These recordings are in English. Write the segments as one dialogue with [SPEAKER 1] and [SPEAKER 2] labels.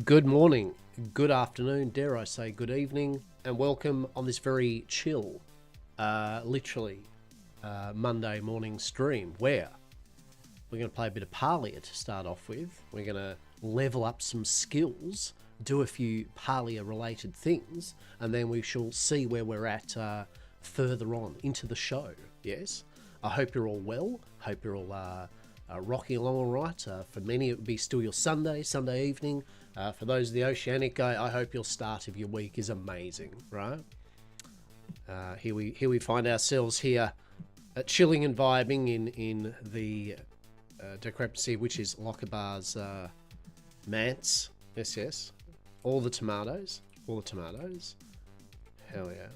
[SPEAKER 1] Good morning, good afternoon, dare I say good evening, and welcome on this very chill, literally Monday morning stream where we're going to play a bit of Palia to start off with. We're going to level up some skills, do a few Palia related things, and then we shall see where we're at further on into the show. Yes, I hope you're all well, hope you're all rocking along all right. For many it would be still your Sunday evening. For those of the Oceanic, I hope your start of your week is amazing, right? Here we find ourselves here, chilling and vibing in the decrepity, which is Lockerbar's Manse. Yes. All the tomatoes. Hell yeah.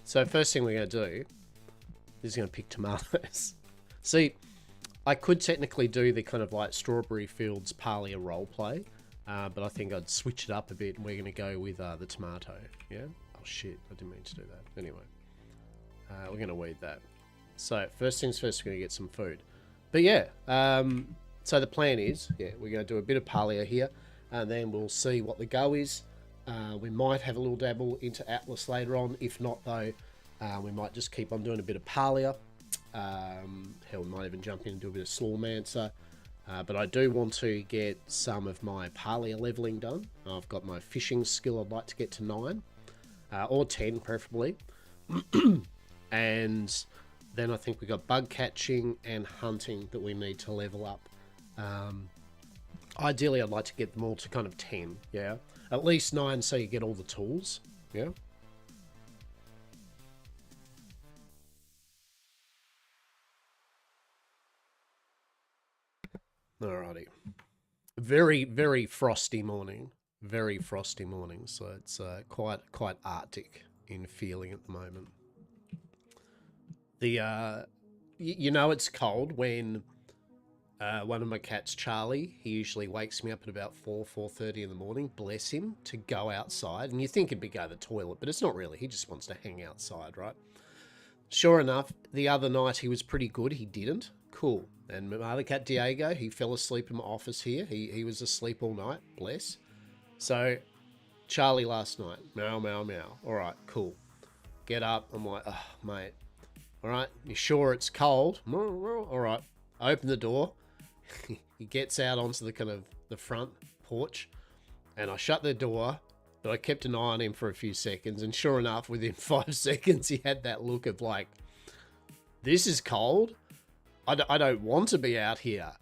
[SPEAKER 1] So first thing we're going to do is going to pick tomatoes. See, I could technically do the kind of like Strawberry Fields Palia roleplay, but I think I'd switch it up a bit, and we're going to go with the tomato. Yeah? Oh shit, I didn't mean to do that. Anyway, we're going to weed that. So first things first, we're going to get some food. But yeah, so the plan is, we're going to do a bit of Palia here, and then we'll see what the go is. We might have a little dabble into Atlas later on. If not, though, we might just keep on doing a bit of Palia. Hell, we might even jump in and do a bit of Slawmancer. But I do want to get some of my Palia leveling done. I've got my fishing skill I'd like to get to 9. Or 10, preferably. And then I think we've got bug catching and hunting that we need to level up. Ideally, I'd like to get them all to kind of 10, yeah? At least 9 so you get all the tools, yeah? Alrighty. Very, very frosty morning. Very frosty morning, so it's quite arctic in feeling at the moment. The you know it's cold when one of my cats, Charlie, he usually wakes me up at about 4:30 in the morning, bless him, to go outside. And you think he'd be going to the toilet, but it's not really. He just wants to hang outside, right? Sure enough, the other night he was pretty good. He didn't. Cool. And my other cat, Diego, he fell asleep in my office here. He was asleep all night, bless. So, Charlie last night, meow, meow, meow. All right, cool. Get up. I'm like, oh, mate. All right, you sure it's cold? All right. I open the door. He gets out onto the kind of the front porch, and I shut the door, but I kept an eye on him for a few seconds, and sure enough, within 5 seconds, he had that look of like, this is cold. I don't want to be out here.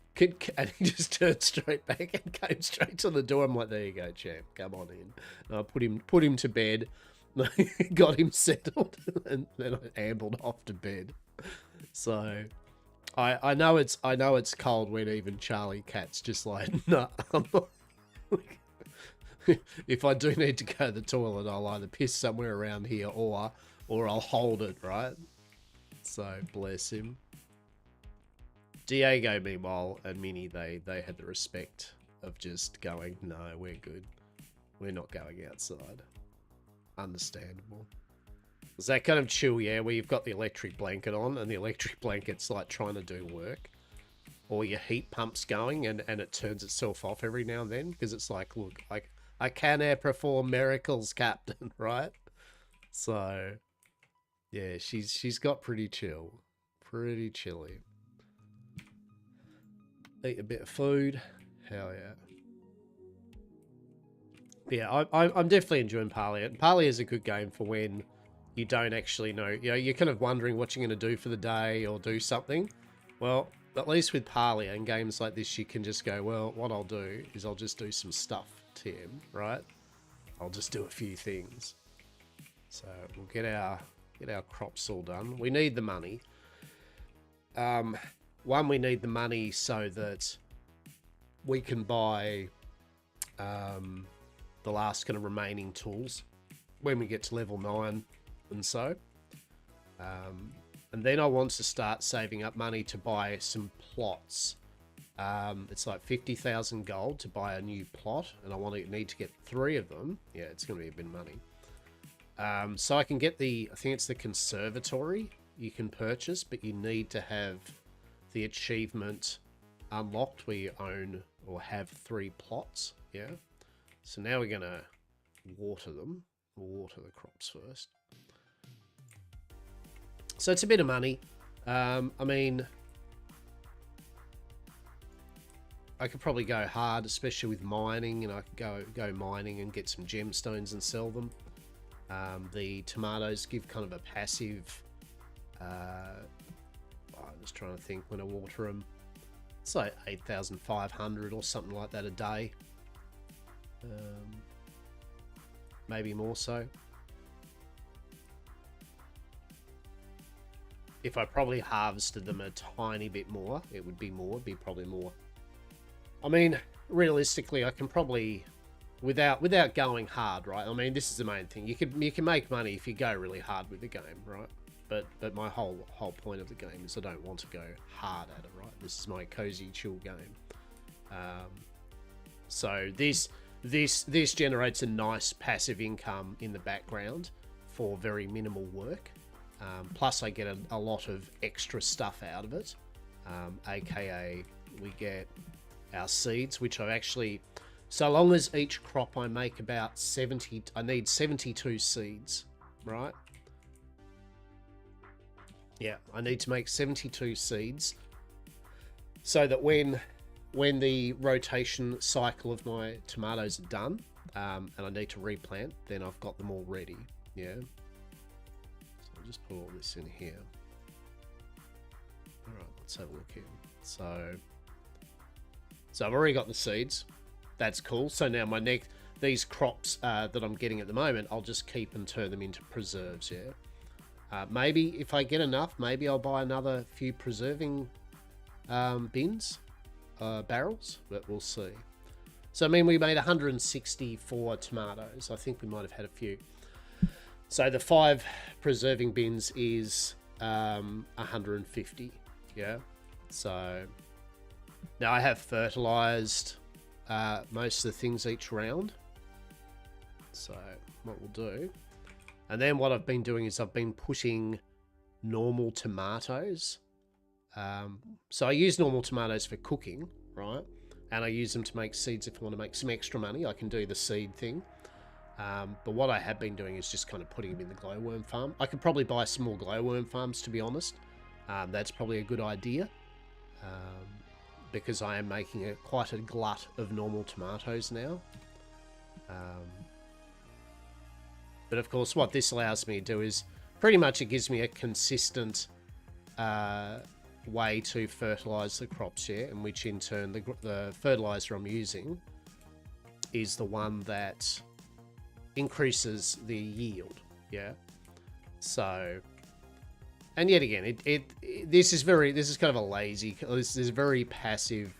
[SPEAKER 1] And he just turned straight back and came straight to the door. I'm like, there you go, champ. Come on in. And I put him to bed. Got him settled, and then I ambled off to bed. So I know it's cold when even Charlie Cat's just like, no, I'm not. If I do need to go to the toilet, I'll either piss somewhere around here or I'll hold it, right? So bless him. Diego, meanwhile, and Minnie, they had the respect of just going, no, we're good. We're not going outside. Understandable. Is that kind of chill, yeah, where you've got the electric blanket on and the electric blanket's like trying to do work? Or your heat pump's going and it turns itself off every now and then? Because it's like, look, I can perform miracles, Captain, right? So, yeah, she's got pretty chill. Pretty chilly. Eat a bit of food. Hell yeah. Yeah, I'm definitely enjoying Palia. Palia is a good game for when you don't actually know. You know, you're kind of wondering what you're going to do for the day or do something. Well, at least with Palia and games like this, you can just go, well, what I'll do is I'll just do some stuff, Tim, right? I'll just do a few things. So we'll get our crops all done. We need the money. One, we need the money so that we can buy the last kind of remaining tools when we get to level 9 and so. And then I want to start saving up money to buy some plots It's like 50,000 gold to buy a new plot, and I need to get 3 of them. Yeah, it's going to be a bit of money. So I can get I think it's the conservatory you can purchase, but you need to have the achievement unlocked where you own or have 3 plots. Yeah. So now we're going to water them. We'll water the crops first. So it's a bit of money. I mean, I could probably go hard, especially with mining, and I could go mining and get some gemstones and sell them. The tomatoes give kind of a passive. I'm just trying to think when I water them. It's like 8,500 or something like that a day. Maybe more so. If I probably harvested them a tiny bit more, it would be more. It'd be probably more. I mean, realistically, I can probably, without going hard, right? I mean, this is the main thing. You can make money if you go really hard with the game, right? But my whole point of the game is I don't want to go hard at it, right? This is my cozy, chill game. So this generates a nice passive income in the background for very minimal work. Plus, I get a lot of extra stuff out of it, aka we get our seeds, which I actually, so long as each crop I make about 70, I need 72 seeds, right? Yeah, I need to make 72 seeds so that when the rotation cycle of my tomatoes are done, and I need to replant, then I've got them all ready. Yeah. So I'll just put all this in here. All right, let's have a look here. So I've already got the seeds. That's cool. So now these crops that I'm getting at the moment, I'll just keep and turn them into preserves. Yeah. Maybe if I get enough, maybe I'll buy another few preserving bins, barrels, but we'll see. So I mean, we made 164 tomatoes. I think we might have had a few. So the 5 preserving bins is 150. Yeah. So now I have fertilized most of the things each round. So what we'll do, and then what I've been doing is I've been putting normal tomatoes. So I use normal tomatoes for cooking, right? And I use them to make seeds if I want to make some extra money. I can do the seed thing. But what I have been doing is just kind of putting them in the glowworm farm. I could probably buy some more glowworm farms, to be honest. That's probably a good idea. Because I am making quite a glut of normal tomatoes now. But of course, what this allows me to do is pretty much it gives me a consistent way to fertilize the crops here, and which in turn the fertilizer I'm using is the one that increases the yield. Yeah. So, and yet again, this is kind of a lazy, this is a very passive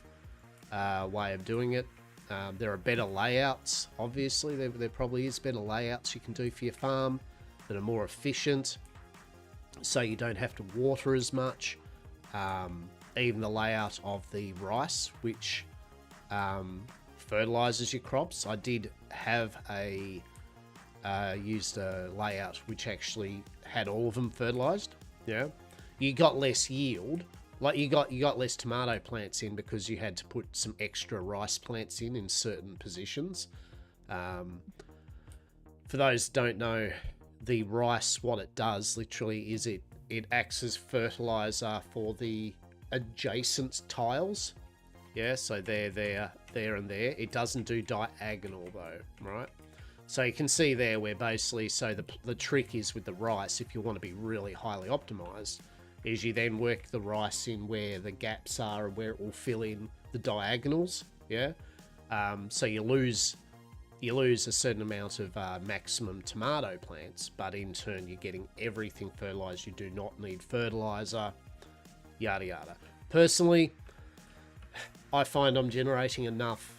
[SPEAKER 1] way of doing it. There are better layouts, obviously. There probably is better layouts you can do for your farm that are more efficient, so you don't have to water as much. Even the layout of the rice, which fertilizes your crops. I did have used a layout which actually had all of them fertilized. Yeah, you got less yield. Like you got less tomato plants in because you had to put some extra rice plants in certain positions. For those that don't know, the rice, what it does literally is it acts as fertilizer for the adjacent tiles. Yeah, so there, and there. It doesn't do diagonal though, right? So you can see there where basically, so the trick is with the rice, if you want to be really highly optimized, is you then work the rice in where the gaps are and where it will fill in the diagonals. Yeah. So you lose a certain amount of maximum tomato plants, but in turn you're getting everything fertilized. You do not need fertilizer, yada yada. Personally, I find I'm generating enough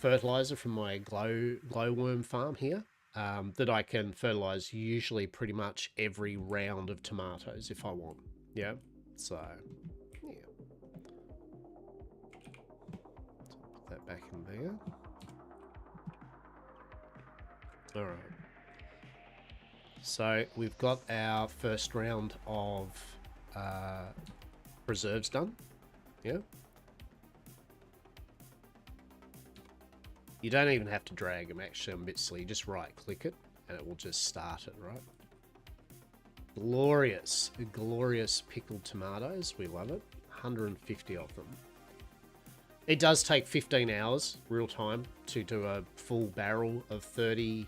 [SPEAKER 1] fertilizer from my glowworm farm here that I can fertilize usually pretty much every round of tomatoes if I want. Yeah, so yeah. Put that back in there. All right. So we've got our first round of preserves done. Yeah. You don't even have to drag them, actually. I'm a bit silly. Just right-click it, and it will just start it, right? Glorious. Glorious pickled tomatoes. We love it. 150 of them. It does take 15 hours, real time, to do a full barrel of 30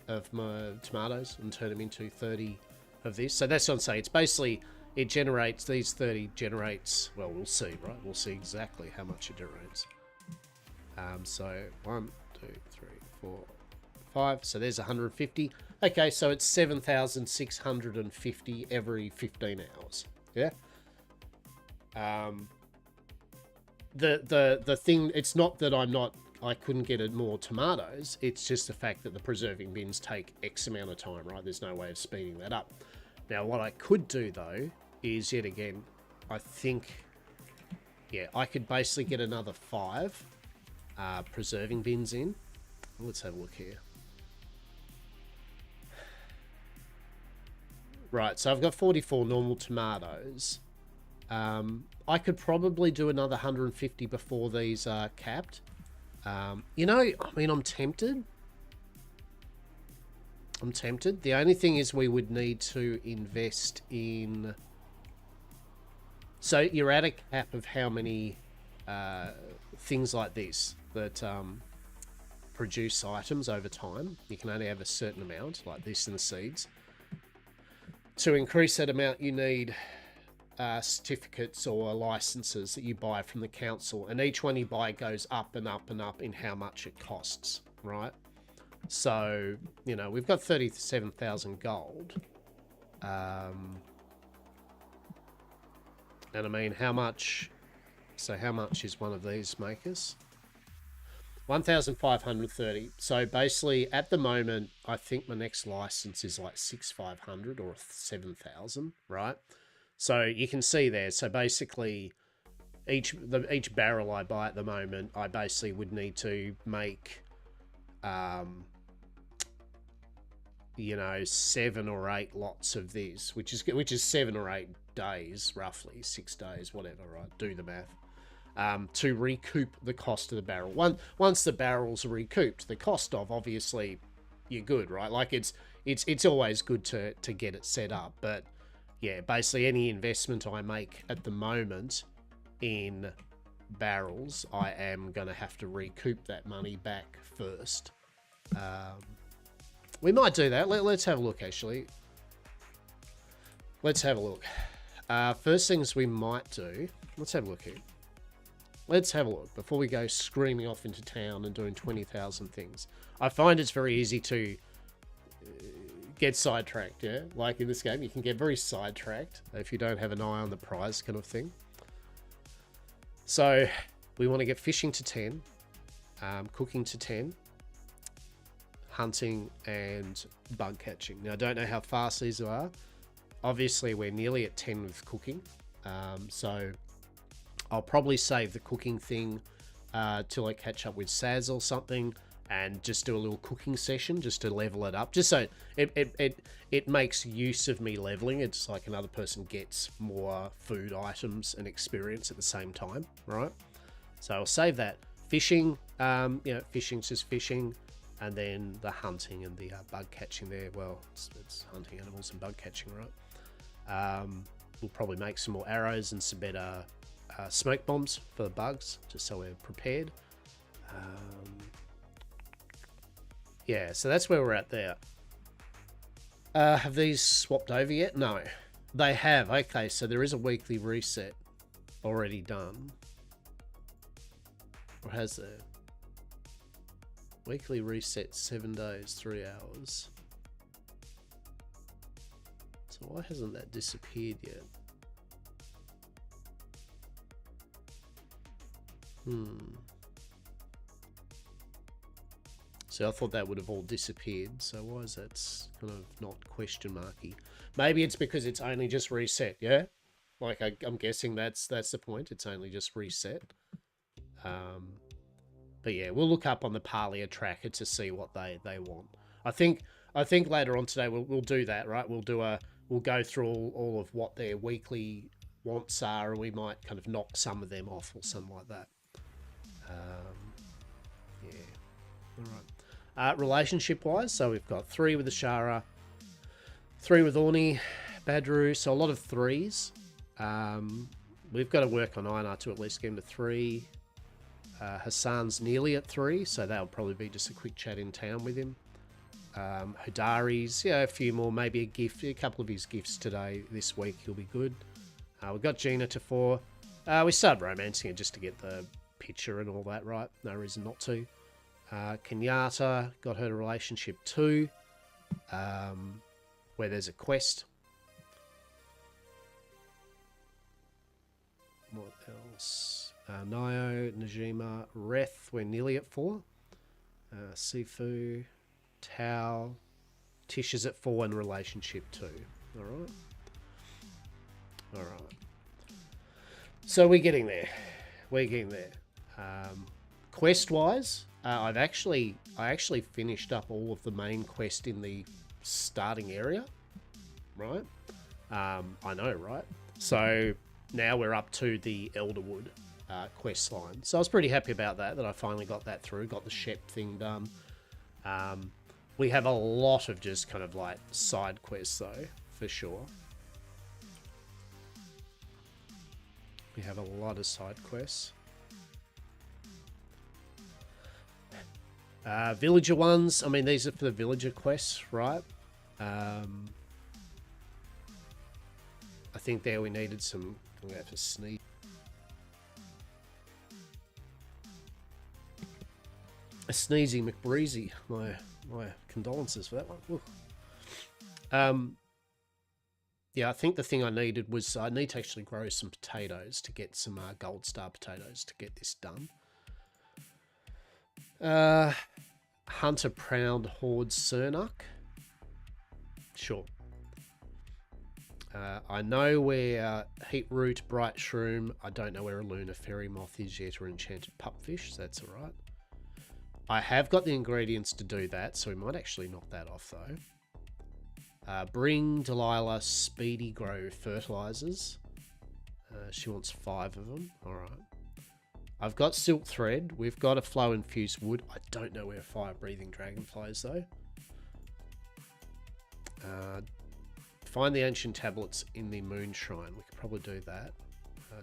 [SPEAKER 1] of my tomatoes and turn them into 30 of this. So that's what I'm saying. It's basically, it generates, these 30 generates, well, we'll see, right? We'll see exactly how much it generates. So 1, 2, 3, 4, 5. So there's 150. Okay, so it's 7,650 every 15 hours. Yeah. The thing, it's not that I couldn't get more tomatoes. It's just the fact that the preserving bins take X amount of time, right? There's no way of speeding that up. Now, what I could do though is, yet again, I think, yeah, I could basically get another 5 preserving bins in. Let's have a look here. Right, so I've got 44 normal tomatoes. I could probably do another 150 before these are capped. You know, I mean, I'm tempted. The only thing is we would need to invest in... So you're at a cap of how many things like this that produce items over time. You can only have a certain amount, like this in the seeds. To increase that amount, you need certificates or licenses that you buy from the council, and each one you buy goes up and up and up in how much it costs, right? So, you know, we've got 37,000 gold. And I mean, how much... So how much is one of these make us? 1,530. So basically, at the moment, I think my next license is like 6,500 or 7,000, right? So you can see there. So basically, each barrel I buy at the moment, I basically would need to make, you know, 7 or 8 lots of this, which is 7 or 8 days, roughly 6 days, whatever, right? Do the math. To recoup the cost of the barrel. Once the barrel's recouped, the cost of, obviously, you're good, right? Like it's always good to get it set up, but yeah, basically any investment I make at the moment in barrels, I am going to have to recoup that money back first. We might do that. Let's have a look, actually. Let's have a look. First things we might do, let's have a look here. Let's have a look before we go screaming off into town and doing 20,000 things. I find it's very easy to get sidetracked, yeah? Like in this game, you can get very sidetracked if you don't have an eye on the prize kind of thing. So we want to get fishing to 10, cooking to 10, hunting and bug catching. Now, I don't know how fast these are. Obviously, we're nearly at 10 with cooking. So I'll probably save the cooking thing till I catch up with Saz or something, and just do a little cooking session just to level it up, just so it makes use of me leveling. It's like another person gets more food items and experience at the same time, right? So I'll save that. Fishing, you know, fishing's just fishing, and then the hunting and the bug catching there. Well, it's hunting animals and bug catching, right? We'll probably make some more arrows and some better smoke bombs for the bugs, just so we're prepared. Yeah, so that's where we're at there. Have these swapped over yet? No, they have. Okay, so there is a weekly reset already done. Or has there? Weekly reset, 7 days, 3 hours. So why hasn't that disappeared yet? So I thought that would have all disappeared. So why is that kind of not question marky? Maybe it's because it's only just reset, yeah? Like I'm guessing that's the point. It's only just reset. But yeah, we'll look up on the Palia tracker to see what they want. I think later on today we'll do that, right? We'll go through all of what their weekly wants are, and we might kind of knock some of them off or something like that. Yeah. All right. Relationship wise, so we've got 3 with Ashara, 3 with Orni, Badru, so a lot of 3s. We've got to work on Einar to at least get him to 3. Hassan's nearly at 3, so that'll probably be just a quick chat in town with him. Hodari's, yeah, a few more, maybe a couple of his gifts today, this week, he'll be good. We've got Gina to 4. We started romancing it just to get the picture and all that, right? No reason not to. Kenyatta, got her to relationship 2, where there's a quest. What else? Nio, Najima, Reth, we're nearly at 4. Sifu, Tao, Tish is at 4 and relationship 2. Alright. Alright. So we're getting there. Quest wise, I actually finished up all of the main quest in the starting area. Right? I know, right? So now we're up to the Elderwood quest line. So I was pretty happy about that I finally got that through, got the Shep thing done. We have a lot of just kind of like side quests though, for sure. We have a lot of side quests. Villager ones, I mean, these are for the villager quests, right? I think there we needed some, I'm going to have to sneeze. A sneezy McBreezy. My condolences for that one. Yeah, I think the thing I needed was I need to actually grow some potatoes to get some gold star potatoes to get this done. Hunter Proud Horde Cernuk. Sure. I know where Heatroot, Bright Shroom. I don't know where a Lunar Fairy Moth is yet, or Enchanted Pupfish. So that's alright. I have got the ingredients to do that, so we might actually knock that off though. Bring Delilah Speedy Grow Fertilizers. She wants 5 of them. Alright. I've got Silk Thread. We've got a Flow Infused Wood. I don't know where Fire Breathing Dragonfly is though. Find the Ancient Tablets in the Moon Shrine. We could probably do that.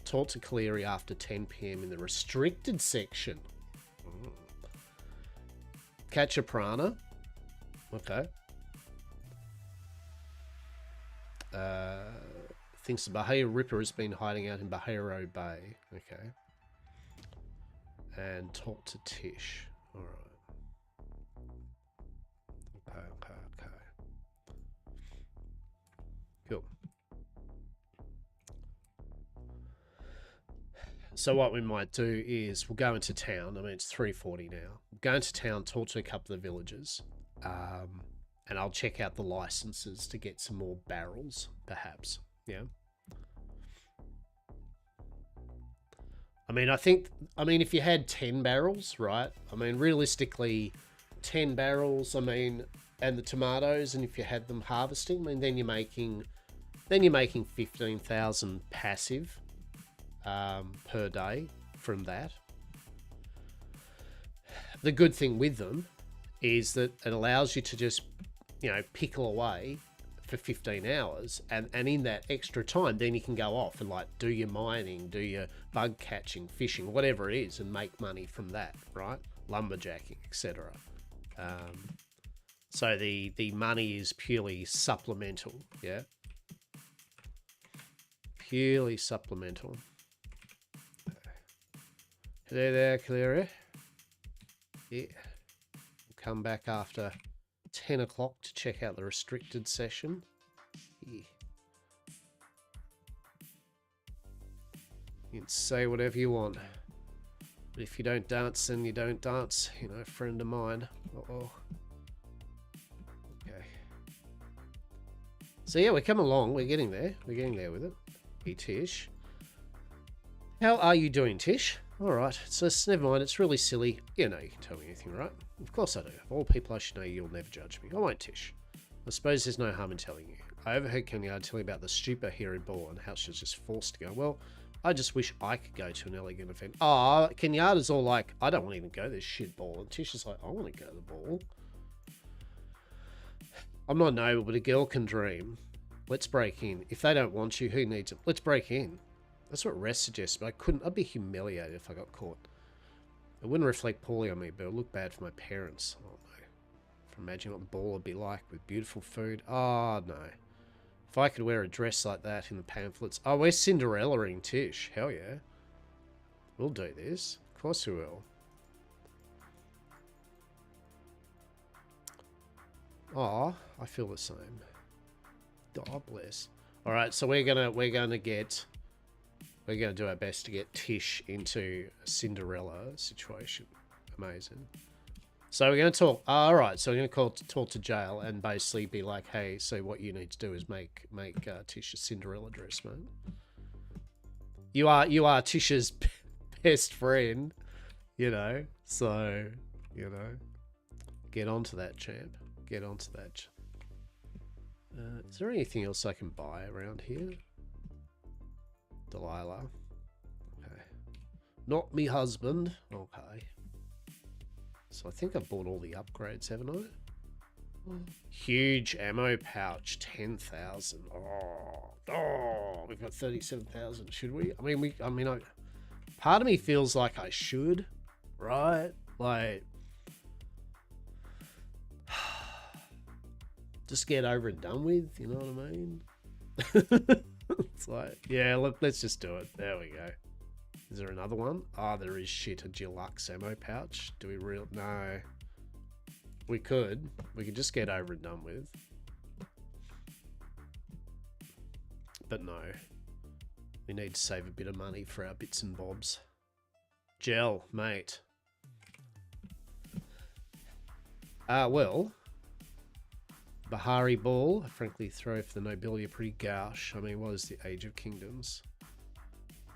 [SPEAKER 1] Talk to Cleary after 10 PM in the restricted section. Catch a Prana. Okay. Thinks the Bahia Ripper has been hiding out in Bahiro Bay. Okay. And talk to Tish. Alright. Okay. Cool. So what we might do is we'll go into town. I mean, it's 3:40 now. We'll go into town, talk to a couple of the villagers. And I'll check out the licenses to get some more barrels, perhaps. Yeah. I mean, if you had 10 barrels, right? I mean, realistically, 10 barrels, I mean, and the tomatoes, and if you had them harvesting, I mean, then you're making 15,000 passive per day from that. The good thing with them is that it allows you to just, pickle away for 15 hours, and in that extra time, then you can go off and like do your mining, do your bug catching, fishing, whatever it is, and make money from that, right? Lumberjacking, etc. So the money is purely supplemental, yeah? Purely supplemental. Hello there, Cleary. Yeah. We'll come back after 10 o'clock to check out the restricted session. Yeah. You can say whatever you want. But if you don't dance, then you don't dance. Friend of mine. Uh-oh. Okay. So yeah, we're coming along. We're getting there. We're getting there with it. Hey, Tish. How are you doing, Tish? Alright, so never mind, it's really silly. You know you can tell me anything, right? Of course I do. Of all people I should know, you'll never judge me. I won't, Tish. I suppose there's no harm in telling you. I overheard Kenyatta telling about the superhero ball and how she was just forced to go. Well, I just wish I could go to an elegant event. Oh, Kenyatta's all like, I don't want to even go to this shit ball. And Tish is like, I want to go to the ball. I'm not noble, but a girl can dream. Let's break in. If they don't want you, who needs it? Let's break in. That's what Rest suggests, but I couldn't. I'd be humiliated if I got caught. It wouldn't reflect poorly on me, but it would look bad for my parents. Oh no. Imagine what the ball would be like with beautiful food. Oh no. If I could wear a dress like that in the pamphlets. Oh, we're Cinderella-ing Tish. Hell yeah. We'll do this. Of course we will. Oh, I feel the same. God bless. Alright, so we're gonna do our best to get Tish into a Cinderella situation. Amazing. So we're going to talk. Alright, so we're going to talk to jail and basically be like, hey, so what you need to do is make Tish a Cinderella dress, man. You are Tish's best friend, you know. So, you know, get onto that, champ. Get onto that. Is there anything else I can buy around here? Delilah. Okay. Not me husband. Okay. So I think I've bought all the upgrades, haven't I? Huge ammo pouch, 10,000. Oh, we've got 37,000. Should we? I mean, part of me feels like I should, right? Like, just get over and done with. You know what I mean? It's like, yeah, let's just do it. There we go. Is there another one? Oh, there is shit. A deluxe ammo pouch. Do we real? No. We could. We could just get over and done with. But no. We need to save a bit of money for our bits and bobs. Gel, mate. Well. Bahari Ball. A frankly throw for the nobility are pretty gauche. I mean, what is the Age of Kingdoms?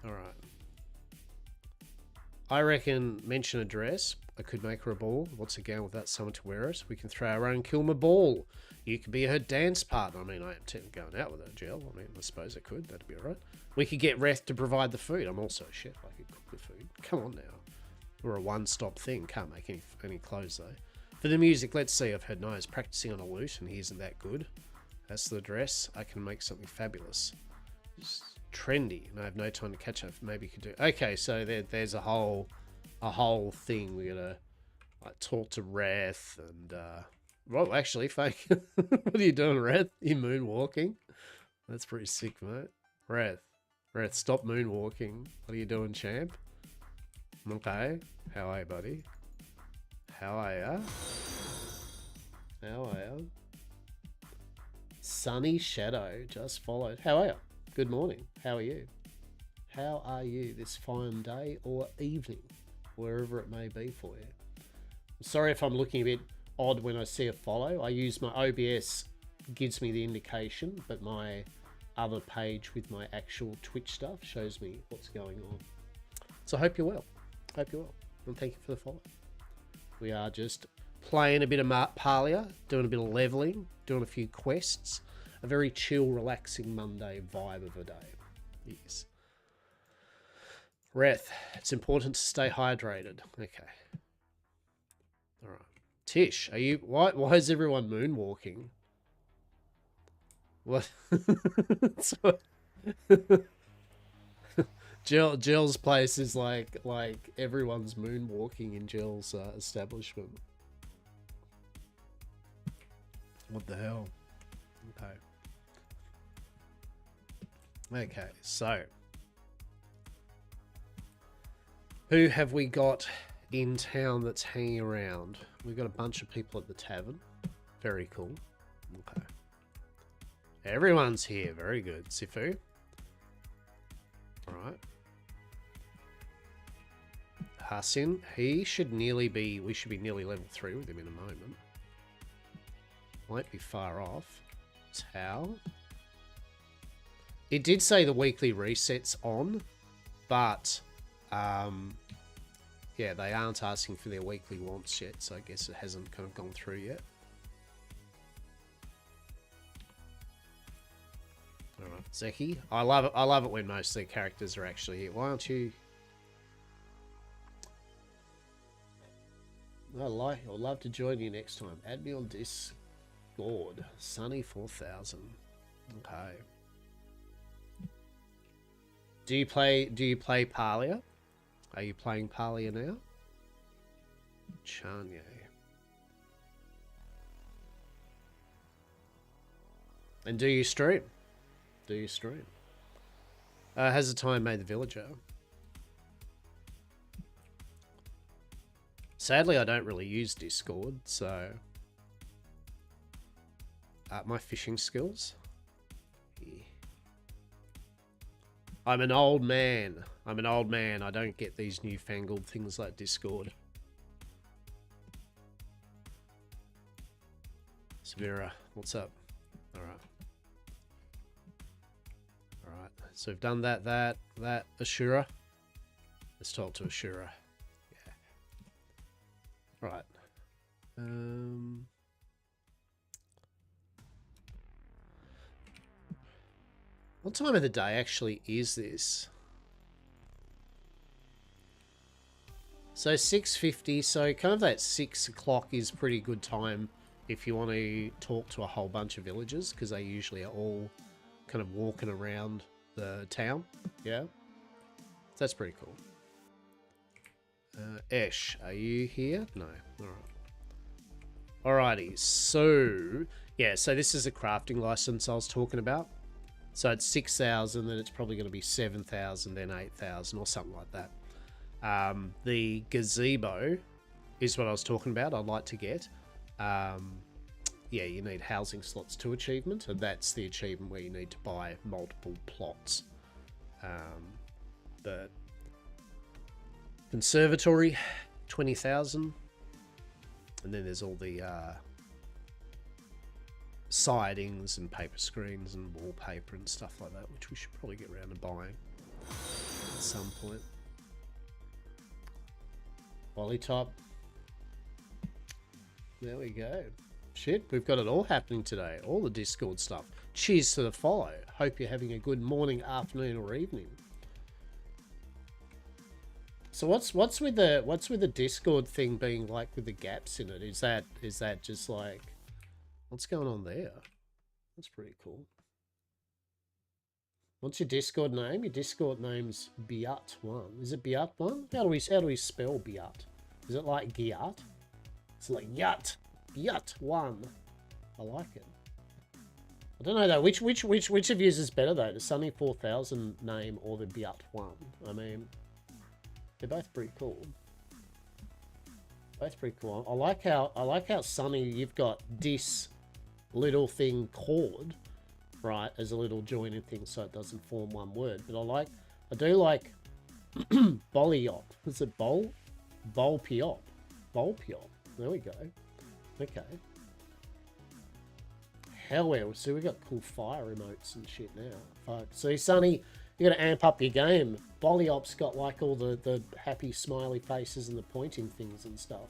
[SPEAKER 1] Alright. I reckon mention a dress. I could make her a ball. What's a gown without someone to wear it? We can throw our own Kilmer ball. You could be her dance partner. I mean, I am technically going out with her, Gel. I mean, I suppose I could. That'd be alright. We could get Reth to provide the food. I'm also a chef. I could cook the food. Come on now. We're a one-stop thing. Can't make any clothes, though. For the music, let's see. I've heard Nia's practicing on a lute, and he isn't that good. That's the dress. I can make something fabulous. It's trendy, and I have no time to catch up. Maybe you could do. Okay, so there's a whole thing. We're gonna like talk to Wrath and well, actually, fake. What are you doing, Wrath? You moonwalking? That's pretty sick, mate. Wrath, stop moonwalking. What are you doing, champ? Okay, how are you, buddy? How are ya? How are ya? Sunny Shadow just followed. How are ya? Good morning. How are you? How are you this fine day or evening, wherever it may be for you? I'm sorry if I'm looking a bit odd when I see a follow. I use my OBS, gives me the indication, but my other page with my actual Twitch stuff shows me what's going on. So I hope you're well. Hope you're well. And thank you for the follow. We are just playing a bit of Palia, doing a bit of leveling, doing a few quests. A very chill, relaxing Monday vibe of a day. Yes. Reth, it's important to stay hydrated. Okay. All right. Tish, are you... Why is everyone moonwalking? What? Jill's place is like everyone's moonwalking in Jill's establishment. What the hell? Okay. Okay, so who have we got in town that's hanging around? We've got a bunch of people at the tavern. Very cool. Okay. Everyone's here. Very good. Sifu. Alright. Hassin. He should nearly be... We should be nearly level 3 with him in a moment. Might be far off. Tao. It did say the weekly resets on, but Yeah, they aren't asking for their weekly wants yet, so I guess it hasn't kind of gone through yet. Alright, Zeki. I love it when most of their characters are actually here. Why aren't you... I'd love to join you next time. Add me on Discord. Sunny4000. Okay. Do you play Palia? Are you playing Palia now? Chanye. And do you stream? Do you stream? Has the time made the villager? Sadly, I don't really use Discord, so... my fishing skills? Yeah. I'm an old man. I'm an old man. I don't get these newfangled things like Discord. Samira, what's up? Alright. Alright, so we've done that, Ashura. Let's talk to Ashura. Yeah. Right. What time of the day actually is this? So 6:50, so kind of that 6 o'clock is pretty good time if you want to talk to a whole bunch of villagers, because they usually are all kind of walking around the town. Yeah, so that's pretty cool. Esh, are you here? No. Alright. Alrighty, so yeah, so this is a crafting license I was talking about. So it's 6,000, then it's probably going to be 7,000, then 8,000 or something like that. The gazebo is what I was talking about. I'd like to get. Yeah, you need housing slots 2 achievement, and that's the achievement where you need to buy multiple plots. The conservatory, 20,000, and then there's all the sidings and paper screens and wallpaper and stuff like that, which we should probably get around to buying at some point. Volley top. There we go. Shit, we've got it all happening today. All the Discord stuff. Cheers to the follow. Hope you're having a good morning, afternoon, or evening. So what's with the Discord thing being like with the gaps in it? Is that just like, what's going on there? That's pretty cool. What's your Discord name? Your Discord name's Biat1. Is it Biat1? How do we spell Biat? Is it like Giat? It's like Yat. Biat1. I like it. I don't know though. Which of yours is better though? The Sunny4000 name or the Biat1? I mean, they're both pretty cool. Both pretty cool. I like how Sunny, you've got this little thing chord, right, as a little joining thing so it doesn't form one word. But I do like Boliop. Is it Bolpiop? Bolpiop. There we go. Okay. Hell yeah. So we got cool fire emotes and shit now. Fuck. See, Sunny, you got to amp up your game. Boliop's got like all the happy smiley faces and the pointing things and stuff.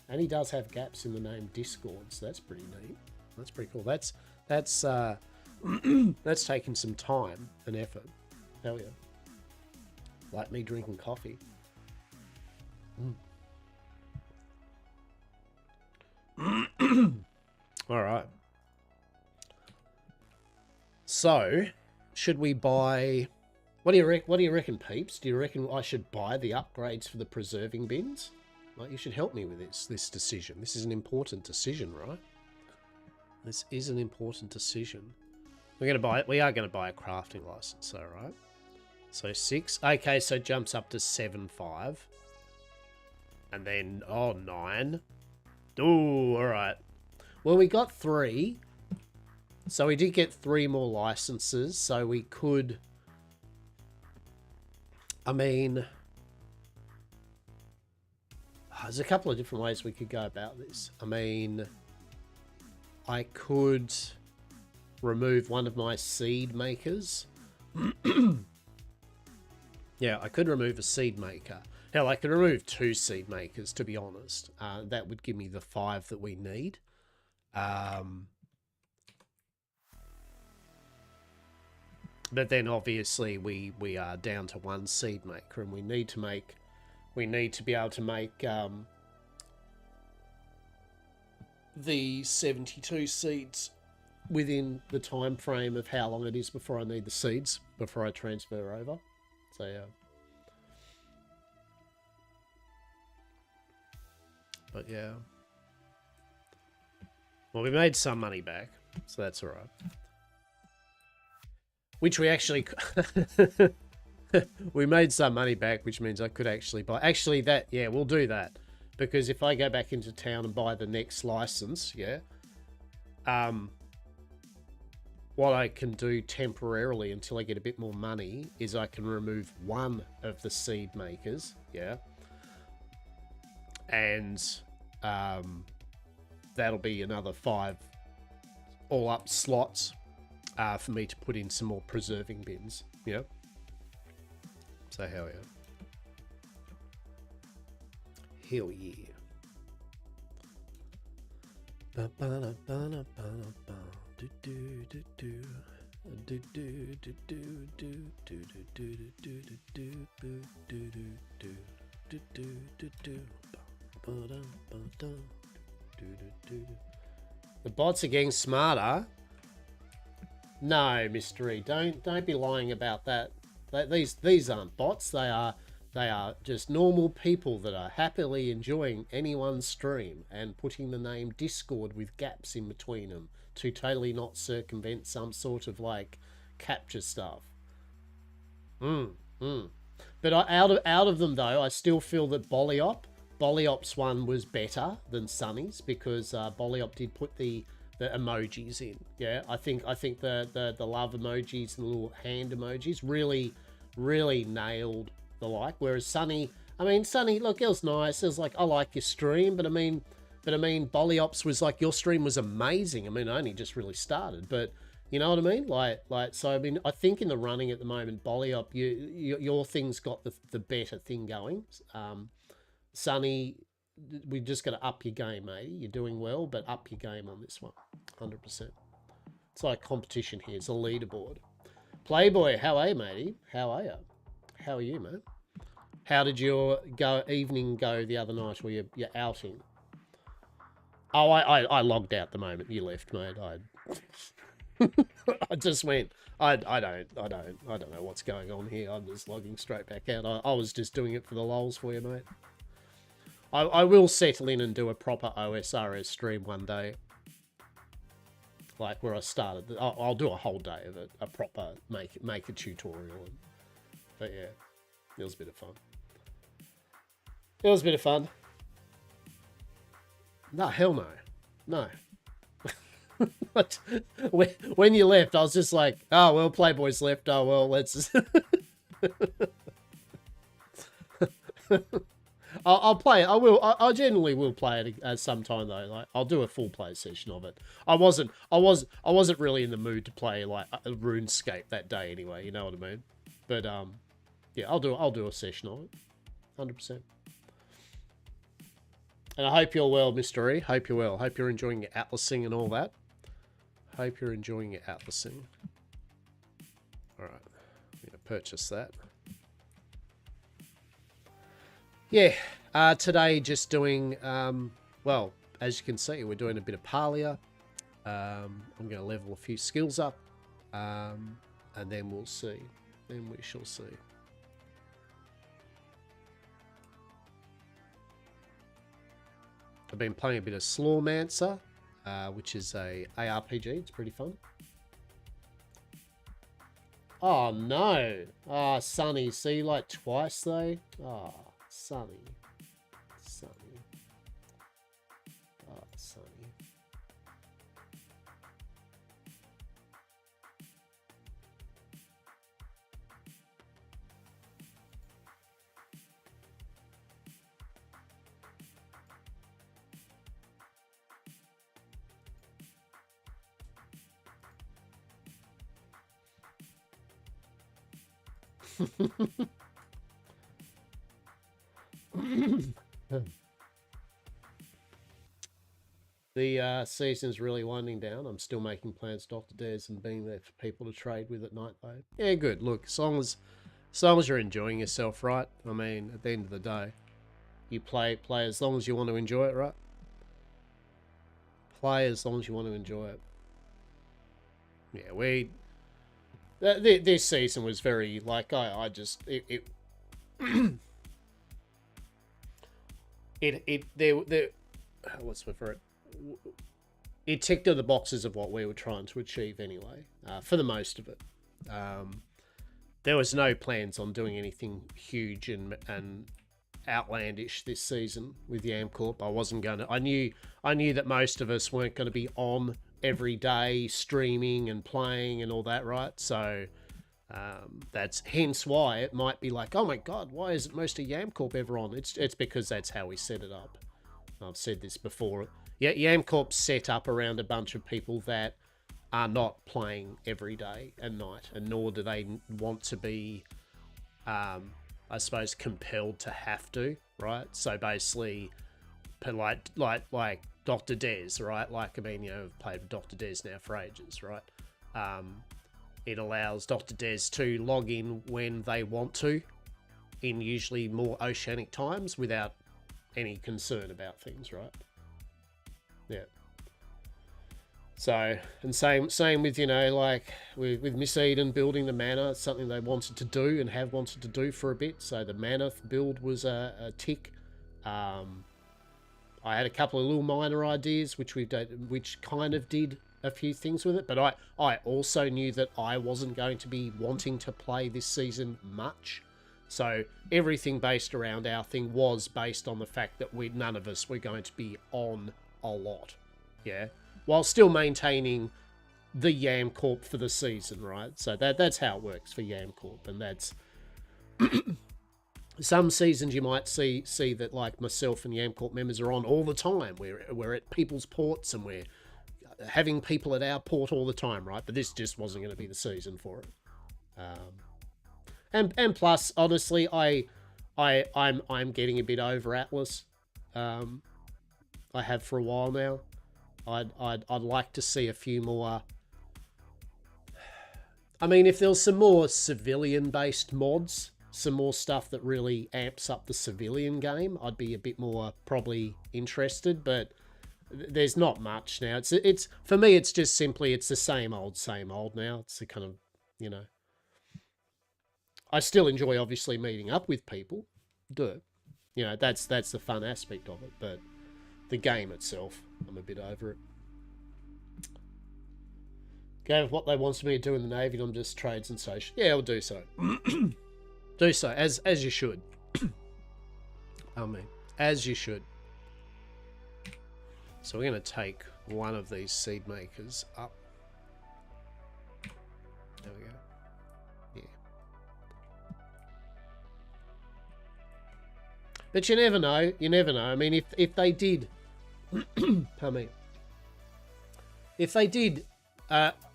[SPEAKER 1] And he does have gaps in the name Discord, so that's pretty neat. That's pretty cool. That's that's taking some time and effort. Hell yeah. Like me drinking coffee. All right. So, should we buy? What do you reckon, peeps? Do you reckon I should buy the upgrades for the preserving bins? Like, you should help me with this decision. This is an important decision, right? This is an important decision. We are going to buy a crafting license, all right? So 6. Okay, so it jumps up to 7.5. And then, 9. Ooh, all right. Well, we got 3. So we did get 3 more licenses. So we could... I mean... There's a couple of different ways we could go about this. I mean... I could remove one of my seed makers. You Yeah, I could remove a seed maker. Hell, I could remove 2 seed makers, to be honest. That would give me the 5 that we need. But then obviously we are down to 1 seed maker, and we need to be able to make the 72 seeds within the time frame of how long it is before I need the seeds before I transfer over. So yeah. But yeah. Well, we made some money back, so that's all right. Which we actually... we made some money back, which means I could actually buy... Actually, that... Yeah, we'll do that. Because if I go back into town and buy the next license, yeah... what I can do temporarily until I get a bit more money is I can remove 1 of the seed makers, yeah? And that'll be another 5 all-up slots for me to put in some more preserving bins, yeah? So hell yeah. Hell yeah. The bots are getting smarter. No, Mystery, don't be lying about that. These aren't bots. They are just normal people that are happily enjoying anyone's stream and putting the name Discord with gaps in between them to totally not circumvent some sort of like capture stuff. But out of them though, I still feel that Bollyop's one was better than Sunny's because Bollyop did put the emojis in. Yeah, I think the love emojis and the little hand emojis really nailed the like. Whereas Sunny, look, it was nice. It was like, I like your stream, but I mean, Bollyop's was like, your stream was amazing. I mean, I only just really started, but you know what I mean? Like, so I mean, I think in the running at the moment, Bollyop, your thing's got the better thing going. Sunny, we just got to up your game, mate. You're doing well, but up your game on this one, 100%. It's like competition here. It's a leaderboard. Playboy, how are you, matey? How are you? How are you, man? How did your evening go the other night, or your outing? Oh, I logged out the moment you left, mate. I just went. I don't know what's going on here. I'm just logging straight back out. I was just doing it for the lols for you, mate. I will settle in and do a proper OSRS stream one day. Like where I started. I'll do a whole day of it. A proper make a tutorial. But yeah, it was a bit of fun. It was a bit of fun. No, hell no. No. When you left, I was just like, oh, well, Playboy's left. Oh, well, let's... I'll play it. I genuinely will play it at some time though. Like I'll do a full play session of it. I wasn't really in the mood to play like a RuneScape that day anyway. You know what I mean? But yeah, I'll do a session of it, 100%. And I hope you're well, Mr. E. Hope you're well. Hope you're enjoying your atlasing and all that. Hope you're enjoying your atlasing. All right, I'm gonna purchase that. Yeah, today just doing, well, as you can see, we're doing a bit of Palia. I'm going to level a few skills up, and then we'll see. Then we shall see. I've been playing a bit of Slawmancer, which is a ARPG. It's pretty fun. Oh, no. Oh, Sunny. See, like twice, though? Oh. Sunny. Oh, Sunny. The season's really winding down. I'm still making plans to Dr. Des and being there for people to trade with at night, though. Yeah, good. Look, as long as you're enjoying yourself, right? I mean, at the end of the day, you play as long as you want to enjoy it, right? Play as long as you want to enjoy it. Yeah, this season was very like I just it there what's the for it? It ticked all the boxes of what we were trying to achieve anyway, for the most of it. There was no plans on doing anything huge and outlandish this season with Yamcorp. I wasn't going to. I knew that most of us weren't going to be on every day streaming and playing and all that, right? So that's hence why it might be like, oh my god, why isn't most of Yamcorp ever on? It's because that's how we set it up. I've said this before. Yeah, Yamcorp's set up around a bunch of people that are not playing every day and night, and nor do they want to be, I suppose, compelled to have to, right? So basically, like Dr. Des, right? Like, I mean, I've played with Dr. Des now for ages, right? It allows Dr. Des to log in when they want to, in usually more oceanic times, without any concern about things, right? Yeah. So, and same with, like with Miss Eden building the manor. It's something they wanted to do and have wanted to do for a bit. So the manor build was a tick. I had a couple of little minor ideas which kind of did a few things with it, but I also knew that I wasn't going to be wanting to play this season much. So everything based around our thing was based on the fact that none of us were going to be on a lot. Yeah. While still maintaining the Yamcorp for the season, right? So that's how it works for Yamcorp, and that's some seasons you might see that like myself and Yamcorp members are on all the time. We're at people's ports and we're having people at our port all the time, right? But this just wasn't going to be the season for it. And plus, honestly, I'm getting a bit over Atlas. I have for a while now. I'd like to see a few more. I mean, if there was some more civilian-based mods, some more stuff that really amps up the civilian game, I'd be a bit more probably interested. But there's not much now. It's for me, it's just simply it's the same old now. It's the kind of I still enjoy obviously meeting up with people. That's the fun aspect of it, but the game itself, I'm a bit over it. Gave what they wanted me to do in the Navy, and I'm just trades and social. Yeah, I'll do so. Do so, as you should. I mean, as you should. So we're going to take one of these seed makers up. There we go. But you never know. I mean, if they did, pardon me, if they did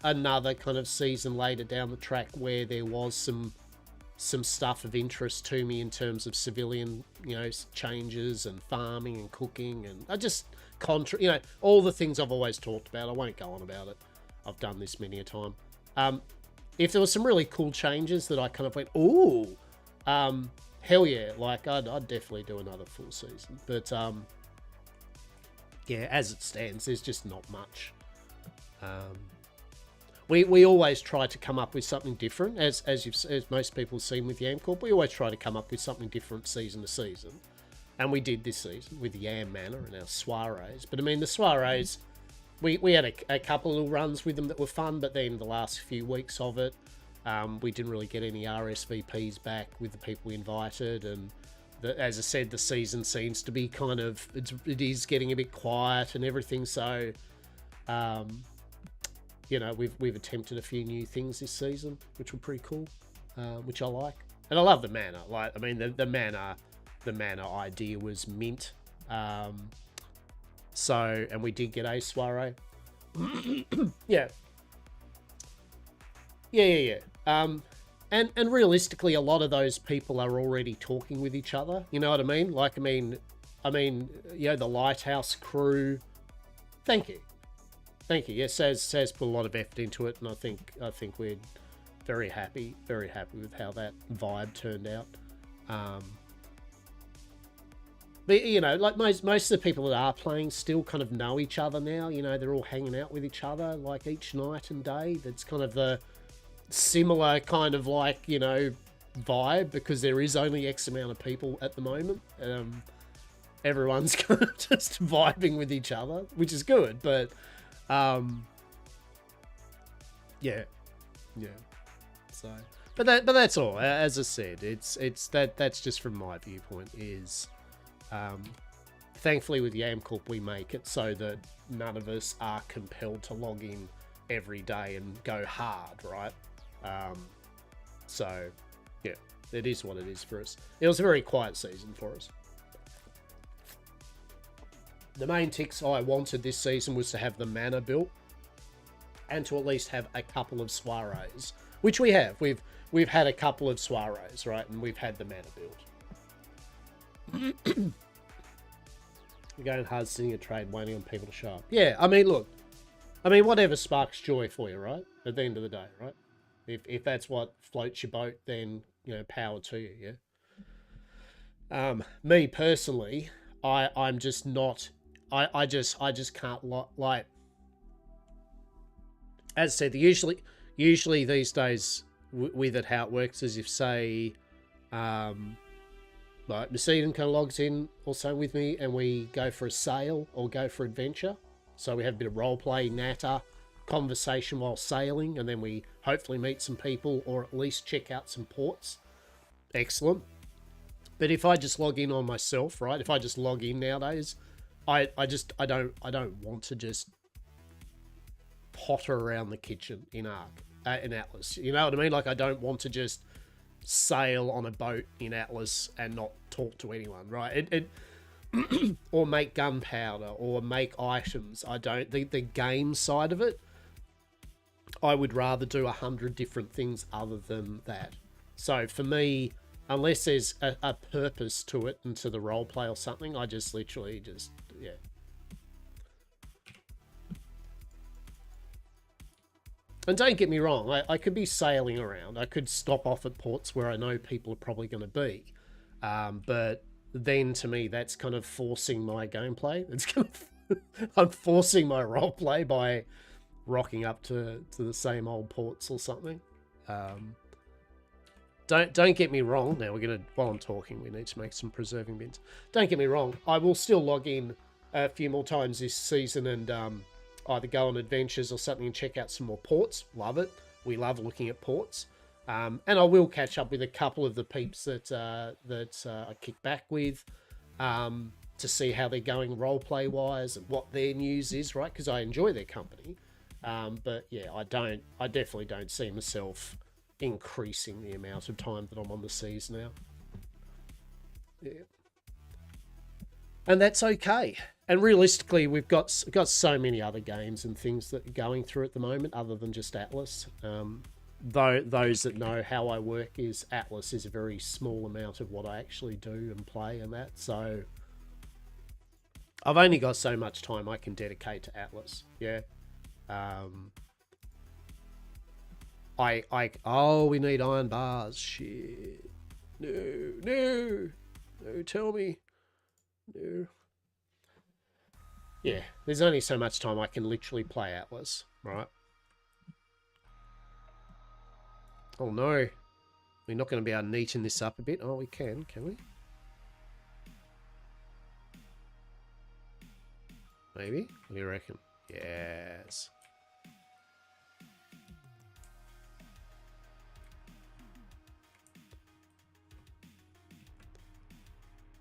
[SPEAKER 1] another kind of season later down the track where there was some stuff of interest to me in terms of civilian, changes and farming and cooking and all the things I've always talked about. I won't go on about it. I've done this many a time. If there was some really cool changes that I kind of went, ooh, hell yeah, like I'd definitely do another full season. But yeah, as it stands, there's just not much. We always try to come up with something different, as most people have seen with Yamcorp. We always try to come up with something different season to season, and we did this season with Yam Manor and our soirees. But I mean, the soirees, we had a couple of little runs with them that were fun, but then the last few weeks of it, we didn't really get any RSVPs back with the people we invited, and as I said, the season seems to be kind of it is getting a bit quiet and everything. So, we've attempted a few new things this season, which were pretty cool, which I like, and I love the manor. Like, I mean, the manor idea was mint. So, and we did get a soiree. Yeah. And realistically, a lot of those people are already talking with each other. You know what I mean? Like, you know, the Lighthouse crew. Thank you. Thank you. Yeah, Saz put a lot of effort into it, and I think we're very happy with how that vibe turned out. But you know, like most of the people that are playing still kind of know each other now. You know, they're all hanging out with each other like each night and day. That's kind of the similar kind of like, you know, vibe, because there is only X amount of people at the moment. Everyone's kind of just vibing with each other, which is good. But yeah. So, but that's all. As I said, that's just from my viewpoint. Is thankfully with Yamcorp we make it so that none of us are compelled to log in every day and go hard, right? So yeah, it is what it is for us. It was a very quiet season for us. The main ticks I wanted this season was to have the mana built and to at least have a couple of soirees, which we have. We've had a couple of soirees, right? And we've had the mana built. We're going hard sitting a trade, waiting on people to show up. Yeah, I mean, look. I mean, whatever sparks joy for you, right? At the end of the day, right? If that's what floats your boat, then, you know, power to you, yeah? Me personally, I'm just not... I just can't, like... As I said, usually these days with it, how it works is if, say, like Macedon kind of logs in also with me and we go for a sail or go for adventure. So we have a bit of roleplay, natter, conversation while sailing, and then we hopefully meet some people or at least check out some ports. Excellent. But if I just log in on myself, right? If I just log in nowadays, I don't want to just potter around the kitchen in Atlas. You know what I mean? Like, I don't want to just sail on a boat in Atlas and not talk to anyone, right? Or make gunpowder or make items. I don't think the game side of it, I would rather do 100 different things other than that. So for me, unless there's a purpose to it and to the roleplay or something, I just literally just, yeah. And don't get me wrong, I could be sailing around. I could stop off at ports where I know people are probably going to be. But then to me, that's kind of forcing my gameplay. It's kind of I'm forcing my roleplay by rocking up to the same old ports or something. Don't get me wrong. Now we're gonna, while I'm talking, we need to make some preserving bins. Don't get me wrong. I will still log in a few more times this season and either go on adventures or something and check out some more ports. Love it. We love looking at ports. And I will catch up with a couple of the peeps that I kick back with to see how they're going roleplay wise and what their news is, right? Because I enjoy their company. But yeah, I definitely don't see myself increasing the amount of time that I'm on the seas now. Yeah. And that's okay. And realistically, we've got so many other games and things that are going through at the moment other than just Atlas. Though those that know how I work, is Atlas is a very small amount of what I actually do and play and that. So I've only got so much time I can dedicate to Atlas. Yeah. Oh, we need iron bars. Shit. No, tell me. No. Yeah, there's only so much time I can literally play Atlas, right? Oh no. We're not going to be able to neaten this up a bit. Oh, we can we? Maybe? What do you reckon? Yes.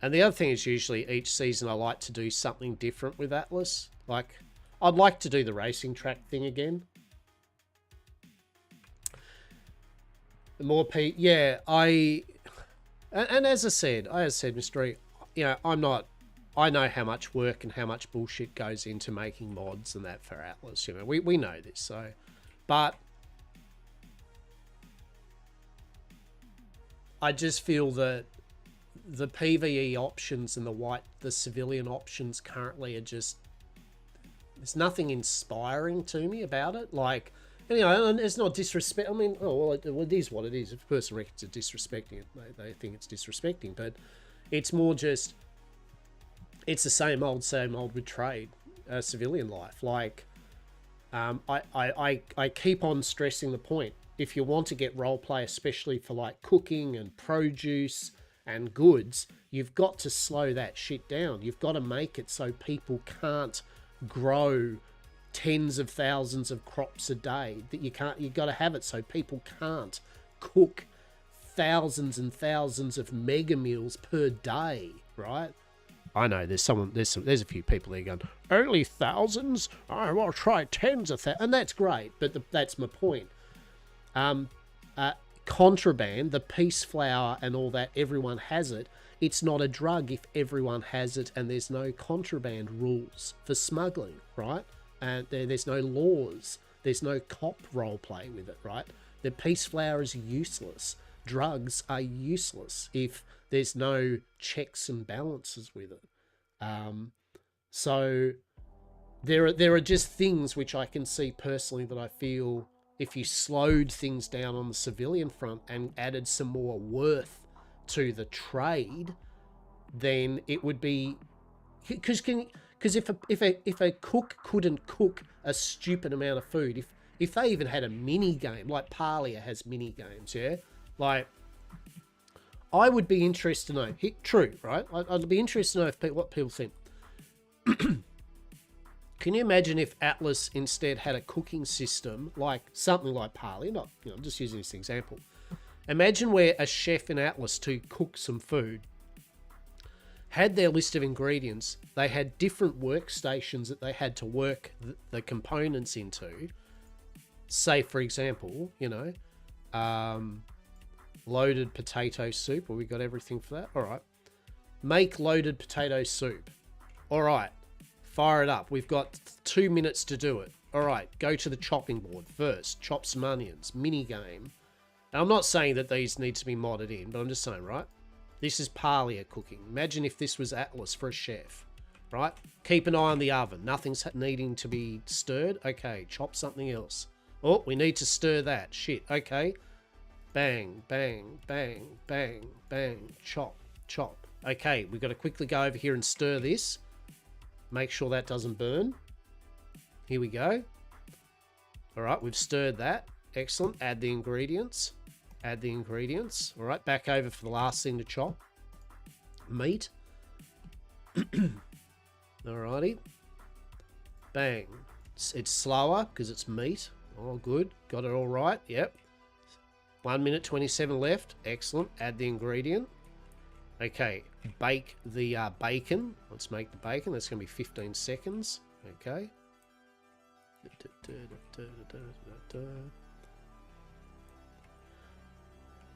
[SPEAKER 1] And the other thing is usually each season I like to do something different with Atlas. Like, I'd like to do the racing track thing again. The more yeah, and as I said, Mystery, you know, I know how much work and how much bullshit goes into making mods and that for Atlas. You know, we know this, so, but I just feel that the PvE options and the civilian options currently are just, there's nothing inspiring to me about it. Like, you know, and it's not disrespect. I mean, well, it is what it is. If a person reckons it's disrespecting it, they think it's disrespecting. But it's more just, it's the same old with trade, civilian life. Like, I keep on stressing the point. If you want to get roleplay, especially for like cooking and produce and goods, you've got to slow that shit down. You've got to make it so people can't grow tens of thousands of crops a day. That you've got to have it so people can't cook thousands and thousands of mega meals per day, right? I know there's a few people there going, only thousands? I'll try tens of thousands. And that's great, but that's my point. Contraband, the peace flower and all that, everyone has it. It's not a drug if everyone has it and there's no contraband rules for smuggling, right? And there's no laws. There's no cop role play with it, right? The peace flower is useless. Drugs are useless if there's no checks and balances with it. So there are just things which I can see personally that I feel if you slowed things down on the civilian front and added some more worth to the trade, then it would be, because if a cook couldn't cook a stupid amount of food, if they even had a mini game like Palia has mini games, yeah, like I would be interested to know. True, right? I'd be interested to know what people think. Can you imagine if Atlas instead had a cooking system like something like Palia? Not, you know, I'm just using this example. Imagine where a chef in Atlas to cook some food had their list of ingredients. They had different workstations that they had to work the components into. Say, for example, you know, loaded potato soup. Well, we got everything for that. All right. Make loaded potato soup. All right. Fire it up. We've got 2 minutes to do it. All right. Go to the chopping board first. Chop some onions. Mini game. And I'm not saying that these need to be modded in, but I'm just saying, right? This is Palia cooking. Imagine if this was Atlas for a chef, right? Keep an eye on the oven. Nothing's needing to be stirred. Okay. Chop something else. Oh, we need to stir that. Shit. Okay. Bang, bang, bang, bang, bang. Chop, chop. Okay, we've got to quickly go over here and stir this. Make sure that doesn't burn. Here we go. All right, we've stirred that. Excellent. Add the ingredients. Add the ingredients. All right, back over for the last thing to chop. Meat. Alrighty. Bang. It's slower because it's meat. Oh, good. Got it all right. Yep. 1 minute 27 left. Excellent. Add the ingredient. Okay. Bake the bacon. Let's make the bacon. That's going to be 15 seconds. Okay.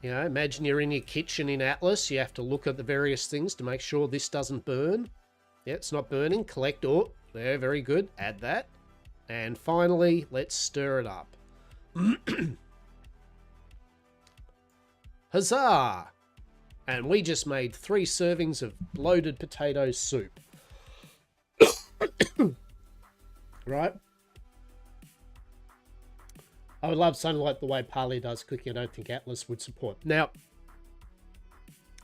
[SPEAKER 1] You know, imagine you're in your kitchen in Atlas. You have to look at the various things to make sure this doesn't burn. Yeah, it's not burning. Collect all. There, very good. Add that. And finally, let's stir it up. Huzzah! And we just made 3 servings of loaded potato soup. Right? I would love something like the way Palia does cooking. I don't think Atlas would support. Now,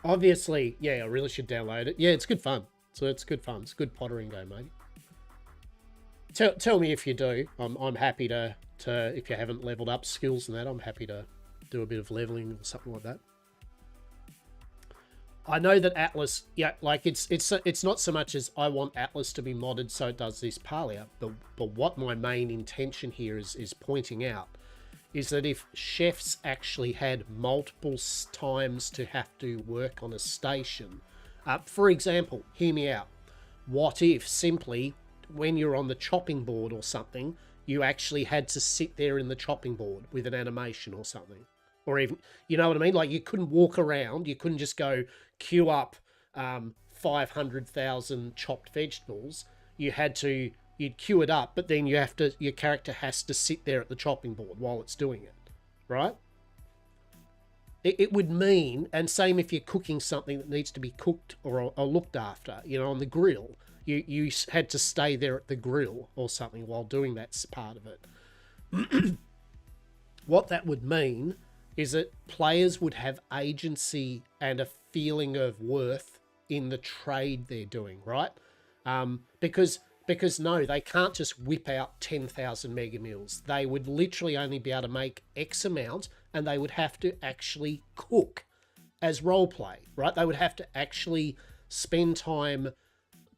[SPEAKER 1] obviously, yeah, I really should download it. Yeah, it's good fun. So it's good fun. It's a good pottering game, mate. Tell me if you do. I'm happy to if you haven't leveled up skills and that, I'm happy to do a bit of leveling or something like that. I know that Atlas, yeah, like it's not so much as I want Atlas to be modded so it does this Palia, but what my main intention here is pointing out is that if chefs actually had multiple times to have to work on a station, for example, hear me out. What if simply when you're on the chopping board or something, you actually had to sit there in the chopping board with an animation or something? Or even, you know what I mean? Like you couldn't walk around. You couldn't just go queue up 500,000 chopped vegetables. You'd queue it up, but then your character has to sit there at the chopping board while it's doing it, right? it would mean, and same if you're cooking something that needs to be cooked or looked after, you know, on the grill, you had to stay there at the grill or something while doing that part of it. What that would mean is that players would have agency and a feeling of worth in the trade they're doing, right? Because no, they can't just whip out 10,000 mega meals. They would literally only be able to make X amount, and they would have to actually cook as role play, right? They would have to actually spend time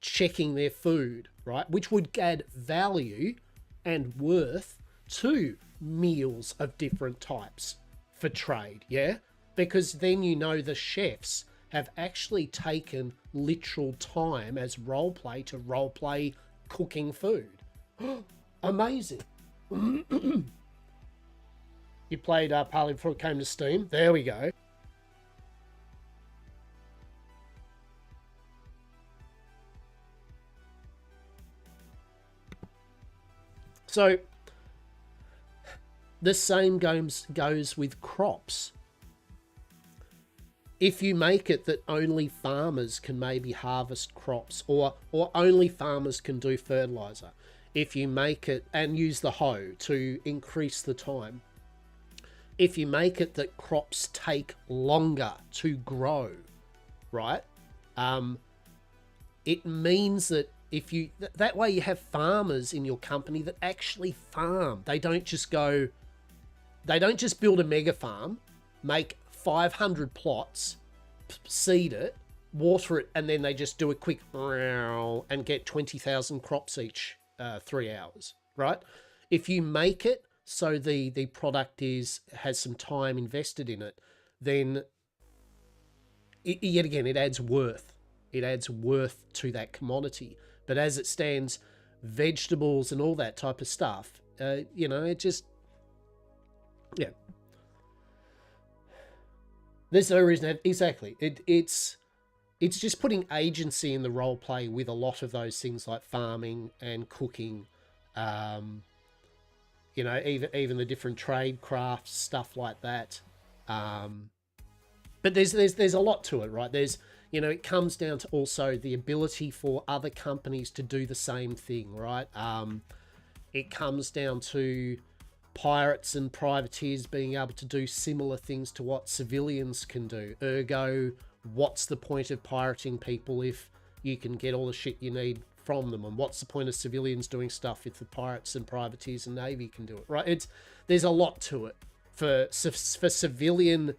[SPEAKER 1] checking their food, right? Which would add value and worth to meals of different types for trade, yeah? Because then you know the chefs have actually taken literal time as role play to role play cooking food. Amazing. You played Palia before it came to Steam. There we go. So the same goes with crops. If you make it that only farmers can maybe harvest crops, or only farmers can do fertilizer, if you make it and use the hoe to increase the time, if you make it that crops take longer to grow, right? It means that if you that way you have farmers in your company that actually farm. They don't just build a mega farm, make 500 plots, seed it, water it, and then they just do a quick and get 20,000 crops each 3 hours, right? If you make it so the product has some time invested in it, then yet again it adds worth. It adds worth to that commodity. But as it stands, vegetables and all that type of stuff, you know, it just, yeah. There's no reason exactly. It's just putting agency in the role play with a lot of those things like farming and cooking, you know, even the different trade crafts, stuff like that. But there's a lot to it, right? There's, you know, it comes down to also the ability for other companies to do the same thing, right? It comes down to pirates and privateers being able to do similar things to what civilians can do. Ergo, what's the point of pirating people if you can get all the shit you need from them? And what's the point of civilians doing stuff if the pirates and privateers and navy can do it, right? There's a lot to it. For civilian,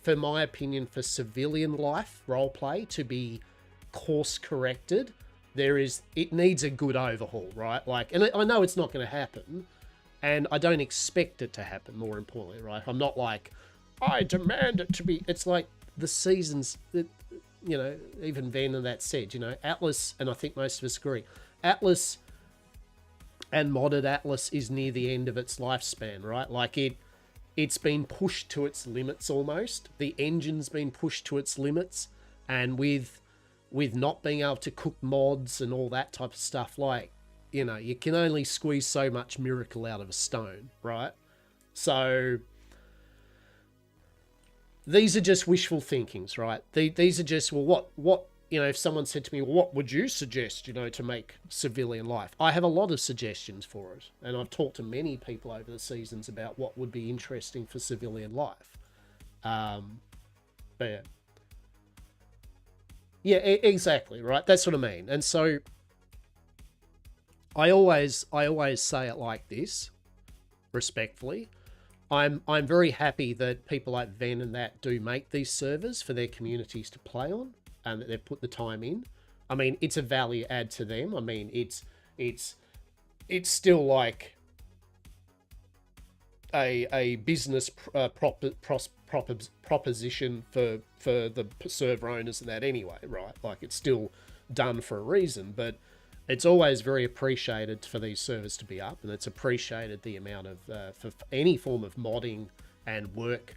[SPEAKER 1] for my opinion, for civilian life roleplay to be course corrected, it needs a good overhaul, right? Like, and I know it's not going to happen, and I don't expect it to happen, more importantly, right? I'm not like, I demand it to be. It's like the seasons that, you know, even Van and that said, you know, Atlas, and I think most of us agree, Atlas and modded Atlas is near the end of its lifespan, right? Like it's been pushed to its limits almost. The engine's been pushed to its limits, and with not being able to cook mods and all that type of stuff, like, you know, you can only squeeze so much miracle out of a stone, right? So these are just wishful thinkings, right? These are just, well, what, you know, if someone said to me, well, what would you suggest, you know, to make civilian life? I have a lot of suggestions for it. And I've talked to many people over the seasons about what would be interesting for civilian life. But yeah. Yeah, exactly, right? That's what I mean. And so I always say it like this, respectfully. I'm very happy that people like Ven and that do make these servers for their communities to play on, and that they've put the time in. I mean, it's a value add to them. I mean, it's still like a business proposition for the server owners and that anyway, right? Like, it's still done for a reason, but it's always very appreciated for these servers to be up, and it's appreciated the amount of for any form of modding and work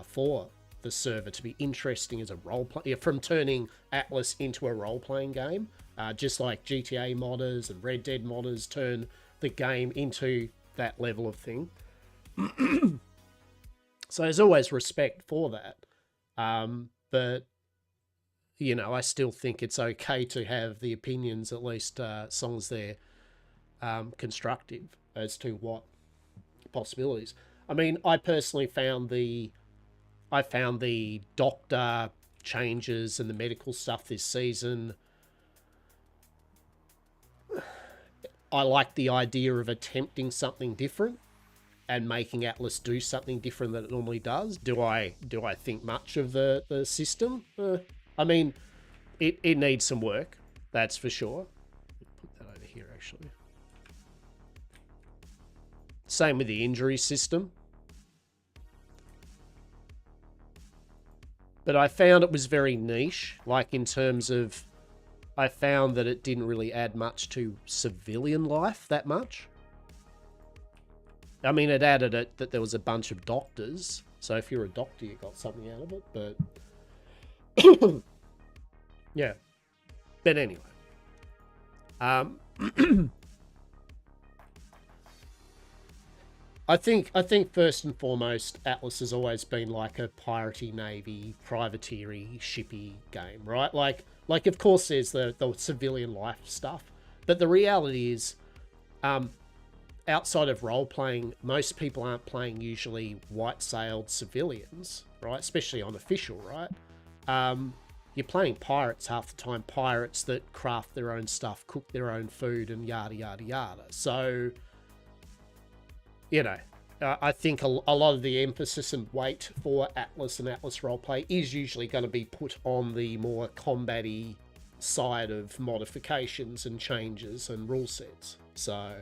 [SPEAKER 1] for the server to be interesting as a role play, from turning Atlas into a role playing game, just like GTA modders and Red Dead modders turn the game into that level of thing. So there's always respect for that. But, I still think it's okay to have the opinions, at least as long as they're constructive as to what possibilities. I mean, I personally found the doctor changes and the medical stuff this season. I like the idea of attempting something different and making Atlas do something different than it normally does. Do I think much of the system? I mean, it needs some work, that's for sure. Put that over here, actually. Same with the injury system. But I found it was very niche, like in terms of, I found that it didn't really add much to civilian life that much. I mean, it added it that there was a bunch of doctors. So if you're a doctor, you got something out of it. But yeah. But anyway. I think first and foremost, Atlas has always been like a piratey, navy, privateery, shippy game, right? Like of course there's the civilian life stuff, but the reality is, outside of role playing, most people aren't playing usually white-sailed civilians, right? Especially on official, right? You're playing pirates half the time, pirates that craft their own stuff, cook their own food, and yada yada yada. So, I think a lot of the emphasis and weight for Atlas and Atlas roleplay is usually going to be put on the more combat-y side of modifications and changes and rule sets. So,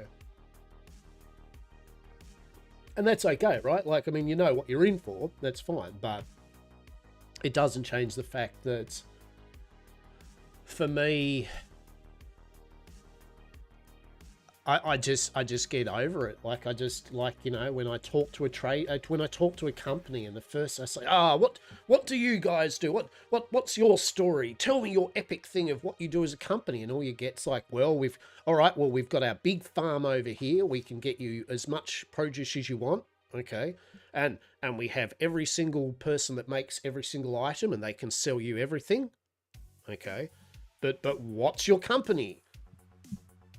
[SPEAKER 1] and that's okay, right? Like, I mean, you know what you're in for, that's fine, but it doesn't change the fact that, for me, I just get over it. Like, I just, like, when I talk to a company, and the first I say, what do you guys do? What's your story? Tell me your epic thing of what you do as a company. And all you get's like, well, we've got our big farm over here. We can get you as much produce as you want. Okay. And we have every single person that makes every single item, and they can sell you everything. Okay. But what's your company?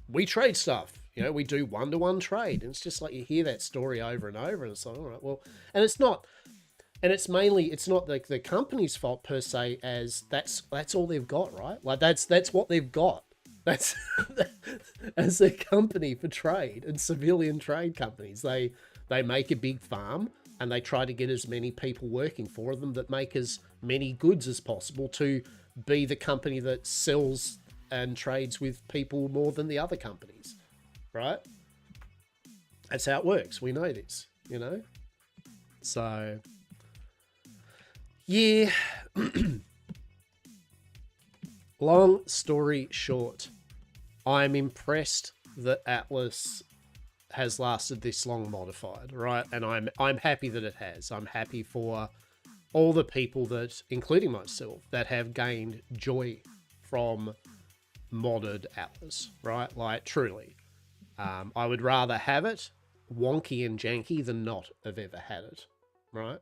[SPEAKER 1] We trade stuff. We do one-to-one trade. And it's just like, you hear that story over and over, and it's like, all right, well, and it's not like the company's fault per se, as that's all they've got, right? Like that's what they've got. That's as a company for trade and civilian trade companies. They make a big farm, and they try to get as many people working for them that make as many goods as possible to be the company that sells and trades with people more than the other companies, right? That's how it works. We know this, So, yeah. Long story short, I'm impressed that Atlas has lasted this long modified, right? And I'm happy that it has. I'm happy for all the people that, including myself, that have gained joy from modded Atlas, right? Like, truly. I would rather have it wonky and janky than not have ever had it, right?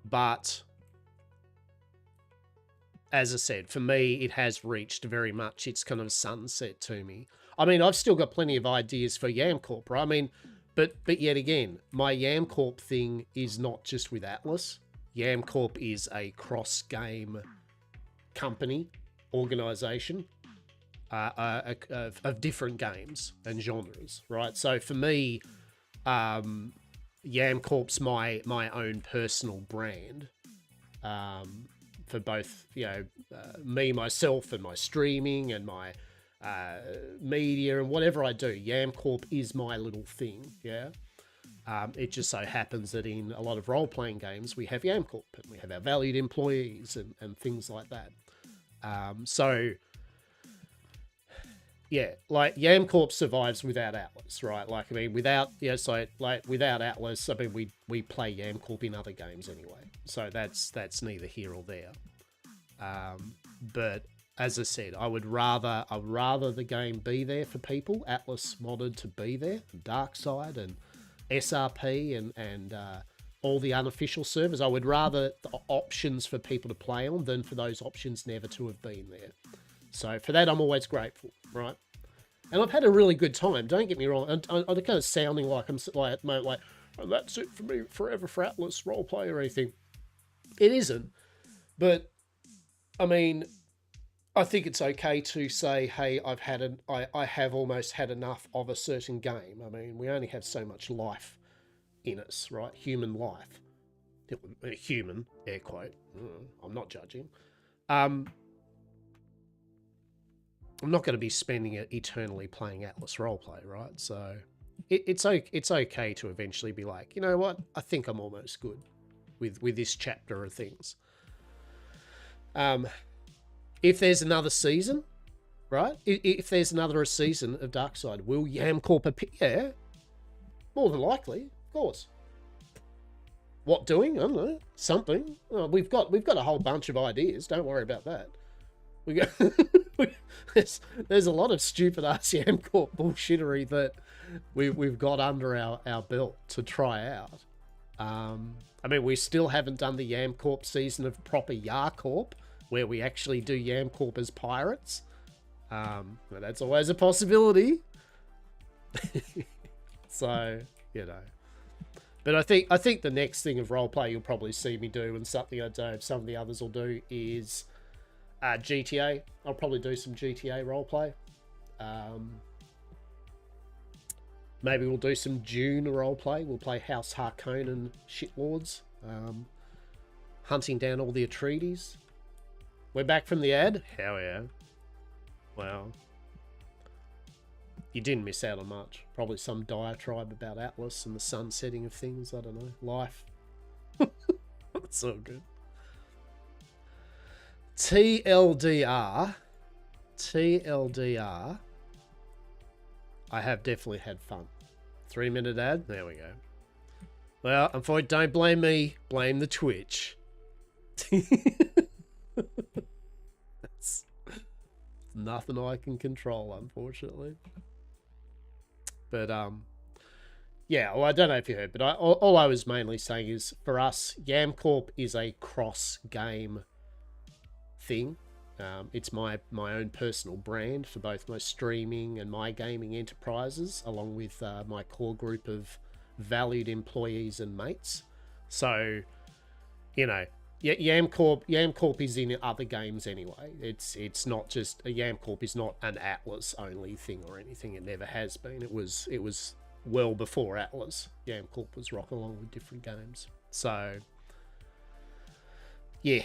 [SPEAKER 1] But, as I said, for me, it has reached very much its kind of sunset to me. I mean, I've still got plenty of ideas for YamCorp, right? I mean, but yet again, my YamCorp thing is not just with Atlas. YamCorp is a cross-game company, organization, of different games and genres, right? So for me, YamCorp's my own personal brand, for both, me, myself, and my streaming and my media and whatever I do. YamCorp is my little thing, yeah? It just so happens that in a lot of role-playing games, we have YamCorp, and we have our valued employees and things like that. So, yeah, like, YamCorp survives without Atlas, right? Like, I mean, without Atlas, I mean, we play YamCorp in other games anyway. So that's neither here or there. But as I said, I'd rather the game be there for people, Atlas modded to be there, Dark Side and SRP and all the unofficial servers. I would rather the options for people to play on than for those options never to have been there. So for that, I'm always grateful, right? And I've had a really good time. Don't get me wrong. I'm kind of sounding like I'm like at the moment, like, oh, that's it for me forever for Atlas roleplay or anything. It isn't. But I mean, I think it's okay to say, hey, I have almost had enough of a certain game. I mean, we only have so much life in us, right? Human life. Human, air quote. I'm not judging. I'm not going to be spending it eternally playing Atlas roleplay, right? So it's okay to eventually be like, you know what? I think I'm almost good with this chapter of things. If there's another season, right? If there's another season of Darkside, will Yamcorp appear? Yeah, more than likely, of course. What doing? I don't know. Something. Oh, we've got a whole bunch of ideas. Don't worry about that. We got there's a lot of stupid ass Yamcorp bullshittery that we've got under our belt to try out. I mean, we still haven't done the Yamcorp season of proper Yarcorp, where we actually do Yamcorp as pirates. But that's always a possibility. So, you know. But I think the next thing of roleplay you'll probably see me do, and something I don't, some of the others will do, is GTA. I'll probably do some GTA roleplay. Maybe we'll do some Dune roleplay. We'll play House Harkonnen shitlords. Hunting down all the Atreides. We're back from the ad? Hell yeah. Well, you didn't miss out on much. Probably some diatribe about Atlas and the sunsetting of things. I don't know. Life. That's so good. TLDR. I have definitely had fun. 3-minute ad. There we go. Well, unfortunately, don't blame me. Blame the Twitch. That's nothing I can control, unfortunately. But yeah, well, I don't know if you heard, but all I was mainly saying is, for us, Yamcorp is a cross-game thing. It's my own personal brand for both my streaming and my gaming enterprises, along with my core group of valued employees and mates. So, you know, Yamcorp is in other games anyway. It's not just a Yamcorp is not an Atlas only thing or anything. It never has been. It was well before Atlas. Yamcorp was rocking along with different games. So yeah.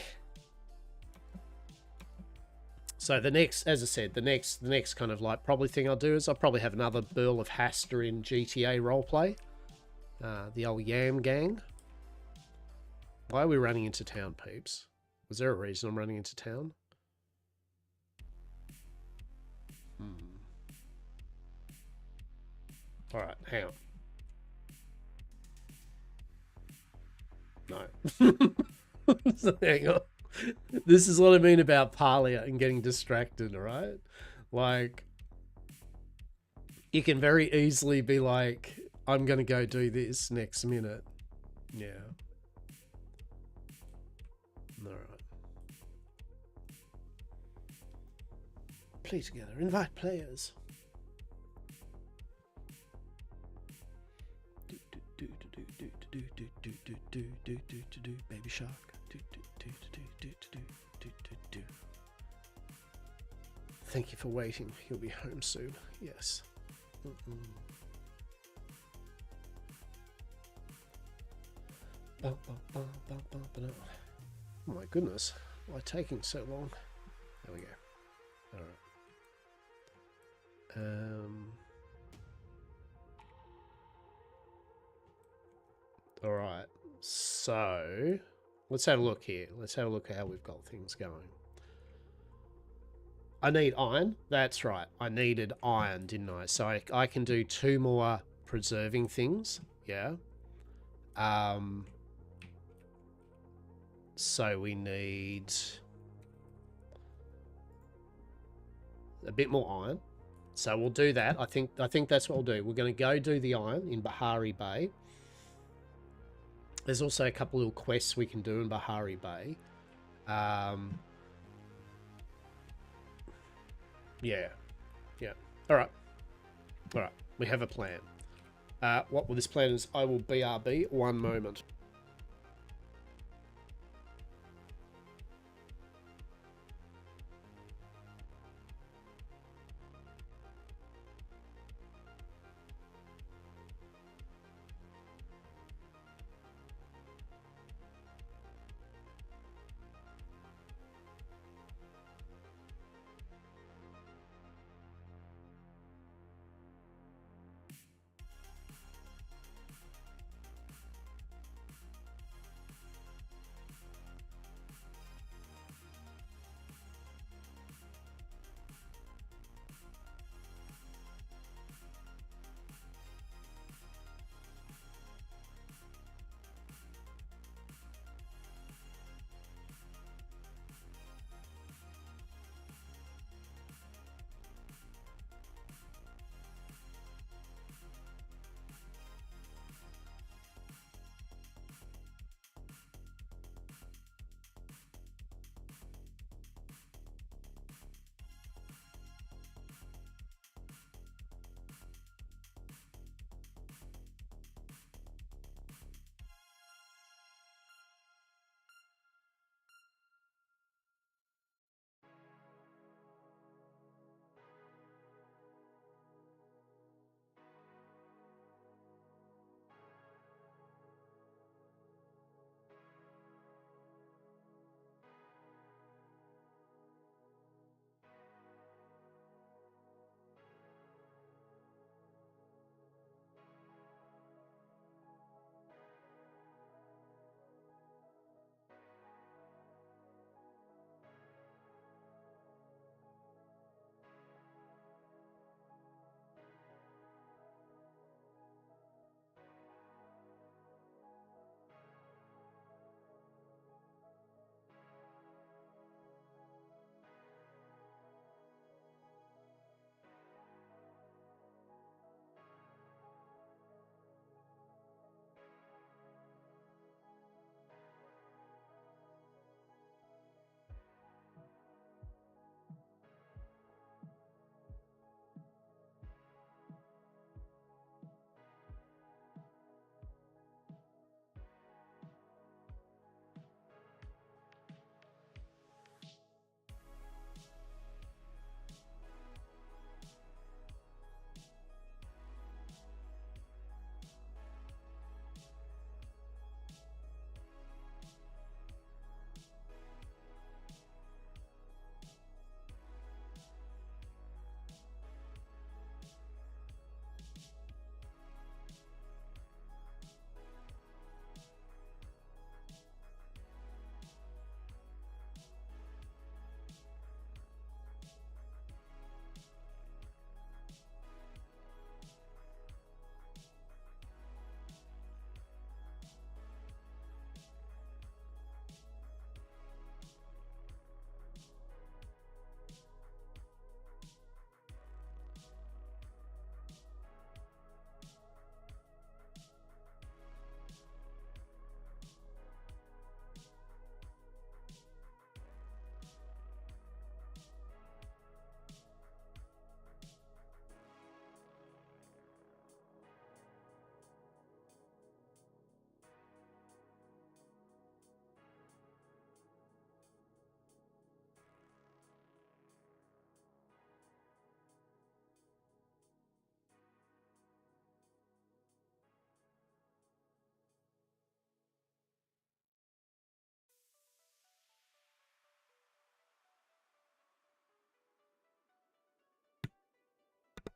[SPEAKER 1] So the next, as I said, the next kind of like probably thing I'll do is I'll probably have another Burl of Hasta in GTA roleplay. The old Yam Gang. Why are we running into town, peeps? Was there a reason I'm running into town? Alright, hang on. No. So hang on. This is what I mean about Palia and getting distracted, alright? Like, you can very easily be like, I'm going to go do this next minute. Yeah. Alright. Play together. Invite players. Baby shark. Thank you for waiting. He'll be home soon. Yes. Oh my goodness. Why taking so long? There we go. Alright. So let's have a look here. Let's have a look at how we've got things going. I need iron. That's right. I needed iron, didn't I? So I can do 2 more preserving things. Yeah. So we need a bit more iron. So we'll do that. I think that's what we'll do. We're going to go do the iron in Bahari Bay. There's also a couple little quests we can do in Bahari Bay. Yeah. Yeah. All right. All right. We have a plan. What will this plan is? I will BRB one moment.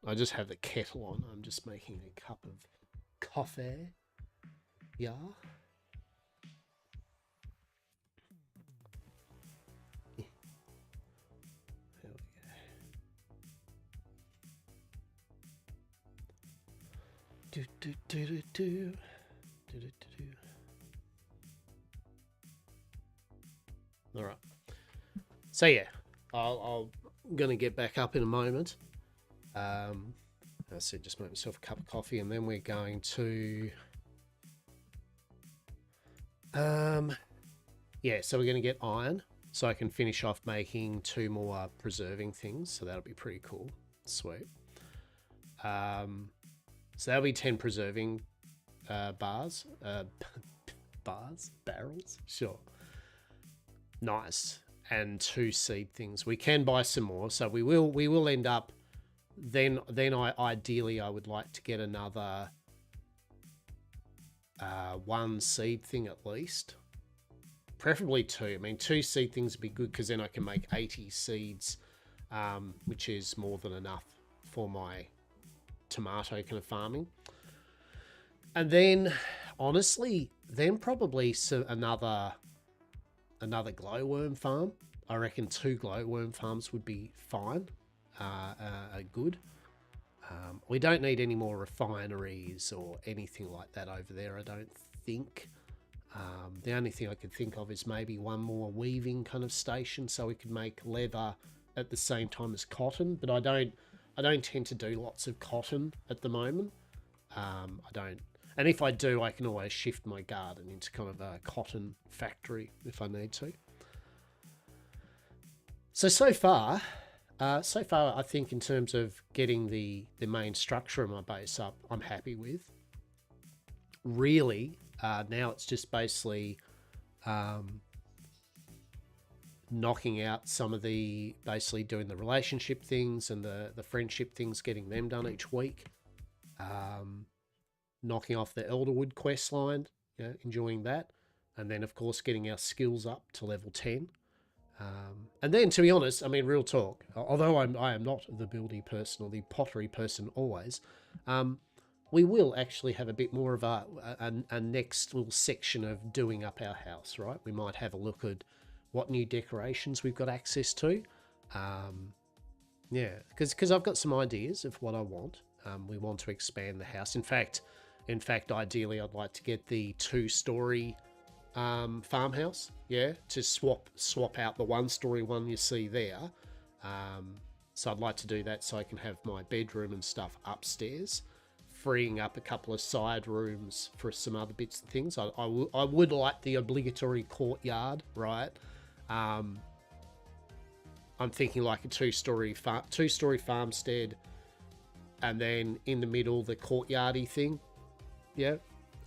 [SPEAKER 1] I just have the kettle on. I'm just making a cup of coffee. Yeah. There we go. Do do do do do. Do do do do. All right. So yeah, I'm gonna get back up in a moment. I said just make myself a cup of coffee, and then we're going to Yeah, so we're going to get iron, so I can finish off making 2 more preserving things, so that'll be pretty cool. Sweet. So that'll be 10 preserving bars. Barrels? Sure. Nice. And 2 seed things. We can buy some more, so we will end up... Then ideally I would like to get another 1 seed thing at least. Preferably 2. I mean, 2 seed things would be good because then I can make 80 seeds, which is more than enough for my tomato kind of farming. And then, honestly, then probably another glowworm farm. I reckon 2 glowworm farms would be fine, good. We don't need any more refineries or anything like that over there, I don't think. The only thing I could think of is maybe 1 more weaving kind of station so we could make leather at the same time as cotton, but I don't tend to do lots of cotton at the moment. I don't, and if I do, I can always shift my garden into kind of a cotton factory if I need to. So far, I think in terms of getting the main structure of my base up, I'm happy with. Really, now it's just basically knocking out some of the, basically doing the relationship things and the friendship things, getting them done each week. Knocking off the Elderwood quest line, you know, enjoying that. And then, of course, getting our skills up to level 10. And then, to be honest, I mean, real talk, although I am not the buildy person or the pottery person always, we will actually have a bit more of a next little section of doing up our house, right? We might have a look at what new decorations we've got access to. Yeah, because I've got some ideas of what I want. We want to expand the house. In fact, ideally, I'd like to get the 2-story farmhouse, yeah, to swap out the 1-story one you see there. So I'd like to do that so I can have my bedroom and stuff upstairs, freeing up a couple of side rooms for some other bits and things. I would like the obligatory courtyard, right? I'm thinking like a 2-story farmstead, and then in the middle the courtyardy thing, yeah,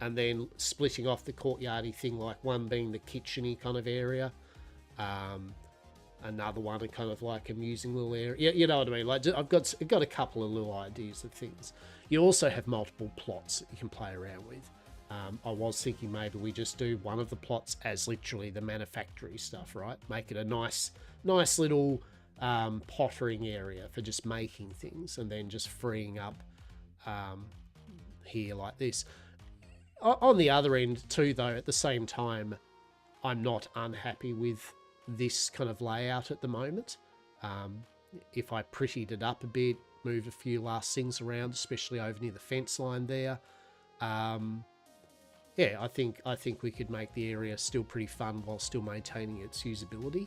[SPEAKER 1] and then splitting off the courtyardy thing, like one being the kitcheny kind of area, another one and kind of like amusing little area. Yeah, you know what I mean. Like I've got a couple of little ideas of things. You also have multiple plots that you can play around with. I was thinking maybe we just do one of the plots as literally the manufactory stuff, right? Make it a nice little pottering area for just making things, and then just freeing up here like this. On the other end too, though, at the same time, I'm not unhappy with this kind of layout at the moment. If I prettied it up a bit, moved a few last things around, especially over near the fence line there, yeah, I think we could make the area still pretty fun while still maintaining its usability.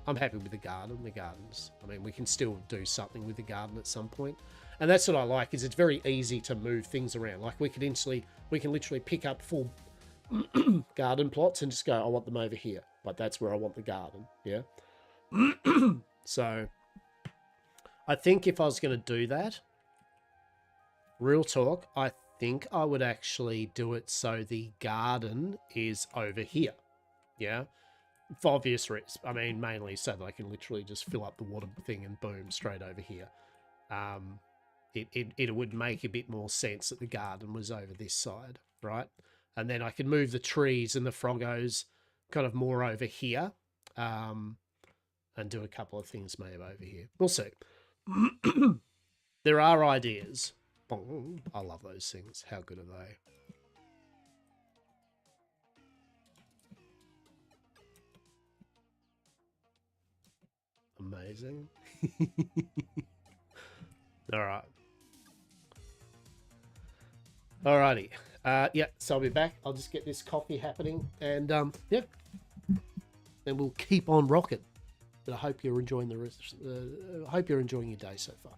[SPEAKER 1] I'm happy with the garden. The gardens, I mean, we can still do something with the garden at some point. And that's what I like, is it's very easy to move things around. Like we can literally pick up full garden plots and just go, I want them over here. Like that's where I want the garden. Yeah. So I think if I was going to do that, real talk, I think I would actually do it so the garden is over here. Yeah. For obvious reasons. I mean, mainly so that I can literally just fill up the water thing and boom, straight over here. It would make a bit more sense that the garden was over this side, right? And then I could move the trees and the froggos kind of more over here, and do a couple of things maybe over here. We'll see. There are ideas. I love those things. How good are they? Amazing. All right. Alrighty. Yeah, so I'll be back. I'll just get this coffee happening, and yeah, then we'll keep on rocking. But I hope you're enjoying the rest. I hope you're enjoying your day so far.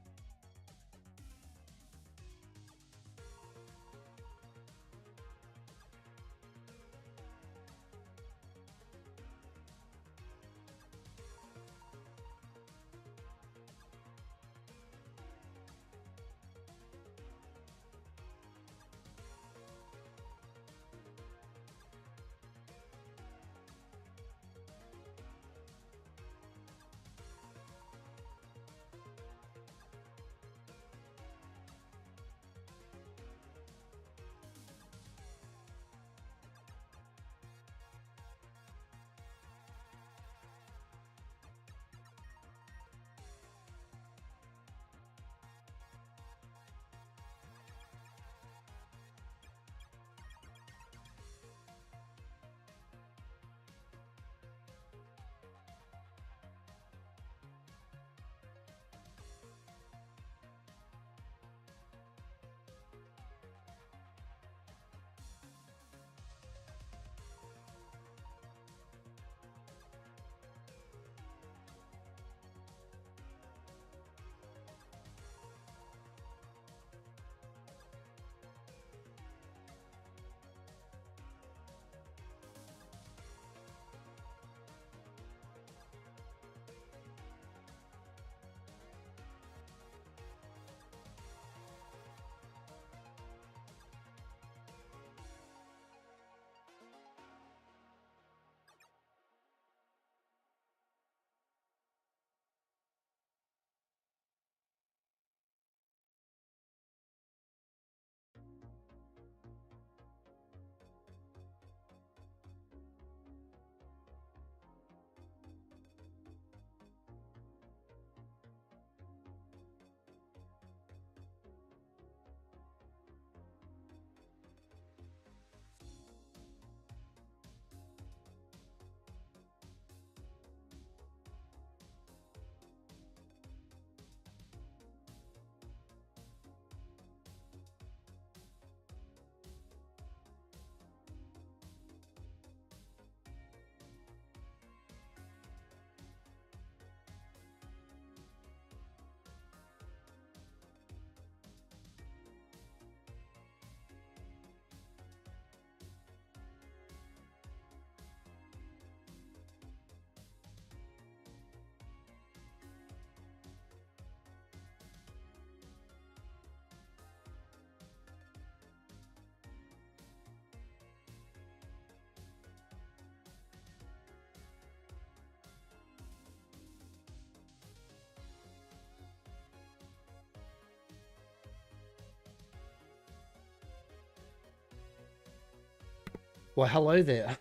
[SPEAKER 1] Well, hello there.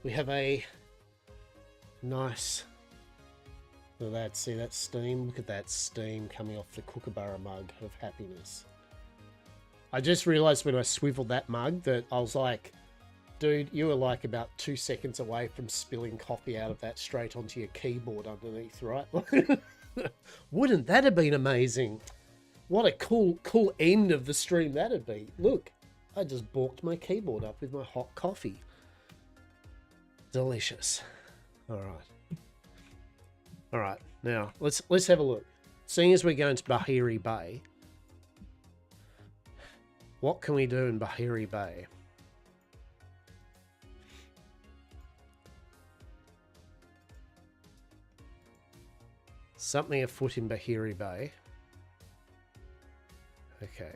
[SPEAKER 1] We have a nice... Look at that, see that steam? Look at that steam coming off the Kookaburra mug of happiness. I just realised when I swiveled that mug that I was like, dude, you were like about 2 seconds away from spilling coffee out of that straight onto your keyboard underneath, right? Wouldn't that have been amazing? What a cool end of the stream that'd be. Look, I just balked my keyboard up with my hot coffee. Delicious. All right. Now let's have a look. Seeing as we're going to Bahiri Bay, what can we do in Bahiri Bay? Something afoot in Bahiri Bay. Okay.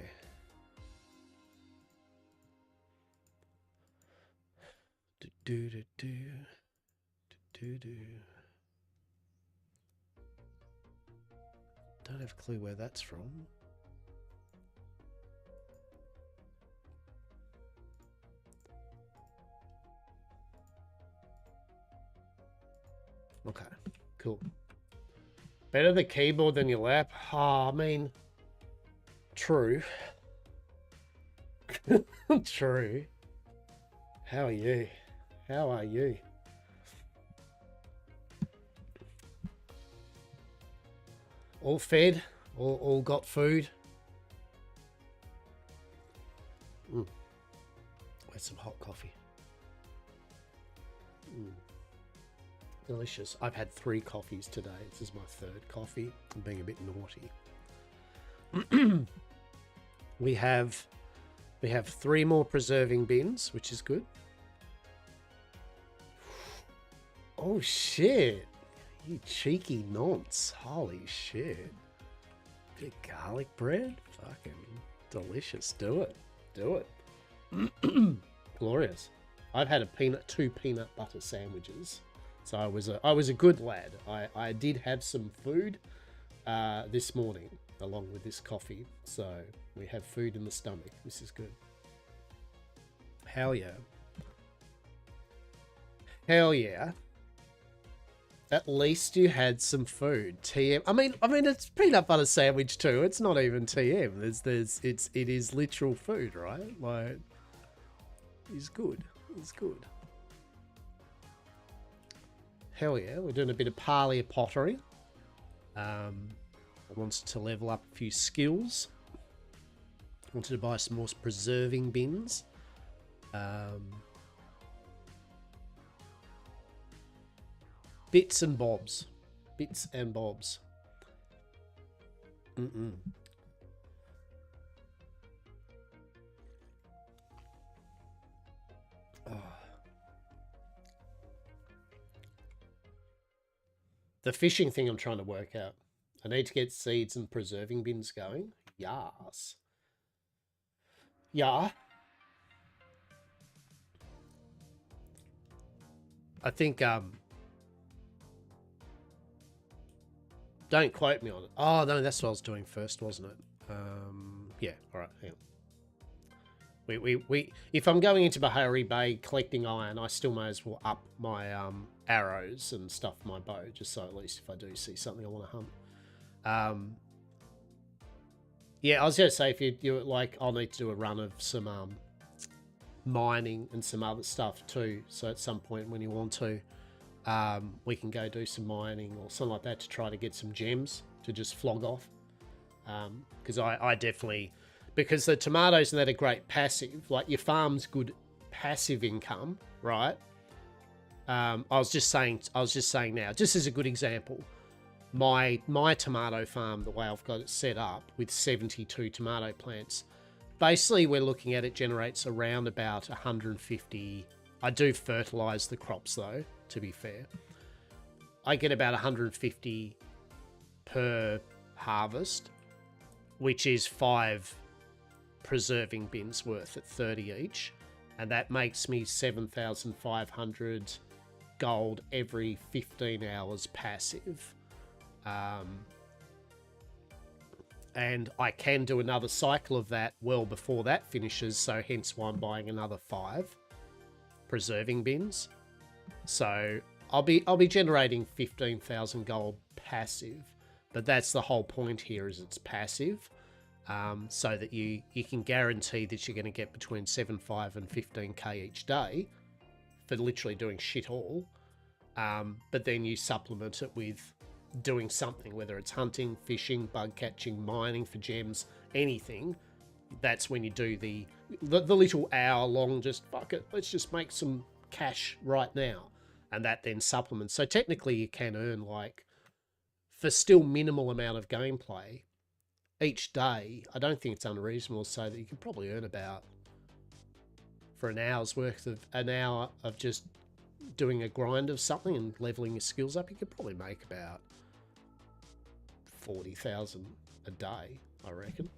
[SPEAKER 1] Don't have a clue where that's from. Okay, cool. Better the keyboard than your lap? Oh, I mean, true. True. How are you? How are you? All fed? All got food? With some hot coffee. Delicious. I've had 3 coffees today. This is my 3rd coffee. I'm being a bit naughty. We have 3 more preserving bins, which is good. Oh shit. You cheeky nonce. Holy shit. Bit of garlic bread? Fucking delicious. Do it. Do it. Glorious. I've had 2 peanut butter sandwiches. So I was a good lad. I did have some food this morning along with this coffee. So we have food in the stomach. This is good. Hell yeah. Hell yeah. At least you had some food. TM. I mean it's peanut butter sandwich too. It's not even TM. It is literal food, right? Like, it's good. It's good. Hell yeah, we're doing a bit of Palia pottery. I wanted to level up a few skills. Wanted to buy some more preserving bins. Bits and bobs. Bits and bobs. The fishing thing I'm trying to work out. I need to get seeds and preserving bins going. Yes. Yeah. I think, don't quote me on it. Oh, no, that's what I was doing first, wasn't it? Yeah, all right, hang on. If I'm going into Bahari Bay collecting iron, I still may as well up my arrows and stuff my bow, just so at least if I do see something I want to hunt. Yeah, I was going to say, if you like, I'll need to do a run of some mining and some other stuff too. So at some point when you want to, we can go do some mining or something like that to try to get some gems to just flog off. Because I definitely... Because the tomatoes and that are great passive. Like, your farm's good passive income, right? I was just saying now, just as a good example, my tomato farm, the way I've got it set up with 72 tomato plants, basically we're looking at it generates around about 150. I do fertilize the crops though, to be fair. I get about 150 per harvest, which is 5 preserving bins worth at 30 each, and that makes me 7,500 gold every 15 hours passive. And I can do another cycle of that well before that finishes, so hence why I'm buying another 5 preserving bins. So I'll be generating 15,000 gold passive, but that's the whole point here, is it's passive, so that you can guarantee that you're going to get between 7.5 and 15k each day for literally doing shit all. But then you supplement it with doing something, whether it's hunting, fishing, bug catching, mining for gems, anything. That's when you do the little hour long, just fuck it, let's just make some cash right now. And that then supplements. So technically you can earn, like, for still minimal amount of gameplay each day, I don't think it's unreasonable to say that you could probably earn about, for an hour's worth of, an hour of just doing a grind of something and leveling your skills up, you could probably make about 40,000 a day, I reckon.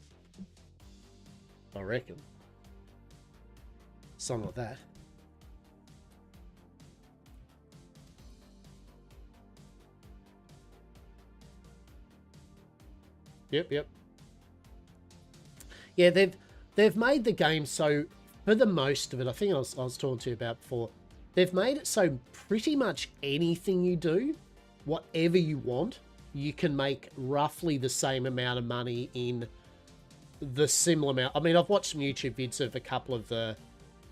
[SPEAKER 1] Something like that. Yep. Yeah, they've made the game so, for the most of it, I think I was talking to you about before, they've made it so pretty much anything you do, whatever you want, you can make roughly the same amount of money in the similar amount. I mean, I've watched some YouTube vids of a couple of the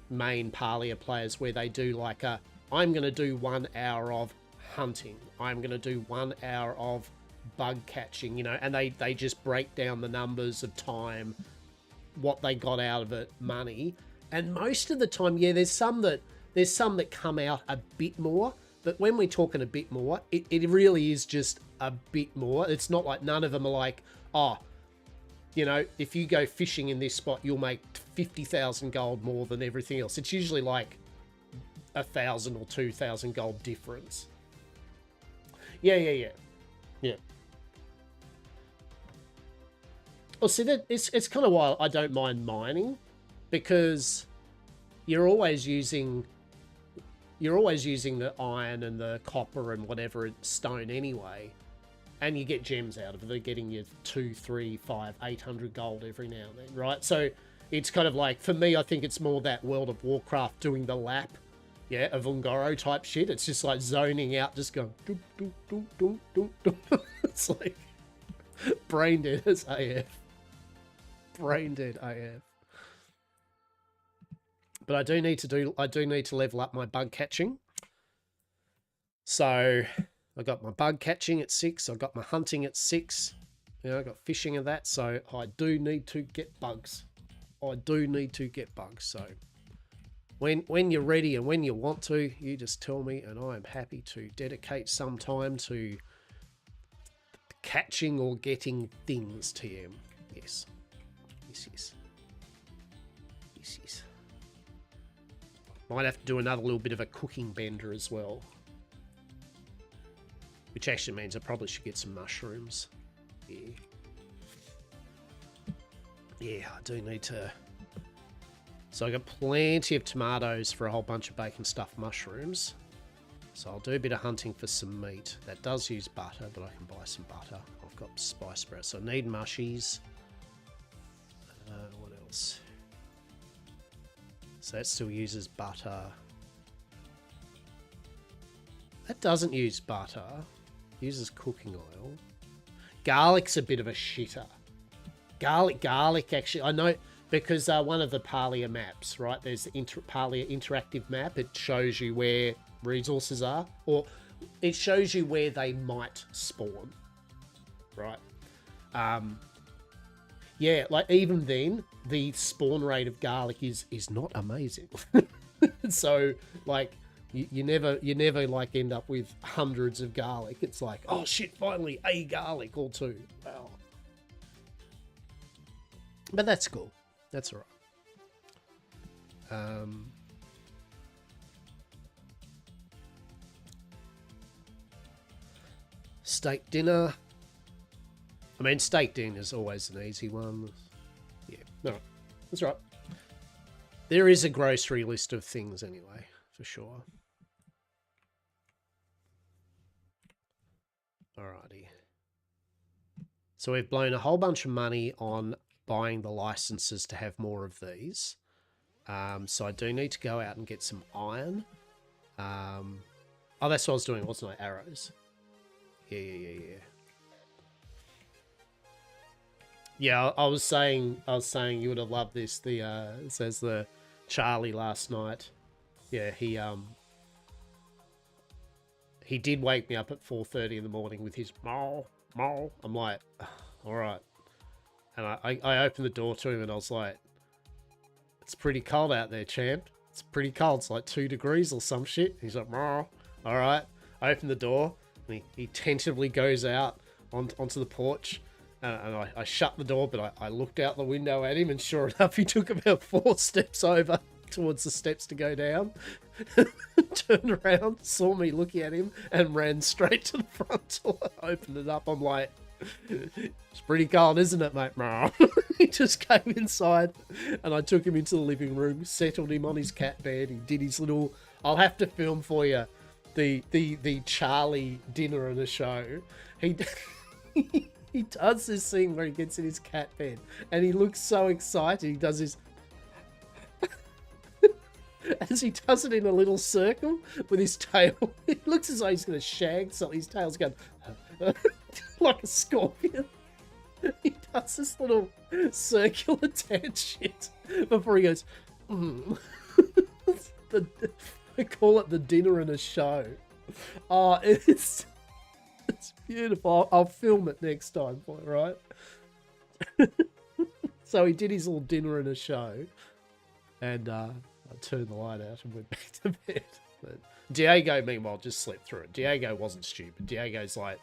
[SPEAKER 1] main Palia players where they do like I'm going to do 1 hour of hunting, I'm going to do 1 hour of bug catching, you know, and they just break down the numbers of time, what they got out of it, money. And most of the time, yeah, there's some that come out a bit more, but when we're talking a bit more, it really is just a bit more. It's not like, none of them are like, oh, you know, if you go fishing in this spot, you'll make 50,000 gold more than everything else. It's usually like 1,000 or 2,000 gold difference. Yeah. Well, see, that it's kind of why I don't mind mining, because you're always using the iron and the copper and whatever stone anyway, and you get gems out of it. They're getting you 2, 3, 5, 800 gold every now and then, right? So it's kind of like, for me, I think it's more that World of Warcraft doing the lap, yeah, of Ungoro type shit. It's just like zoning out, just going doop, doop, doop, doop, doop, doop. It's like brain dead as AF. Brain dead AF. But I do need to level up my bug catching. So I got my bug catching at 6. I got my hunting at 6. You know, I got fishing at that. So I do need to get bugs. So when you're ready and when you want to, you just tell me, and I am happy to dedicate some time to catching or getting things, TM. Yes. Might have to do another little bit of a cooking bender as well, which actually means I probably should get some mushrooms. Yeah, I do need to. So I got plenty of tomatoes for a whole bunch of bacon stuffed mushrooms. So I'll do a bit of hunting for some meat. That does use butter, but I can buy some butter. I've got spice bread, so I need mushies. What else? So that still uses butter. That doesn't use butter. It uses cooking oil. Garlic's a bit of a shitter. Garlic actually, I know, because one of the Palia maps, right? There's the Palia interactive map. It shows you where resources are, or it shows you where they might spawn, right? Yeah, like even then, the spawn rate of garlic is not amazing. So like you never like end up with hundreds of garlic. It's like, oh shit, finally a garlic or two. Wow. But that's cool. That's all right. Steak dinner. I mean, steak dinner is always an easy one. Yeah, no, that's right. There is a grocery list of things anyway, for sure. Alrighty. So we've blown a whole bunch of money on buying the licenses to have more of these. So I do need to go out and get some iron. Oh, that's what I was doing, wasn't I? Arrows. Yeah. Yeah, I was saying you would have loved this. It says the Charlie last night. Yeah, he did wake me up at 4:30 in the morning with his maul. I'm like, all right. And I opened the door to him and I was like, it's pretty cold out there, champ. It's pretty cold. It's like 2 degrees or some shit. He's like, all right. I open the door and he tentatively goes out onto the porch. And I shut the door, but I looked out the window at him, and sure enough, he took about 4 steps over towards the steps to go down. Turned around, saw me looking at him, and ran straight to the front door. I opened it up. I'm like, it's pretty cold, isn't it, mate? He just came inside, and I took him into the living room, settled him on his cat bed. He did his little... I'll have to film for you the Charlie dinner and a show. He does this thing where he gets in his cat bed and he looks so excited. He does this as he does it in a little circle with his tail. It looks as though he's going to shag something. His tail's going like a scorpion. He does this little circular dance shit before he goes, I call it the dinner and a show. Oh, it's beautiful. I'll film it next time for you, right? So he did his little dinner and a show, and I turned the light out and went back to bed. But Diego, meanwhile, just slept through it. Diego wasn't stupid. Diego's like,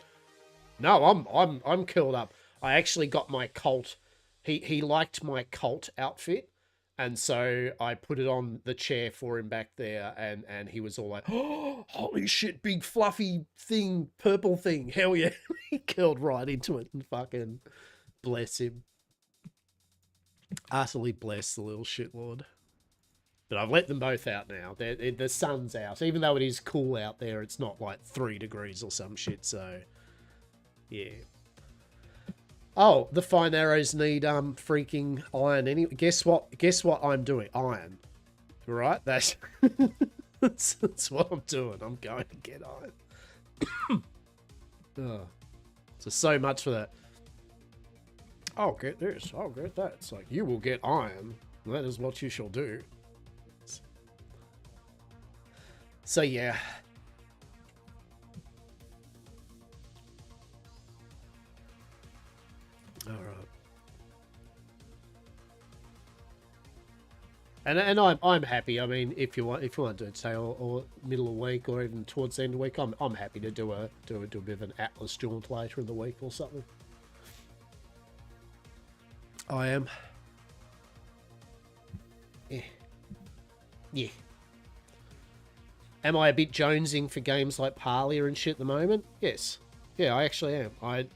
[SPEAKER 1] no, I'm curled up. I actually got my cult. He liked my cult outfit. And so I put it on the chair for him back there, and he was all like, oh, holy shit, big fluffy thing, purple thing. Hell yeah. He curled right into it and fucking bless him. Utterly bless the little shitlord. But I've let them both out now. The sun's out. Even though it is cool out there, it's not like 3 degrees or some shit, so yeah. Oh, the fine arrows need freaking iron anyway. Guess what I'm doing? Iron. Right? That's what I'm doing. I'm going to get iron. Oh. So much for that. I'll get this. I'll get that. It's like, you will get iron. That is what you shall do. So yeah. All right. And I'm happy. I mean, if you want to do it, say, or middle of the week, or even towards the end of the week, I'm happy to do a bit of an Atlas jaunt later in the week or something. I am. Yeah. Am I a bit jonesing for games like Palia and shit at the moment? Yes. Yeah, I actually am. I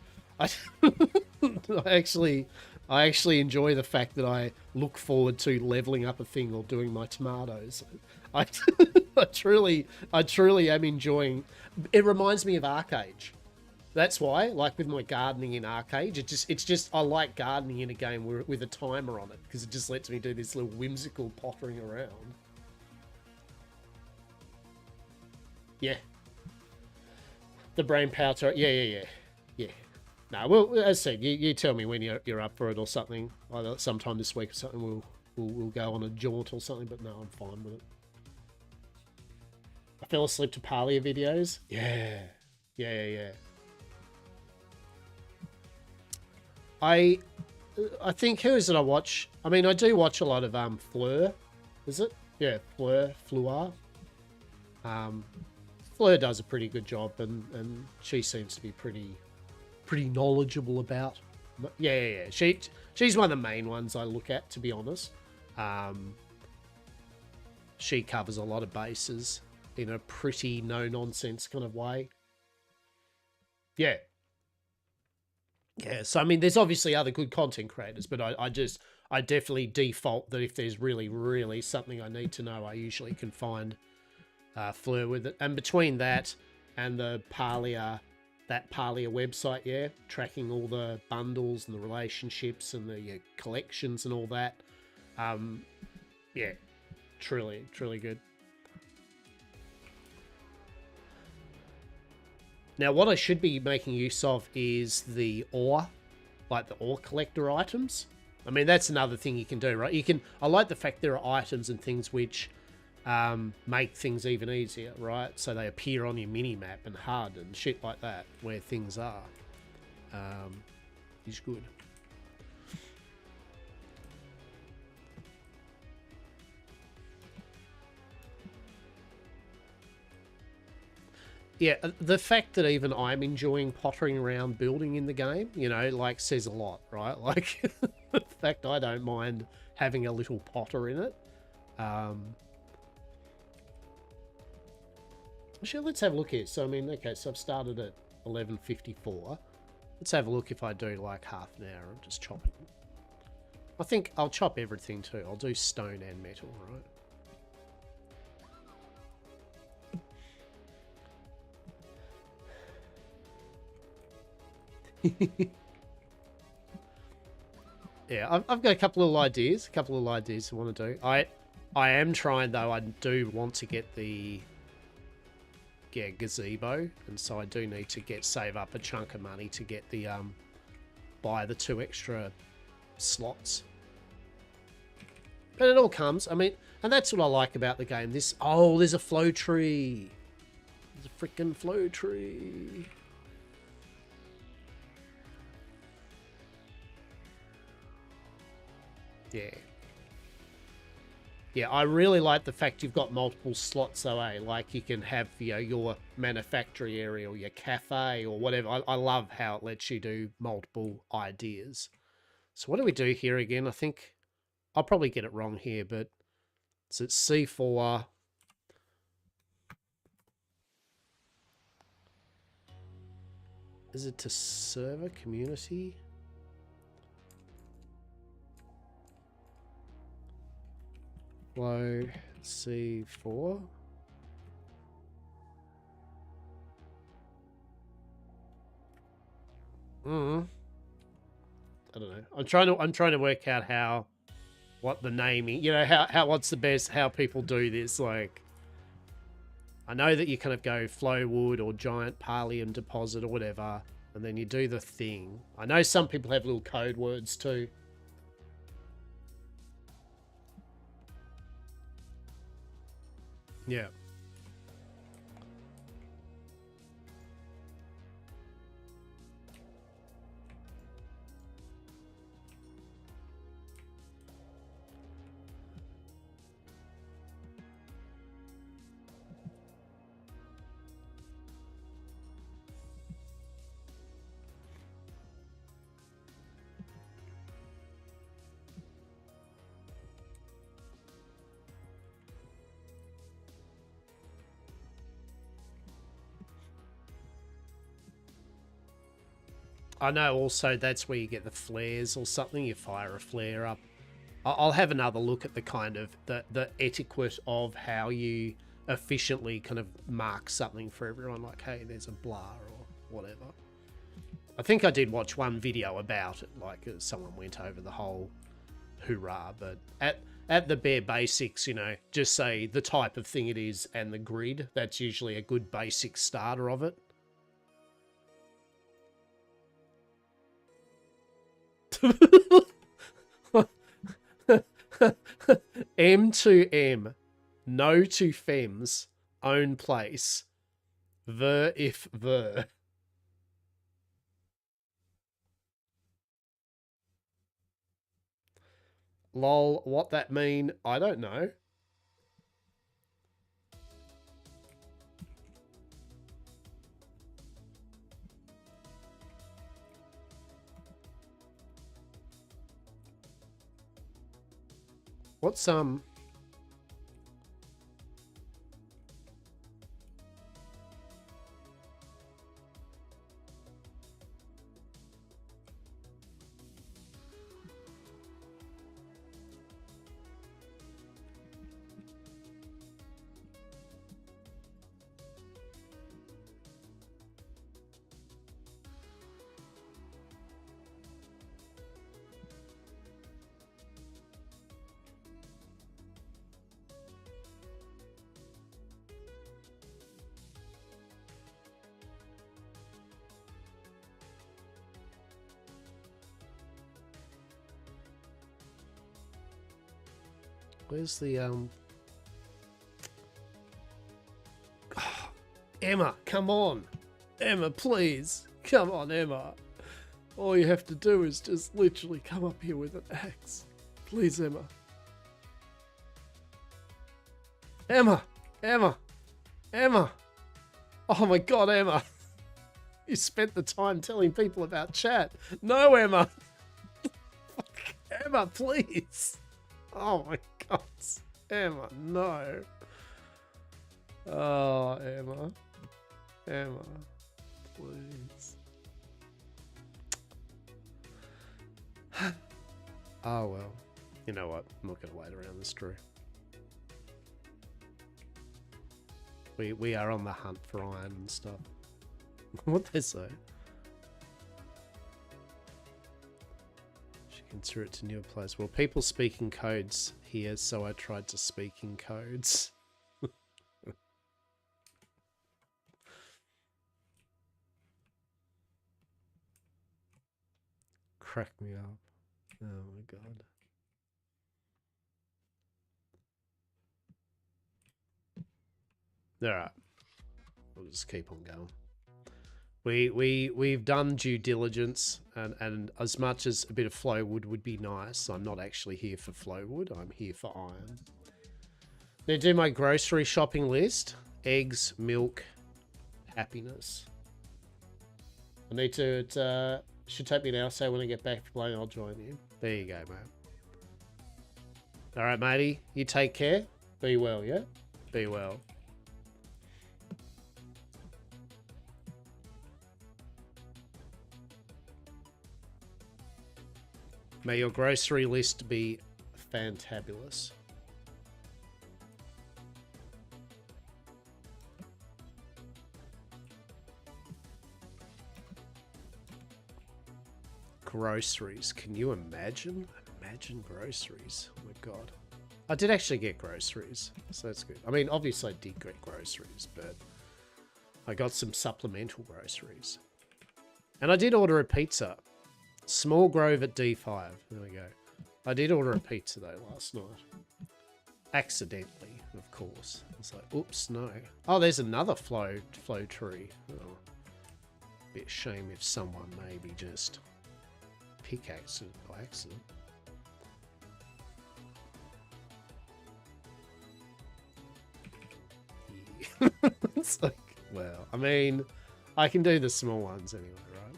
[SPEAKER 1] I actually enjoy the fact that I look forward to leveling up a thing or doing my tomatoes. I truly am enjoying. It reminds me of Arcade. That's why, like with my gardening in Arcade, it's just I like gardening in a game with a timer on it because it just lets me do this little whimsical pottering around. Yeah. The brain power to yeah. No, well, as I said, you tell me when you're up for it or something. Either sometime this week or something, we'll go on a jaunt or something. But no, I'm fine with it. I fell asleep to Palia videos. Yeah. I think, who is it I watch? I mean, I do watch a lot of Fleur. Is it? Yeah, Fleur. Fleur does a pretty good job, and she seems to be pretty knowledgeable about. Yeah. She's one of the main ones I look at, to be honest. She covers a lot of bases in a pretty no-nonsense kind of way. Yeah. So, I mean, there's obviously other good content creators, but I definitely default that if there's really, really something I need to know, I usually can find Fleur with it. And between that and the Palia that Palia website, yeah, tracking all the bundles and the relationships and the collections and all that. Yeah, truly, truly good. Now, what I should be making use of is the ore, like the ore collector items. I mean, that's another thing you can do, right? You can. I like the fact there are items and things which make things even easier, right? So they appear on your mini map and HUD and shit like that, where things are. Is good. Yeah, the fact that even I'm enjoying pottering around building in the game, you know, like says a lot, right? Like the fact I don't mind having a little potter in it. Actually, let's have a look here. So, I mean, okay, so I've started at 11:54. Let's have a look if I do like half an hour of just chopping. I think I'll chop everything too. I'll do stone and metal, right? Yeah, I've got a couple of ideas. I want to do. I am trying though. I do want to get the gazebo, and so I do need to save up a chunk of money to get the buy the 2 extra slots. But it all comes. I mean, and that's what I like about the game. There's a flow tree. There's a freaking flow tree. Yeah. Yeah, I really like the fact you've got multiple slots though, eh? Like you can have, you know, your manufacturing area or your cafe or whatever. I love how it lets you do multiple ideas. So what do we do here again? I think I'll probably get it wrong here, but it's at C4. Is it to server community? Low C4. I don't know. I'm trying to work out what the naming, you know, how what's the best, how people do this. Like, I know that you kind of go Flowwood or Giant Parlium Deposit or whatever, and then you do the thing. I know some people have little code words too. Yeah. I know also that's where you get the flares or something. You fire a flare up. I'll have another look at the kind of the etiquette of how you efficiently kind of mark something for everyone. Like, hey, there's a blah or whatever. I think I did watch one video about it. Like someone went over the whole hoorah, but at the bare basics, you know, just say the type of thing it is and the grid. That's usually a good basic starter of it. M to M, no to Fems, own place, ver if ver. Lol, what that mean? I don't know. What's Where's the Emma, come on. Emma, please. Come on, Emma. All you have to do is just literally come up here with an axe. Please, Emma. Emma! Emma! Emma! Oh my god, Emma! You spent the time telling people about chat. No, Emma! Emma, please! Oh my god. Emma, no. Oh, Emma. Emma, please. Oh well. You know what? I'm not going to wait around this, Drew. We are on the hunt for iron and stuff. What they say? She can throw it to newer players. Well, people speak in codes here, so I tried to speak in codes. Crack me up. Oh my god. Alright. We'll just keep on going. We've done due diligence, and as much as a bit of flow wood would be nice, I'm not actually here for flow wood, I'm here for iron. Now do my grocery shopping list. Eggs, milk, happiness. I need to, it should take me an hour, so when I get back to playing, I'll join you. There you go, mate. Alright, matey, you take care. Be well, yeah? Be well. May your grocery list be fantabulous. Groceries. Can you imagine? Imagine groceries. Oh my god. I did actually get groceries, so that's good. I mean, obviously I did get groceries, but I got some supplemental groceries. And I did order a pizza. Small Grove at D5. There we go. I did order a pizza though last night. Accidentally, of course. It's like, oops, no. Oh, there's another flow tree. Oh. Bit shame if someone maybe just pickaxe it by accident. Yeah. It's like, well, I mean, I can do the small ones anyway, right?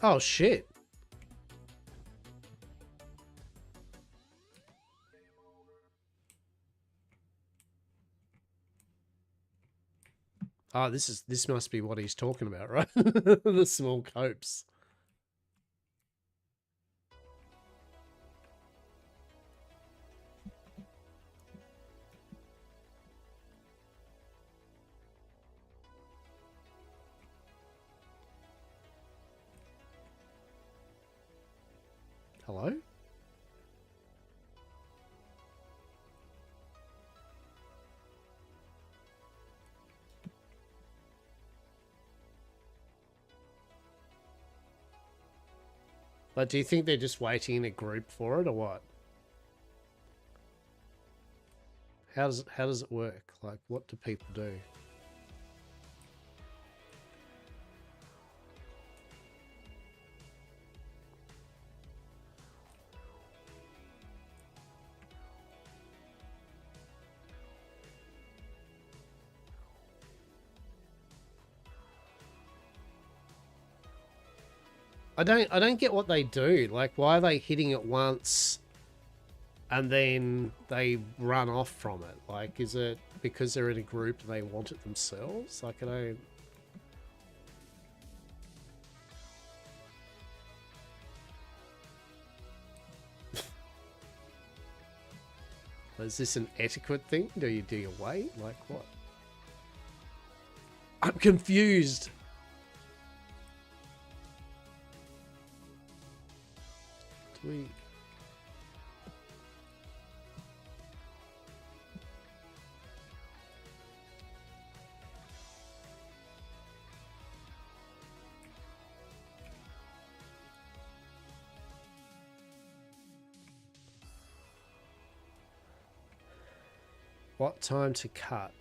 [SPEAKER 1] Oh, shit. Oh, this must be what he's talking about, right? The small copes. Hello? But do you think they're just waiting in a group for it or what? How does it work? Like, what do people do? I don't get what they do. Like, why are they hitting it once and then they run off from it? Like, is it because they're in a group and they want it themselves? Like, I don't... Is this an etiquette thing? Do you wait? Like, what? I'm confused. Do we... What time to cut?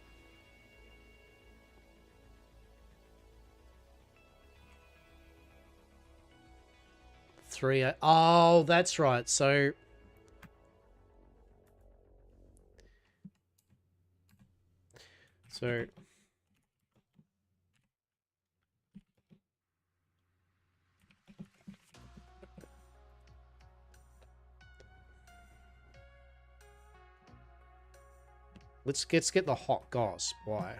[SPEAKER 1] Oh, that's right. So let's get the hot goss. Why?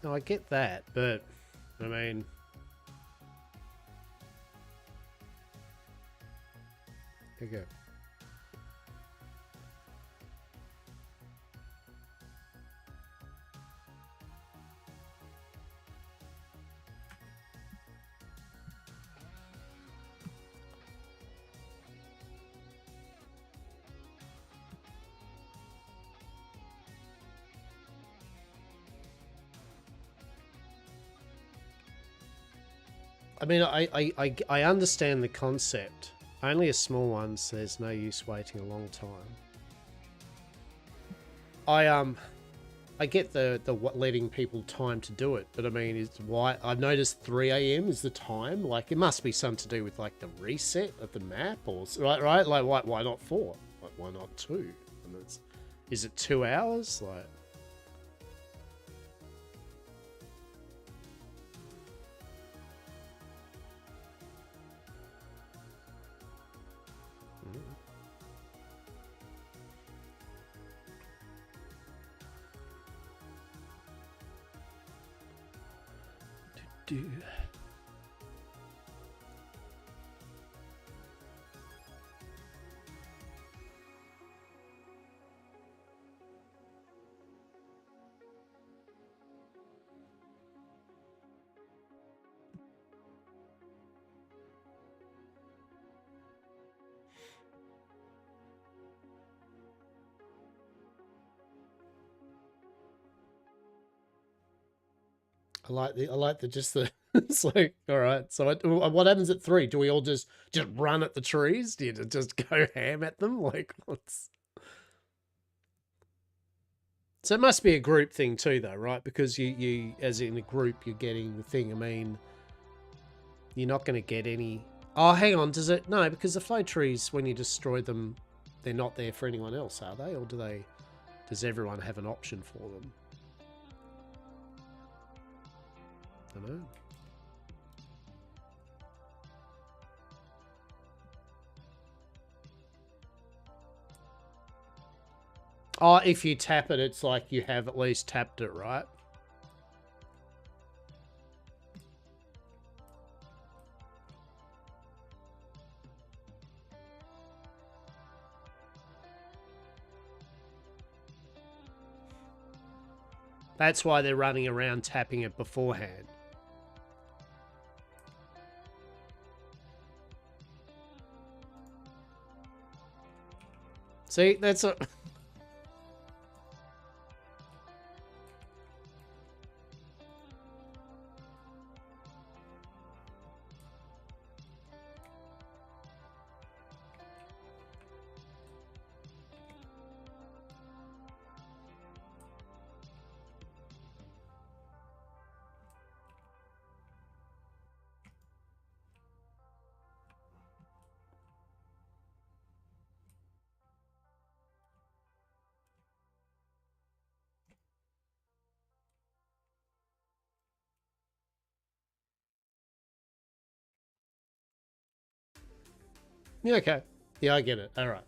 [SPEAKER 1] No, I get that, but I mean, here you go. I mean, I understand the concept. Only a small one, so there's no use waiting a long time. I get the letting people time to do it, but I mean, it's why I've noticed 3 a.m. is the time. Like, it must be something to do with like the reset of the map, or right? Like, why not 4? Like, why not 2? And is it 2 hours? Like. I like the just the it's like, all right, so what happens at 3? Do we all just run at the trees? Do you just go ham at them? Like, what's... So it must be a group thing too, though, right? Because you as in a group, you're getting the thing. I mean, you're not going to get any... Oh, hang on, does it... No, because the flow trees, when you destroy them, they're not there for anyone else, are they? Or do they... Does everyone have an option for them? I don't know. Oh, if you tap it, it's like you have at least tapped it, right? That's why they're running around tapping it beforehand. See, that's a... Yeah, okay. Yeah, I get it. All right.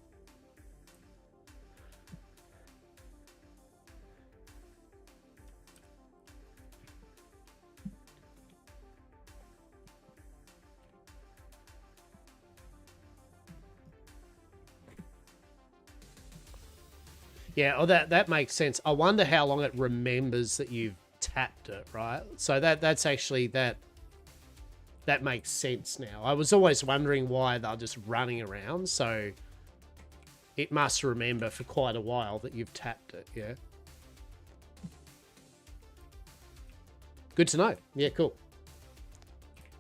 [SPEAKER 1] Yeah, oh, that makes sense. I wonder how long it remembers that you've tapped it, right? So that's actually that makes sense now. I was always wondering why they're just running around, so it must remember for quite a while that you've tapped it, yeah? Good to know. Yeah, cool.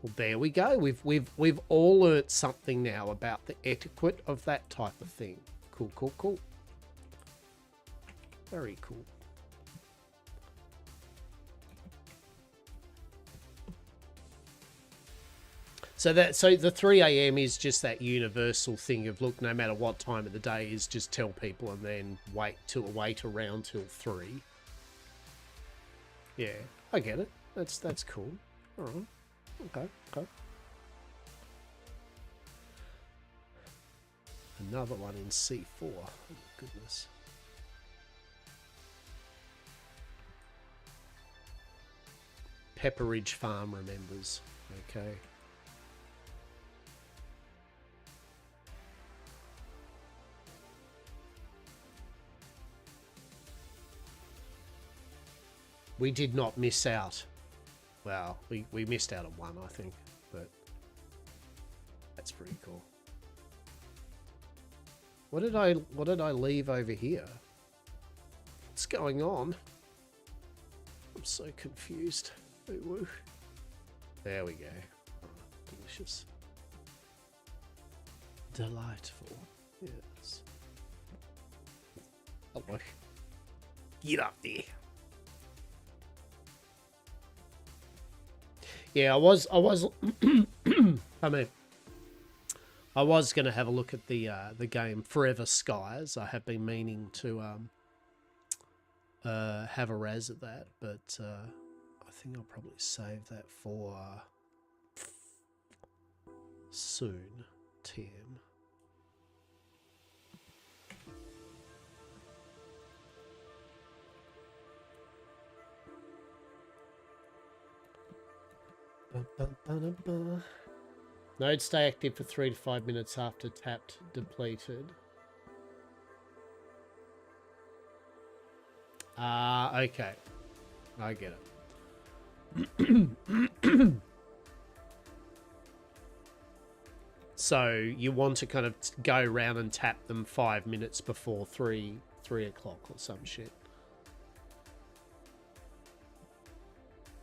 [SPEAKER 1] Well, there we go. We've all learnt something now about the etiquette of that type of thing. Cool, cool, cool. Very cool. So the 3 a.m. is just that universal thing of, look, no matter what time of the day is, just tell people and then wait around till 3. Yeah, I get it. That's cool. All right. Okay. Another one in C4. Oh my goodness. Pepperidge Farm remembers. Okay. We did not miss out. Well, we missed out on one, I think, but that's pretty cool. What did I leave over here? What's going on? I'm so confused. Ooh. There we go. Oh, delicious. Delightful. Yes. Hello. Get up there. Yeah, I was I mean, I was going to have a look at the game Forever Skies. I have been meaning to have a raz at that, but I think I'll probably save that for soon. TM. Nodes stay active for 3 to 5 minutes after tapped depleted. Okay. I get it. So you want to kind of go around and tap them 5 minutes before 3 o'clock or some shit.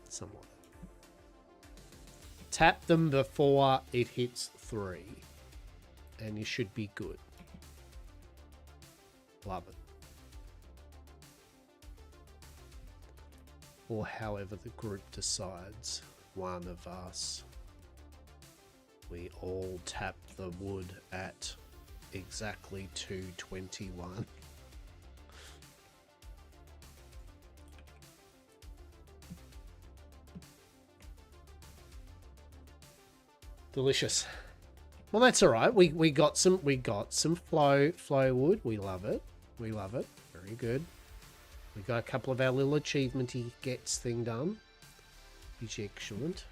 [SPEAKER 1] Somewhat. Tap them before it hits 3. And you should be good. Love it. Or however the group decides. One of us. We all tap the wood at exactly 2:21. Delicious. Well, that's all right. We got some flow wood. We love it. We love it. Very good. We got a couple of our little achievementy gets thing done. Which is excellent.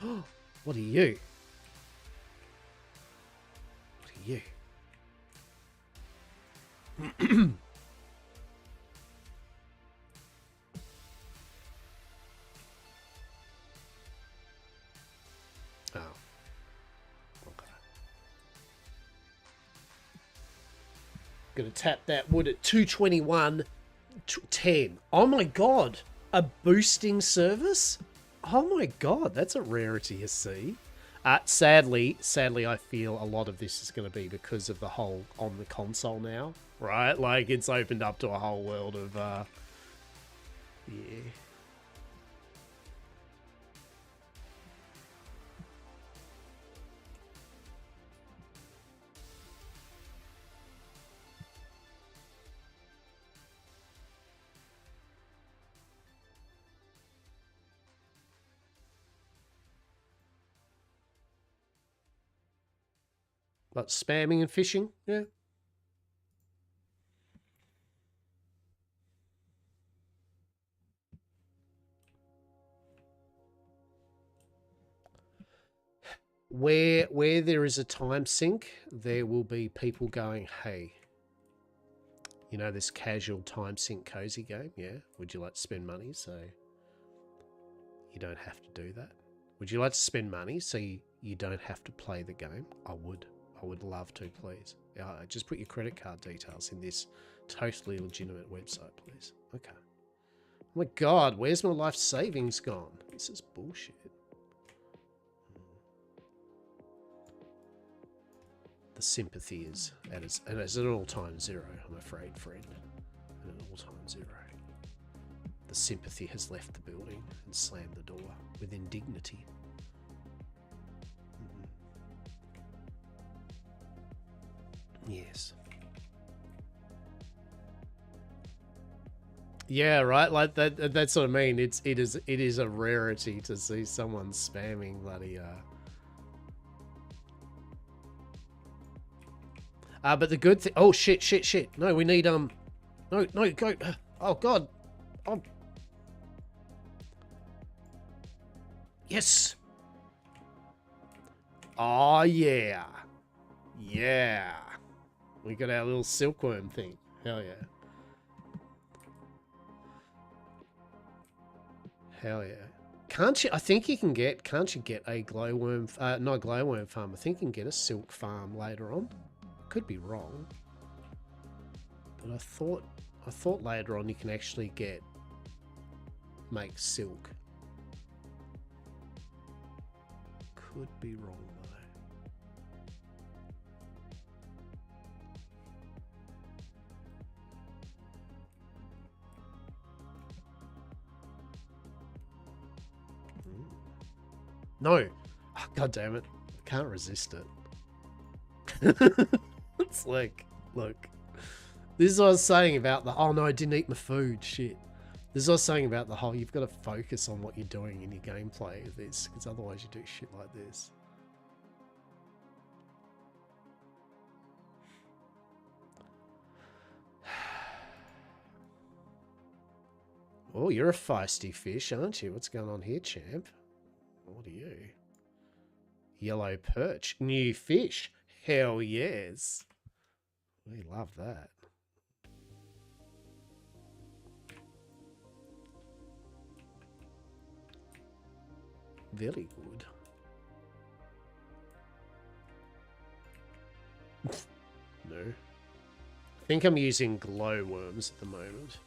[SPEAKER 1] Oh, what are you? What are you? Oh. Okay. Gonna tap that wood at 221.10. Oh my god. A boosting service? Oh my god, that's a rarity to see. Sadly, I feel a lot of this is going to be because of the whole on the console now, right? Like, it's opened up to a whole world of, yeah. But spamming and phishing, yeah. Where there is a time sink, there will be people going, hey, you know this casual time sink cozy game? Yeah. Would you like to spend money so you don't have to do that? Would you like to spend money so you don't have to play the game? I would love to, please. Just put your credit card details in this totally legitimate website, please. Okay. Oh my god, where's my life savings gone? This is bullshit. The sympathy is at an all-time zero, I'm afraid, friend. At an all-time zero. The sympathy has left the building and slammed the door with indignity. Yes. Yeah, right. Like that. That's what I mean. It is a rarity to see someone spamming bloody. But the good thing. Oh shit. No, we need No, go. Oh god. Oh. Yes. Oh yeah. Yeah. We got our little silkworm thing. Hell yeah. Hell yeah. Can't you, I think you can get, can't you get a glowworm, not a glowworm farm, I think you can get a silk farm later on. Could be wrong. But I thought later on you can actually make silk. Could be wrong though. No. Oh, God damn it. I can't resist it. It's like, look. This is what I was saying about the, oh no, I didn't eat my food. Shit. This is what I was saying about the whole, you've got to focus on what you're doing in your gameplay of this, because otherwise you do shit like this. Oh, you're a feisty fish, aren't you? What's going on here, champ? What are you? Yellow perch. New fish. Hell yes. We love that. Very good. No. I think I'm using glowworms at the moment.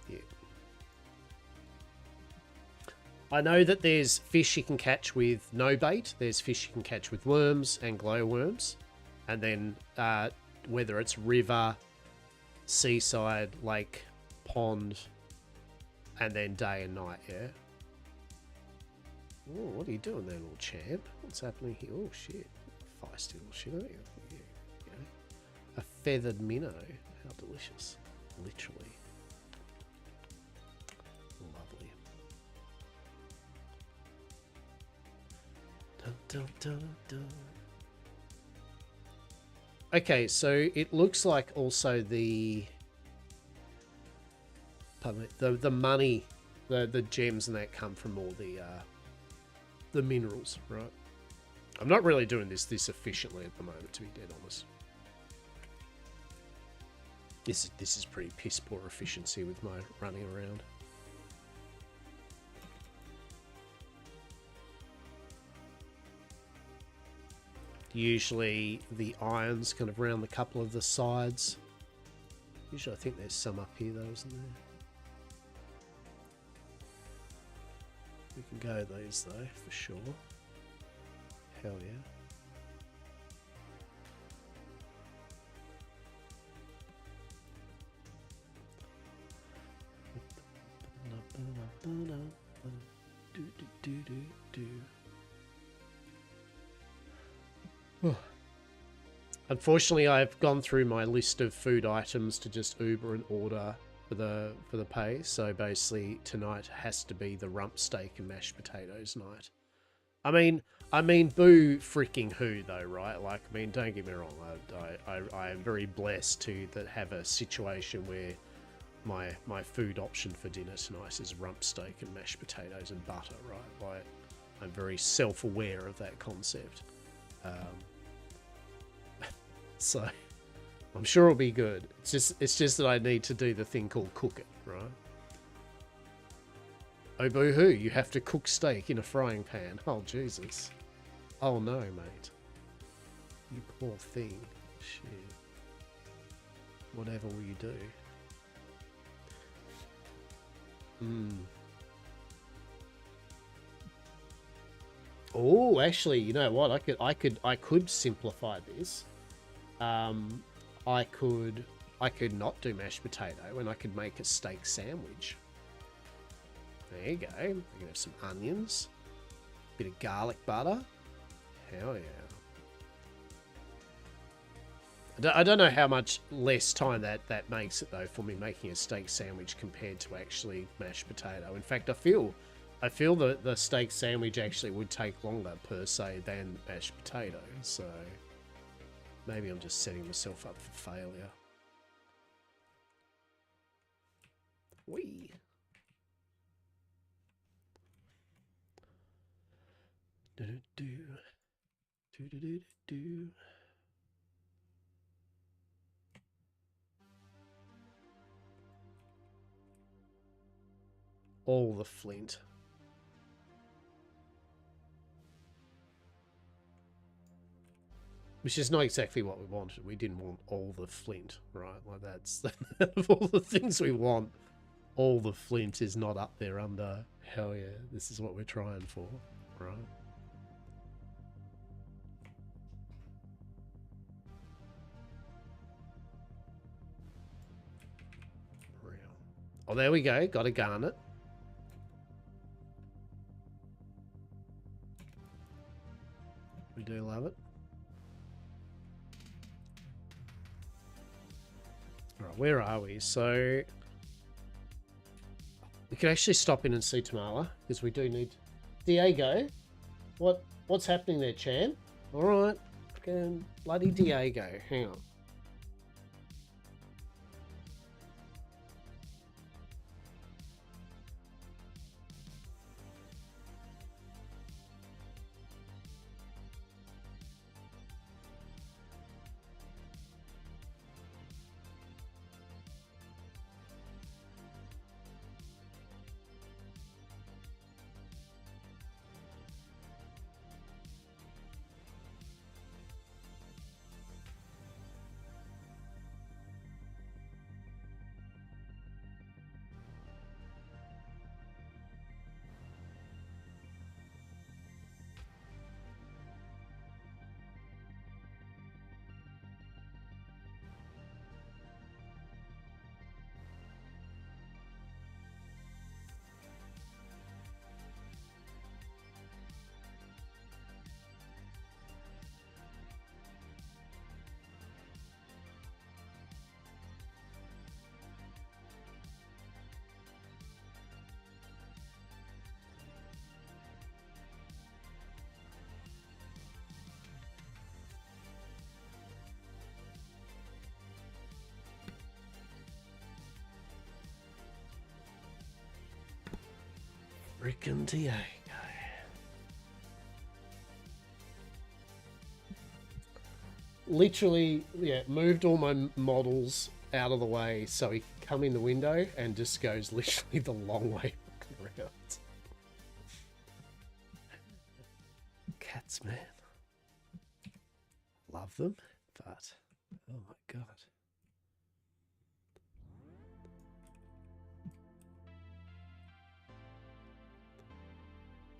[SPEAKER 1] Yeah. I know that there's fish you can catch with no bait. There's fish you can catch with worms and glowworms. And then whether it's river, seaside, lake, pond, and then day and night, yeah? Oh, what are you doing there, little champ? What's happening here? Oh, shit. Feisty little shit, aren't you? Yeah. A feathered minnow. How delicious. Literally. Lovely. Dun, dun, dun, dun. Okay, so it looks like also the money, the gems and that come from all the minerals, right? I'm not really doing this efficiently at the moment, to be dead honest. This is pretty piss poor efficiency with my running around. Usually the iron's kind of around the couple of the sides. Usually I think there's some up here though, isn't there? We can go these though, for sure. Hell yeah. Unfortunately, I've gone through my list of food items to just Uber and order for the pay. So basically, tonight has to be the rump steak and mashed potatoes night. I mean, boo freaking who though, right? Like, I mean, don't get me wrong. I am very blessed to have a situation where my food option for dinner tonight is rump steak and mashed potatoes and butter, right? Like, I'm very self-aware of that concept. So I'm sure it'll be good. It's just that I need to do the thing called cook it, right? Oh boo-hoo, you have to cook steak in a frying pan. Oh Jesus. Oh no, mate. You poor thing. Shit. Whatever will you do? Oh, actually, you know what? I could simplify this. I could not do mashed potato, and I could make a steak sandwich. There you go. We can have some onions, bit of garlic butter. Hell yeah. I don't know how much less time that makes it though for me making a steak sandwich compared to actually mashed potato. In fact, I feel the steak sandwich actually would take longer per se than mashed potato. So maybe I'm just setting myself up for failure. Wee. Do do do do do do. All the flint. Which is not exactly what we wanted. We didn't want all the flint, right? Like that's of all the things we want, all the flint is not up there under. Hell yeah, this is what we're trying for, right? Oh, there we go. Got a garnet. We do love it. Alright, where are we? So we could actually stop in and see Tamala, because we do need Diego. What's happening there, Chan? Alright. Fucking bloody Diego. Hang on. Frickin' Diego. Literally, yeah, moved all my models out of the way so he can come in the window and just goes literally the long way around. Cats, man. Love them, but oh my god.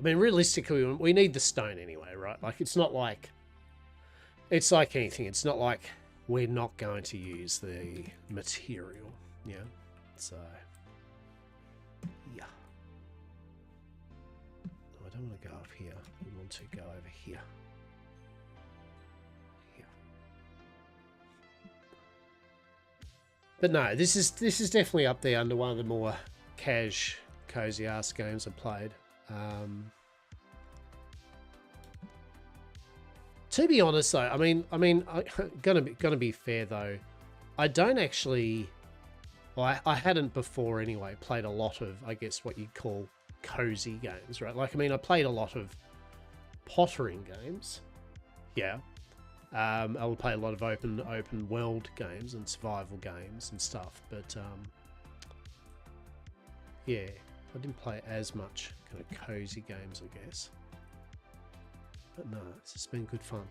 [SPEAKER 1] I mean, realistically, we need the stone anyway, right? Like, it's not like... It's like anything. It's not like we're not going to use the material, yeah? So... Yeah. No, I don't want to go up here. We want to go over here. Here. But no, this is definitely up there under one of the more cozy-ass games I've played. To be honest, though, I mean, gonna be fair though, I don't actually. Well, I hadn't before anyway. Played a lot of, I guess, what you'd call cozy games, right? Like, I mean, I played a lot of pottering games. Yeah, I will play a lot of open world games and survival games and stuff. But yeah, I didn't play as much kind of cozy games, I guess. But no, it's just been good fun.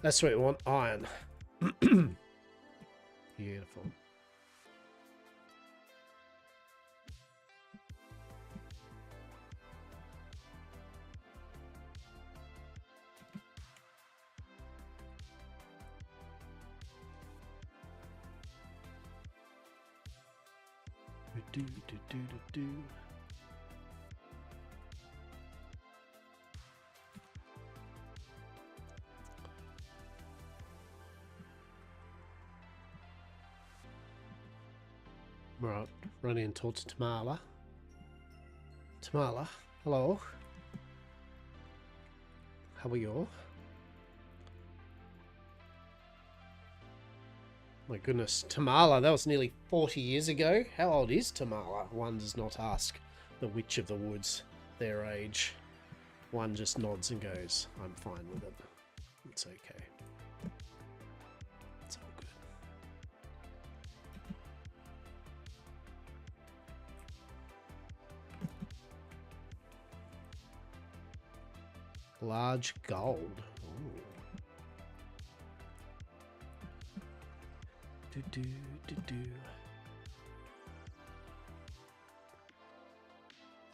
[SPEAKER 1] That's what we want, iron. Beautiful. Right, run in towards Tamala. Tamala, hello. How are you? My goodness, Tamala, that was nearly 40 years ago. How old is Tamala? One does not ask the Witch of the Woods their age. One just nods and goes, I'm fine with it. It's okay. It's all good. Large gold. Ooh.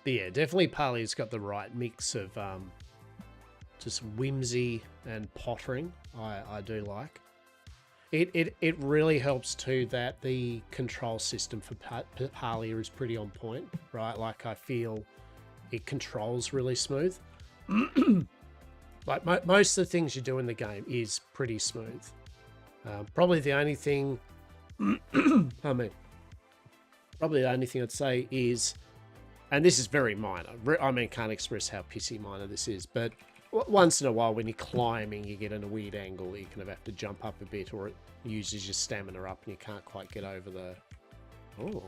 [SPEAKER 1] But yeah, definitely Palia's got the right mix of just whimsy and pottering. I do like. It really helps too that the control system for Palia is pretty on point, right? Like I feel it controls really smooth. Like most of the things you do in the game is pretty smooth. Probably the only thing, probably the only thing I'd say is, and this is very minor. I mean, can't express how pissy minor this is, but once in a while when you're climbing, you get in a weird angle. You kind of have to jump up a bit, or it uses your stamina up, and you can't quite get over the. Oh,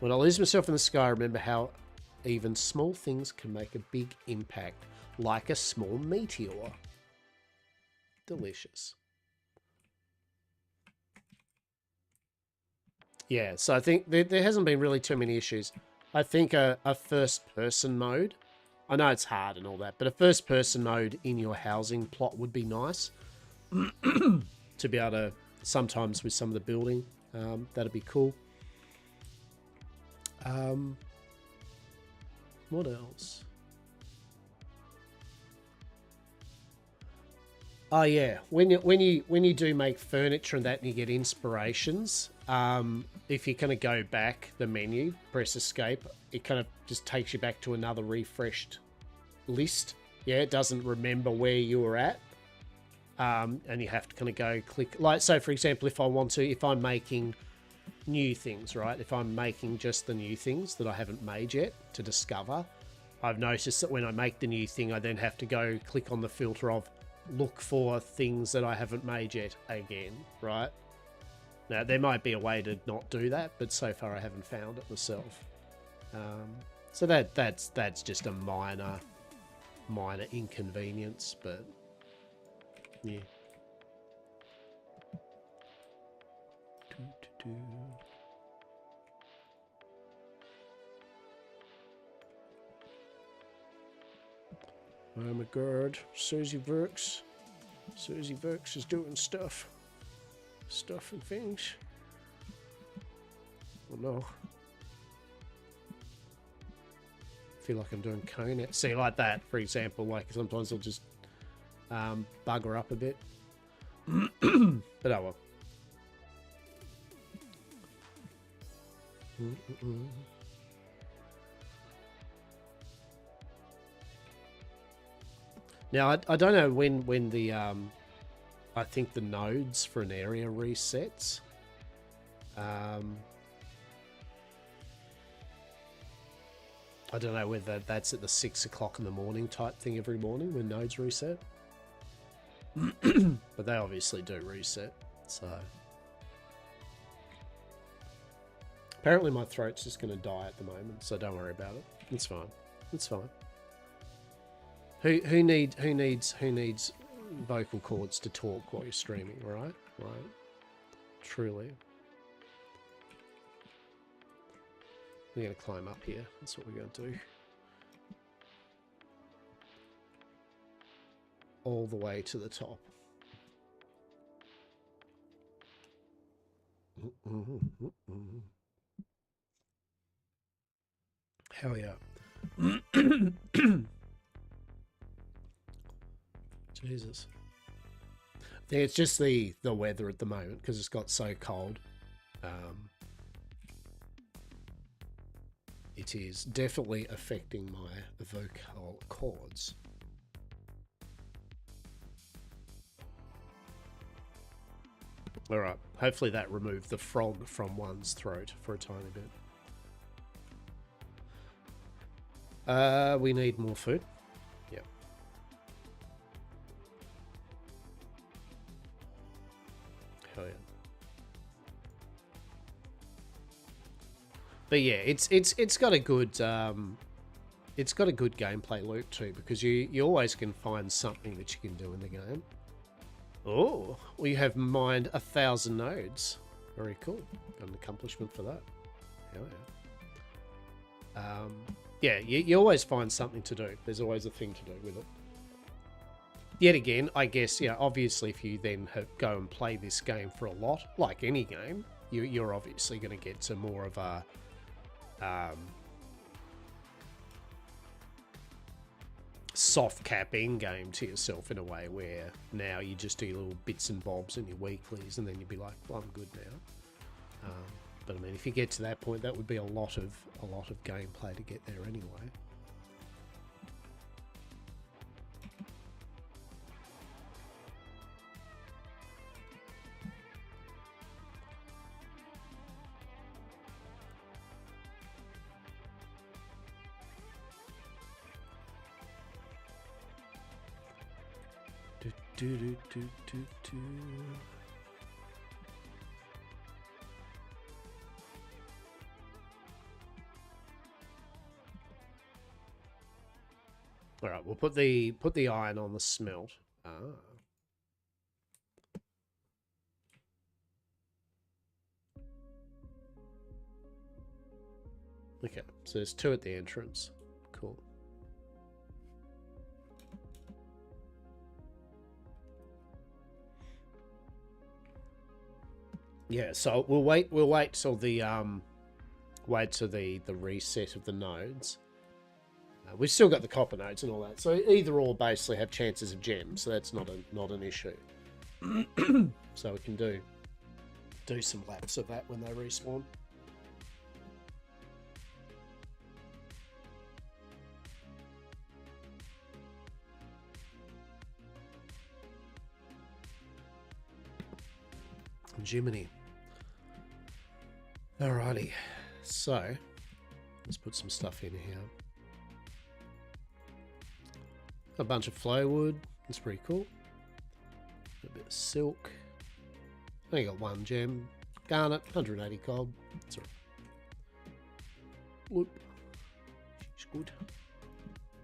[SPEAKER 1] when I lose myself in the sky, I remember how even small things can make a big impact, like a small meteor. Delicious. Yeah, so I think there hasn't been really too many issues. I think a first-person mode, I know it's hard and all that, but a first-person mode in your housing plot would be nice. To be able to, sometimes with some of the building, that'd be cool. What else? Oh yeah, when you do make furniture and that, and you get inspirations, if you kind of go back the menu, press escape, it kind of just takes you back to another refreshed list. Yeah, it doesn't remember where you were at, and you have to kind of go click. Like, so for example, if I'm making new things, right? If I'm making just the new things that I haven't made yet to discover, I've noticed that when I make the new thing, I then have to go click on the filter of look for things that I haven't made yet again, right? Now, there might be a way to not do that, but so far I haven't found it myself. So that's just a minor inconvenience, but yeah. Oh my god, Susie Verks is doing stuff and things. Oh no. I feel like I'm doing cone. See, like that, for example, like sometimes I'll just bugger up a bit. But oh well. Now, I don't know when the, I think the nodes for an area resets. I don't know whether that's at the 6 o'clock in the morning type thing every morning when nodes reset. But they obviously do reset, so. Apparently my throat's just going to die at the moment, so don't worry about it. It's fine. It's fine. Who needs vocal cords to talk while you're streaming, right? Right. Truly. We're going to climb up here. That's what we're going to do. All the way to the top. Hell yeah. Jesus. I think it's just the weather at the moment because it's got so cold. it is definitely affecting my vocal cords. Alright, hopefully that removed the frog from one's throat for a tiny bit. We need more food. Yep. Hell yeah. But yeah, it's got a good it's got a good gameplay loop too, because you always can find something that you can do in the game. Oh, we have mined 1,000 nodes. Very cool. Got an accomplishment for that. Hell yeah. Yeah, you always find something to do. There's always a thing to do with it. Yet again, I guess, yeah, obviously if you then go and play this game for a lot, like any game, you're obviously going to get to more of a soft cap end game to yourself in a way, where now you just do little bits and bobs and your weeklies, and then you'd be like, well, I'm good now. But I mean, if you get to that point, that would be a lot of gameplay to get there anyway. All right, we'll put the iron on the smelt. Ah. Okay, so there's 2 at the entrance. Cool. Yeah, so we'll wait till the reset of the nodes. We've still got the copper nodes and all that, so either or basically have chances of gems, so that's not an issue. So we can do some laps of that when they respawn. Jiminy. Alrighty, so let's put some stuff in here. A bunch of flowwood, that's pretty cool. A bit of silk. I got 1 gem. Garnet, 180 gold. That's all right. Whoop. She's good.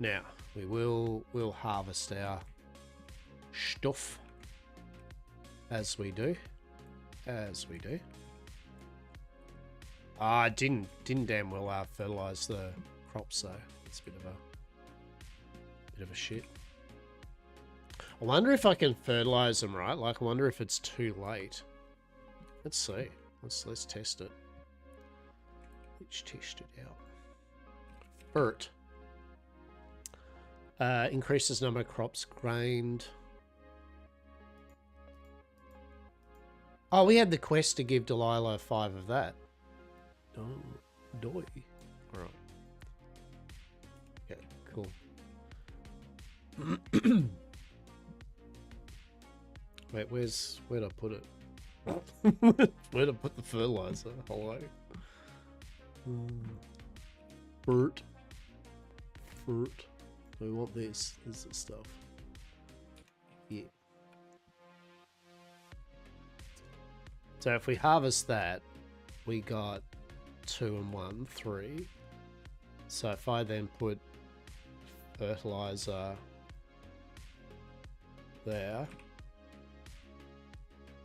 [SPEAKER 1] Now we'll harvest our stuff as we do. I didn't damn well fertilize the crops though. It's a bit of a shit. I wonder if I can fertilize them right. Like, I wonder if it's too late. Let's see. Let's test it. Let's test it out. Fert. Increases number of crops grained. Oh, we had the quest to give Delilah 5 of that. Oh, doy. Alright. Okay, cool. Wait, where'd I put it? Where'd I put the fertilizer? Hello? Fruit. We want this. This is the stuff. Yeah. So if we harvest that, we got 2 and 1, 3. So if I then put fertilizer there,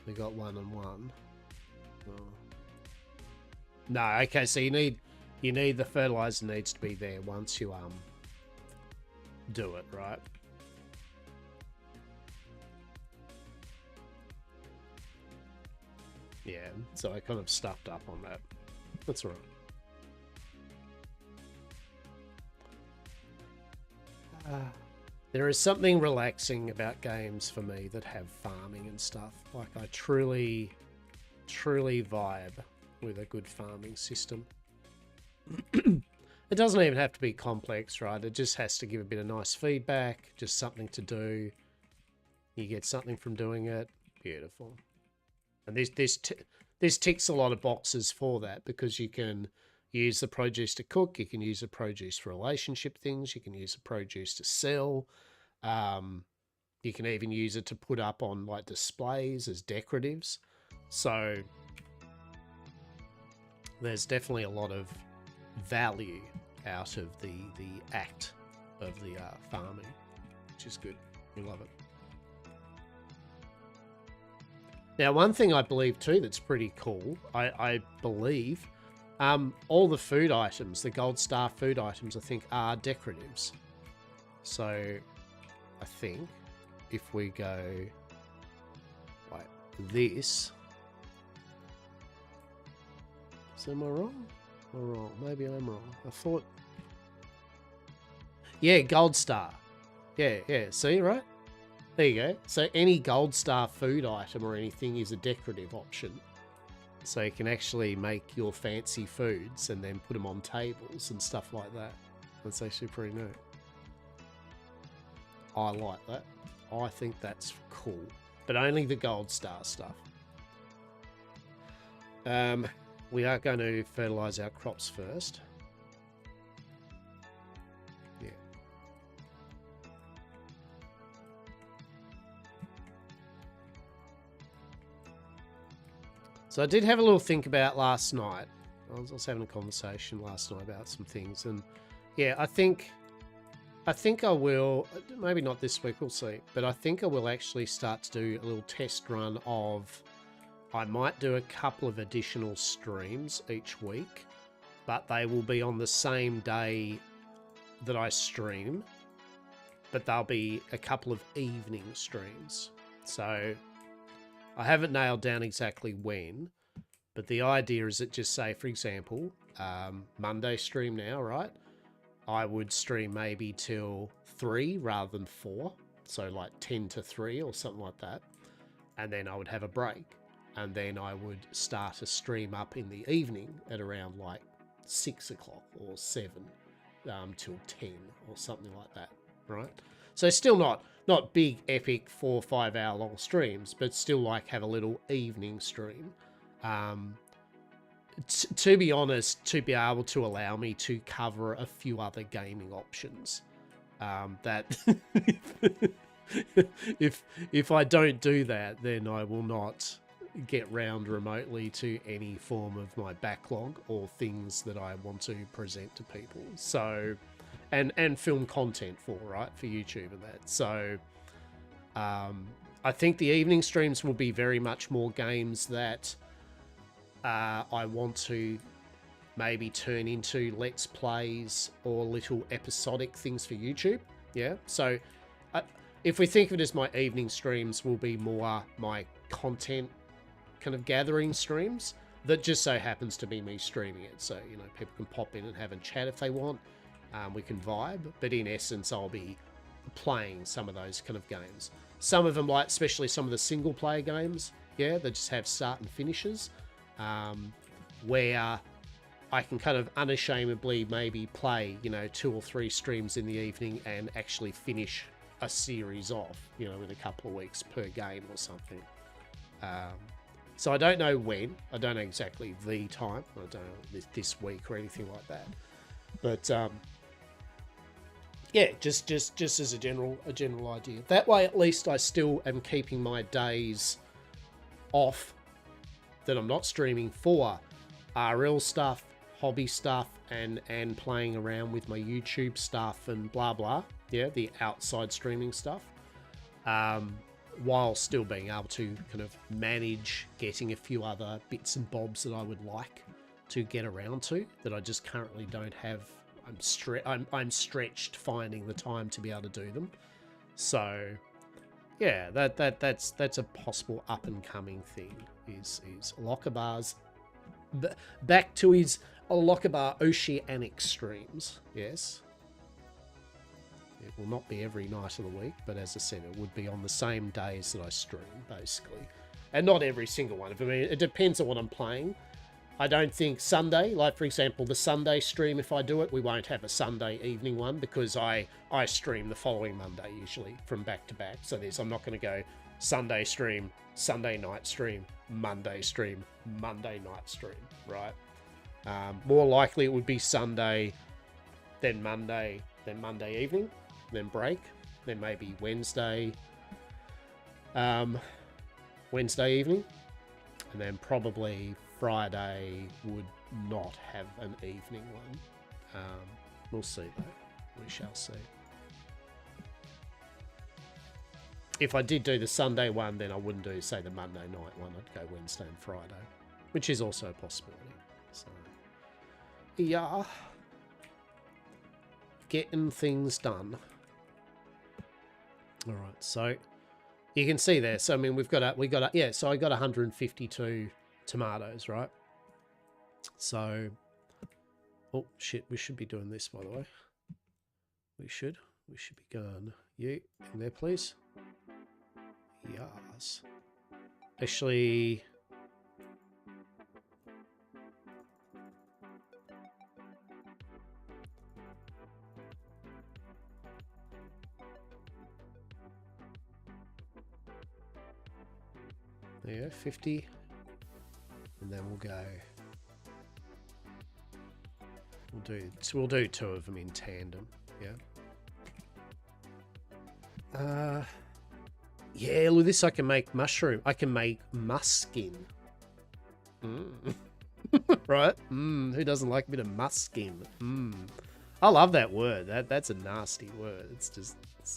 [SPEAKER 1] we got 1 and 1. Oh. No, okay, so you need the fertilizer needs to be there once you do it, right? Yeah, so I kind of stuffed up on that. That's all right. There is something relaxing about games for me that have farming and stuff. Like, I truly vibe with a good farming system. It doesn't even have to be complex, right? It just has to give a bit of nice feedback, just something to do. You get something from doing it. Beautiful. And this ticks a lot of boxes for that, because you can use the produce to cook, you can use the produce for relationship things, you can use the produce to sell. You can even use it to put up on like displays as decoratives. So there's definitely a lot of value out of the act of the farming, which is good. We love it. Now, one thing I believe too that's pretty cool, I believe all the food items, the gold star food items, I think are decoratives. So I think if we go like this, so am I wrong? Am I wrong? Maybe I'm wrong. I thought, yeah, gold star. Yeah. See, right? There you go. So any gold star food item or anything is a decorative option. So you can actually make your fancy foods and then put them on tables and stuff like that. That's actually pretty neat. I like that. I think that's cool. But only the gold star stuff. We are going to fertilise our crops first. Yeah. So I did have a little think about last night. I was having a conversation last night about some things, and yeah, I think I will, maybe not this week, we'll see, but I think I will actually start to do a little test run of, I might do a couple of additional streams each week, but they will be on the same day that I stream, but they'll be a couple of evening streams. So I haven't nailed down exactly when, but the idea is that, just say, for example, Monday stream now, right? I would stream maybe till 3 rather than 4. So like 10 to 3 or something like that. And then I would have a break. And then I would start a stream up in the evening at around like 6 o'clock or 7 till 10 or something like that, right? So still not big, epic 4 or 5 hour long streams, but still like have a little evening stream. To be honest, to be able to allow me to cover a few other gaming options. That if I don't do that, then I will not get round remotely to any form of my backlog or things that I want to present to people. So, and film content for, right, for YouTube and that. So, I think the evening streams will be very much more games that I want to maybe turn into Let's Plays or little episodic things for YouTube. Yeah. So if we think of it as my evening streams, will be more my content kind of gathering streams that just so happens to be me streaming it. So, you know, people can pop in and have a chat if they want. We can vibe, but in essence, I'll be playing some of those kind of games. Some of them, like especially some of the single player games, yeah, that just have start and finishes, where I can kind of unashamedly maybe play, you know, 2 or 3 streams in the evening and actually finish a series off, you know, in a couple of weeks per game or something. So I don't know when. I don't know exactly the time. I don't know this week or anything like that. But yeah, just as a general idea. That way, at least I still am keeping my days off that I'm not streaming for RL stuff, hobby stuff, and playing around with my YouTube stuff and blah blah. Yeah, the outside streaming stuff. While still being able to kind of manage getting a few other bits and bobs that I would like to get around to that I just currently don't have. I'm stretched finding the time to be able to do them. So yeah, that's a possible up and coming thing. Is Lockerbar's back to his Lockerbar Oceanic streams? Yes. It will not be every night of the week, but as I said, it would be on the same days that I stream, basically. And not every single one of them. I mean, it depends on what I'm playing. I don't think Sunday, like for example, the Sunday stream, if I do it, we won't have a Sunday evening one because I stream the following Monday usually from back to back. So I'm not going to go Sunday stream, Sunday night stream, Monday stream, Monday night stream, right? More likely it would be Sunday, then Monday evening, then break, then maybe Wednesday evening, and then probably Friday would not have an evening one. We'll see though. We shall see. If I did do the Sunday one, then I wouldn't do, say, the Monday night one. I'd go Wednesday and Friday, which is also a possibility. So, yeah. Getting things done. All right, so you can see there. So I mean, so I got 152 tomatoes, right? So, oh shit, we should be doing this, by the way. We should be going. You in there, please? Yes. Actually. There you go, 50. And then we'll go. We'll do two of them in tandem, yeah. Yeah, with this I can make mushroom. I can make muskin. Right? Who doesn't like a bit of muskin? I love that word. That's a nasty word. It's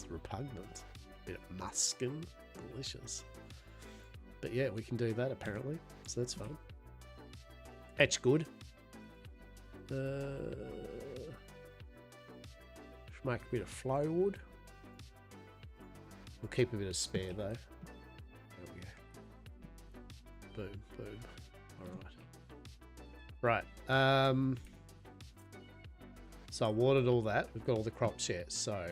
[SPEAKER 1] repugnant. A bit of muskin. Delicious. But yeah, we can do that apparently. So that's fun. That's good. Should make a bit of flow wood. We'll keep a bit of spare though. There we go. Boom, boom. Alright. Right. So I watered all that. We've got all the crops yet. So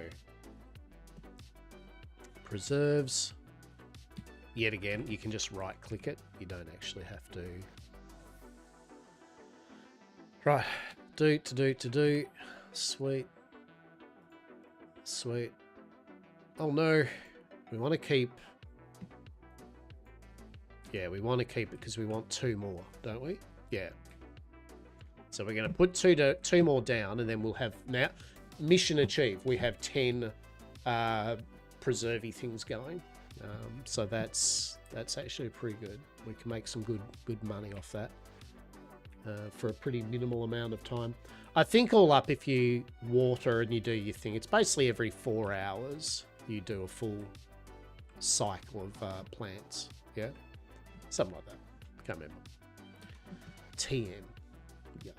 [SPEAKER 1] preserves. Yet again, you can just right click it. You don't actually have to. Right. Do. Sweet. Sweet. Oh no. We want to keep... Yeah, we want to keep it because we want two more, don't we? Yeah. So we're going to put two more down and then we'll have... Now, mission achieved. We have 10 preservey things going. So that's actually pretty good. We can make some good money off that for a pretty minimal amount of time. I think all up, if you water and you do your thing, it's basically every 4 hours you do a full cycle of plants. Yeah, something like that. Can't remember. TM. Yeah.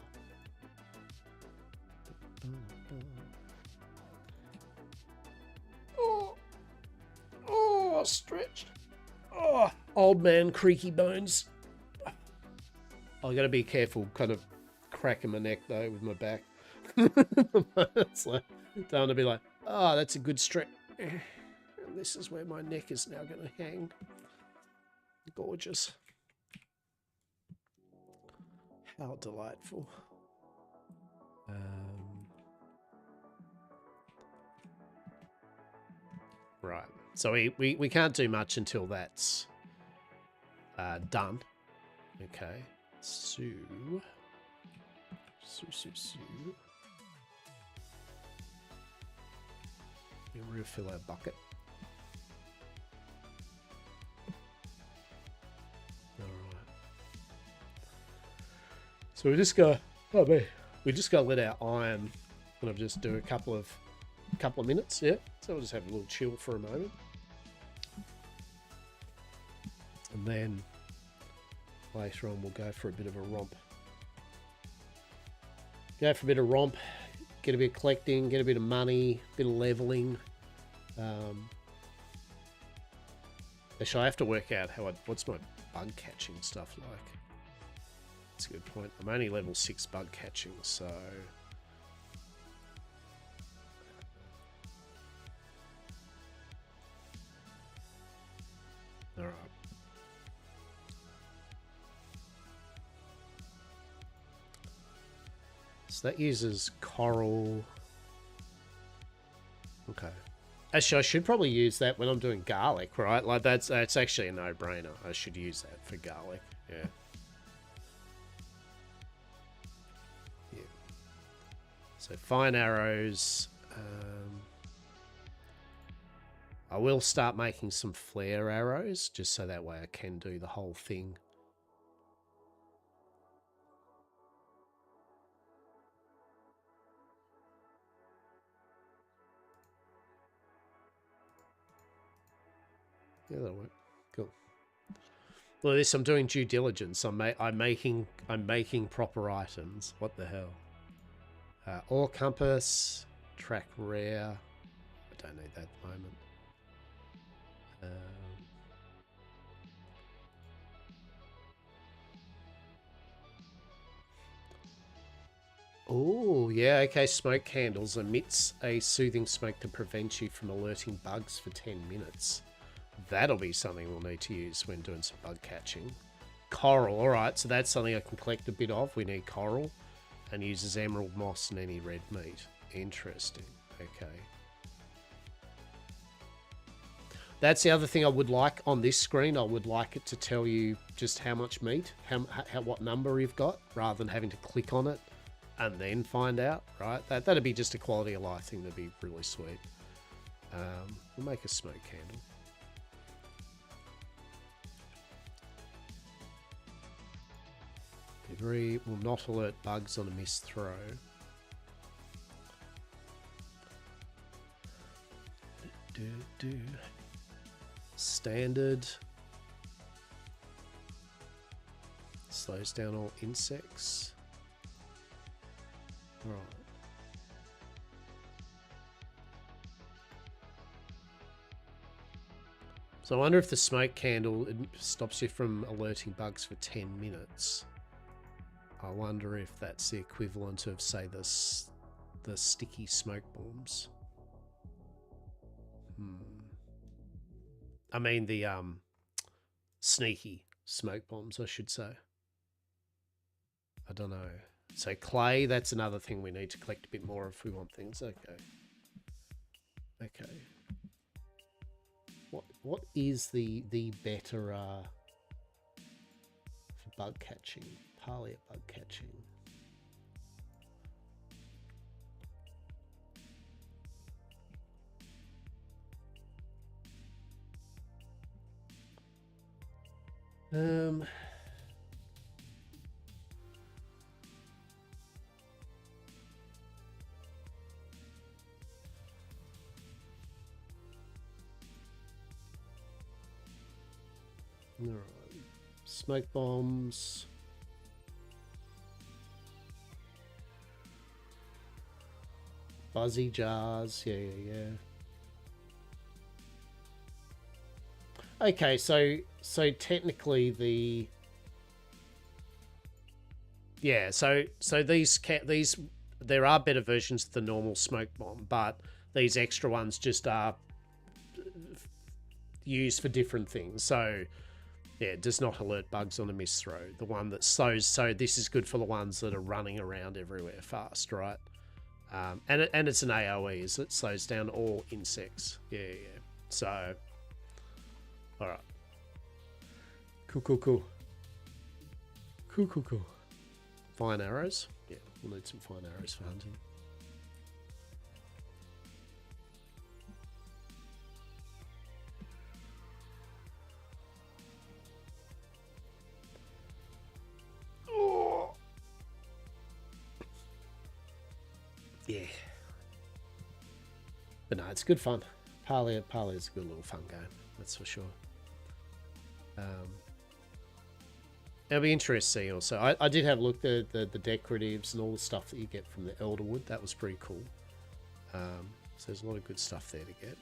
[SPEAKER 1] Oh, stretched. Oh, old man, creaky bones. I gotta be careful, kind of cracking my neck though with my back. It's like, don't want to be like, oh, that's a good stretch. And this is where my neck is now going to hang. Gorgeous. How delightful. Right. So we can't do much until that's done. Okay. So. We'll refill our bucket. Alright. So we just go, we just got to let our iron kind of just do a couple of minutes, yeah? So we'll just have a little chill for a moment. And then later on we'll go for a bit of a romp. Go for a bit of romp, get a bit of collecting, get a bit of money, a bit of leveling. Actually, I have to work out what's my bug catching stuff like. That's a good point. I'm only level 6 bug catching, so... Alright. So that uses coral. Okay. Actually, I should probably use that when I'm doing garlic, right? Like that's actually a no-brainer. I should use that for garlic. Yeah. Yeah. So fine arrows. I will start making some flare arrows just so that way I can do the whole thing. Yeah, that'll work. Cool. Well, this I'm doing due diligence. I'm making proper items. What the hell? Ore compass, track rare. I don't need that at the moment. Oh, yeah, okay. Smoke candles emits a soothing smoke to prevent you from alerting bugs for 10 minutes. That'll be something we'll need to use when doing some bug catching. Coral, alright, so that's something I can collect a bit of. We need coral. And uses emerald moss and any red meat. Interesting. Okay. That's the other thing I would like on this screen. I would like it to tell you just how much meat, what number you've got, rather than having to click on it and then find out, right? That'd be just a quality of life thing. That'd be really sweet. We'll make a smoke candle. Debris will not alert bugs on a missed throw. Standard. Slows down all insects. Right. So I wonder if the smoke candle stops you from alerting bugs for 10 minutes. I wonder if that's the equivalent of, say, the sticky smoke bombs. I mean the sneaky smoke bombs, I should say. I don't know. So clay, that's another thing we need to collect a bit more if we want things. Okay. Okay. What is the better for bug catching? Palia bug catching. All right. Smoke bombs. Fuzzy jars. Yeah. Okay, so technically the so these there are better versions of the normal smoke bomb, but these extra ones just are used for different things. So yeah, it does not alert bugs on a missed throw. The one that slows, so this is good for the ones that are running around everywhere fast, right? And it's an AoE, so it slows down all insects. Yeah. So, all right. Cool. Fine arrows. Yeah, we'll need some fine arrows for hunting. Yeah. But no, it's good fun. Palia is a good little fun game, that's for sure. It'll be interesting also. I did have a look at the decoratives and all the stuff that you get from the Elderwood. That was pretty cool. So there's a lot of good stuff there to get.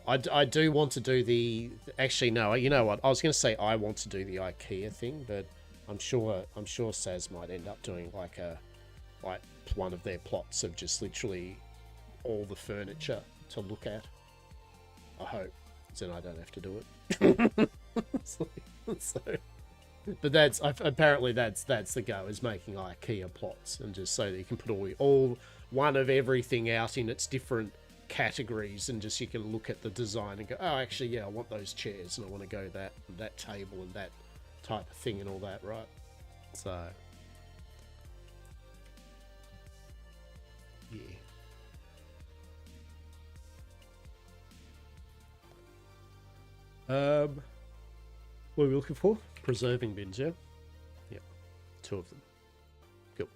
[SPEAKER 1] I do want to do the... Actually, no, you know what? I was going to say I want to do the IKEA thing, but I'm sure Saz might end up doing like one of their plots of just literally all the furniture to look at. I hope. So then I don't have to do it. so But that's apparently that's the go, is making IKEA plots, and just so that you can put all one of everything out in its different categories, and just you can look at the design and go, oh, actually, yeah, I want those chairs, and I want to go that table and that type of thing and all that, right? So yeah. What are we looking for? Preserving bins, yeah? Yep. 2 of them. Cool.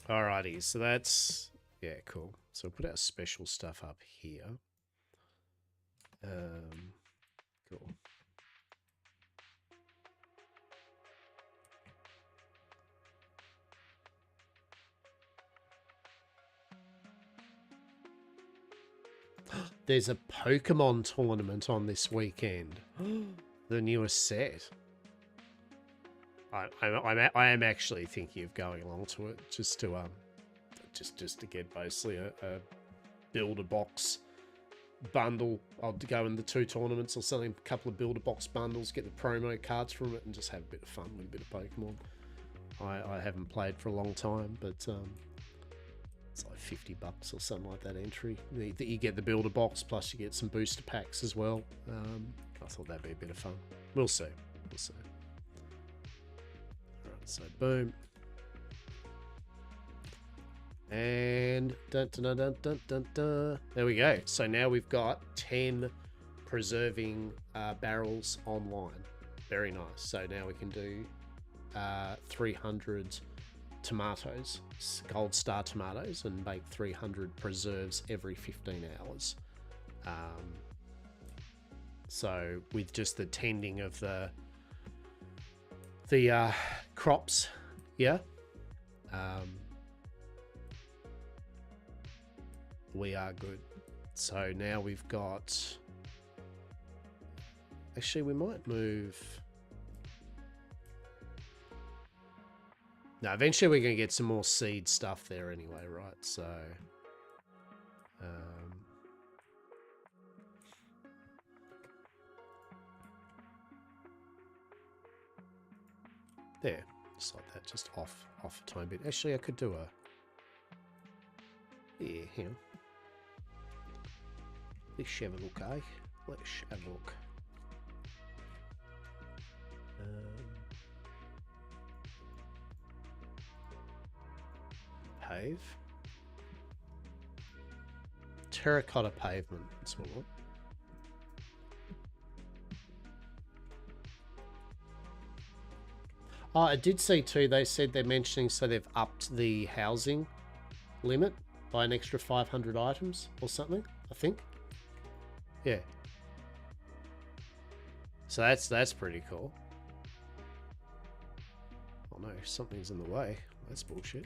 [SPEAKER 1] Alrighty, so that's... Yeah, cool. So we'll put our special stuff up here. Cool. There's a Pokemon tournament on this weekend. The newest set. I am actually thinking of going along to it, just to get basically a builder box bundle. I'll go in the 2 tournaments or something, a couple of builder box bundles, get the promo cards from it, and just have a bit of fun with a bit of Pokemon. I haven't played for a long time, but it's like $50 or something like that entry. You get the builder box, plus you get some booster packs as well. I thought that'd be a bit of fun. We'll see. We'll see. Alright, so boom. And dun, dun, dun, dun, dun, dun. There we go. So now we've got 10 preserving barrels online. Very nice. So now we can do 300 tomatoes, gold star tomatoes, and make 300 preserves every 15 hours. So with just the tending of the crops, yeah, we are good. So now we've got, actually we might move. No, eventually we're going to get some more seed stuff there anyway, right? So, there, just like that, just off a tiny bit. Actually, I could do a, yeah, hang on. Let's have a look, eh? Let's have a look. Pave. Terracotta pavement. That's what I want. Oh, I did see too, they said they're mentioning, so they've upped the housing limit by an extra 500 items or something, I think. Yeah. So that's pretty cool. Oh no, something's in the way. That's bullshit.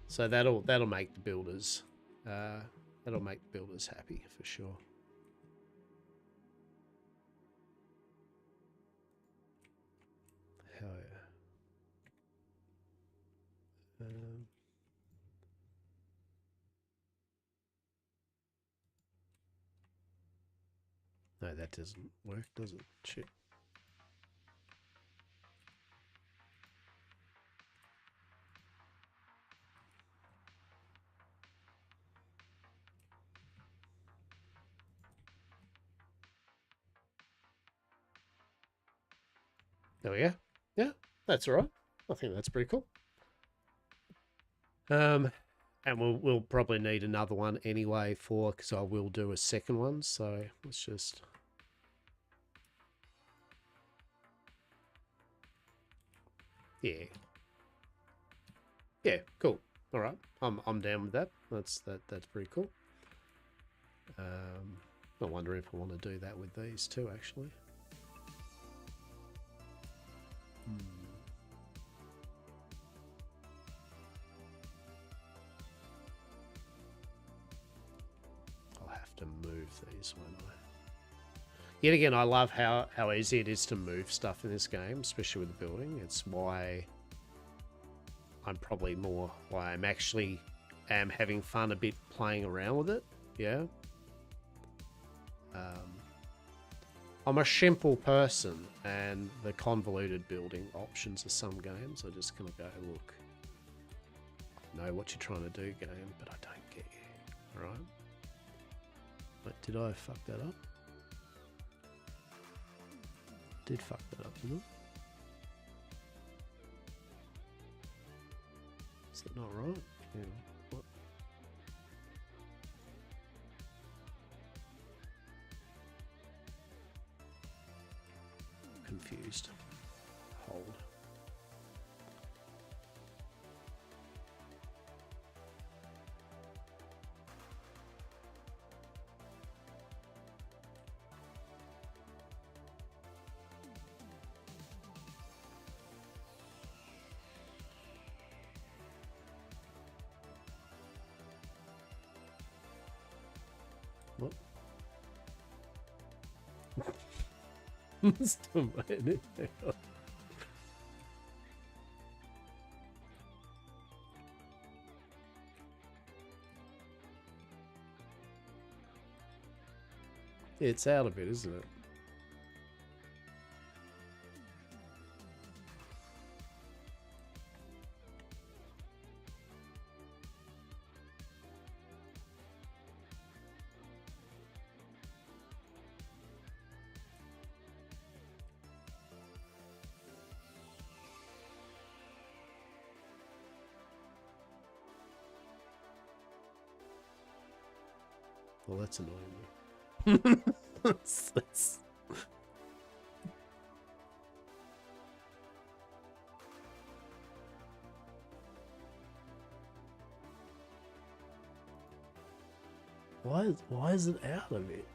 [SPEAKER 1] So that'll make the builders happy for sure. Hell yeah. No, that doesn't work, does it? Shit. Oh yeah, yeah, that's all right. I think that's pretty cool. And we'll probably need another one anyway because I will do a second one. So let's just. Yeah. Yeah, cool. All right, I'm down with that. That's pretty cool. I wonder if I want to do that with these too, actually. I'll have to move these, won't I? Yet again, I love how easy it is to move stuff in this game, especially with the building. It's why I'm probably more why I'm actually having fun a bit playing around with it. Yeah. I'm a simple person, and the convoluted building options of some games are just gonna go, look, I know what you're trying to do, game, but I don't get you. Alright? Wait, did I fuck that up? Did fuck that up, didn't I? Is that not right? Yeah. What? Confused. Hold. What? Still made it. It's out of it, isn't it? Well, that's annoying me. that's... Why is it out of it?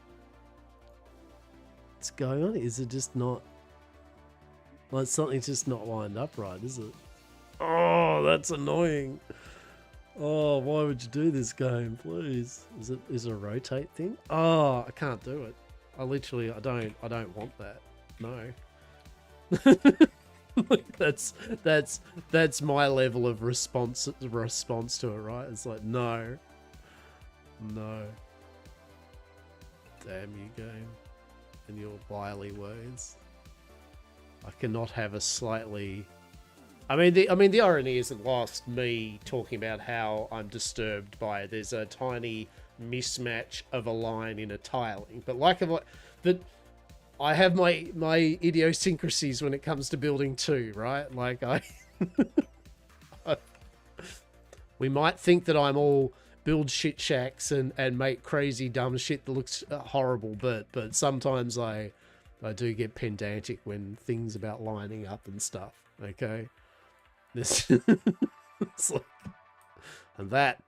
[SPEAKER 1] What's going on? Is it just not... Like, something's just not lined up right, is it? Oh, that's annoying. Oh, why would you do this game, please? Is it a rotate thing? Oh, I can't do it. I don't want that. No. that's my level of response to it, right? It's like, no. No. Damn you, game. And your wily ways. I cannot have a slightly... I mean, the irony isn't lost me talking about how I'm disturbed by it. There's a tiny mismatch of a line in a tiling, but like that, I have my idiosyncrasies when it comes to building too, right? Like we might think that I'm all build shit shacks and make crazy dumb shit that looks horrible, but sometimes I do get pedantic when things about lining up and stuff. Okay. This it's like, and that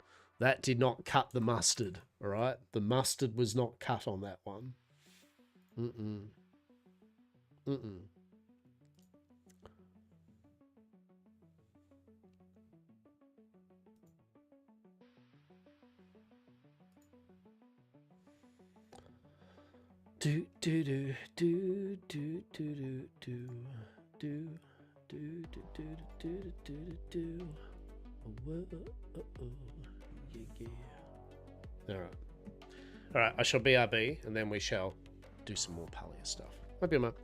[SPEAKER 1] did not cut the mustard, all right? The mustard was not cut on that one. Do do do do do do do do. Alright, I shall BRB and then we shall do some more Palia stuff. Might be a moment.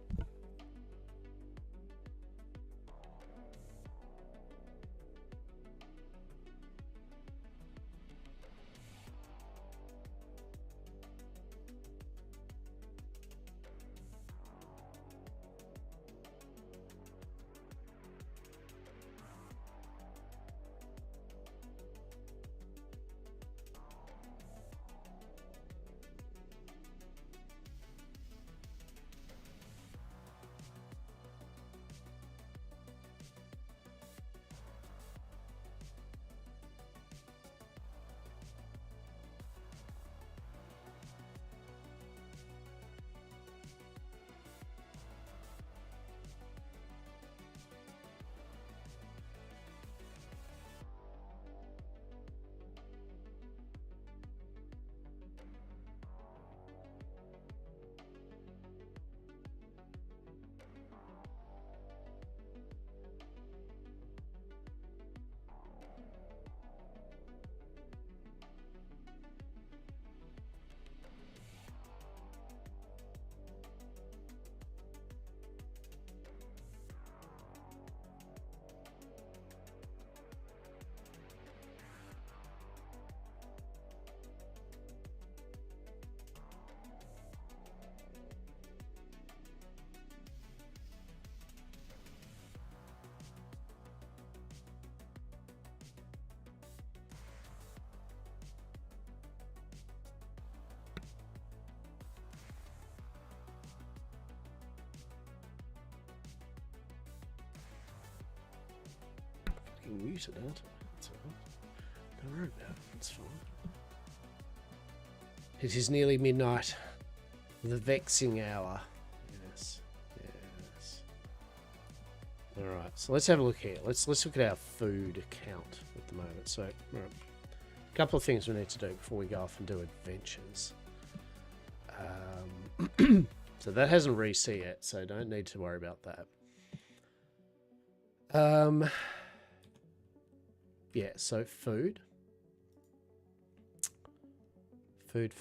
[SPEAKER 1] fucking muted, aren't I? That's alright. Don't worry about it. It's fine. It is nearly midnight. The vexing hour. Yes. Yes. Alright, so let's have a look here. Let's look at our food count at the moment. So, right. A couple of things we need to do before we go off and do adventures. So that hasn't reset yet, so don't need to worry about that. Yeah, so food. Food.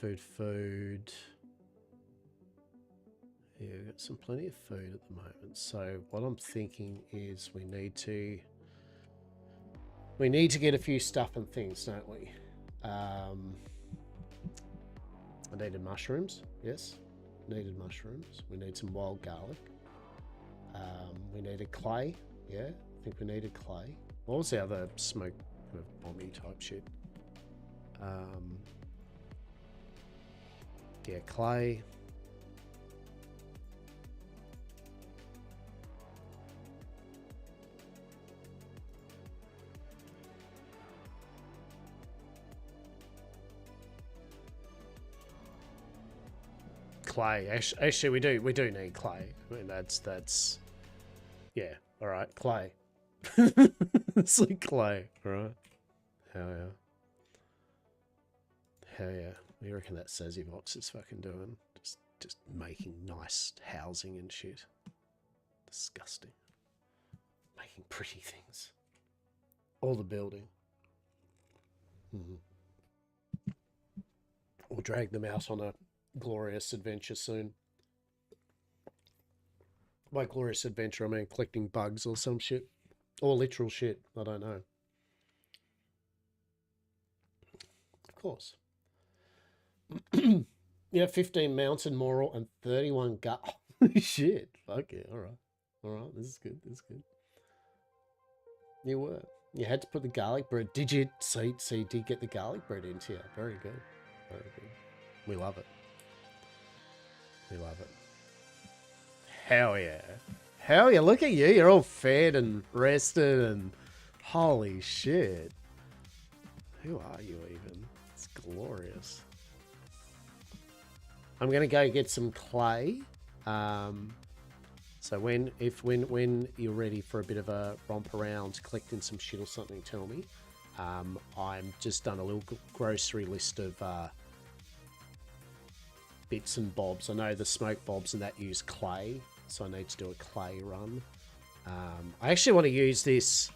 [SPEAKER 1] Yeah, we've got plenty of food at the moment. So what I'm thinking is we need to get a few stuff and things, don't we? I needed mushrooms. Yes, needed mushrooms. We need some wild garlic. We needed clay. Yeah, I think we needed clay. What was the other smoke kind of bomby type shit? Yeah, clay. Clay. Actually, we do need clay. I mean, that's yeah. All right, clay. It's like clay, all right? Hell yeah. Hell yeah. What do you reckon that Sazyvox is fucking doing? Just making nice housing and shit. Disgusting. Making pretty things. All the building. We'll drag them out on a glorious adventure soon. By glorious adventure, I mean collecting bugs or some shit. Or literal shit. I don't know. Of course. Yeah, 15 mountain moral and 31 gut. Holy shit. Fuck yeah. Alright. Alright. This is good. This is good. You were. You had to put the garlic bread. Did you? So you did get the garlic bread into you. Very good. Very good. We love it. We love it. Hell yeah. Hell yeah. Look at you. You're all fed and rested and holy shit. Who are you even? It's glorious. I'm going to go get some clay. So when you're ready for a bit of a romp around, collecting some shit or something, tell me. I'm just done a little grocery list of bits and bobs. I know the smoke bobs and that use clay, so I need to do a clay run. I actually want to use this.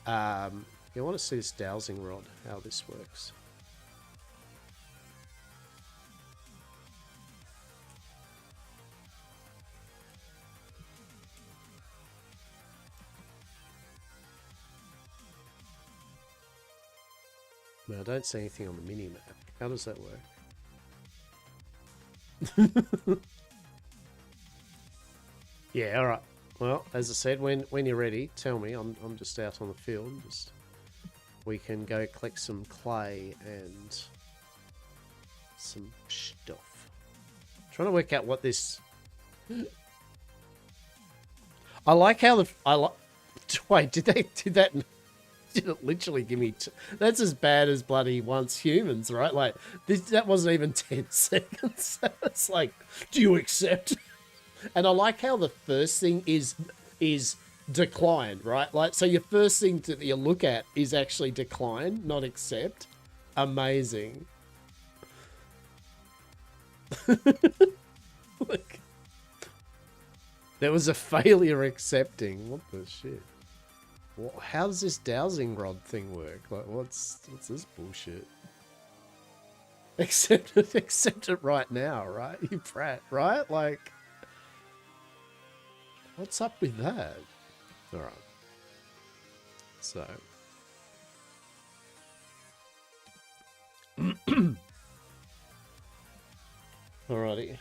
[SPEAKER 1] You want to see this dowsing rod, how this works. No, I don't see anything on the mini-map. How does that work? Yeah, alright. Well, as I said, when you're ready, tell me. I'm just out on the field. We can go collect some clay and some stuff. I'm trying to work out what this... I like how the... Wait, did that... Did it literally give me... That's as bad as bloody Once Humans, right? Like, that wasn't even 10 seconds. It's like, do you accept? And I like how the first thing is decline, right? Like, so your first thing that you look at is actually decline, not accept. Amazing. Like, there was a failure accepting. What the shit? How does this dowsing rod thing work? Like, what's this bullshit? Accept it right now, right? You prat, right? Like, what's up with that? All right. So, alrighty.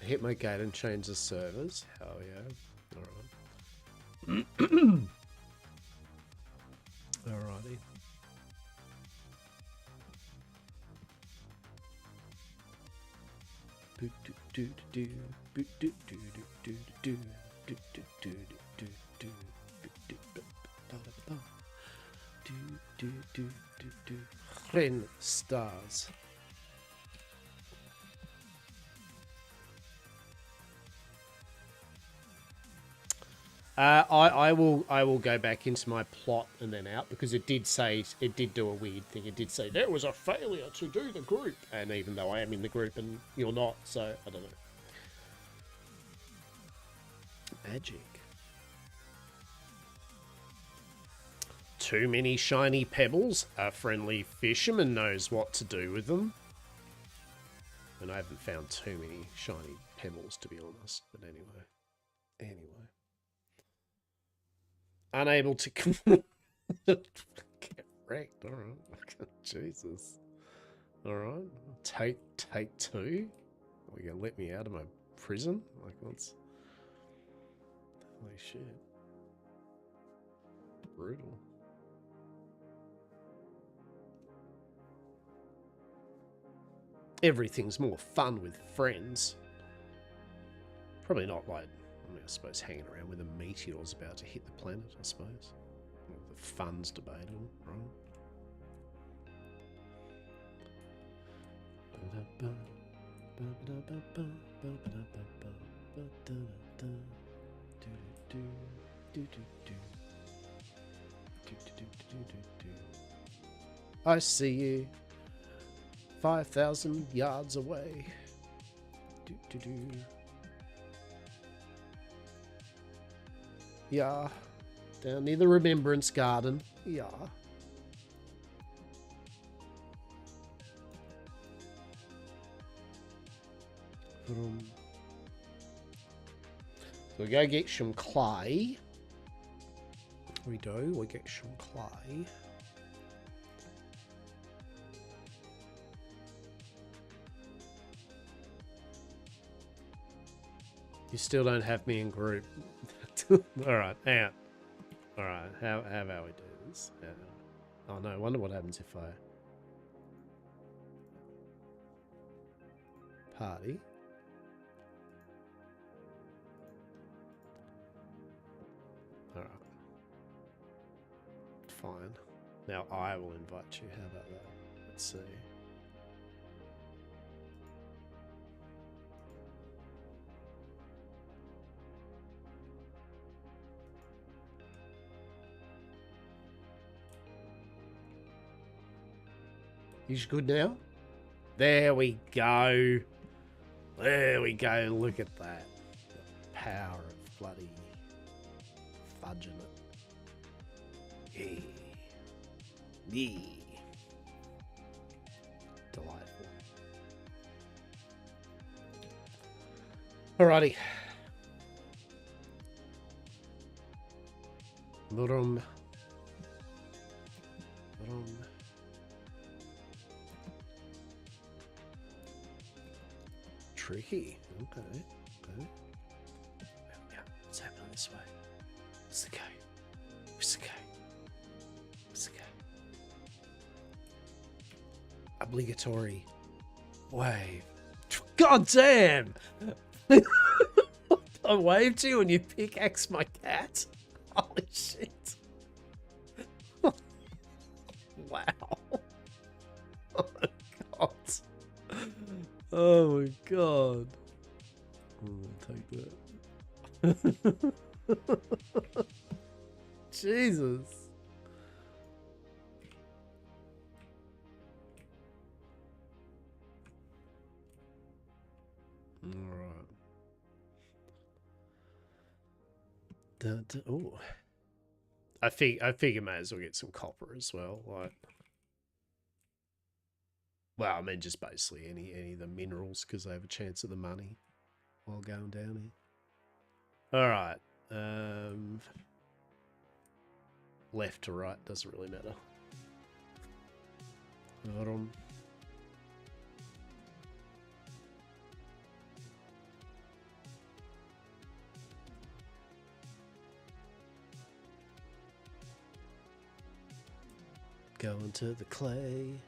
[SPEAKER 1] Hit my gate and change the servers. Hell yeah. Alright. do do do do do do do do do do do do do. Ren stars. I will go back into my plot and then out, because it did do a weird thing. It did say there was a failure to do the group, and even though I am in the group and you're not, so I don't know. Magic. Too many shiny pebbles. A friendly fisherman knows what to do with them. And I haven't found too many shiny pebbles, to be honest. But anyway. Unable to get wrecked. All right. Jesus. All right. Take 2. Are we gonna let me out of my prison? Like, what's... Holy shit. Brutal. Everything's more fun with friends. Probably not like, I mean, I suppose hanging around with a meteor's about to hit the planet, I suppose. The fun's debatable, right? I see you 5,000 yards away. Yeah, down near the Remembrance Garden. Yeah. So we go get some clay. We get some clay. You still don't have me in group. Alright, hang on. Alright, how about we do this? Oh no, I wonder what happens if I... Party. Alright. Fine. Now I will invite you. How about that? Let's see. He's good now? There we go. There we go. Look at that. The power of bloody fudging it. Yeah. Yeah. Delightful. Alrighty. Murum. Tricky. Okay. Yeah. What's happening this way? What's the go? Obligatory wave. God damn! I waved to you and you pickaxe my cat? Holy shit. Wow. Oh my god. Oh my god. I'm gonna take that. Jesus. Alright. Oh. I figure may as well get some copper as well. Like, well, I mean, just basically any of the minerals, because they have a chance of the money while going down here. All right. Left to right doesn't really matter. Going to the clay.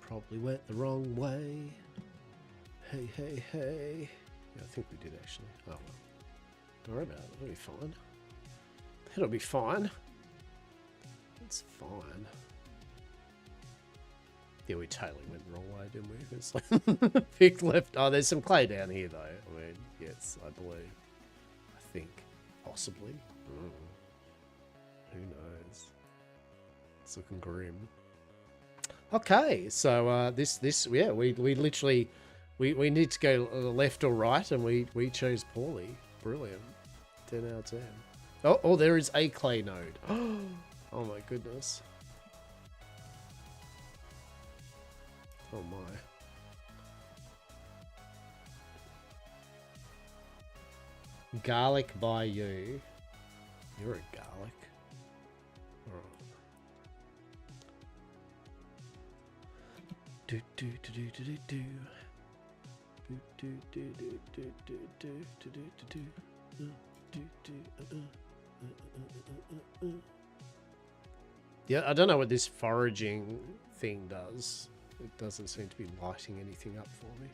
[SPEAKER 1] Probably went the wrong way. Hey. Yeah, I think we did actually. Oh well. Don't worry about it. It'll be fine. It'll be fine. It's fine. Yeah, we totally went the wrong way, didn't we? It's like pick left. Oh, there's some clay down here, though. I mean, yes, I believe. I think. Possibly. Who knows? It's looking grim. Okay, so yeah, we literally we need to go left or right, and we chose poorly. Brilliant. 10 out of 10. Oh, there is a clay node. Oh my goodness. Oh my. Garlic by you. You're a garlic. Alright. Do do do do do do do. Do do do do do do do do do do. Yeah, I don't know what this foraging thing does. It doesn't seem to be lighting anything up for me.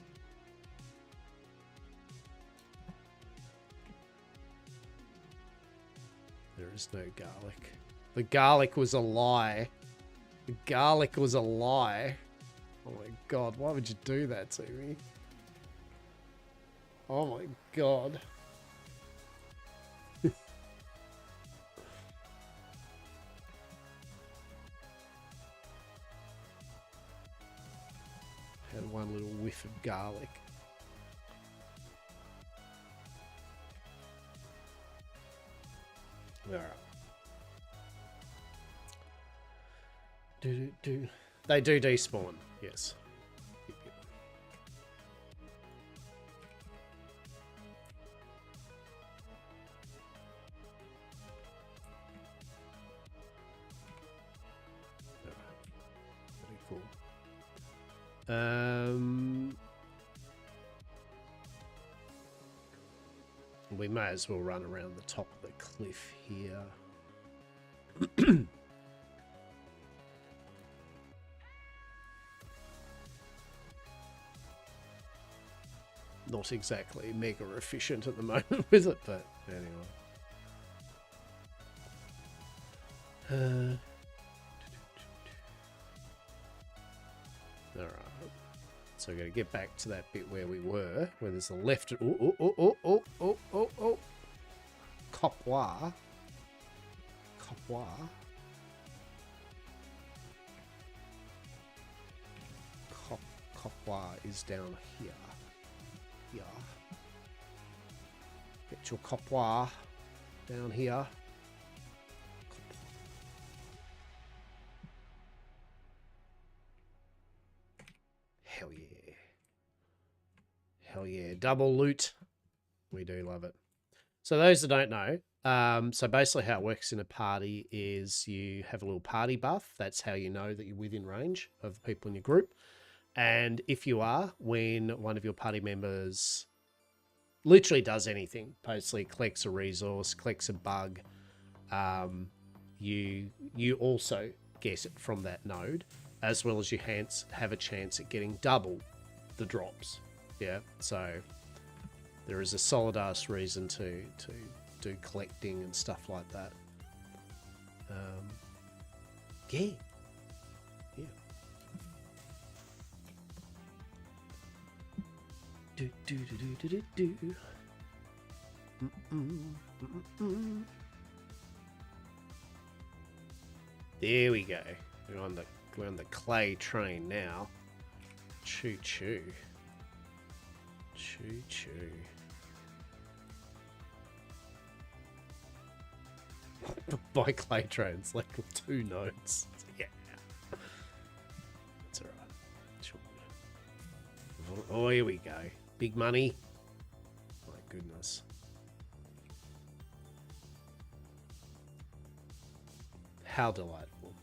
[SPEAKER 1] There is no garlic. The garlic was a lie. The garlic was a lie. Oh my god, why would you do that to me? Oh my god. Had one little whiff of garlic. Alright. Do. They do despawn, yes. Yep. Very cool. We may as well run around the top of the cliff here. Not exactly mega efficient at the moment with it, but anyway. Alright. So we're going to get back to that bit where we were, where there's a left. Oh. Copwa. Copwa is down here. Yeah. Get your copwa down here. Hell yeah. Hell yeah. Double loot. We do love it. So those that don't know, so basically how it works in a party is you have a little party buff. That's how you know that you're within range of the people in your group. And if you are, when one of your party members literally does anything, basically collects a resource, collects a bug, you also get it from that node, as well as you have a chance at getting double the drops. Yeah, so there is a solid ass reason to do collecting and stuff like that. Yeah. There we go. We're on the clay train now. Choo choo. Choo choo. By clay trains, like 2 nodes. Yeah. That's alright. Sure. Oh, here we go. Big money. My goodness. How delightful.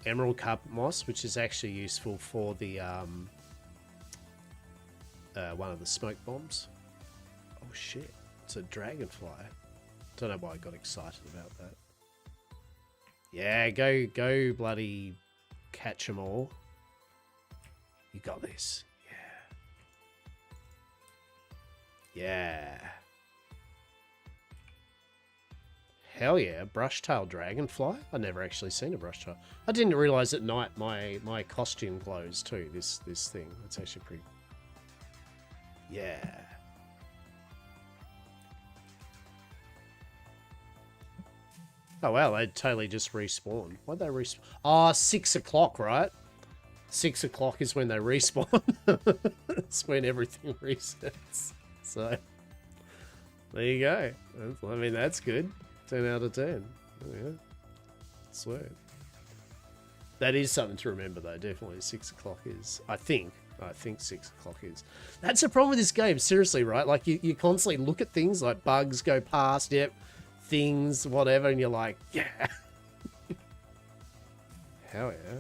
[SPEAKER 1] Emerald carpet moss, which is actually useful for the one of the smoke bombs. Oh shit, it's a dragonfly. Don't know why I got excited about that. Yeah, go bloody catch 'em all. You got this. Yeah. Yeah. Hell yeah, brush-tailed dragonfly. I've never actually seen a brush-tail. I didn't realise at night my costume glows too, this thing. It's actually pretty... Yeah. Oh wow, they totally just respawned. Why'd they respawn? Oh, 6 o'clock, right? 6 o'clock is when they respawn. That's when everything resets. So, there you go. I mean, that's good. 10 out of 10. Yeah. Sweet. That is something to remember, though. Definitely 6 o'clock is, I think 6 o'clock is. That's the problem with this game, seriously, right? Like, you constantly look at things like bugs go past, yep, things, whatever, and you're like, yeah. Hell yeah.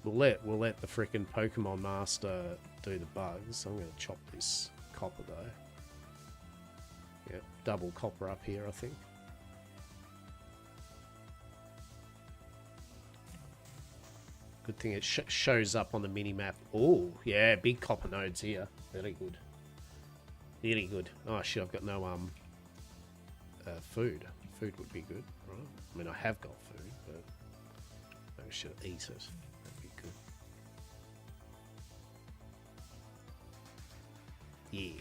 [SPEAKER 1] We'll let the freaking Pokemon Master do the bugs. I'm going to chop this copper, though. Yep, double copper up here, I think. Good thing it shows up on the mini-map. Oh, yeah, big copper nodes here. Very good. Really good. Oh, shit, I've got no, food. Food would be good, right? I mean, I have got food, but maybe I should eat it. That'd be good. Yeah.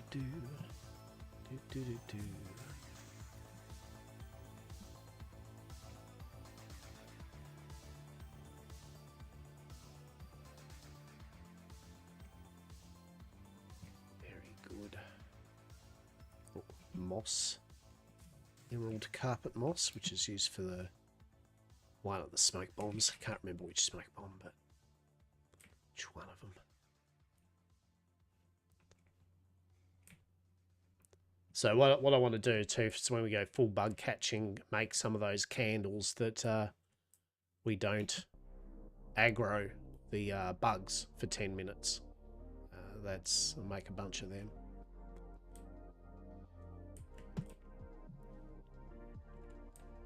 [SPEAKER 1] Do. Very good. Oh, moss. Emerald carpet moss, which is used for the one of the smoke bombs. I can't remember which smoke bomb, but which one of them. So what I want to do too is when we go full bug catching, make some of those candles that we don't aggro the bugs for 10 minutes. I'll make a bunch of them.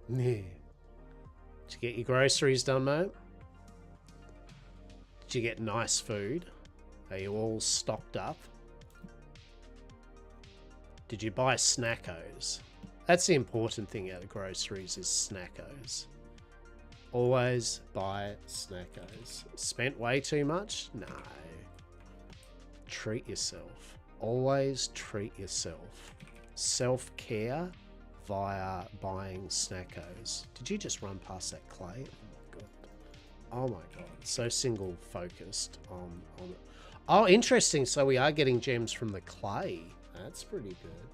[SPEAKER 1] Yeah. Did you get your groceries done, mate? Did you get nice food? Are you all stocked up? Did you buy snackos? That's the important thing out of groceries is snackos. Always buy snackos. Spent way too much? No. Treat yourself. Always treat yourself. Self-care via buying snackos. Did you just run past that clay? Oh my god. Oh my god. So single focused on it. Oh, interesting. So we are getting gems from the clay. That's pretty good.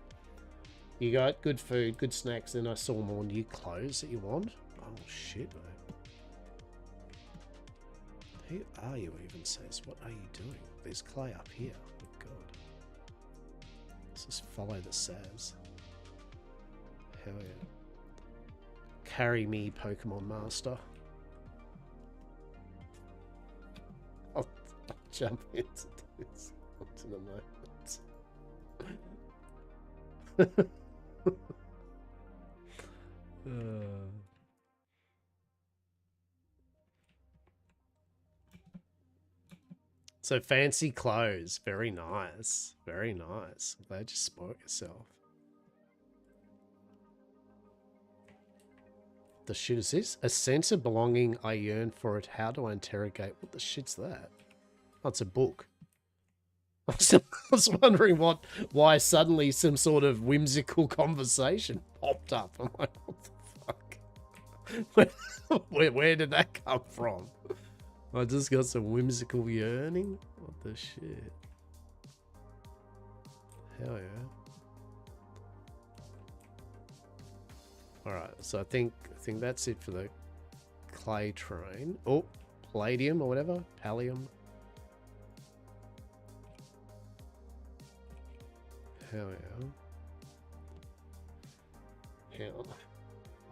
[SPEAKER 1] You got good food, good snacks, then I saw more new clothes that you want. Oh shit, mate. Who are you even, says? What are you doing? There's clay up here. Oh god. Let's just follow the Savs. Hell yeah. Carry me, Pokemon Master. I'll jump into this onto the moment. So fancy clothes, very nice, very nice. I'm glad you spoiled yourself. The shit is this? A sense of belonging, I yearn for it. How do I interrogate? What the shit's that? Oh, it's a book. I was wondering why suddenly some sort of whimsical conversation popped up. I'm like, what the fuck? Where did that come from? I just got some whimsical yearning. What the shit? Hell yeah. Alright, so I think that's it for the clay train. Oh, palladium or whatever. Pallium. Hell yeah. Hang on.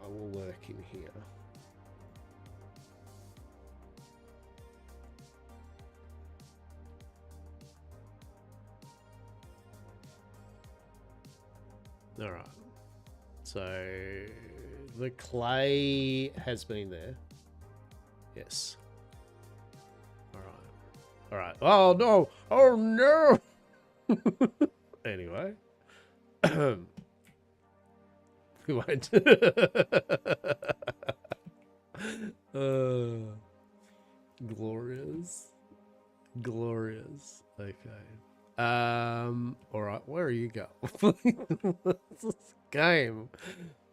[SPEAKER 1] I will work in here. All right. So the clay has been there. Yes. All right. All right. Oh no! Oh no! Anyway, we won't. Glorious. Glorious. Okay. All right. Where are you going? What's this game?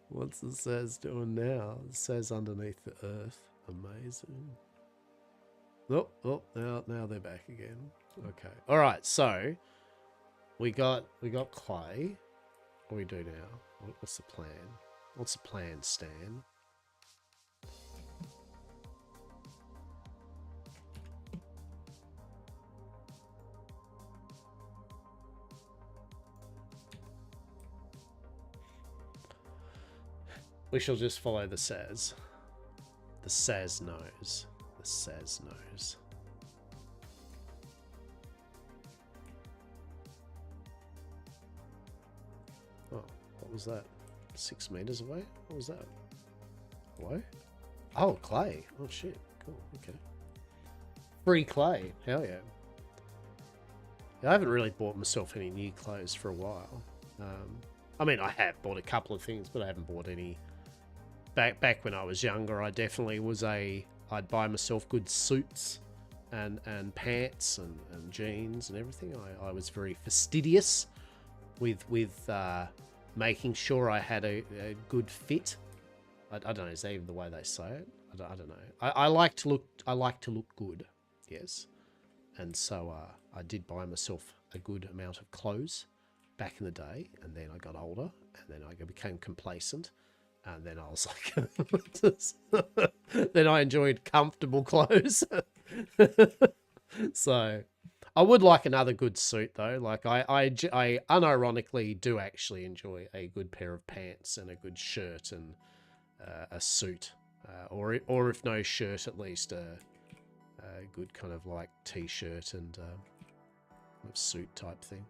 [SPEAKER 1] What's the Saz doing now? It says underneath the earth. Amazing. Oh, now they're back again. Okay. All right. So we got clay. What do we do now? What's the plan? What's the plan, Stan? We shall just follow the Saz. The Saz knows. The Saz knows. Oh, what was that? 6 meters away? What was that? Hello? Oh, clay. Oh, shit. Cool. Okay. Free clay. Hell yeah. I haven't really bought myself any new clothes for a while. I mean, I have bought a couple of things, but I haven't bought any. Back when I was younger, I definitely was I'd buy myself good suits and pants and jeans and everything. I was very fastidious with making sure I had a good fit. I don't know, is that even the way they say it? I don't know. I like to look good, yes. And so I did buy myself a good amount of clothes back in the day, and then I got older, and then I became complacent. And then I was like, then I enjoyed comfortable clothes. So I would like another good suit though. Like I unironically do actually enjoy a good pair of pants and a good shirt and a suit, or if no shirt, at least a good kind of like t-shirt and suit type thing.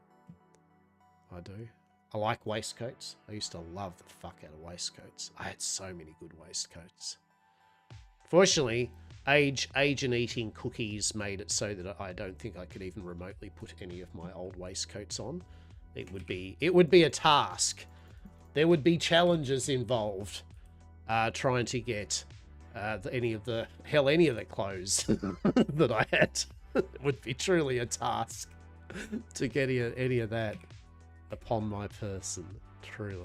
[SPEAKER 1] I do. I like waistcoats. I used to love the fuck out of waistcoats. I had so many good waistcoats. Fortunately, age and eating cookies made it so that I don't think I could even remotely put any of my old waistcoats on. It would be a task. There would be challenges involved trying to get any of the clothes that I had. It would be truly a task to get any of that upon my person, truly.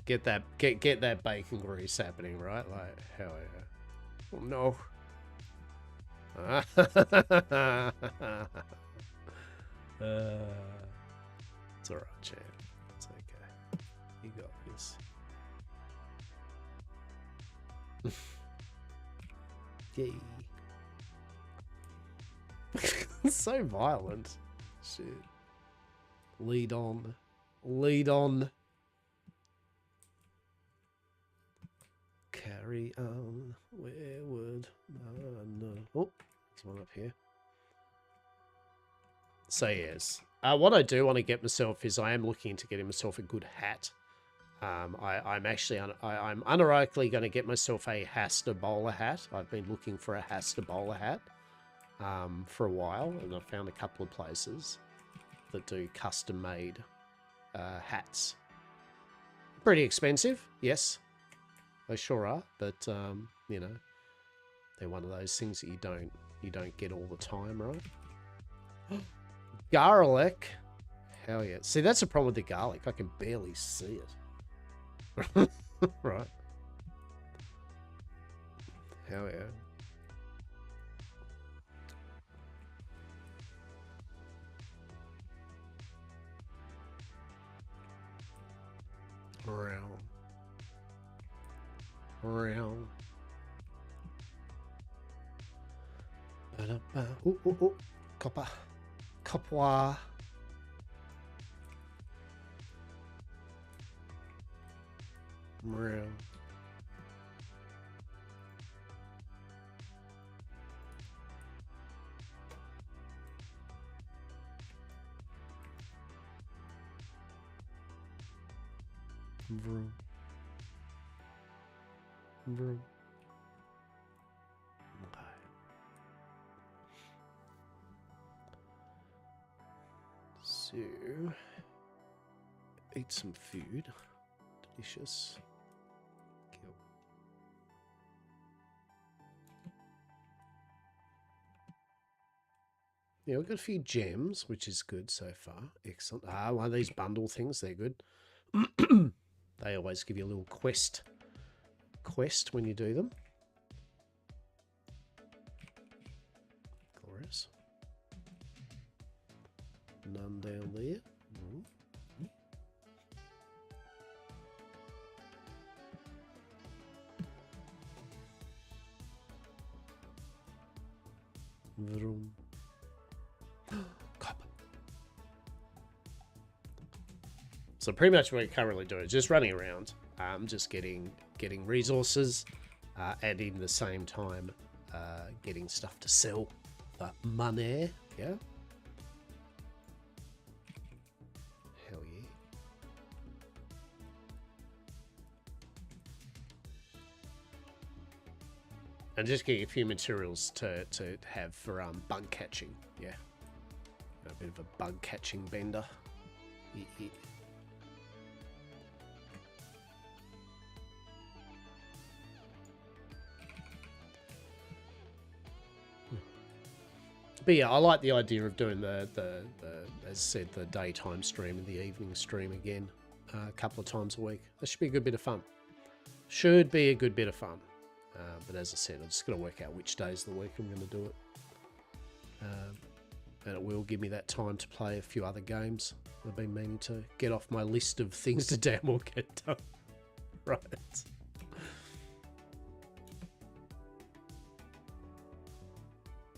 [SPEAKER 1] Get that bacon grease happening, right? Like, hell yeah. Oh no. It's alright, champ. It's okay. You got this. Yay. So violent. Shit. Lead on. Lead on. Carry on. Wayward. No. Oh, there's one up here. So yes. What I do want to get myself is I am looking into getting myself a good hat. I'm unironically going to get myself a Hasta bowler hat. I've been looking for a Hasta bowler hat for a while, and I've found a couple of places that do custom-made hats. Pretty expensive, yes, they sure are, but you know, they're one of those things that you don't get all the time, right? Garlic, hell yeah! See, that's the problem with the garlic. I can barely see it. Right. Hell yeah. Round. Ooh. Copper. Copper. Round. Vroom. Vroom. Okay. So, eat some food. Delicious. Kill. Yeah, we've got a few gems, which is good so far. Excellent. Ah, one of these bundle things, they're good. They always give you a little quest when you do them. Glorious. None down there. Vroom. Copper. So pretty much what we're currently doing is just running around, just getting resources, and in the same time, getting stuff to sell for money. Yeah. Hell yeah. And just getting a few materials to have for bug catching. Yeah. A bit of a bug catching bender. Yeah. But yeah, I like the idea of doing the as I said, the daytime stream and the evening stream again a couple of times a week. That should be a good bit of fun. Should be a good bit of fun. But as I said, I'm just going to work out which days of the week I'm going to do it. And it will give me that time to play a few other games I've been meaning to get off my list of things to damn well get done. Right.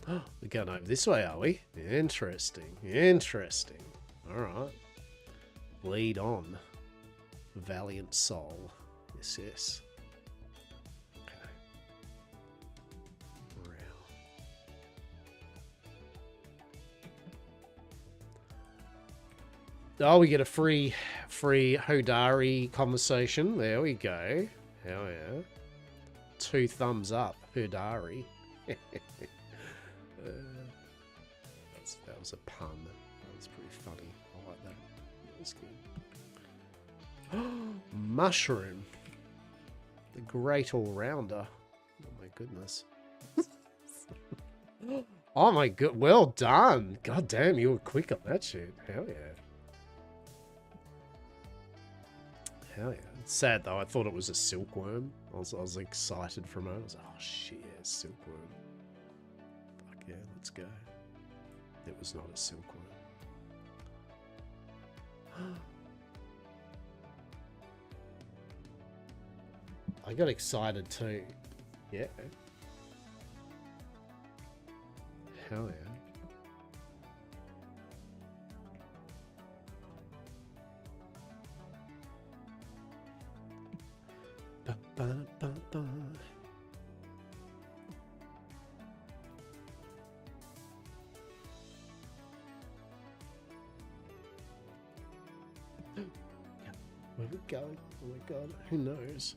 [SPEAKER 1] We're going over this way, are we? Interesting. Interesting. Alright. Lead on. Valiant soul. Yes, yes. Okay. Oh, we get a free Hodari conversation. There we go. Hell yeah. 2 thumbs up. Hodari. That was a pun. That was pretty funny. I like that. That was good. Mushroom. The great all-rounder. Oh my goodness. Oh my god. Well done. God damn, you were quick on that shit. Hell yeah. Hell yeah. It's sad though. I thought it was a silkworm. I was excited for a moment. I was like, oh shit, yeah, silkworm. Fuck yeah, let's go. It was not a silkworm. I got excited too. Yeah. Hell yeah. Ba, ba, ba, ba. Where are we going? Oh my god, who knows?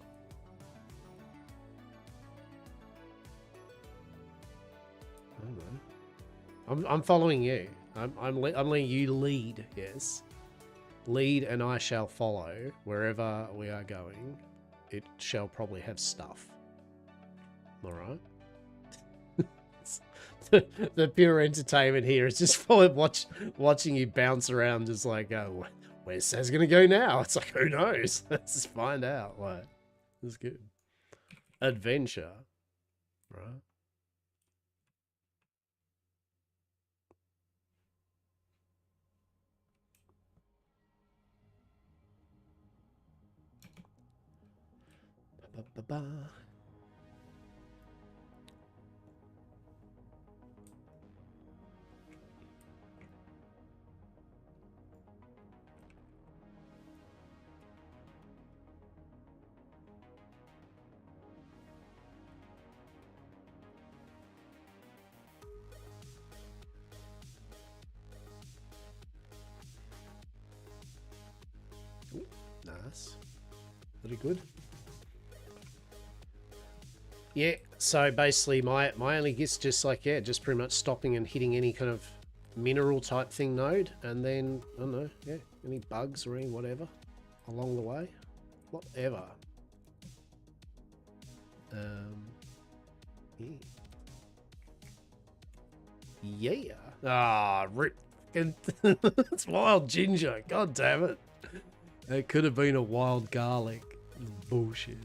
[SPEAKER 1] I don't know. I'm following you. I'm letting you lead. Yes, lead, and I shall follow wherever we are going. It shall probably have stuff. All right. the pure entertainment here is just watching you bounce around, just like, oh, where's Saz gonna go now? It's like, who knows? Let's just find out. Like, it's good. Adventure, right? Ba, ba, ba. Ooh, nice. Very good. Yeah, so basically my only guess just like, yeah, just pretty much stopping and hitting any kind of mineral type thing node, and then, I don't know, yeah, any bugs or any whatever along the way. Whatever. Yeah. Yeah. Ah, rip. It's wild ginger. God damn it. It could have been a wild garlic. Bullshit.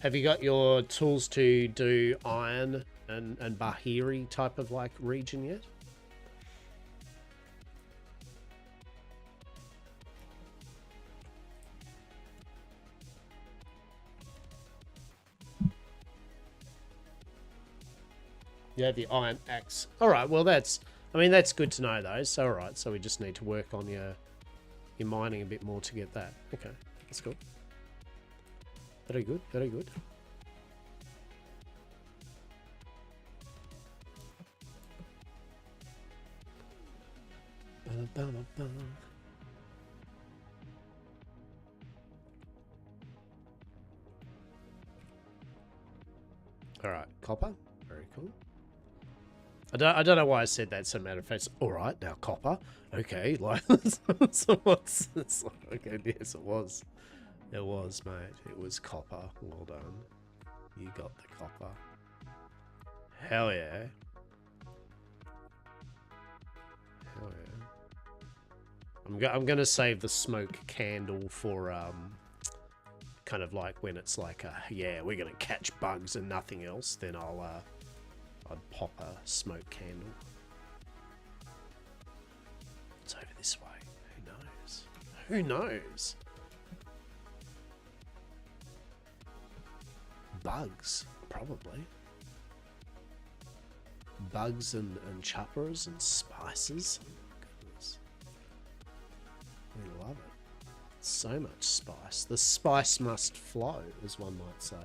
[SPEAKER 1] Have you got your tools to do iron and Bahiri type of like region yet? Yeah, the iron axe. All right, well that's, I mean that's good to know though. So all right, so we just need to work on your mining a bit more to get that. Okay, that's cool. Very good, very good. All right, copper. Very cool. I don't know why I said that. So matter of fact, all right, now copper. Okay, like so what's it's like, okay? Yes, it was. It was, mate. It was copper. Well done. You got the copper. Hell yeah. Hell yeah. I'm gonna save the smoke candle for kind of like when it's like yeah, we're gonna catch bugs and nothing else. Then I'd pop a smoke candle. It's over this way. Who knows? Who knows? Bugs, probably. Bugs and choppers and spices. Oh my goodness. We love it. So much spice. The spice must flow, as one might say.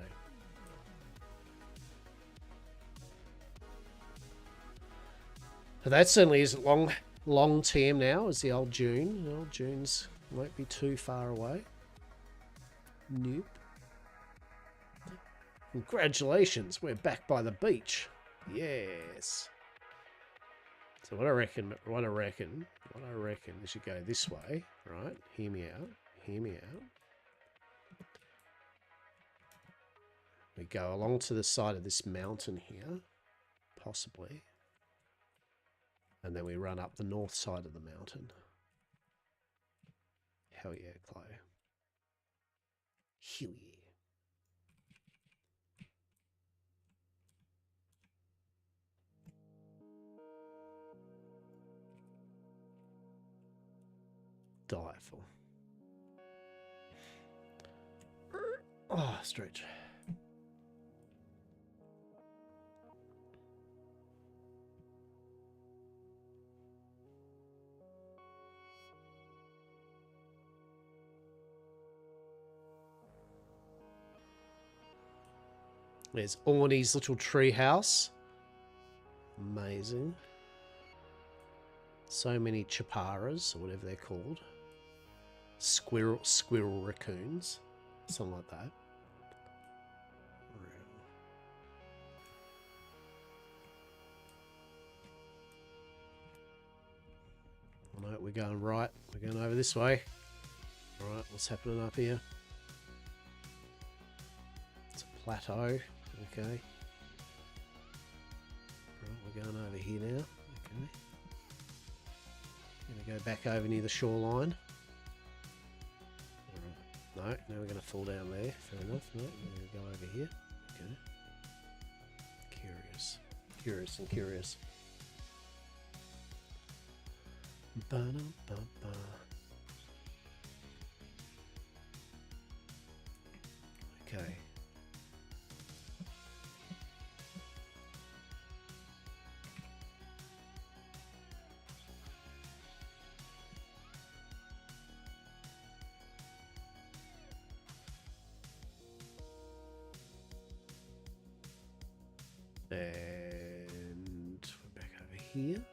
[SPEAKER 1] But that certainly isn't long TM now as the old June. The old June's won't be too far away. Nope. Congratulations, we're back by the beach. Yes. So what I reckon is you go this way, right? Hear me out. Hear me out. We go along to the side of this mountain here, possibly. And then we run up the north side of the mountain. Hell yeah, Chloe. Hell yeah. Delightful. Oh, stretch. There's Orny's little tree house. Amazing. So many chaparas, or whatever they're called. Squirrel raccoons. Something like that. No, we're going right. We're going over this way. Alright, what's happening up here? It's a plateau. Okay. Right, we're going over here now. Okay. Gonna go back over near the shoreline. Alright. No, now we're gonna fall down there. Fair enough. No, we're gonna go over here. Okay. Curious. Curious and curious. Ba-dum-ba-ba. Okay. And we're back over here.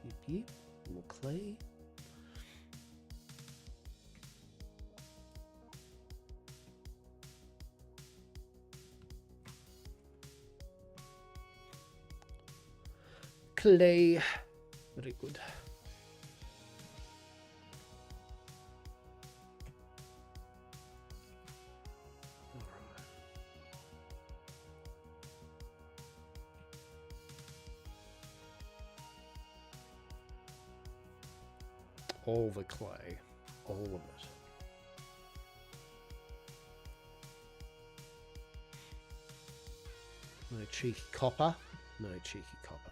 [SPEAKER 1] Yep, yep. More clay. Clay. Very good. All the clay. All of it. No cheeky copper. No cheeky copper.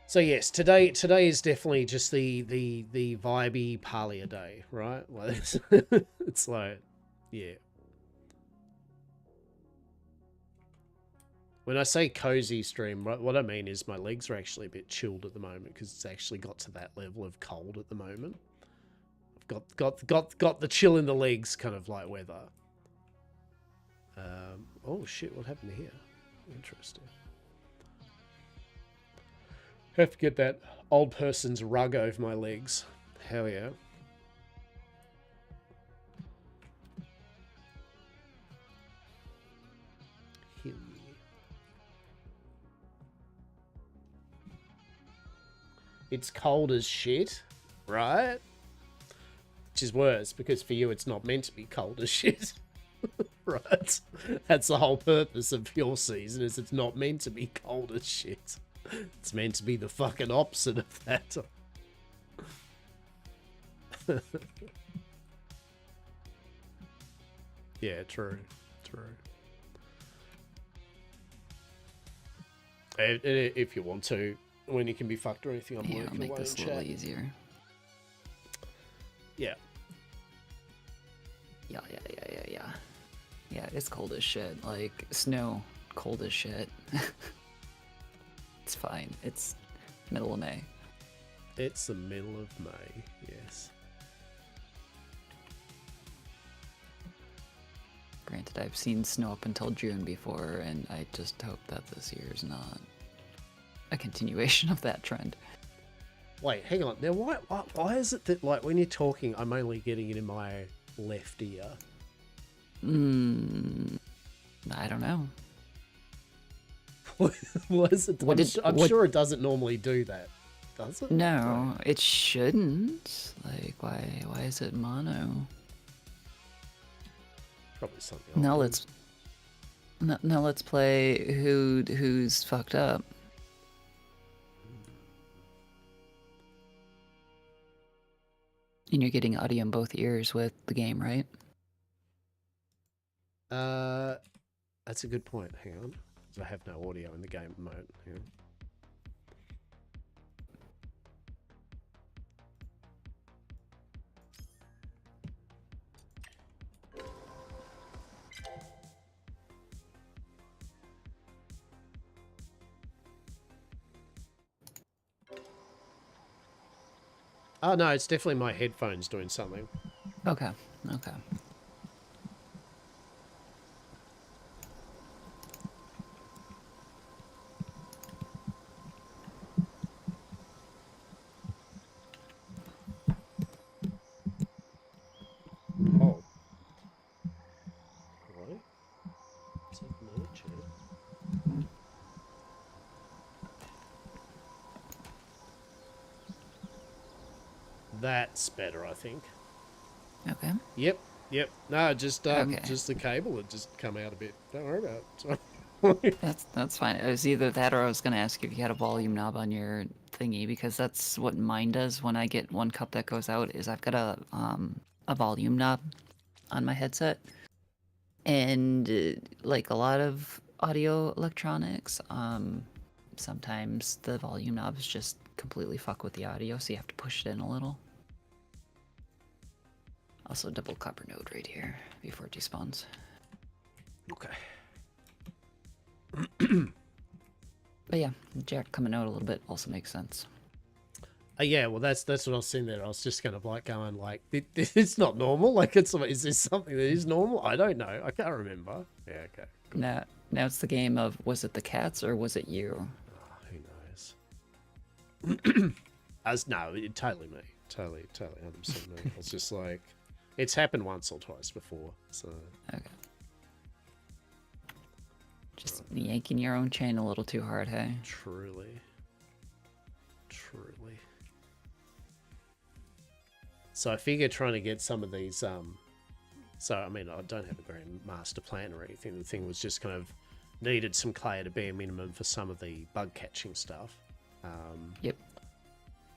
[SPEAKER 1] So yes, today is definitely just the vibey Palia day, right? Like it's like, yeah. When I say cozy stream, what I mean is my legs are actually a bit chilled at the moment because it's actually got to that level of cold at the moment. I've got the chill in the legs kind of like weather. Oh shit! What happened here? Interesting. Have to get that old person's rug over my legs. Hell yeah. It's cold as shit, right? Which is worse, because for you it's not meant to be cold as shit. Right? That's the whole purpose of your season, is it's not meant to be cold as shit. It's meant to be the fucking opposite of that. Yeah, true. If you want to, when you can be fucked or anything, I'm
[SPEAKER 2] I'll make this a little easier.
[SPEAKER 1] Yeah.
[SPEAKER 2] Yeah, it's cold as shit. Like, snow, cold as shit. It's fine. It's middle of May.
[SPEAKER 1] It's the middle of May, yes.
[SPEAKER 2] Granted, I've seen snow up until June before, and I just hope that this year is not a continuation of that trend.
[SPEAKER 1] Wait, hang on. Now, why is it that, like, when you're talking, I'm only getting it in my left ear?
[SPEAKER 2] I don't know.
[SPEAKER 1] What is it? I'm sure it doesn't normally do that, does it?
[SPEAKER 2] No, it shouldn't. Like, why is it mono?
[SPEAKER 1] Probably something.
[SPEAKER 2] Now let's play who's fucked up. And you're getting audio in both ears with the game, right?
[SPEAKER 1] That's a good point. Hang on. I have no audio in the game at the moment. Hang on. Oh no, it's definitely my headphones doing something.
[SPEAKER 2] Okay.
[SPEAKER 1] Oh. Right. Is that merge? That's better, I think.
[SPEAKER 2] Okay.
[SPEAKER 1] Yep. No, just the cable would just come out a bit. Don't worry about it.
[SPEAKER 2] That's fine. It was either that or I was gonna ask if you had a volume knob on your thingy, because that's what mine does when I get one cup that goes out, is I've got a volume knob on my headset. And like a lot of audio electronics, sometimes the volume knobs just completely fuck with the audio, so you have to push it in a little. Also, double copper node right here before it despawns.
[SPEAKER 1] Okay.
[SPEAKER 2] But yeah, jack coming out a little bit also makes sense.
[SPEAKER 1] Yeah, well, that's what I was saying there. I was just kind of like going like, it's not normal. Like, is this something that is normal? I don't know. I can't remember. Yeah, okay. Good.
[SPEAKER 2] Now it's the game of, was it the cats or was it you?
[SPEAKER 1] Oh, who knows? Totally me. Totally 100% me. It's just like, it's happened once or twice before, so.
[SPEAKER 2] Okay. Just yanking your own chain a little too hard, hey?
[SPEAKER 1] Truly. So I figure trying to get some of these, so I mean, I don't have a grand master plan or anything. The thing was just kind of needed some clay at a bare minimum for some of the bug catching stuff.
[SPEAKER 2] Yep.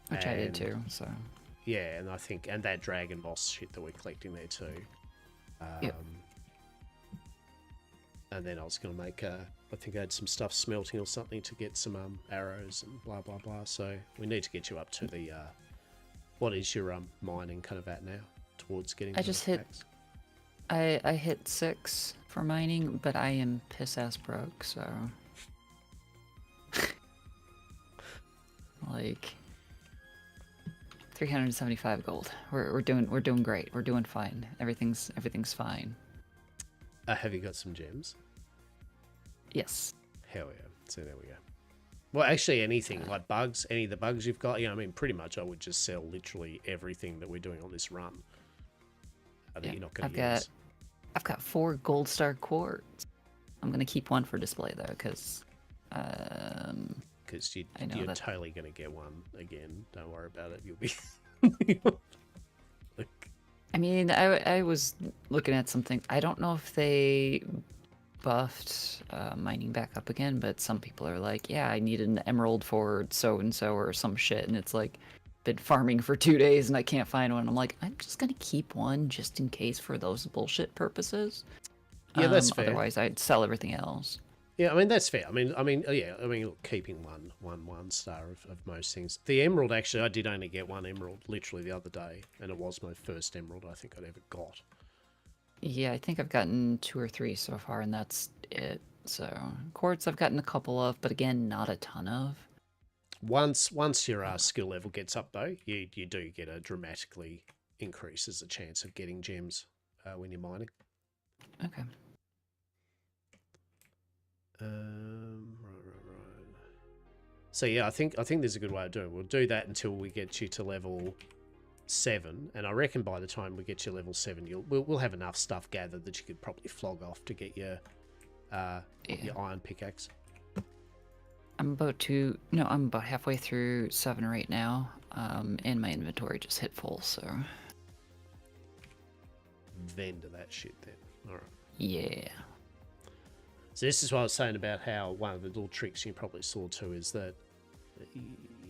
[SPEAKER 2] Which I did too, so.
[SPEAKER 1] Yeah, and I think, and that dragon boss shit that we're collecting there too.
[SPEAKER 2] Yep.
[SPEAKER 1] And then I was going to make, I think I had some stuff smelting or something to get some arrows and blah, blah, blah. So we need to get you up to the, what is your mining kind of at now towards getting
[SPEAKER 2] I just hit, I hit 6 for mining, but I am piss-ass broke, so. Like 375 gold. We're doing great. We're doing fine. Everything's fine.
[SPEAKER 1] Have you got some gems?
[SPEAKER 2] Yes.
[SPEAKER 1] Hell yeah. So there we go. Well, actually, anything like bugs, any of the bugs you've got, I mean, pretty much I would just sell literally everything that we're doing on this run that you're not going to use.
[SPEAKER 2] I've got 4 gold star quartz. I'm going to keep 1 for display though, because
[SPEAKER 1] you're totally going to get one again. Don't worry about it. You'll be.
[SPEAKER 2] I mean, I was looking at something. I don't know if they buffed mining back up again, but some people are like, yeah, I need an emerald for so and so or some shit, and it's like been farming for 2 days and I can't find one. I'm like, I'm just gonna keep one just in case for those bullshit purposes.
[SPEAKER 1] Yeah, that's fair.
[SPEAKER 2] Otherwise, I'd sell everything else.
[SPEAKER 1] Yeah, I mean that's fair. I mean, look, keeping one star of most things. The emerald, actually, I did only get 1 emerald literally the other day, and it was my first emerald I think I'd ever got.
[SPEAKER 2] Yeah, I think I've gotten 2 or 3 so far, and that's it. So quartz I've gotten a couple of, but again, not a ton of.
[SPEAKER 1] Once your skill level gets up though, you do get a dramatically increases the chance of getting gems when you're mining.
[SPEAKER 2] Okay.
[SPEAKER 1] Right. So yeah, I think there's a good way of doing it. We'll do that until we get you to level 7, and I reckon by the time we get you level 7, we'll have enough stuff gathered that you could probably flog off to get your iron pickaxe.
[SPEAKER 2] I'm about halfway through 7 right now, and my inventory just hit full, so.
[SPEAKER 1] Vendor that shit then. All right.
[SPEAKER 2] Yeah.
[SPEAKER 1] So this is what I was saying about how one of the little tricks you probably saw too is that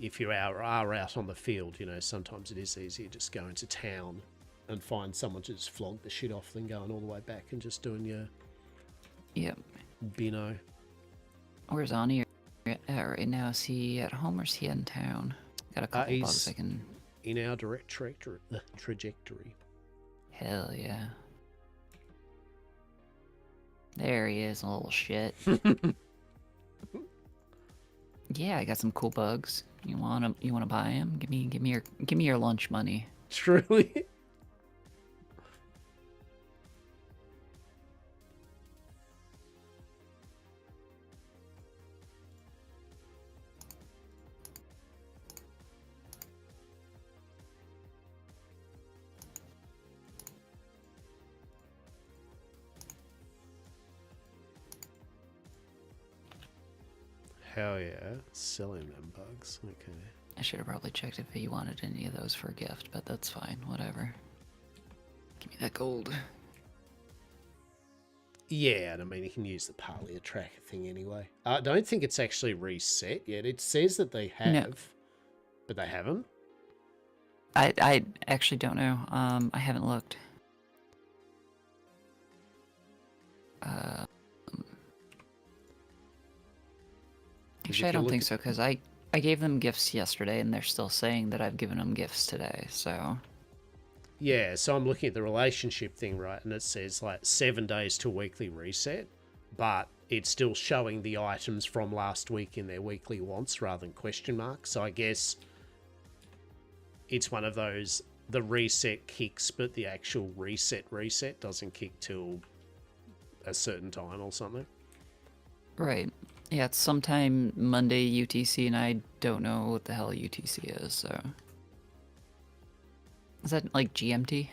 [SPEAKER 1] if you are out on the field, sometimes it is easier just go into town and find someone to just flog the shit off than going all the way back and just doing your bino.
[SPEAKER 2] Where's Ani right now? Is he at home or is he in town? Got a couple bugs I can...
[SPEAKER 1] In our direct trajectory.
[SPEAKER 2] Hell yeah. There he is, a little shit. Yeah, I got some cool bugs. You wanna buy them? Give me your lunch money.
[SPEAKER 1] Truly. Hell yeah, selling them bugs. Okay.
[SPEAKER 2] I should have probably checked if he wanted any of those for a gift, but that's fine. Whatever. Give me that gold.
[SPEAKER 1] Yeah, and I mean, you can use the Palia tracker thing anyway. I don't think it's actually reset yet. It says that they have, but they haven't.
[SPEAKER 2] I actually don't know. I haven't looked. Actually, I don't think so, because I gave them gifts yesterday, and they're still saying that I've given them gifts today, so...
[SPEAKER 1] Yeah, so I'm looking at the relationship thing, right, and it says, 7 days to weekly reset, but it's still showing the items from last week in their weekly wants rather than question marks, so I guess it's one of those, the reset kicks, but the actual reset doesn't kick till a certain time or something.
[SPEAKER 2] Right. Yeah, it's sometime Monday UTC, and I don't know what the hell UTC is, so. Is that like GMT?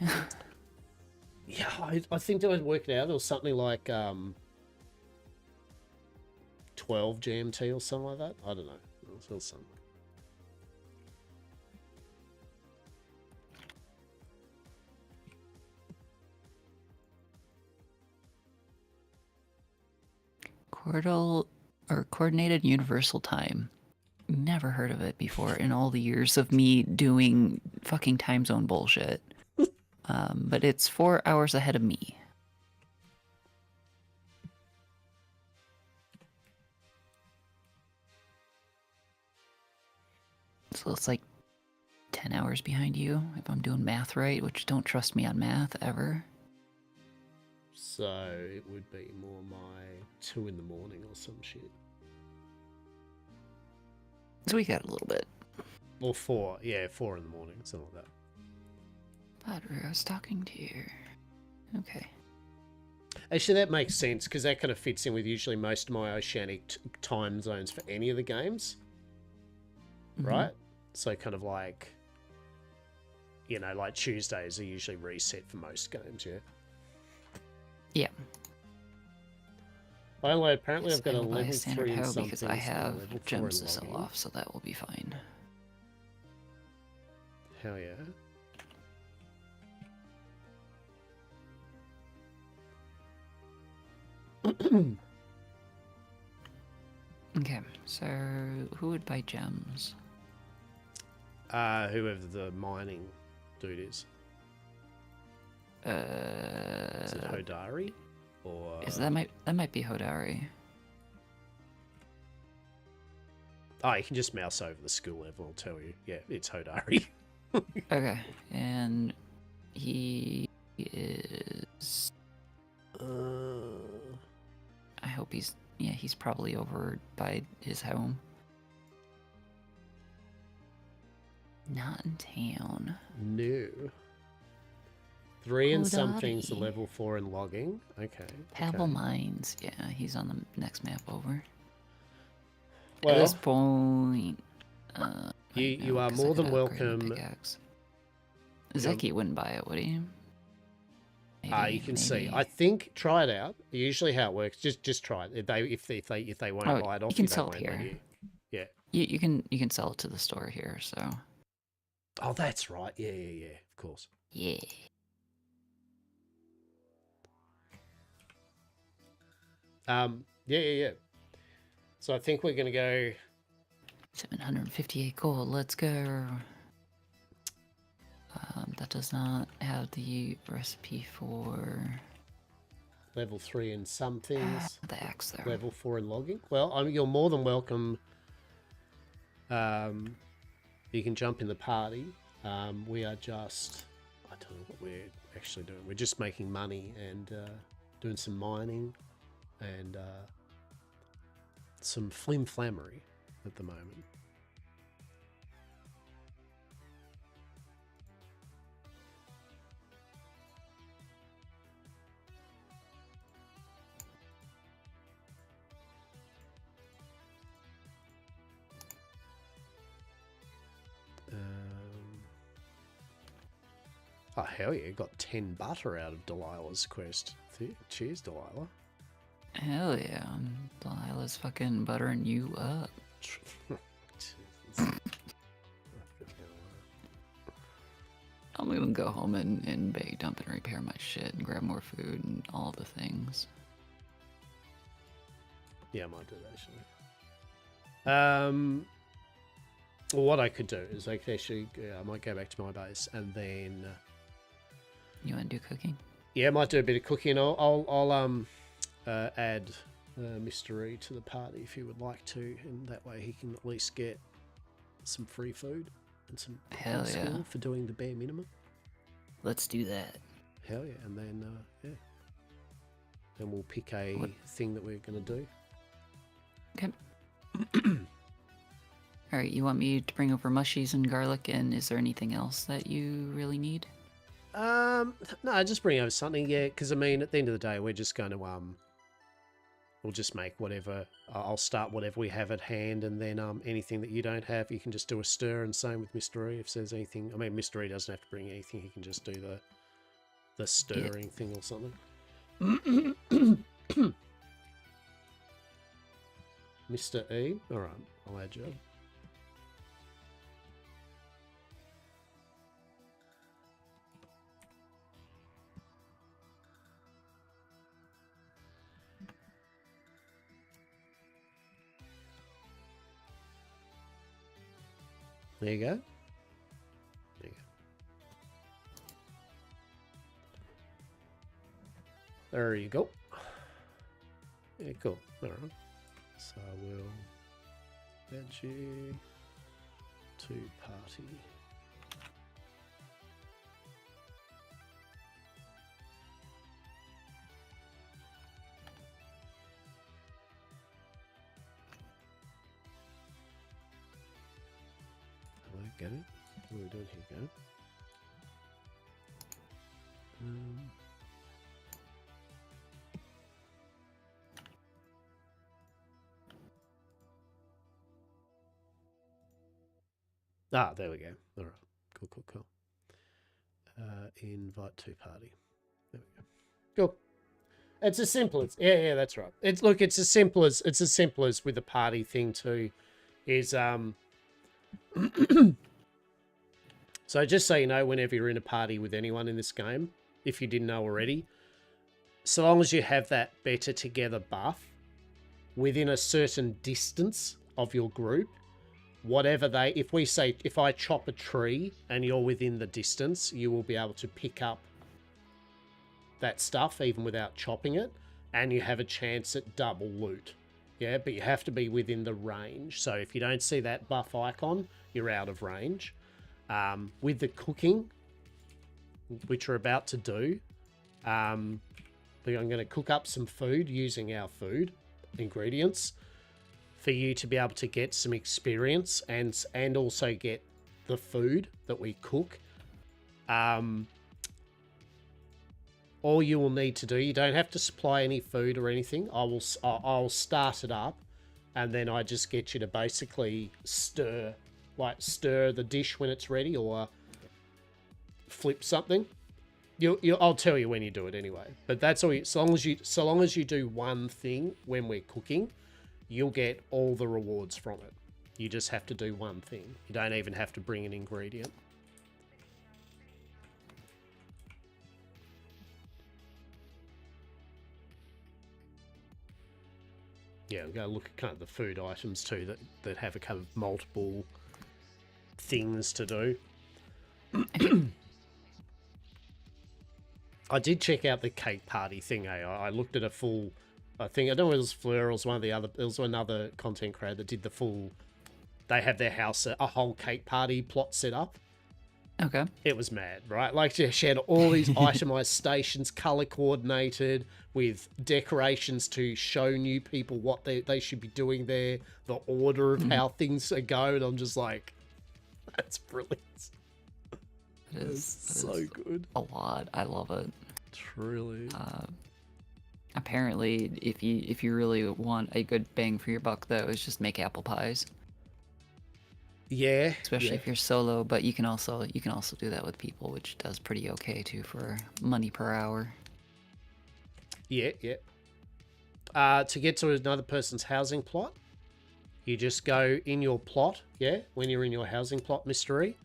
[SPEAKER 1] Yeah, I think I would work it out. It was something like 12 GMT or something like that. I don't know. It was something.
[SPEAKER 2] Coordinated Universal Time. Never heard of it before in all the years of me doing fucking time zone bullshit. But it's 4 hours ahead of me. So it's like 10 hours behind you, if I'm doing math right, which don't trust me on math ever.
[SPEAKER 1] So it would be more my 2 in the morning or some shit.
[SPEAKER 2] So we got a little bit.
[SPEAKER 1] Or 4. Yeah, 4 in the morning, something like that.
[SPEAKER 2] Padre, I was talking to you. Okay.
[SPEAKER 1] Actually, that makes sense because that kind of fits in with usually most of my oceanic time zones for any of the games. Right? So kind of like, you know, like Tuesdays are usually reset for most games, yeah?
[SPEAKER 2] Yeah.
[SPEAKER 1] Finally, apparently
[SPEAKER 2] Yes,
[SPEAKER 1] I've got
[SPEAKER 2] I
[SPEAKER 1] a
[SPEAKER 2] will buy
[SPEAKER 1] level
[SPEAKER 2] standard
[SPEAKER 1] 3 in
[SPEAKER 2] hoe
[SPEAKER 1] something.
[SPEAKER 2] because I have gems to sell off, so that will be fine.
[SPEAKER 1] Hell yeah.
[SPEAKER 2] Okay, so who would buy gems?
[SPEAKER 1] Whoever the mining dude is. Is it Hodari? Or
[SPEAKER 2] that might be Hodari.
[SPEAKER 1] Oh, you can just mouse over the skill level, I'll tell you. Yeah, it's Hodari.
[SPEAKER 2] Okay, and he is... I hope he's... Yeah, he's probably over by his home. Not in town.
[SPEAKER 1] No. 3 and something's the
[SPEAKER 2] Hodari.
[SPEAKER 1] level 4 in logging. Okay.
[SPEAKER 2] Pebble
[SPEAKER 1] okay.
[SPEAKER 2] Mines. Yeah, he's on the next map over.
[SPEAKER 1] Well,
[SPEAKER 2] At this point...
[SPEAKER 1] you are more than welcome.
[SPEAKER 2] Zeki wouldn't buy it, would he?
[SPEAKER 1] You can see. I think try it out. Usually, how it works, just try it. If they won't buy it off,
[SPEAKER 2] you can
[SPEAKER 1] you
[SPEAKER 2] sell
[SPEAKER 1] don't
[SPEAKER 2] it
[SPEAKER 1] want
[SPEAKER 2] here.
[SPEAKER 1] Yeah.
[SPEAKER 2] You can sell it to the store here. So.
[SPEAKER 1] Oh, that's right. Yeah. Of course.
[SPEAKER 2] Yeah.
[SPEAKER 1] Yeah. So I think we're gonna go
[SPEAKER 2] 758 gold. Let's go. That does not have the recipe for
[SPEAKER 1] level 3 in some things.
[SPEAKER 2] the axe there.
[SPEAKER 1] Level 4 in logging. Well, you're more than welcome. You can jump in the party. We are just... I don't know what we're actually doing. We're just making money and doing some mining and some flim-flammery at the moment. Oh, hell yeah, got 10 butter out of Delilah's quest. Cheers, Delilah.
[SPEAKER 2] Hell yeah. Delilah's fucking buttering you up. I'm gonna go home and bake, dump, and repair my shit and grab more food and all the things.
[SPEAKER 1] Yeah, I might do that actually. Well, what I could do is I could actually, I might go back to my base and then.
[SPEAKER 2] You want to do cooking?
[SPEAKER 1] Yeah, I might do a bit of cooking. I'll add Mr. E to the party if you would like to, and that way he can at least get some free food and some
[SPEAKER 2] Hell yeah
[SPEAKER 1] for doing the bare minimum.
[SPEAKER 2] Let's do that.
[SPEAKER 1] Hell yeah, and then then we'll pick a thing that we're gonna do.
[SPEAKER 2] Okay. All right, you want me to bring over mushies and garlic, and is there anything else that you really need?
[SPEAKER 1] No, just bring over something, yeah. Because I mean, at the end of the day, we're just going to we'll just make whatever. I'll start whatever we have at hand, and then anything that you don't have, you can just do a stir. And same with Mr. E. If there's anything, I mean, Mr. E doesn't have to bring anything. He can just do the stirring thing or something. Mr. E. All right, I'll add you. There you go. There you go. There you go. Yeah, cool. All right. So we'll add you to party. Get it? What are we doing here? Go. There we go. All right. Cool, cool, cool. Invite to party. There we go. Cool. It's as simple as yeah, that's right. It's as simple as with the party thing too, is So just so you know, whenever you're in a party with anyone in this game, if you didn't know already, so long as you have that better together buff within a certain distance of your group, whatever if I chop a tree and you're within the distance, you will be able to pick up that stuff even without chopping it, and you have a chance at double loot. Yeah, but you have to be within the range. So if you don't see that buff icon, you're out of range. With the cooking, which we're about to do, I'm going to cook up some food using our food ingredients for you to be able to get some experience and also get the food that we cook. All you will need to do, you don't have to supply any food or anything. I'll start it up, and then I just get you to basically stir the dish when it's ready, or flip something. I'll tell you when you do it anyway. But that's all. So long as you do one thing when we're cooking, you'll get all the rewards from it. You just have to do one thing. You don't even have to bring an ingredient. Yeah, we've got to look at kind of the food items too that have a kind of multiple things to do. I did check out the cake party thing. I looked at a full. I don't know if it was Fleur or it was one of the other. It was another content creator that did the full. They have their house a whole cake party plot set up.
[SPEAKER 2] Okay.
[SPEAKER 1] It was mad, right? Like she had all these itemized stations, color coordinated, with decorations to show new people what they should be doing there, the order of how things are going. I'm just like, that's brilliant.
[SPEAKER 2] It is
[SPEAKER 1] so good.
[SPEAKER 2] A lot. I love it.
[SPEAKER 1] Truly.
[SPEAKER 2] Apparently, if you really want a good bang for your buck, though, is just make apple pies.
[SPEAKER 1] Yeah.
[SPEAKER 2] Especially if you're solo, but you can also do that with people, which does pretty okay too for money per hour.
[SPEAKER 1] Yeah. To get to another person's housing plot, you just go in your plot, yeah? When you're in your housing plot, mystery,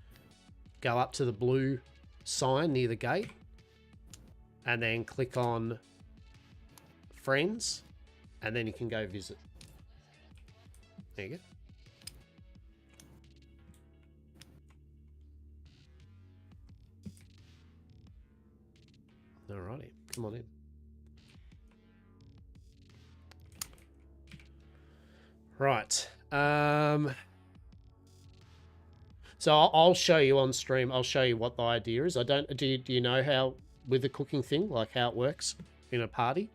[SPEAKER 1] go up to the blue sign near the gate, and then click on friends, and then you can go visit. There you go. Alrighty, come on in. Right. So I'll show you on stream. I'll show you what the idea is. Do you know how with the cooking thing, like how it works in a party?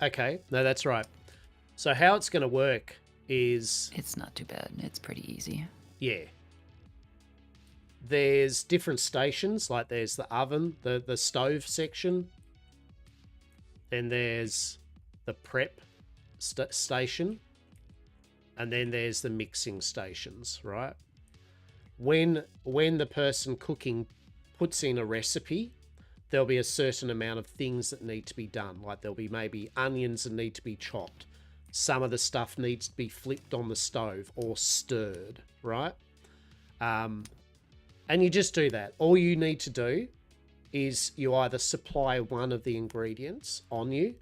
[SPEAKER 1] Okay, no, that's right. So how it's going to work is,
[SPEAKER 2] It's not too bad. It's pretty easy.
[SPEAKER 1] yeah, there's different stations. Like there's the oven, the stove section. Then there's the prep station. And then there's the mixing stations, right? When the person cooking puts in a recipe, there'll be a certain amount of things that need to be done. Like there'll be maybe onions that need to be chopped. Some of the stuff needs to be flipped on the stove or stirred, right? And you just do that. All you need to do is you either supply one of the ingredients on you,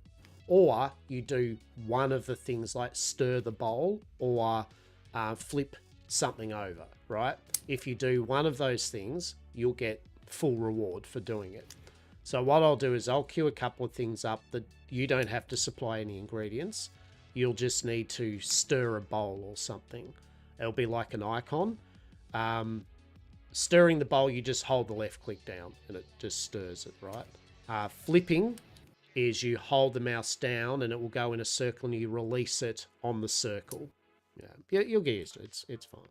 [SPEAKER 1] or you do one of the things like stir the bowl or flip something over, right? If you do one of those things, you'll get full reward for doing it. So what I'll do is I'll queue a couple of things up that you don't have to supply any ingredients. You'll just need to stir a bowl or something. It'll be like an icon. Stirring the bowl, you just hold the left click down and it just stirs it, right? Flipping is you hold the mouse down and it will go in a circle and you release it on the circle. Yeah, you'll get used to it. It's fine.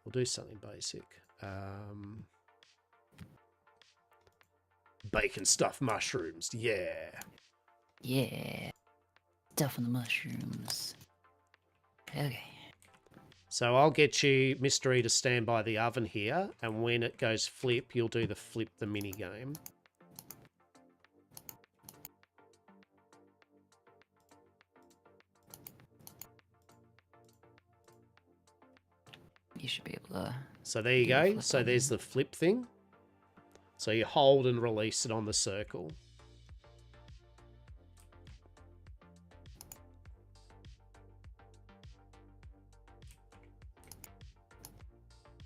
[SPEAKER 1] We'll do something basic. Bacon stuffed mushrooms. Yeah.
[SPEAKER 2] Yeah. Stuff on the mushrooms. Okay.
[SPEAKER 1] So I'll get you, Mystery, to stand by the oven here, and when it goes flip, you'll do the flip the mini game.
[SPEAKER 2] You should be able to...
[SPEAKER 1] So there you go. So there's the flip thing. So you hold and release it on the circle.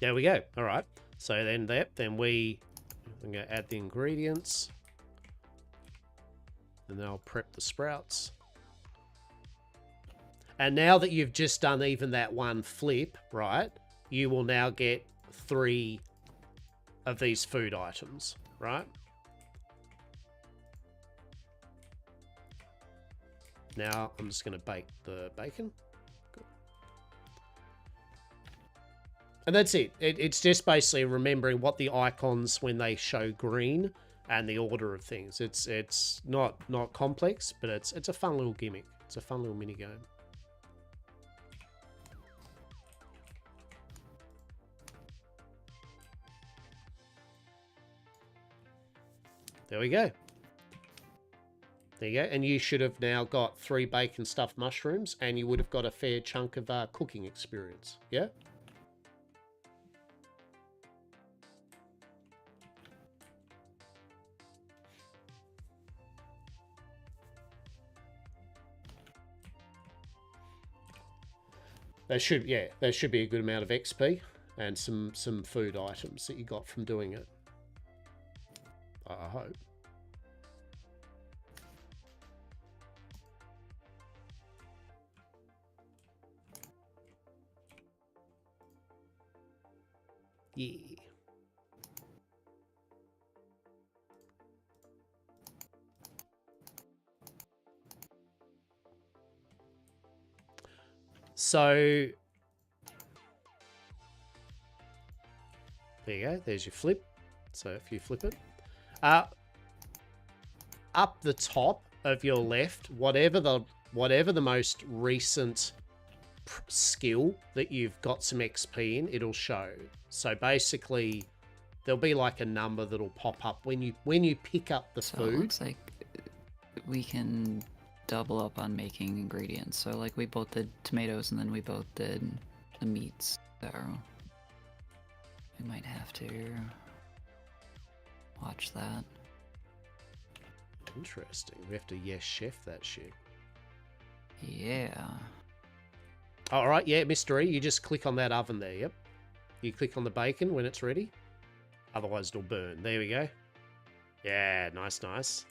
[SPEAKER 1] There we go. All right. So then I'm going to add the ingredients. And then I'll prep the sprouts. And now that you've just done even that one flip, right, you will now get 3 of these food items, right? Now I'm just going to bake the bacon. Cool. And that's it. It's just basically remembering what the icons when they show green and the order of things. It's not complex, but it's a fun little gimmick. It's a fun little mini game. There we go. There you go. And you should have now got 3 bacon stuffed mushrooms, and you would have got a fair chunk of cooking experience. Yeah? There should be a good amount of XP and some food items that you got from doing it. I hope. Yeah. So there you go. There's your flip. So if you flip it, up the top of your left, whatever the most recent skill that you've got some XP in, it'll show. So basically, there'll be like a number that'll pop up when you pick up the food.
[SPEAKER 2] It looks like we can double up on making ingredients. So like we both did tomatoes and then we both did the meats. So we might have to watch that.
[SPEAKER 1] Interesting. We have to yes chef that shit.
[SPEAKER 2] Yeah.
[SPEAKER 1] All right, yeah, Mystery. You just click on that oven there. Yep. You click on the bacon when it's ready. Otherwise, it'll burn. There we go. Yeah, nice, nice.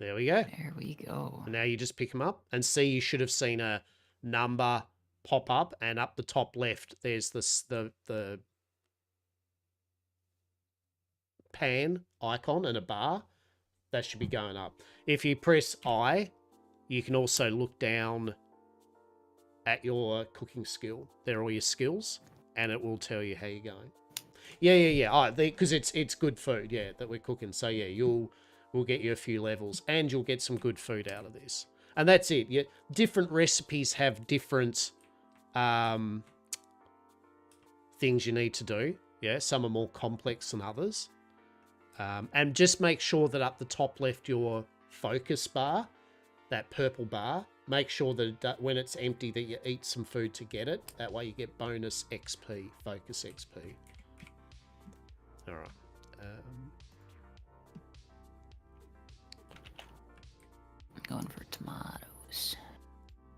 [SPEAKER 1] There we go.
[SPEAKER 2] There we go.
[SPEAKER 1] And now you just pick them up and see. You should have seen a number pop up, and up the top left, there's the pan icon and a bar, that should be going up. If you press I, you can also look down at your cooking skill. There are all your skills, and it will tell you how you're going. Yeah. Because it's good food, yeah, that we're cooking. So yeah, we'll get you a few levels, and you'll get some good food out of this. And that's it. Yeah, different recipes have different things you need to do. Yeah, some are more complex than others. And just make sure that up the top left, your focus bar, that purple bar, make sure that when it's empty that you eat some food to get it. That way you get bonus XP, focus XP. All right.
[SPEAKER 2] I'm going for tomatoes.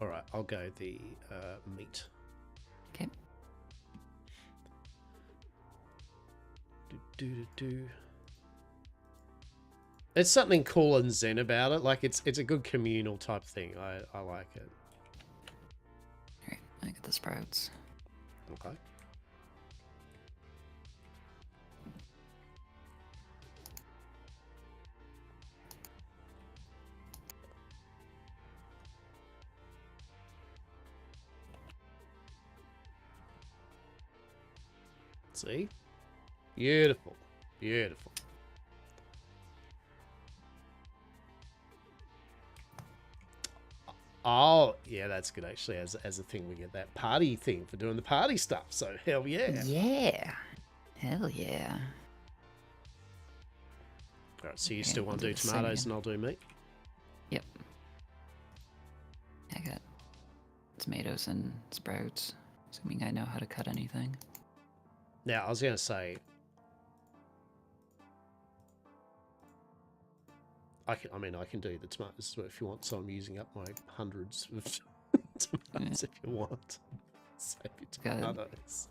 [SPEAKER 1] All right, I'll go the meat.
[SPEAKER 2] Okay.
[SPEAKER 1] There's something cool and zen about it. Like it's a good communal type thing. I like it.
[SPEAKER 2] Alright, I get the sprouts.
[SPEAKER 1] Okay. See? Beautiful. Beautiful. Oh, yeah, that's good actually. As a thing, we get that party thing for doing the party stuff. So hell yeah.
[SPEAKER 2] Yeah. Hell yeah.
[SPEAKER 1] Alright, so you
[SPEAKER 2] Okay,
[SPEAKER 1] still
[SPEAKER 2] I'll
[SPEAKER 1] want to
[SPEAKER 2] do
[SPEAKER 1] do
[SPEAKER 2] the same
[SPEAKER 1] tomatoes
[SPEAKER 2] again.
[SPEAKER 1] and I'll do meat?
[SPEAKER 2] Yep. I got tomatoes and sprouts, assuming I know how to cut anything.
[SPEAKER 1] Now, I was going to say, I can do the tomatoes if you want, so I'm using up my hundreds of tomatoes if you want. Save your
[SPEAKER 2] Good.
[SPEAKER 1] tomatoes.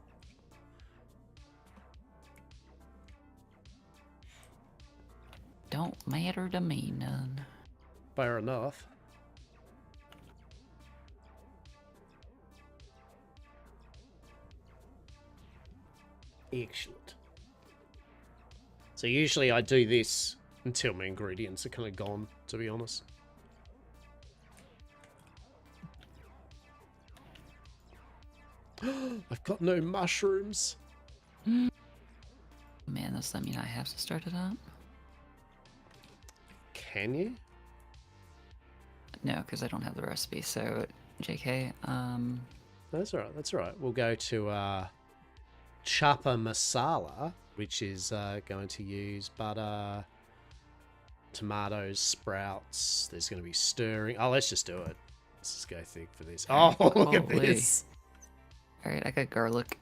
[SPEAKER 2] Don't matter to me none.
[SPEAKER 1] Fair enough. Excellent. So usually I do this until my ingredients are kind of gone, to be honest. I've got no mushrooms.
[SPEAKER 2] Man, does that mean I have to start it up?
[SPEAKER 1] Can you?
[SPEAKER 2] No, because I don't have the recipe, so JK,
[SPEAKER 1] That's all right. That's all right. We'll go to chapa masala, which is going to use butter, tomatoes, sprouts. There's going to be stirring. Oh, let's just do it. Let's just go thick for this. Oh, look at
[SPEAKER 2] holy.
[SPEAKER 1] this.
[SPEAKER 2] Alright, I got garlic.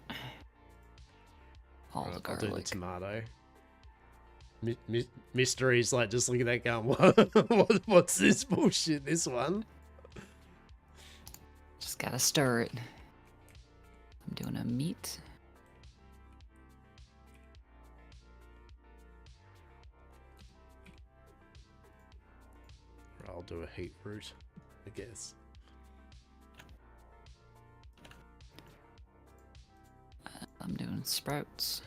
[SPEAKER 2] All
[SPEAKER 1] Right,
[SPEAKER 2] the
[SPEAKER 1] I'll do the
[SPEAKER 2] garlic.
[SPEAKER 1] tomato. Mystery's like, just look at that going, what's this bullshit, this one?
[SPEAKER 2] Just gotta stir it. I'm doing a meat.
[SPEAKER 1] I'll do a heat root, I guess.
[SPEAKER 2] I'm doing sprouts.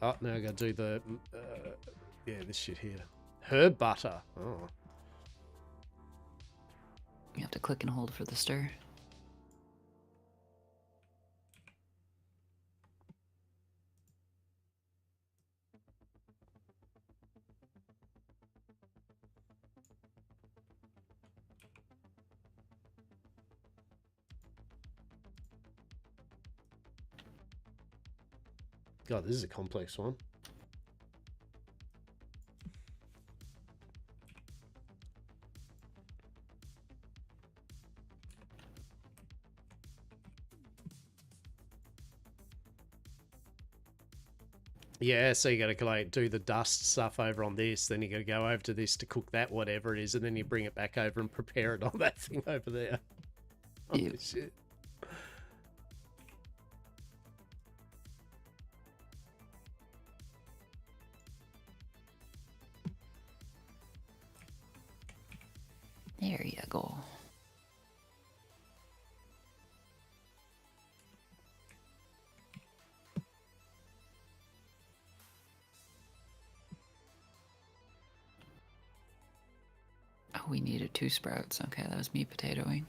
[SPEAKER 1] Oh, now I gotta do the, yeah, this shit here. Herb butter. Oh.
[SPEAKER 2] You have to click and hold for the stir.
[SPEAKER 1] God, this is a complex one. Yeah, so you gotta like do the dust stuff over on this, then you gotta go over to this to cook that, whatever it is, and then you bring it back over and prepare it on that thing over there. Holy
[SPEAKER 2] Ew.
[SPEAKER 1] shit.
[SPEAKER 2] There you go. We needed 2 sprouts. Okay, that was me potatoing.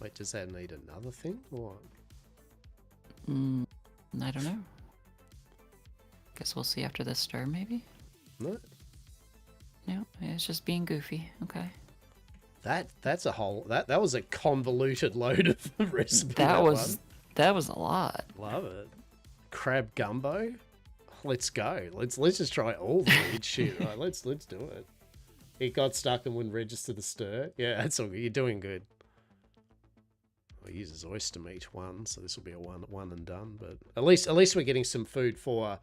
[SPEAKER 1] Wait, does that need another thing? Or
[SPEAKER 2] I don't know. Guess we'll see after this stir, maybe?
[SPEAKER 1] no?
[SPEAKER 2] No, it's just being goofy. Okay.
[SPEAKER 1] That's a whole that was a convoluted load of recipe.
[SPEAKER 2] That was a lot.
[SPEAKER 1] Love it. Crab gumbo. Let's go. Let's just try all the weird shit. Right, let's do it. It got stuck and wouldn't register the stir. Yeah, that's all good. You're doing good. Well, it uses oyster meat 1, so this will be a one and done. But at least we're getting some food for.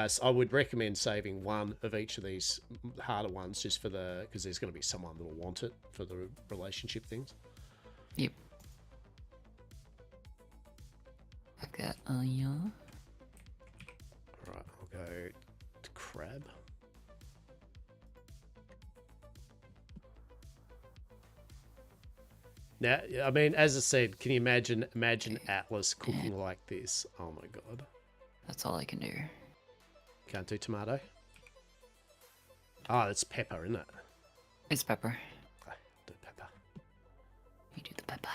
[SPEAKER 1] So I would recommend saving 1 of each of these harder ones just for because there's going to be someone that'll want it for the relationship things.
[SPEAKER 2] Yep. Like that. Yeah.
[SPEAKER 1] All right, I'll go to crab. Now, I mean, as I said, can you imagine Atlas cooking like this? Oh my god.
[SPEAKER 2] That's all I can do.
[SPEAKER 1] Can't do tomato. Oh, it's pepper, isn't it?
[SPEAKER 2] It's pepper.
[SPEAKER 1] Okay, do pepper.
[SPEAKER 2] You do the pepper.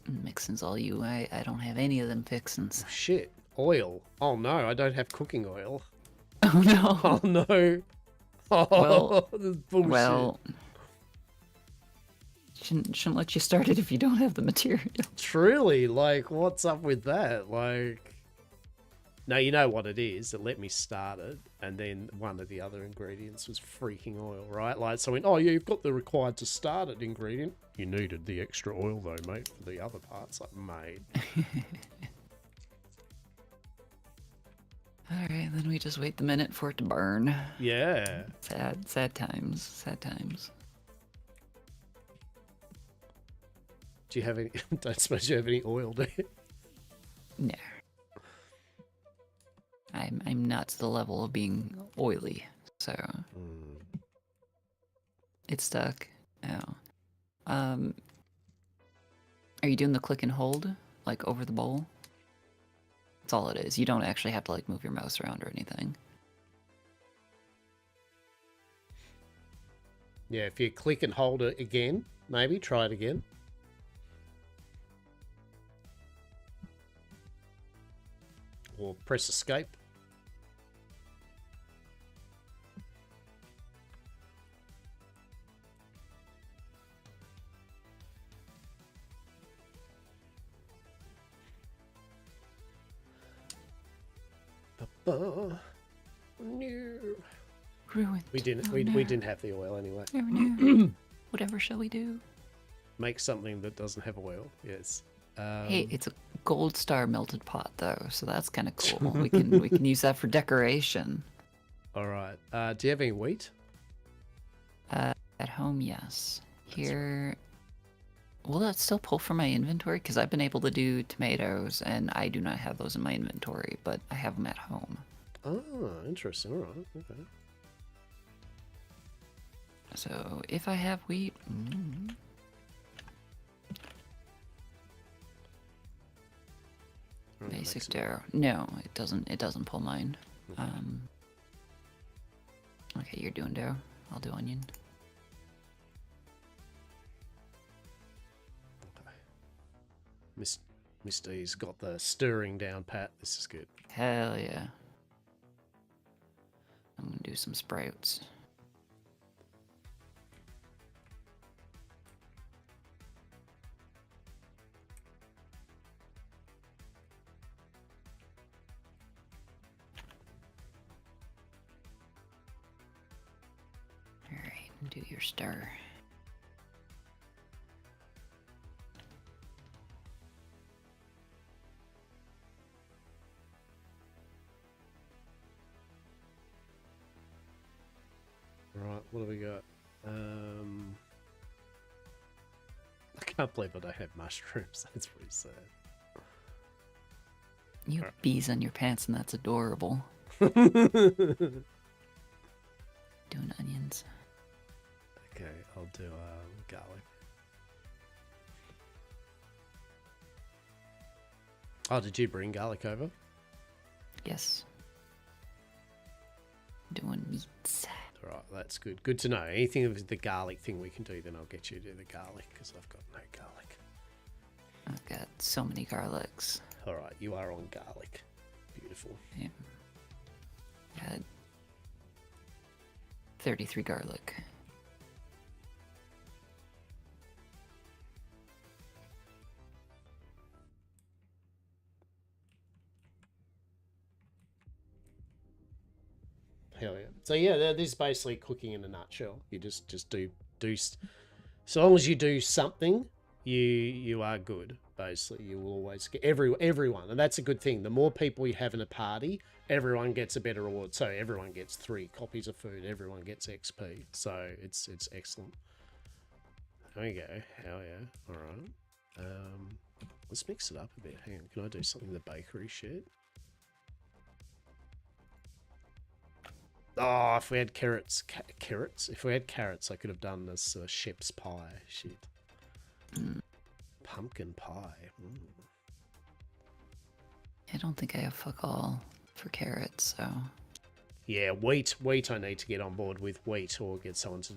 [SPEAKER 2] Mixins all you. I don't have any of them fixins.
[SPEAKER 1] Oh, shit. Oil. Oh no, I don't have cooking oil.
[SPEAKER 2] Oh no.
[SPEAKER 1] Oh no. Oh,
[SPEAKER 2] Well,
[SPEAKER 1] this is bullshit.
[SPEAKER 2] Well, shouldn't let you start it if you don't have the material.
[SPEAKER 1] Truly, like, what's up with that? Like, no, you know what it is. It let me start it, and then one of the other ingredients was freaking oil, right? Like, so I went, oh yeah, you've got the required to start it ingredient. You needed the extra oil though, mate, for the other parts. Like, mate.
[SPEAKER 2] Alright, then we just wait the minute for it to burn.
[SPEAKER 1] Yeah.
[SPEAKER 2] Sad times. Sad times.
[SPEAKER 1] Do you have any? Don't suppose you have any oil, do you?
[SPEAKER 2] No. I'm not to the level of being oily, so it's stuck. Oh. Are you doing the click and hold, like over the bowl? That's all it is. You don't actually have to like move your mouse around or anything.
[SPEAKER 1] Yeah, if you click and hold it again, maybe try it again. Or press escape. No.
[SPEAKER 2] Ruined.
[SPEAKER 1] We didn't.
[SPEAKER 2] Oh,
[SPEAKER 1] we
[SPEAKER 2] no.
[SPEAKER 1] didn't have the oil anyway.
[SPEAKER 2] Never knew. Whatever shall we do?
[SPEAKER 1] Make something that doesn't have oil. Yes.
[SPEAKER 2] Hey, it's a gold star melted pot though, so that's kind of cool. we can use that for decoration.
[SPEAKER 1] All right. Do you have any wheat?
[SPEAKER 2] At home, yes. Here, will that still pull from my inventory? Because I've been able to do tomatoes, and I do not have those in my inventory, but I have them at home.
[SPEAKER 1] Oh, interesting. All right. Okay.
[SPEAKER 2] So if I have wheat, basic dough. No, it doesn't. It doesn't pull mine.
[SPEAKER 1] Okay.
[SPEAKER 2] Okay, you're doing dough. I'll do onion.
[SPEAKER 1] Okay. Miss D's got the stirring down pat. This is good.
[SPEAKER 2] Hell yeah. I'm gonna do some sprouts. Alright, do your stir.
[SPEAKER 1] Right. What do we got? I can't believe I don't have mushrooms. That's pretty sad.
[SPEAKER 2] You have bees on your pants, and that's adorable.
[SPEAKER 1] Okay,
[SPEAKER 2] Doing onions.
[SPEAKER 1] I'll do garlic. Oh, did you bring garlic over?
[SPEAKER 2] Yes. Doing meats.
[SPEAKER 1] All right, that's good. Good to know. Anything with the garlic thing we can do, then I'll get you to do the garlic because I've got no garlic.
[SPEAKER 2] I've got so many garlics.
[SPEAKER 1] All right, you are on garlic. Beautiful.
[SPEAKER 2] Yeah. Got 33 garlic.
[SPEAKER 1] Hell yeah. So yeah, this is basically cooking in a nutshell. You just do so long as you do something, you are good. Basically, you will always get everyone, and that's a good thing. The more people you have in a party, everyone gets a better reward. So everyone gets 3 copies of food. Everyone gets XP. So it's excellent. There we go. Hell yeah. All right. Let's mix it up a bit. Hang on. Can I do something in the bakery shit? Oh, if we had carrots. If we had carrots, I could have done this sheep's pie shit. Pumpkin pie.
[SPEAKER 2] I don't think I have fuck all for carrots, so...
[SPEAKER 1] Yeah, wheat. I need to get on board with wheat or get someone to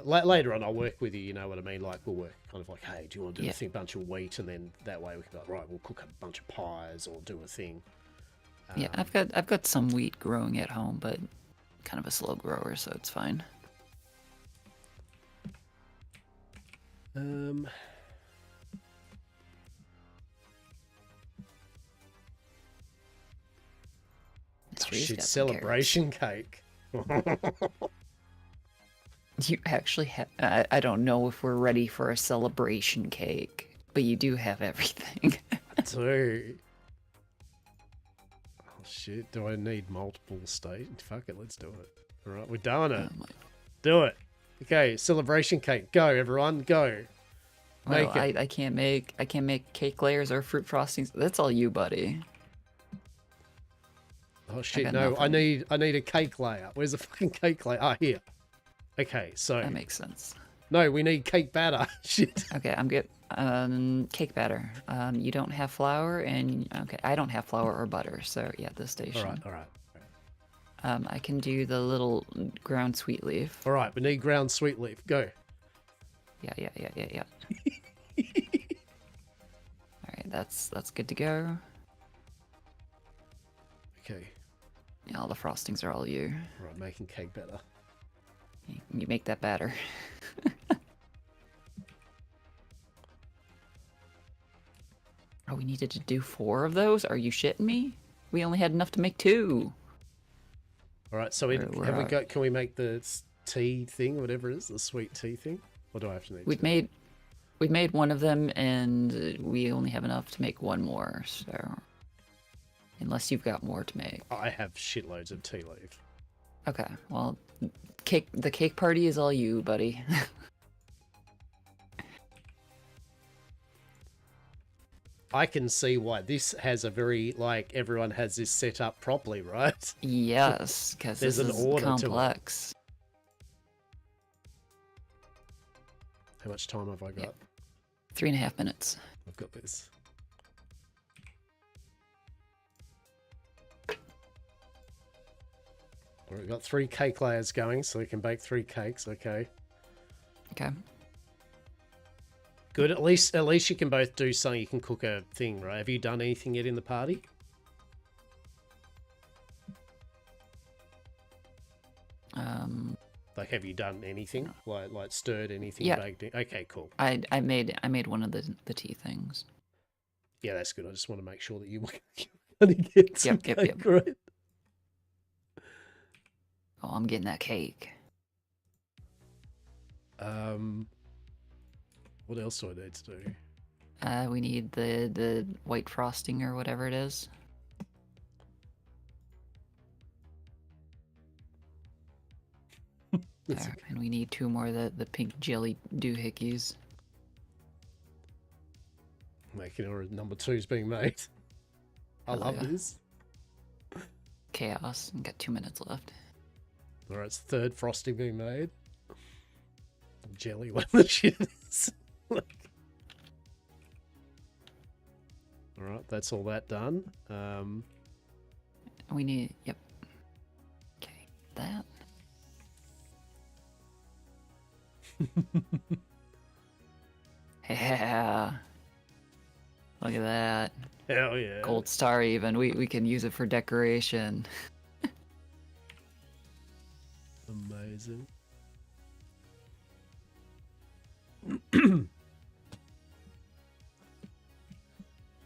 [SPEAKER 1] later on I'll work with you, you know what I mean? Like we'll work kind of like, hey, do you want to do a thing, bunch of wheat, and then that way we can go, right, we'll cook a bunch of pies or do a thing.
[SPEAKER 2] Yeah, I've got some wheat growing at home, but kind of a slow grower, so it's fine.
[SPEAKER 1] Shit, celebration cake.
[SPEAKER 2] You actually have... I don't know if we're ready for a celebration cake, but you do have everything.
[SPEAKER 1] Dude. Oh shit, do I need multiple stages? Fuck it, let's do it. Alright, we're doing it. Do it. Okay, celebration cake. Go, everyone, go.
[SPEAKER 2] Well, I can't make cake layers or fruit frostings. That's all you, buddy.
[SPEAKER 1] Oh shit, no, I need a cake layer. Where's the fucking cake layer? Ah, here. Okay, so
[SPEAKER 2] that makes sense.
[SPEAKER 1] No, we need cake batter. Shit.
[SPEAKER 2] Okay, I'm good. Cake batter. You don't have flour, and okay, I don't have flour or butter, so yeah, this station.
[SPEAKER 1] All right.
[SPEAKER 2] I can do the little ground sweet leaf.
[SPEAKER 1] All right, we need ground sweet leaf. Go.
[SPEAKER 2] Yeah. All right, that's good to go.
[SPEAKER 1] Okay.
[SPEAKER 2] Yeah, all the frostings are all you.
[SPEAKER 1] All right, making cake batter.
[SPEAKER 2] You make that batter. Oh, we needed to do 4 of those? Are you shitting me? We only had enough to make 2.
[SPEAKER 1] All right, so can we make the tea thing, whatever it is, the sweet tea thing? Or do I have to need
[SPEAKER 2] We've made one of them, and we only have enough to make 1 more, so... Unless you've got more to make.
[SPEAKER 1] I have shitloads of tea leaf.
[SPEAKER 2] Okay, well, the cake party is all you, buddy.
[SPEAKER 1] I can see why this has a very, like, everyone has this set up properly, right?
[SPEAKER 2] Yes, because this is complex.
[SPEAKER 1] How much time have I got?
[SPEAKER 2] Yep. 3.5 minutes.
[SPEAKER 1] I've got this. We've got 3 cake layers going, so we can bake 3 cakes. Okay.
[SPEAKER 2] Okay.
[SPEAKER 1] Good. At least you can both do something. You can cook a thing, right? Have you done anything yet in the party? Like, have you done anything? Like stirred anything?
[SPEAKER 2] Yeah.
[SPEAKER 1] Baked? Okay, cool.
[SPEAKER 2] I made one of the tea things.
[SPEAKER 1] Yeah, that's good. I just want to make sure that you want to get some cake, right?
[SPEAKER 2] Oh, I'm getting that cake.
[SPEAKER 1] What else do I need to do?
[SPEAKER 2] We need the white frosting or whatever it is. There, and we need 2 more of the pink jelly doohickeys.
[SPEAKER 1] Making or number 2's being made. I
[SPEAKER 2] Hell
[SPEAKER 1] love
[SPEAKER 2] yeah.
[SPEAKER 1] this.
[SPEAKER 2] Chaos. Got 2 minutes left.
[SPEAKER 1] Alright, it's 3rd frosting being made. Jelly, what the shit is. Alright, that's all that done.
[SPEAKER 2] We need, yep. Okay, that. Yeah. Look at that.
[SPEAKER 1] Hell yeah.
[SPEAKER 2] Gold star even. We can use it for decoration.
[SPEAKER 1] Amazing.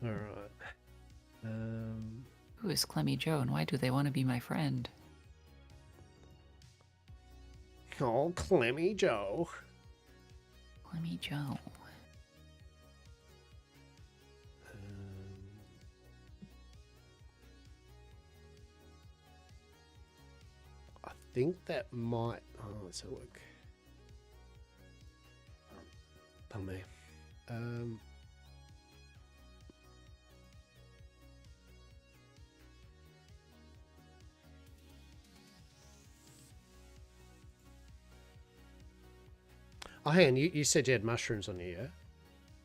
[SPEAKER 1] Alright.
[SPEAKER 2] Who is Clemmy Joe and why do they want to be my friend?
[SPEAKER 1] Oh, Clemmy Joe.
[SPEAKER 2] Clemmy Joe.
[SPEAKER 1] I think that might... Oh, let's have a look. Pardon me. Oh, hang on, you said you had mushrooms on you, yeah?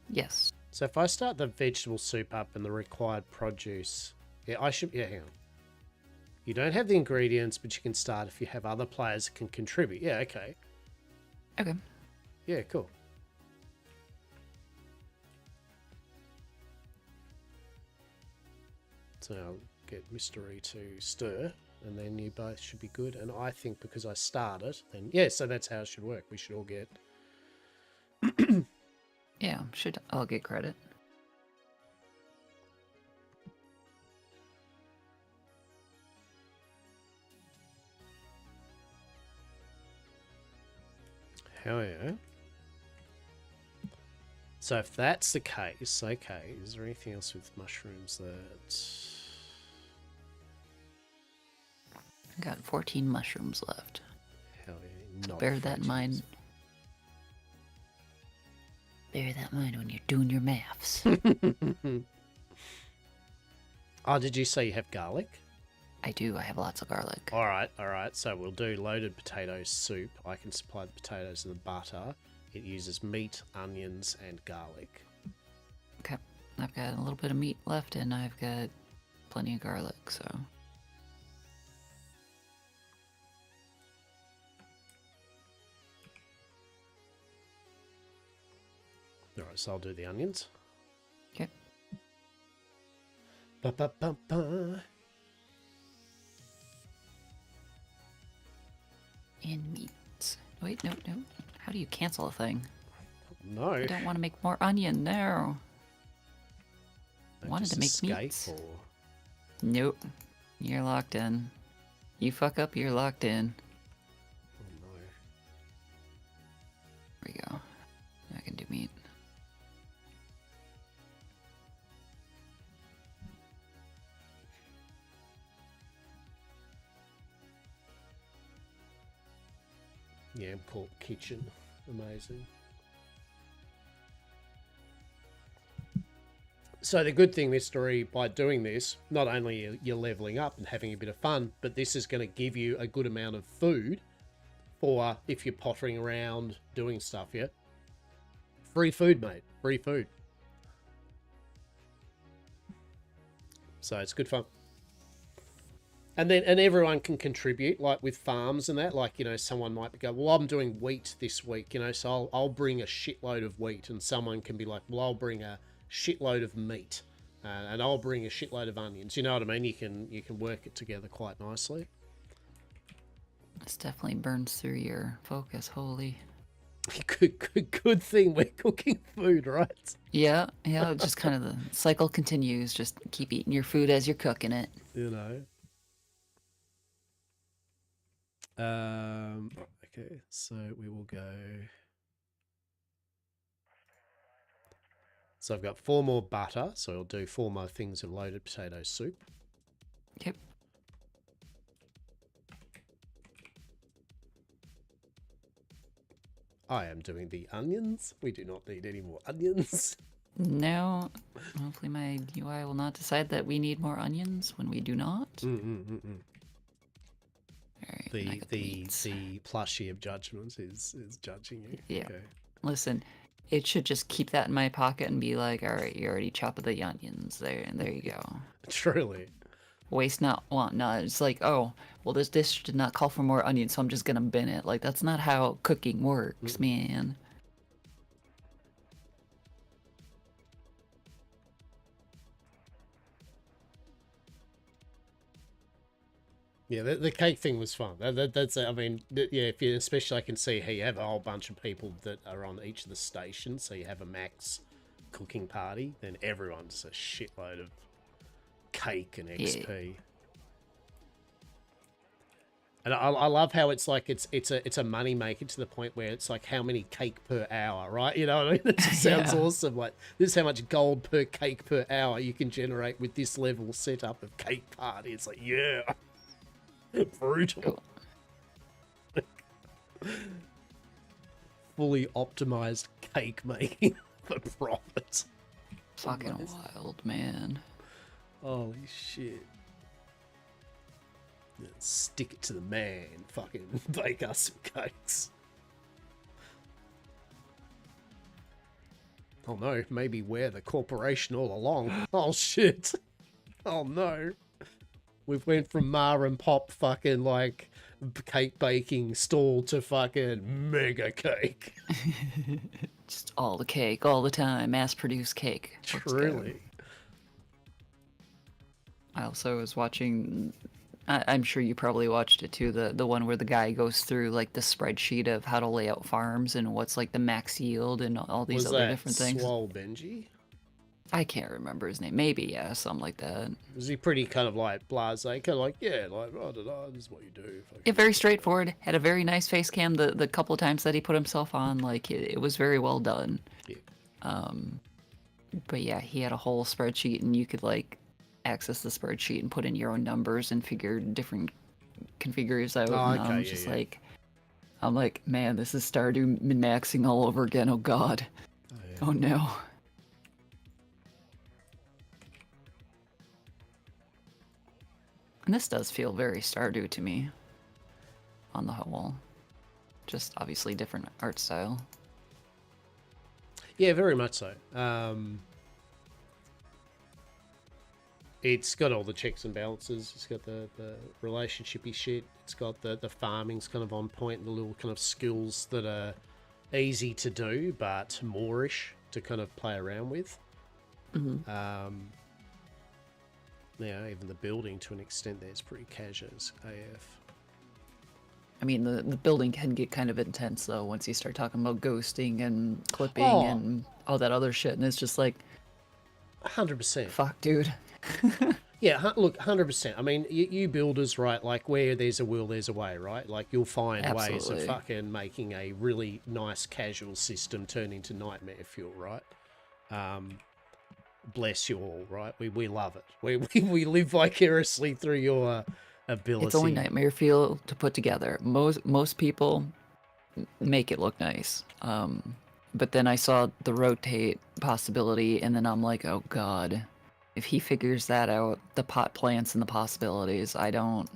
[SPEAKER 2] Yes.
[SPEAKER 1] So if I start the vegetable soup up and the required produce... Yeah, I should... Yeah, hang on. You don't have the ingredients, but you can start if you have other players that can contribute. Yeah, okay.
[SPEAKER 2] Okay.
[SPEAKER 1] Yeah, cool. So I'll get Mystery to stir, and then you both should be good. And I think because I started, then... Yeah, so that's how it should work. We should all get...
[SPEAKER 2] Yeah, I'll get credit.
[SPEAKER 1] Hell yeah. So if that's the case, okay, is there anything else with mushrooms that...
[SPEAKER 2] I got 14 mushrooms left.
[SPEAKER 1] Hell yeah, not
[SPEAKER 2] Bear that in mind. Bear that in mind when you're doing your maths.
[SPEAKER 1] Oh, did you say you have garlic?
[SPEAKER 2] I do. I have lots of garlic.
[SPEAKER 1] All right. So we'll do loaded potato soup. I can supply the potatoes and the butter. It uses meat, onions, and garlic.
[SPEAKER 2] Okay. I've got a little bit of meat left, and I've got plenty of garlic, so...
[SPEAKER 1] All right, so I'll do the onions.
[SPEAKER 2] Okay.
[SPEAKER 1] Ba-ba-ba-ba.
[SPEAKER 2] And meat. Wait, no. How do you cancel a thing?
[SPEAKER 1] No.
[SPEAKER 2] I don't want to make more onion, no. I wanted to make
[SPEAKER 1] escape
[SPEAKER 2] meats.
[SPEAKER 1] Or...
[SPEAKER 2] Nope. You're locked in. You fuck up, you're locked in.
[SPEAKER 1] Oh no.
[SPEAKER 2] There we go. I can do meat.
[SPEAKER 1] Yeah, called kitchen. Amazing. So the good thing, Mystery, by doing this, not only you're leveling up and having a bit of fun, but this is going to give you a good amount of food for if you're pottering around doing stuff, yeah? Free food, mate. Free food. So it's good fun. And everyone can contribute, like with farms and that. Like, you know, someone might go, well, I'm doing wheat this week, you know, so I'll bring a shitload of wheat. And someone can be like, well, I'll bring a shitload of meat. And I'll bring a shitload of onions. You know what I mean? You can work it together quite nicely.
[SPEAKER 2] This definitely burns through your focus, holy.
[SPEAKER 1] Good thing we're cooking food, right?
[SPEAKER 2] Yeah, just kind of the cycle continues. Just keep eating your food as you're cooking it.
[SPEAKER 1] You know. Okay, so we will go. So I've got 4 more butter, so I'll do 4 more things of loaded potato soup.
[SPEAKER 2] Yep.
[SPEAKER 1] I am doing the onions. We do not need any more onions.
[SPEAKER 2] No, hopefully my UI will not decide that we need more onions when we do not. Alright,
[SPEAKER 1] The plushie of judgment is judging you.
[SPEAKER 2] Yeah.
[SPEAKER 1] Okay.
[SPEAKER 2] Listen, it should just keep that in my pocket and be like, alright, you already chopped the onions. There you go.
[SPEAKER 1] Truly.
[SPEAKER 2] Waste not, want not. It's like, oh, well, this dish did not call for more onions, so I'm just gonna bin it. Like, that's not how cooking works, man.
[SPEAKER 1] Yeah, the cake thing was fun. That's, I mean, yeah, if you, especially I can see how you have a whole bunch of people that are on each of the stations, so you have a max cooking party, then everyone's a shitload of cake and XP. Yeah. And I love how it's like it's a money maker to the point where it's like how many cake per hour, right? You know what I mean? It just sounds awesome. Like, this is how much gold per cake per hour you can generate with this level setup of cake party. It's like, yeah. Brutal. Fully optimized cake making for profit.
[SPEAKER 2] Fucking wild, man.
[SPEAKER 1] Holy shit. Yeah, stick it to the man. Fucking bake us some cakes. Oh no, maybe we're the corporation all along. Oh shit. Oh no. We've went from ma and pop fucking like cake baking stall to fucking mega cake.
[SPEAKER 2] Just all the cake, all the time. Mass-produced cake.
[SPEAKER 1] Truly.
[SPEAKER 2] I also was watching, I'm sure you probably watched it too, the one where the guy goes through like the spreadsheet of how to lay out farms and what's like the max yield and all these other different things.
[SPEAKER 1] Was that Swole Benji?
[SPEAKER 2] I can't remember his name. Maybe, yeah, something like that.
[SPEAKER 1] Was he pretty kind of like blasé? Kind of like, yeah, like, I don't know, this is what you do.
[SPEAKER 2] Yeah, very straightforward. Had a very nice face cam the couple of times that he put himself on. Like, it was very well done.
[SPEAKER 1] Yeah.
[SPEAKER 2] But yeah, he had a whole spreadsheet and you could like access the spreadsheet and put in your own numbers and figure different configures out.
[SPEAKER 1] Oh,
[SPEAKER 2] and
[SPEAKER 1] okay,
[SPEAKER 2] I'm just like, I'm like, man, this is Stardew min-maxing all over again. Oh god. Oh no. And this does feel very Stardew to me, on the whole. Just obviously different art style.
[SPEAKER 1] Yeah, very much so. It's got all the checks and balances. It's got the relationshipy shit. It's got the farming's kind of on point, and the little kind of skills that are easy to do, but moreish to kind of play around with. Yeah, even the building to an extent there is pretty casual as AF.
[SPEAKER 2] I mean, the building can get kind of intense though once you start talking about ghosting and clipping and all that other shit, and it's just like
[SPEAKER 1] 100%.
[SPEAKER 2] Fuck, dude.
[SPEAKER 1] Yeah, look, 100%. I mean, you builders, right? Like, where there's a will, there's a way, right? Like, you'll find ways of fucking making a really nice casual system turn into nightmare fuel, right? Bless you all, right? We love it. We live vicariously through your ability.
[SPEAKER 2] It's only nightmare fuel to put together. Most people make it look nice. But then I saw the rotate possibility, and then I'm like, oh god. If he figures that out, the pot plants and the possibilities, I don't...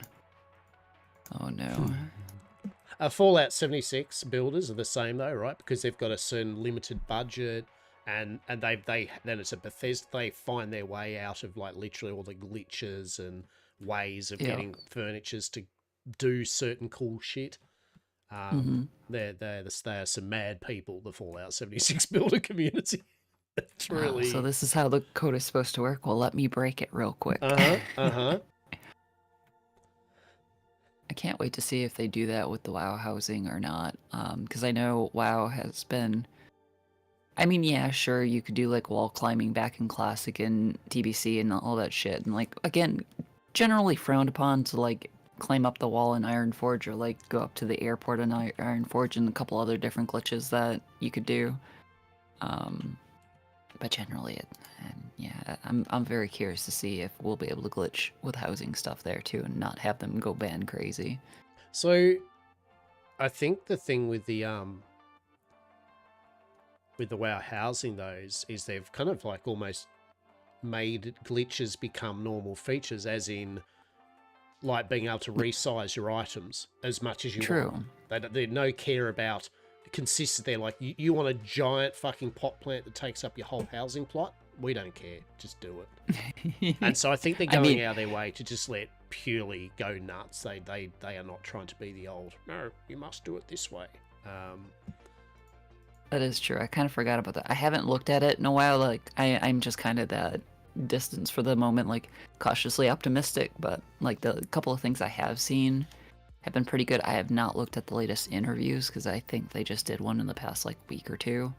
[SPEAKER 2] Oh no.
[SPEAKER 1] Fallout 76 builders are the same though, right? Because they've got a certain limited budget, and they then it's a Bethesda. They find their way out of like literally all the glitches and ways of getting furnitures to do certain cool shit. They are some mad people, the Fallout 76 builder community. It's really...
[SPEAKER 2] So this is how the code is supposed to work? Well, let me break it real quick.
[SPEAKER 1] Uh-huh.
[SPEAKER 2] I can't wait to see if they do that with the WoW housing or not. Because I know WoW has been... I mean, yeah, sure, you could do like wall climbing back in Classic and TBC and all that shit. And like, again, generally frowned upon to like climb up the wall in Ironforge or like go up to the airport in Ironforge and a couple other different glitches that you could do. But generally, I'm very curious to see if we'll be able to glitch with housing stuff there too and not have them go band crazy.
[SPEAKER 1] So, I think the thing with the with the WoW housing, though, is they've kind of like almost made glitches become normal features, as in like being able to resize your items as much as you
[SPEAKER 2] True.
[SPEAKER 1] want. They no care about consistency. They're like, you want a giant fucking pot plant that takes up your whole housing plot? We don't care. Just do it. And so I think they're going out of their way to just let purely go nuts. They are not trying to be the old, no, you must do it this way.
[SPEAKER 2] That is true. I kind of forgot about that. I haven't looked at it in a while. Like I'm just kind of that distance for the moment, like cautiously optimistic. But like the couple of things I have seen have been pretty good. I have not looked at the latest interviews because I think they just did one in the past like week or two,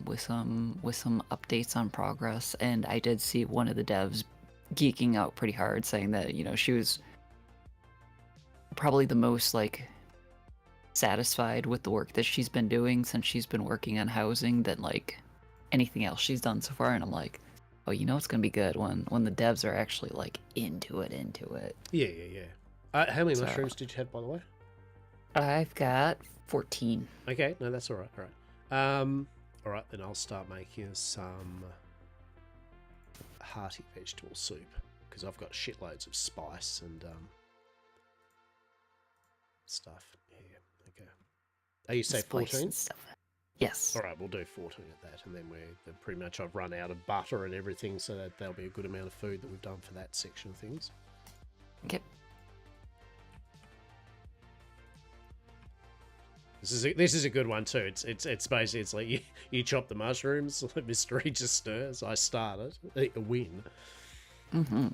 [SPEAKER 2] with some updates on progress. And I did see one of the devs geeking out pretty hard, saying that she was probably the most like satisfied with the work that she's been doing since she's been working on housing than like anything else she's done so far. And I'm like, oh, it's gonna be good when the devs are actually like into it.
[SPEAKER 1] Yeah. How many mushrooms did you have, by the way?
[SPEAKER 2] I've got 14.
[SPEAKER 1] Okay, no, that's all right. All right, then I'll start making some hearty vegetable soup because I've got shitloads of spice and stuff. Yeah, okay. Oh, you say 14?
[SPEAKER 2] Yes.
[SPEAKER 1] All right, we'll do 14 at that, and then pretty much I've run out of butter and everything, so that there'll be a good amount of food that we've done for that section of things.
[SPEAKER 2] Okay.
[SPEAKER 1] This is a good one too. It's basically it's like you chop the mushrooms, Mr. Regis stirs. I start it, a win.
[SPEAKER 2] Mm-hmm.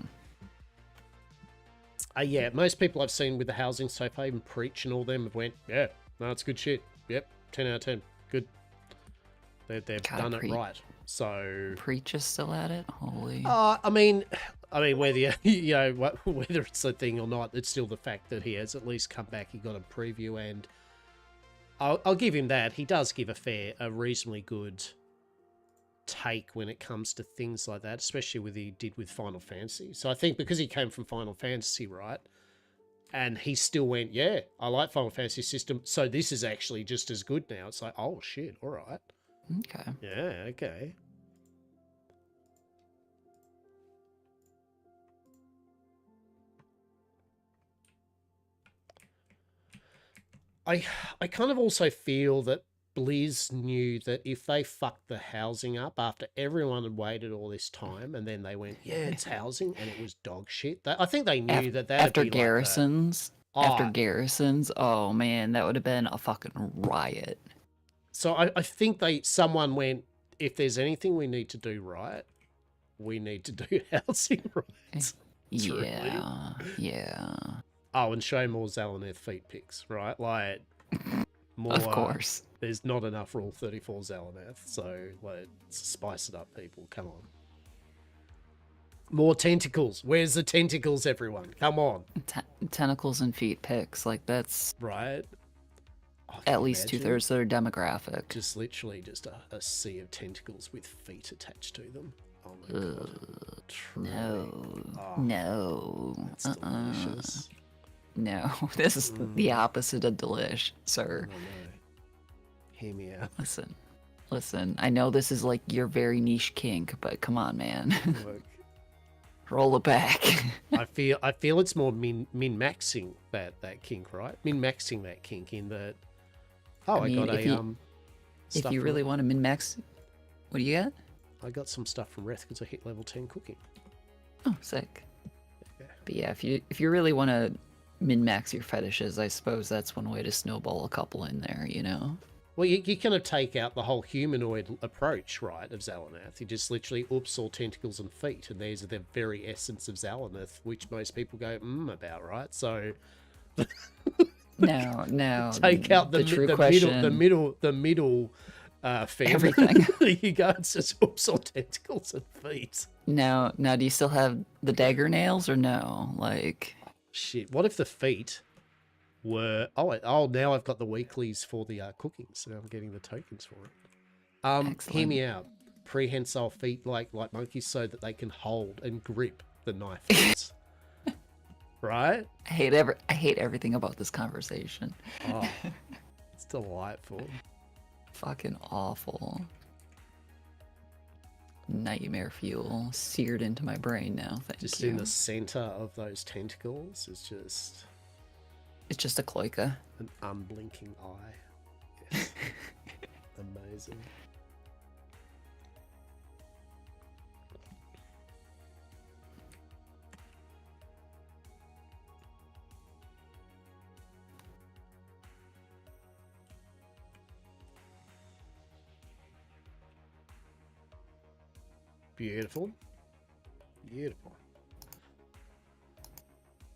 [SPEAKER 1] Yeah, most people I've seen with the housing so far, even Preach and all them, have went, yeah, no, it's good shit. Yep, 10 out of 10, good. They've done it right. So
[SPEAKER 2] Preach is still at it. Holy.
[SPEAKER 1] I mean, whether whether it's a thing or not, it's still the fact that he has at least come back. He got a preview, and I'll give him that. He does give a reasonably good take when it comes to things like that, especially with he did with Final Fantasy. So I think because he came from Final Fantasy, right, and he still went, yeah, I like Final Fantasy system, so this is actually just as good now. It's like, oh shit, all right.
[SPEAKER 2] Okay.
[SPEAKER 1] Yeah, okay. I kind of also feel that Blizz knew that if they fucked the housing up after everyone had waited all this time, and then they went, yeah, it's housing, and it was dog shit. I think they knew that
[SPEAKER 2] after
[SPEAKER 1] be
[SPEAKER 2] garrisons.
[SPEAKER 1] Like
[SPEAKER 2] after garrisons, oh man, that would have been a fucking riot.
[SPEAKER 1] So I think someone went, if there's anything we need to do right, we need to do housing right.
[SPEAKER 2] Yeah.
[SPEAKER 1] Oh, and show more Zalaneth feet pics, right? Like, more.
[SPEAKER 2] Of course.
[SPEAKER 1] There's not enough Rule 34 Zalaneth, so let's spice it up, people. Come on. More tentacles. Where's the tentacles, everyone? Come on.
[SPEAKER 2] Tentacles and feet pics, like that's
[SPEAKER 1] right.
[SPEAKER 2] At least 2/3 of their demographic.
[SPEAKER 1] Just literally just a sea of tentacles with feet attached to them. Oh my god.
[SPEAKER 2] No.
[SPEAKER 1] That's delicious.
[SPEAKER 2] No, this is the opposite of delish, sir.
[SPEAKER 1] Oh, no. Hear me out.
[SPEAKER 2] Listen, I know this is like your very niche kink, but come on, man.
[SPEAKER 1] Look.
[SPEAKER 2] Roll it back.
[SPEAKER 1] I feel it's more min-maxing that kink, right? Min-maxing that kink in that, I got
[SPEAKER 2] if you really want to min-max, what do you got?
[SPEAKER 1] I got some stuff from Reth because I hit level 10 cooking.
[SPEAKER 2] Oh, sick. Yeah. But yeah, if you really want to min-max your fetishes, I suppose that's one way to snowball a couple in there,
[SPEAKER 1] Well, you kind of take out the whole humanoid approach, right, of Zalaneth. You just literally, all tentacles and feet, and there's the very essence of Zalaneth, which most people go, about, right? So...
[SPEAKER 2] No.
[SPEAKER 1] Take out the
[SPEAKER 2] true question.
[SPEAKER 1] The middle thing.
[SPEAKER 2] Everything.
[SPEAKER 1] You go, it's just all tentacles and feet.
[SPEAKER 2] Now, do you still have the dagger nails or no? Like...
[SPEAKER 1] Shit, what if the feet were... now I've got the weeklies for the cooking, so now I'm getting the tokens for it. Hear me out. Prehensile feet like monkeys so that they can hold and grip the knife ends. Right?
[SPEAKER 2] I hate everything about this conversation.
[SPEAKER 1] Oh, it's delightful.
[SPEAKER 2] Fucking awful. Nightmare fuel seared into my brain now. Thank
[SPEAKER 1] Just
[SPEAKER 2] you.
[SPEAKER 1] in the center of those tentacles is just
[SPEAKER 2] It's just a cloaca.
[SPEAKER 1] an unblinking eye. Yes. Amazing. Beautiful. Beautiful.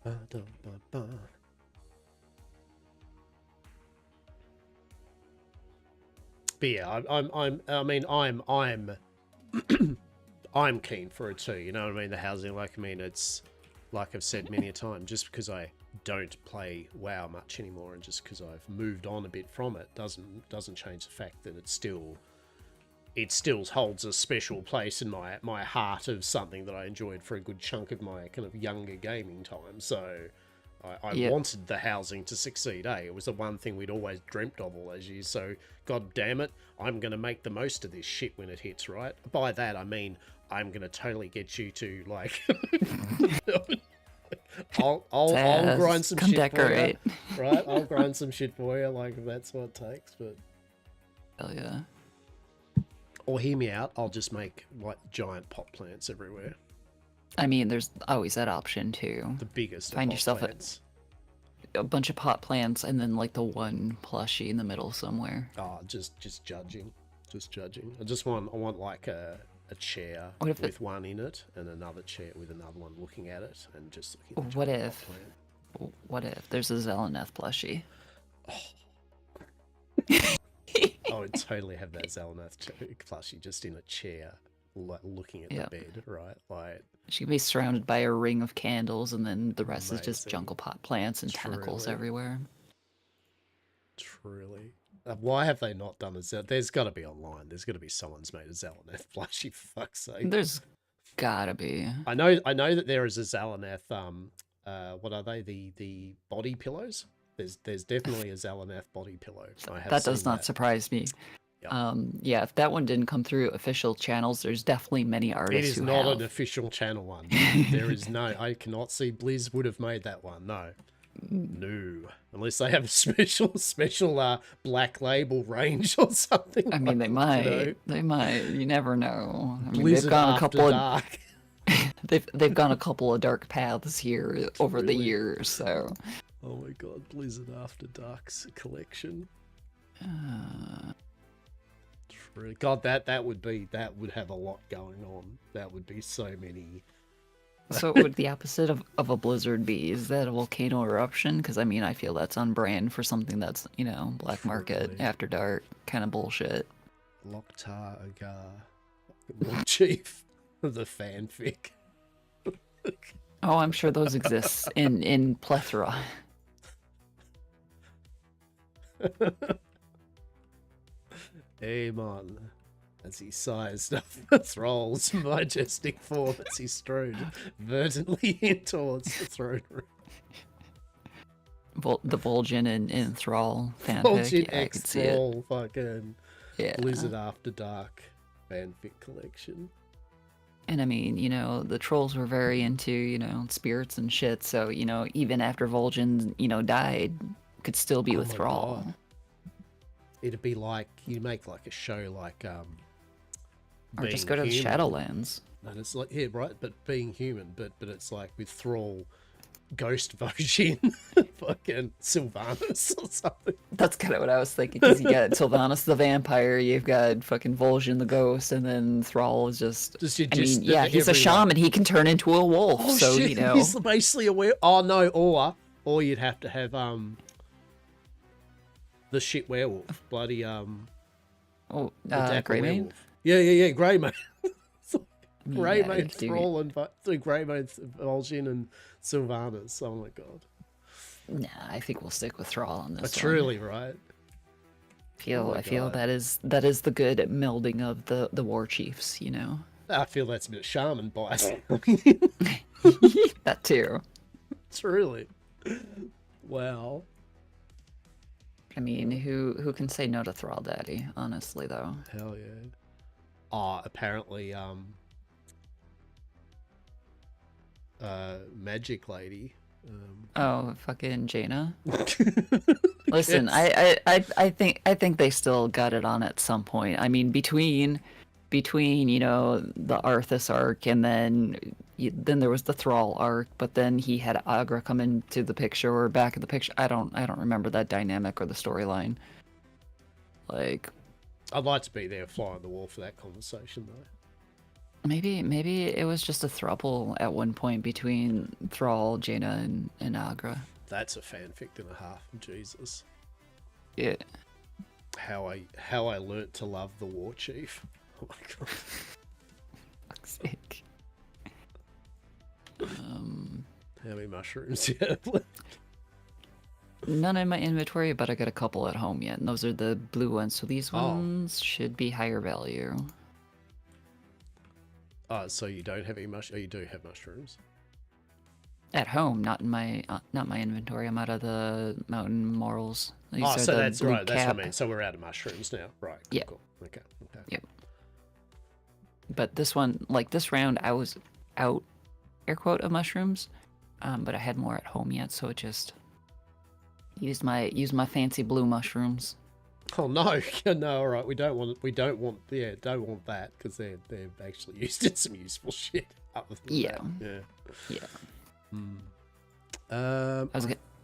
[SPEAKER 1] Ba-da-ba-ba. But yeah, I'm keen for it too. You know what I mean? The housing, like, I mean, it's like I've said many a time. Just because I don't play WoW much anymore, and just because I've moved on a bit from it, doesn't change the fact that it still holds a special place in my heart of something that I enjoyed for a good chunk of my kind of younger gaming time. So I wanted the housing to succeed, eh? It was the one thing we'd always dreamt of all those years. So, god damn it, I'm going to make the most of this shit when it hits, right? By that, I mean, I'm going to totally get you to, like... I'll grind some shit
[SPEAKER 2] decorate.
[SPEAKER 1] for you, right? I'll grind some shit for you, like, if that's what it takes, but...
[SPEAKER 2] Hell yeah.
[SPEAKER 1] Or hear me out, I'll just make, like, giant pot plants everywhere.
[SPEAKER 2] I mean, there's always that option too.
[SPEAKER 1] The biggest
[SPEAKER 2] Find
[SPEAKER 1] pot
[SPEAKER 2] yourself
[SPEAKER 1] plants.
[SPEAKER 2] a bunch of pot plants and then like the one plushie in the middle somewhere.
[SPEAKER 1] Oh, just judging. Just judging. I want like a chair
[SPEAKER 2] What if
[SPEAKER 1] with one in it and another chair with another one looking at it and just looking at
[SPEAKER 2] What if there's a Zeleneth plushie?
[SPEAKER 1] I would totally have that Zelnath plushie just in a chair, looking at the bed, right? Like,
[SPEAKER 2] She can be surrounded by a ring of candles, and then the rest is just
[SPEAKER 1] Amazing.
[SPEAKER 2] jungle pot plants and tentacles
[SPEAKER 1] Truly.
[SPEAKER 2] everywhere.
[SPEAKER 1] Truly. Why have they not done a Zel? There's got to be online. There's got to be someone's made a Zelnath plushie, for fuck's sake.
[SPEAKER 2] There's gotta be.
[SPEAKER 1] I know that there is a Zelanath, what are they? The body pillows? There's definitely a Zelanath body pillow.
[SPEAKER 2] That does not surprise me.
[SPEAKER 1] Yep.
[SPEAKER 2] Yeah, if that one didn't come through official channels, there's definitely many artists
[SPEAKER 1] It is
[SPEAKER 2] who
[SPEAKER 1] not
[SPEAKER 2] have.
[SPEAKER 1] an official channel one. There is no, I cannot see Blizz would have made that one. No. Unless they have a special black label range or something.
[SPEAKER 2] I mean, they might.
[SPEAKER 1] You know?
[SPEAKER 2] They might. You never know. I mean,
[SPEAKER 1] Blizzard
[SPEAKER 2] they've gone a
[SPEAKER 1] After
[SPEAKER 2] couple
[SPEAKER 1] Dark.
[SPEAKER 2] they've gone a couple of dark paths here over the
[SPEAKER 1] Really?
[SPEAKER 2] years, so.
[SPEAKER 1] Oh my god, Blizzard After Dark's collection. God, that would have a lot going on. That would be so many.
[SPEAKER 2] So would the opposite of a blizzard be? Is that a volcano eruption? Because I mean, I feel that's on brand for something that's, black market,
[SPEAKER 1] Truly.
[SPEAKER 2] after dark kind of bullshit.
[SPEAKER 1] Loktar Agar. War Chief. The fanfic.
[SPEAKER 2] Oh, I'm sure those exist in plethora.
[SPEAKER 1] Aemon, as he sighs the Thrall's majestic form as he strode verdantly in towards the throne room.
[SPEAKER 2] The Vol'jin and Thrall fanfic.
[SPEAKER 1] Bullshit
[SPEAKER 2] Yeah, I
[SPEAKER 1] X
[SPEAKER 2] could see it.
[SPEAKER 1] Thrall fucking
[SPEAKER 2] Yeah.
[SPEAKER 1] Blizzard After Dark fanfic collection.
[SPEAKER 2] And I mean, the trolls were very into, spirits and shit. So, even after Vol'jin, died, could still be
[SPEAKER 1] Oh
[SPEAKER 2] with
[SPEAKER 1] my
[SPEAKER 2] Thrall.
[SPEAKER 1] God. It'd be like you make like a show like
[SPEAKER 2] Or just go to the
[SPEAKER 1] Human.
[SPEAKER 2] Shadowlands.
[SPEAKER 1] And it's like, yeah, right, but being human, but it's like with Thrall, Ghost Voshin, fucking Sylvanas or something.
[SPEAKER 2] That's kind of what I was thinking, because you got Sylvanas the vampire, you've got fucking Vol'jin the ghost, and then Thrall is just he's a
[SPEAKER 1] everyone.
[SPEAKER 2] shaman. He can turn into a wolf,
[SPEAKER 1] Oh
[SPEAKER 2] so
[SPEAKER 1] shit, he's basically a Oh no, or you'd have to have the shit werewolf, bloody the Dapper
[SPEAKER 2] Greymane.
[SPEAKER 1] werewolf. Yeah, Greymane. Greymane,
[SPEAKER 2] you could do-
[SPEAKER 1] Thrall, and Greymane, Vol'jin, and Sylvanas. Oh my god.
[SPEAKER 2] Nah, I think we'll stick with Thrall on this one.
[SPEAKER 1] Truly, right?
[SPEAKER 2] I feel
[SPEAKER 1] God.
[SPEAKER 2] that is the good melding of the war chiefs,
[SPEAKER 1] I feel that's a bit of shaman bias.
[SPEAKER 2] That too.
[SPEAKER 1] Truly. Wow.
[SPEAKER 2] I mean, who can say no to Thrall Daddy? Honestly, though.
[SPEAKER 1] Hell yeah. Oh, apparently, Magic Lady.
[SPEAKER 2] Oh, fucking Jaina. Listen,
[SPEAKER 1] Yes.
[SPEAKER 2] I think they still got it on at some point. I mean, between the Arthas arc and then there was the Thrall arc, but then he had Agra come into the picture or back in the picture. I don't remember that dynamic or the storyline. Like
[SPEAKER 1] I'd like to be there, fly on the wall for that conversation, though.
[SPEAKER 2] maybe it was just a throuple at one point between Thrall, Jaina, and Agra.
[SPEAKER 1] That's a fanfic and a half. Jesus.
[SPEAKER 2] Yeah.
[SPEAKER 1] How I learnt to love the War Chief. Oh my god.
[SPEAKER 2] Fuck's sake.
[SPEAKER 1] How many mushrooms you have left?
[SPEAKER 2] None in my inventory, but I got a couple at home yet, and those are the blue ones. So these ones should be higher value.
[SPEAKER 1] Oh, so you don't have any mushrooms? Oh, you do have mushrooms.
[SPEAKER 2] At home, not in my inventory. I'm out of the mountain morals. These
[SPEAKER 1] Oh,
[SPEAKER 2] are
[SPEAKER 1] so
[SPEAKER 2] the
[SPEAKER 1] that's
[SPEAKER 2] blue
[SPEAKER 1] right. That's what
[SPEAKER 2] cap.
[SPEAKER 1] I mean. So we're out of mushrooms now, right? Cool,
[SPEAKER 2] Yeah.
[SPEAKER 1] Cool. Okay.
[SPEAKER 2] Yep. But this one, like this round, I was out, air quote, of mushrooms, but I had more at home yet, so it just used my fancy blue mushrooms.
[SPEAKER 1] Oh no, no. All right. We don't want that because they're actually used in some useful shit. Other than
[SPEAKER 2] Yeah.
[SPEAKER 1] that.
[SPEAKER 2] Yeah.
[SPEAKER 1] Yeah.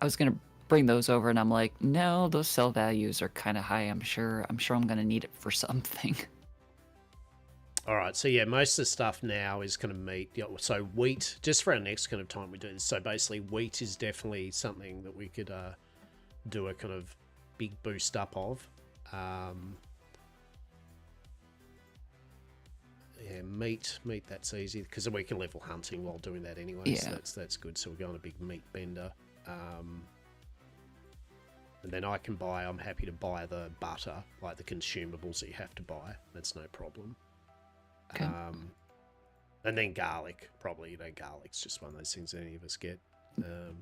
[SPEAKER 2] I was gonna bring those over, and I'm like, no, those sell values are kind of high. I'm sure I'm gonna need it for something.
[SPEAKER 1] All right, so yeah, most of the stuff now is kind of meat. Yeah, so wheat, just for our next kind of time we do this. So basically, wheat is definitely something that we could do a kind of big boost up of. Yeah, meat, that's easy because we can level hunting while doing that anyway. So
[SPEAKER 2] Yeah.
[SPEAKER 1] that's good. So we're going a big meat bender. And then I'm happy to buy the butter, like the consumables that you have to buy. That's no problem.
[SPEAKER 2] Okay.
[SPEAKER 1] And then garlic, probably. Garlic's just one of those things any of us get.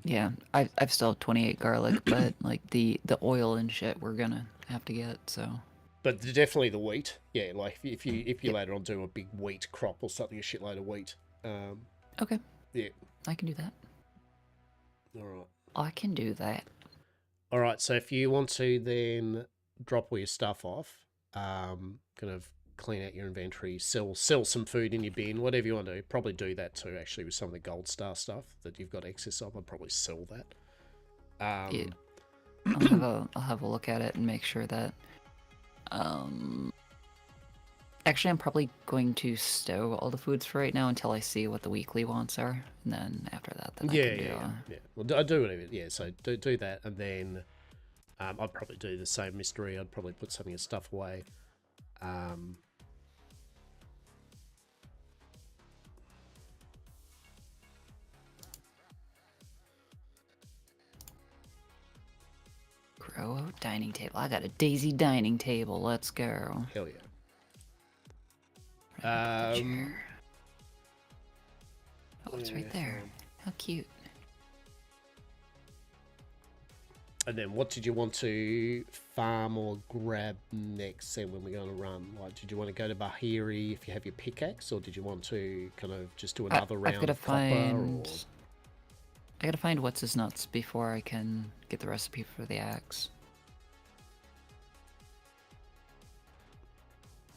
[SPEAKER 2] Yeah, I've still 28 garlic, but like the oil and shit we're gonna have to get. So.
[SPEAKER 1] But definitely the wheat. Yeah, like if you
[SPEAKER 2] Yep.
[SPEAKER 1] later on do a big wheat crop or something, a shitload of wheat.
[SPEAKER 2] Okay.
[SPEAKER 1] Yeah.
[SPEAKER 2] I can do that.
[SPEAKER 1] All right.
[SPEAKER 2] I can do that.
[SPEAKER 1] All right. So if you want to then drop all your stuff off, kind of clean out your inventory, sell some food in your bin, whatever you want to do. Probably do that too, actually, with some of the gold star stuff that you've got excess of. I'd probably sell that.
[SPEAKER 2] Yeah. I'll have a look at it and make sure that. Actually, I'm probably going to stow all the foods for right now until I see what the weekly wants are, and then after that, then I can do.
[SPEAKER 1] Yeah. Well, I do whatever. Yeah. So do that, and then I'd probably do the same mystery. I'd probably put some of your stuff away.
[SPEAKER 2] Grow out dining table. I got a daisy dining table. Let's go.
[SPEAKER 1] Hell yeah.
[SPEAKER 2] Chair. Oh, it's right there. How cute.
[SPEAKER 1] And then what did you want to farm or grab next then when we're going to run? Like, did you want to go to Bahiri if you have your pickaxe, or did you want to kind of just do another round of copper?
[SPEAKER 2] I gotta find what's his nuts before I can get the recipe for the axe.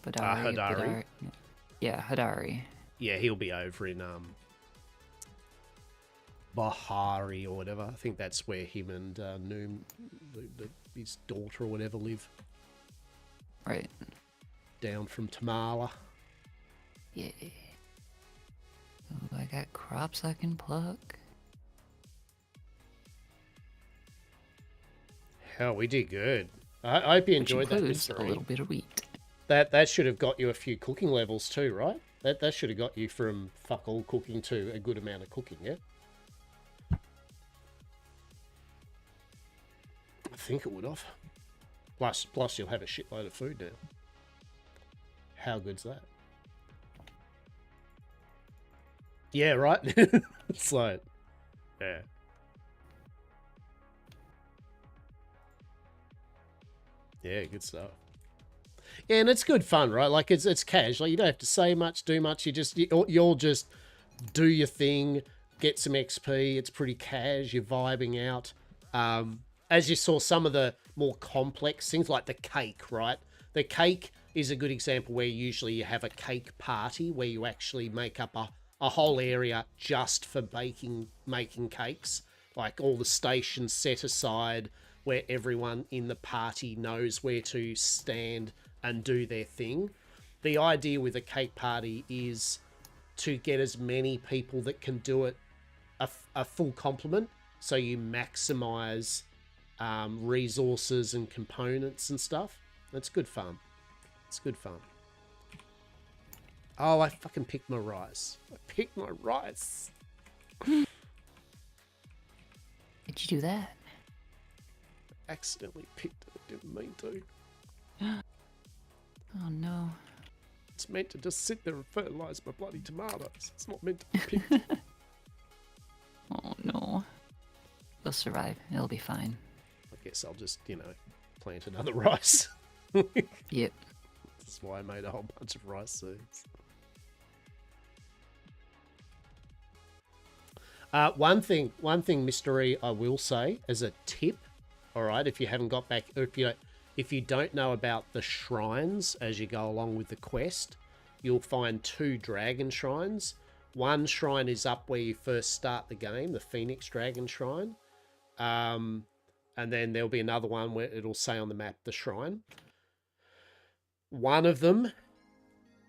[SPEAKER 1] Hadari?
[SPEAKER 2] Yeah, Hadari.
[SPEAKER 1] Yeah, he'll be over in Bahari or whatever. I think that's where him and Noom, his daughter or whatever, live.
[SPEAKER 2] Right.
[SPEAKER 1] Down from Tamala.
[SPEAKER 2] Yeah. Oh, I got crops I can pluck.
[SPEAKER 1] Hell, we did good. I hope you enjoyed that
[SPEAKER 2] includes
[SPEAKER 1] mystery.
[SPEAKER 2] a little bit of wheat.
[SPEAKER 1] That should have got you a few cooking levels too, right? That should have got you from fuck all cooking to a good amount of cooking, yeah? I think it would have. Plus you'll have a shitload of food now. How good's that? Yeah, right? It's like, yeah. Yeah, good stuff. Yeah, and it's good fun, right? Like it's casual. You don't have to say much, do much. You'll just do your thing, get some XP. It's pretty cash. You're vibing out. As you saw, some of the more complex things like the cake, right? The cake is a good example where usually you have a cake party where you actually make up a whole area just for making cakes. Like all the stations set aside where everyone in the party knows where to stand and do their thing. The idea with a cake party is to get as many people that can do it a full complement, so you maximize resources and components and stuff. That's good fun. It's good fun. Oh, I fucking picked my rice. I picked my rice.
[SPEAKER 2] Did you do that?
[SPEAKER 1] I accidentally picked it. I didn't mean to.
[SPEAKER 2] Oh no.
[SPEAKER 1] It's meant to just sit there and fertilize my bloody tomatoes. It's not meant to be picked.
[SPEAKER 2] Oh no. They'll survive. It'll be fine.
[SPEAKER 1] I guess I'll just, plant another rice.
[SPEAKER 2] Yep.
[SPEAKER 1] That's why I made a whole bunch of rice seeds. One thing, Mystery, I will say as a tip. All right, if you haven't got back, or if you don't know about the shrines as you go along with the quest, you'll find 2 dragon shrines. One shrine is up where you first start the game, the Phoenix Dragon Shrine. And then there'll be another one where it'll say on the map the shrine. One of them,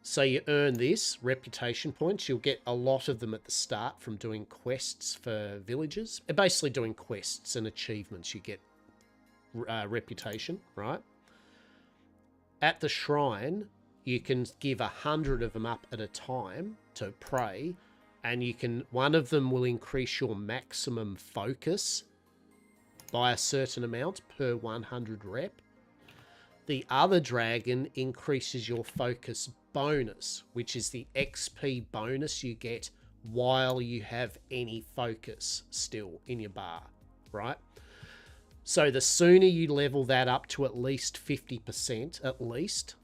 [SPEAKER 1] so you earn this, reputation points. You'll get a lot of them at the start from doing quests for villagers. Basically doing quests and achievements. You get reputation, right? At the shrine, you can give 100 of them up at a time to pray, and one of them will increase your maximum focus by a certain amount per 100 rep. The other dragon increases your focus bonus, which is the XP bonus you get while you have any focus still in your bar, right? So the sooner you level that up to at least 50%, at least,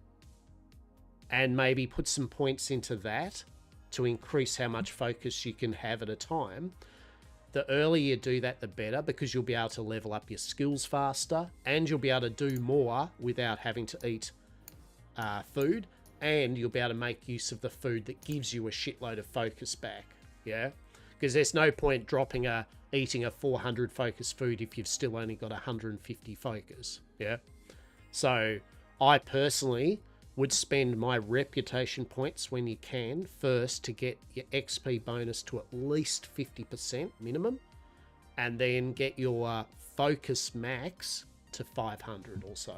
[SPEAKER 1] and maybe put some points into that to increase how much focus you can have at a time, the earlier you do that, the better, because you'll be able to level up your skills faster, and you'll be able to do more without having to eat food, and you'll be able to make use of the food that gives you a shitload of focus back, yeah? Because there's no point eating a 400 focus food if you've still only got 150 focus, yeah? So I personally would spend my reputation points when you can first to get your XP bonus to at least 50% minimum, and then get your focus max to 500 or so.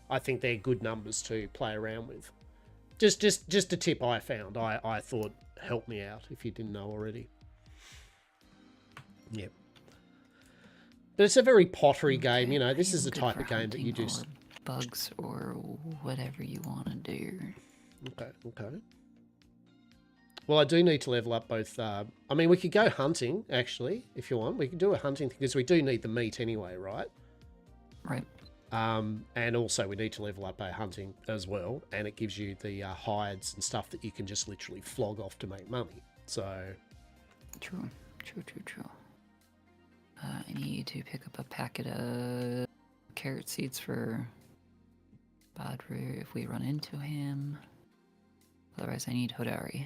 [SPEAKER 1] I think they're good numbers to play around with. Just a tip I found. I thought helped me out if you didn't know already. Yep. But it's a very pottery game, this is the type of game that you do.
[SPEAKER 2] Bugs or whatever you want to do.
[SPEAKER 1] Okay. Well, I do need to level up both. We could go hunting, actually, if you want. We could do a hunting thing, because we do need the meat anyway, right?
[SPEAKER 2] Right.
[SPEAKER 1] And also we need to level up our hunting as well, and it gives you the hides and stuff that you can just literally flog off to make money. So...
[SPEAKER 2] True. I need to pick up a packet of carrot seeds for Badru if we run into him. Otherwise, I need Hodari.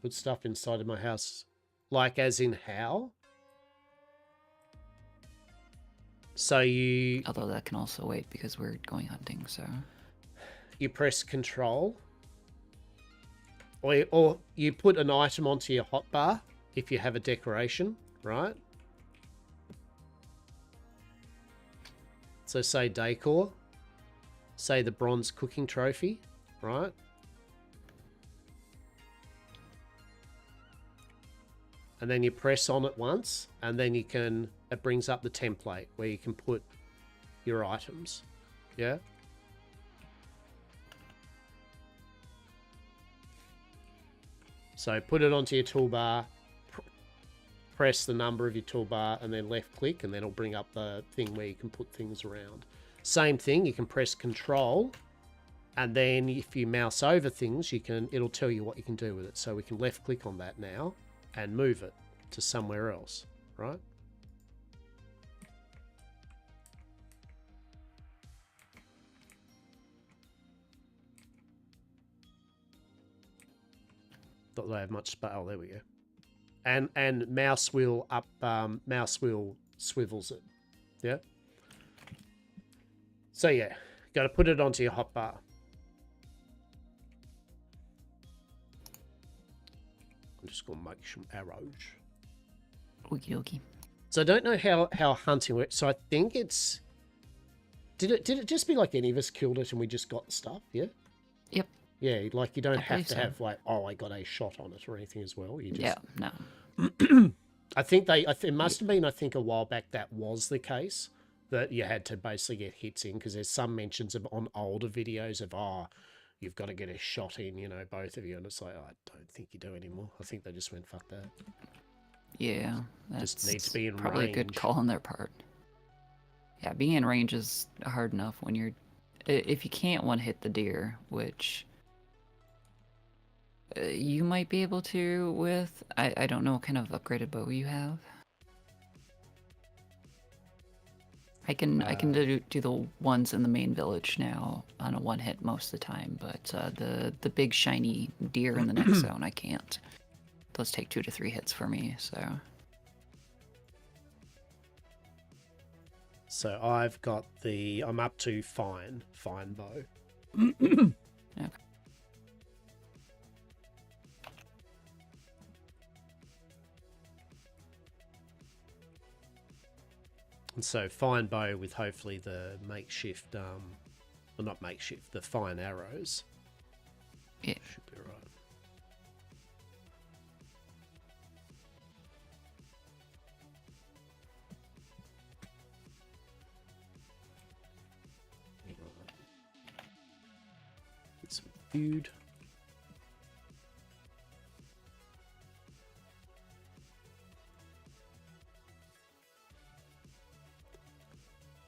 [SPEAKER 1] Put stuff inside of my house. Like as in how? So you...
[SPEAKER 2] Although that can also wait because we're going hunting, so...
[SPEAKER 1] You press control. Or you put an item onto your hotbar if you have a decoration, right? So say decor. Say the bronze cooking trophy, right? And then you press on it once, and then it brings up the template where you can put your items. Yeah? So put it onto your toolbar, press the number of your toolbar, and then left click, and then it'll bring up the thing where you can put things around. Same thing, you can press Control, and then if you mouse over things, it'll tell you what you can do with it. So we can left click on that now and move it to somewhere else, right? Not that I have much space. Oh, there we go. And mouse wheel up, mouse wheel swivels it. Yeah. So yeah, got to put it onto your hotbar. I'm just gonna make some arrows.
[SPEAKER 2] Okie dokie.
[SPEAKER 1] So I don't know how hunting works. So I think it's. Did it just be like any of us killed it and we just got the stuff? Yeah.
[SPEAKER 2] Yep.
[SPEAKER 1] Yeah, like you don't
[SPEAKER 2] I
[SPEAKER 1] have to
[SPEAKER 2] believe so.
[SPEAKER 1] have like, oh, I got a shot on it or anything as well. You just.
[SPEAKER 2] Yeah. No.
[SPEAKER 1] I think it must have been, I think a while back that was the case, that you had to basically get hits in, because there's some mentions of on older videos of, oh, you've got to get a shot in, you know, both of you. And it's like, oh, I don't think you do anymore. I think they just went, fuck that.
[SPEAKER 2] Yeah. That's
[SPEAKER 1] Just needs to be in
[SPEAKER 2] probably
[SPEAKER 1] range.
[SPEAKER 2] a good call on their part. Yeah, being in range is hard enough when you're... If you can't one-hit the deer, which... you might be able to with... I don't know what kind of upgraded bow you have. I can do the ones in the main village now on a one-hit most of the time, but the big shiny deer in the next zone, I can't. Those take 2 to 3 hits for me, so...
[SPEAKER 1] So I've got I'm up to fine bow.
[SPEAKER 2] Okay.
[SPEAKER 1] And so fine bow with hopefully the makeshift, well, not makeshift, the fine arrows.
[SPEAKER 2] Yeah.
[SPEAKER 1] Should be right. Get some food.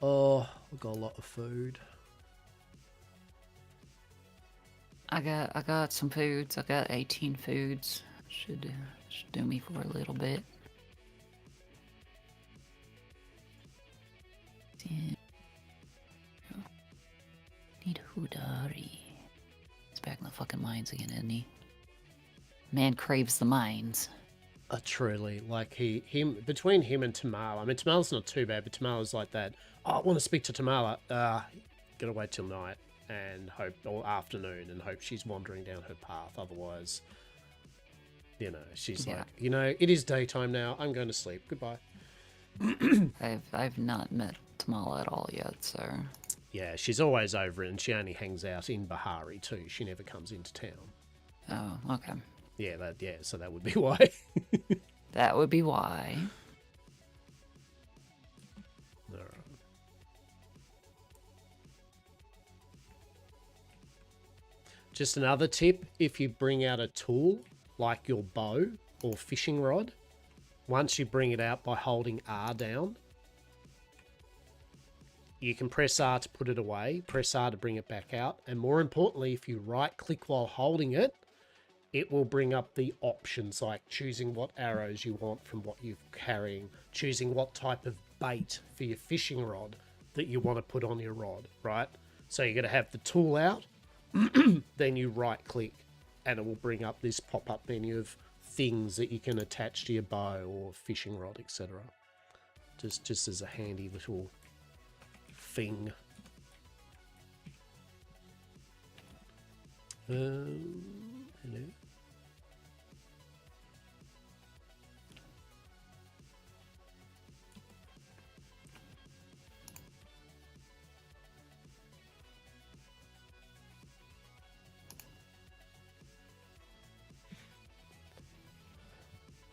[SPEAKER 1] Oh, I've got a lot of food.
[SPEAKER 2] I got some foods. I got 18 foods. Should do me for a little bit. Yeah. Need Hudari. He's back in the fucking mines again, isn't he? Man craves the mines.
[SPEAKER 1] Truly, like between him and Tamala. I mean, Tamala's not too bad, but Tamala's like that. Oh, I want to speak to Tamala. Gotta wait till night and hope, or afternoon, and hope she's wandering down her path. Otherwise, you know, she's like, you know, it is daytime now. I'm going to sleep. Goodbye.
[SPEAKER 2] I've not met Tamala at all yet, so...
[SPEAKER 1] Yeah, she's always over it, and she only hangs out in Bahari too. She never comes into town.
[SPEAKER 2] Oh, okay.
[SPEAKER 1] Yeah, so that would be why.
[SPEAKER 2] That would be why.
[SPEAKER 1] All right. Just another tip, if you bring out a tool like your bow or fishing rod, once you bring it out by holding R down, you can press R to put it away, press R to bring it back out, and more importantly, if you right click while holding it, it will bring up the options like choosing what arrows you want from what you're carrying, choosing what type of bait for your fishing rod that you want to put on your rod, right? So you're going to have the tool out, then you right click, and it will bring up this pop-up menu of things that you can attach to your bow or fishing rod, etc. Just as a handy little thing. Hello.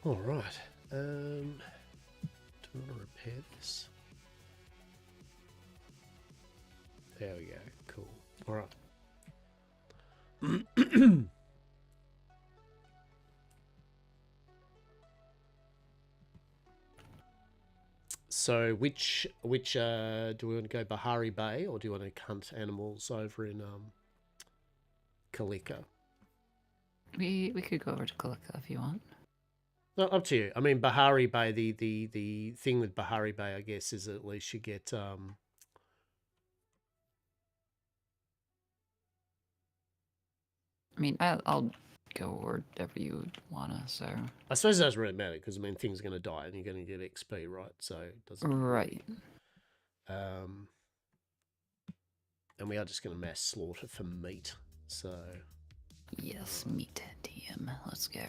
[SPEAKER 1] All right. Do we want to repair this? There we go. Cool. All right. So which do we want to go Bahari Bay or do you want to hunt animals over in Kalika?
[SPEAKER 2] We could go over to Kalika if you want.
[SPEAKER 1] No, up to you. I mean, Bahari Bay. The thing with Bahari Bay, I guess, is at least you get
[SPEAKER 2] I mean, I'll go wherever you wanna. So
[SPEAKER 1] I suppose it doesn't really matter because I mean things are going to die and you're going to get XP, right? So it doesn't
[SPEAKER 2] right.
[SPEAKER 1] Really, and we are just going to mass slaughter for meat. So
[SPEAKER 2] Yes, meat TM. Let's go.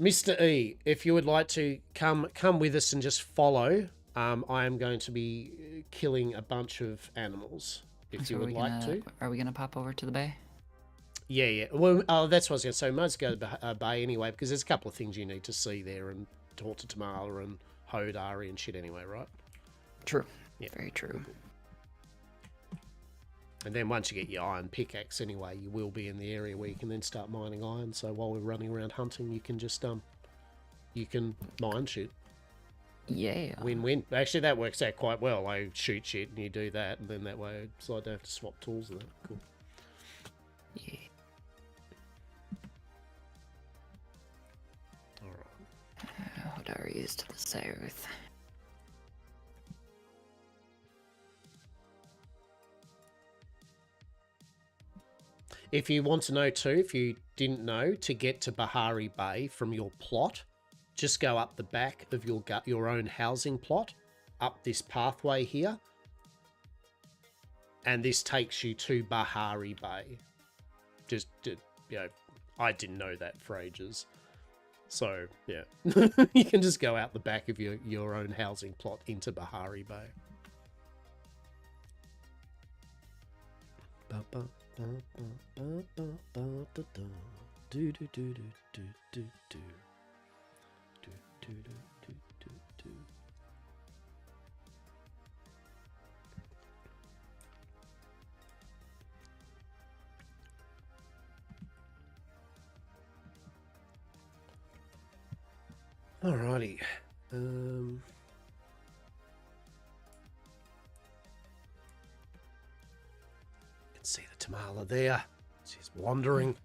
[SPEAKER 1] Mr. E, if you would like to come with us and just follow, I am going to be killing a bunch of animals. If you would like to,
[SPEAKER 2] Are we gonna pop over to the bay?
[SPEAKER 1] yeah. Well, that's what I was going to say. We might as well go to the bay anyway because there's a couple of things you need to see there and talk to Tamala and Hodari and shit anyway, right?
[SPEAKER 2] True.
[SPEAKER 1] Yeah.
[SPEAKER 2] Very true.
[SPEAKER 1] And then once you get your iron pickaxe anyway, you will be in the area where you can then start mining iron. So while we're running around hunting, you can just you can mine shit.
[SPEAKER 2] Yeah.
[SPEAKER 1] Win-win. Actually, that works out quite well. I shoot shit and you do that, and then that way, so I don't have to swap tools and that. Cool.
[SPEAKER 2] Yeah.
[SPEAKER 1] All right.
[SPEAKER 2] Hodari is to the south.
[SPEAKER 1] If you want to know too, if you didn't know, to get to Bahari Bay from your plot, just go up the back of your own housing plot, up this pathway here, and this takes you to Bahari Bay. Just, you know, I didn't know that for ages. So, yeah. You can just go out the back of your own housing plot into Bahari Bay. Alrighty. Can see the Tamala there. She's wandering.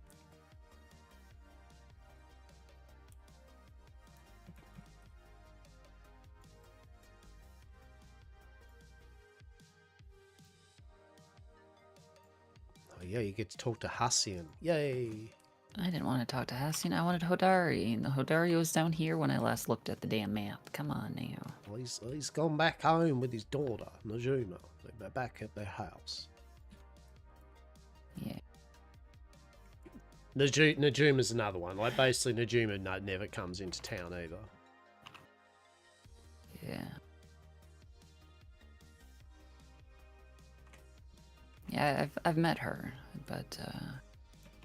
[SPEAKER 1] Oh yeah, you get to talk to Hassian. Yay!
[SPEAKER 2] I didn't want to talk to Hassian. I wanted Hodari. And the Hodari was down here when I last looked at the damn map. Come on now.
[SPEAKER 1] Well, he's gone back home with his daughter, Najuma. They're back at their house.
[SPEAKER 2] Yeah.
[SPEAKER 1] Najuma's another one. Like, basically, Najuma never comes into town either.
[SPEAKER 2] Yeah. Yeah, I've met her, but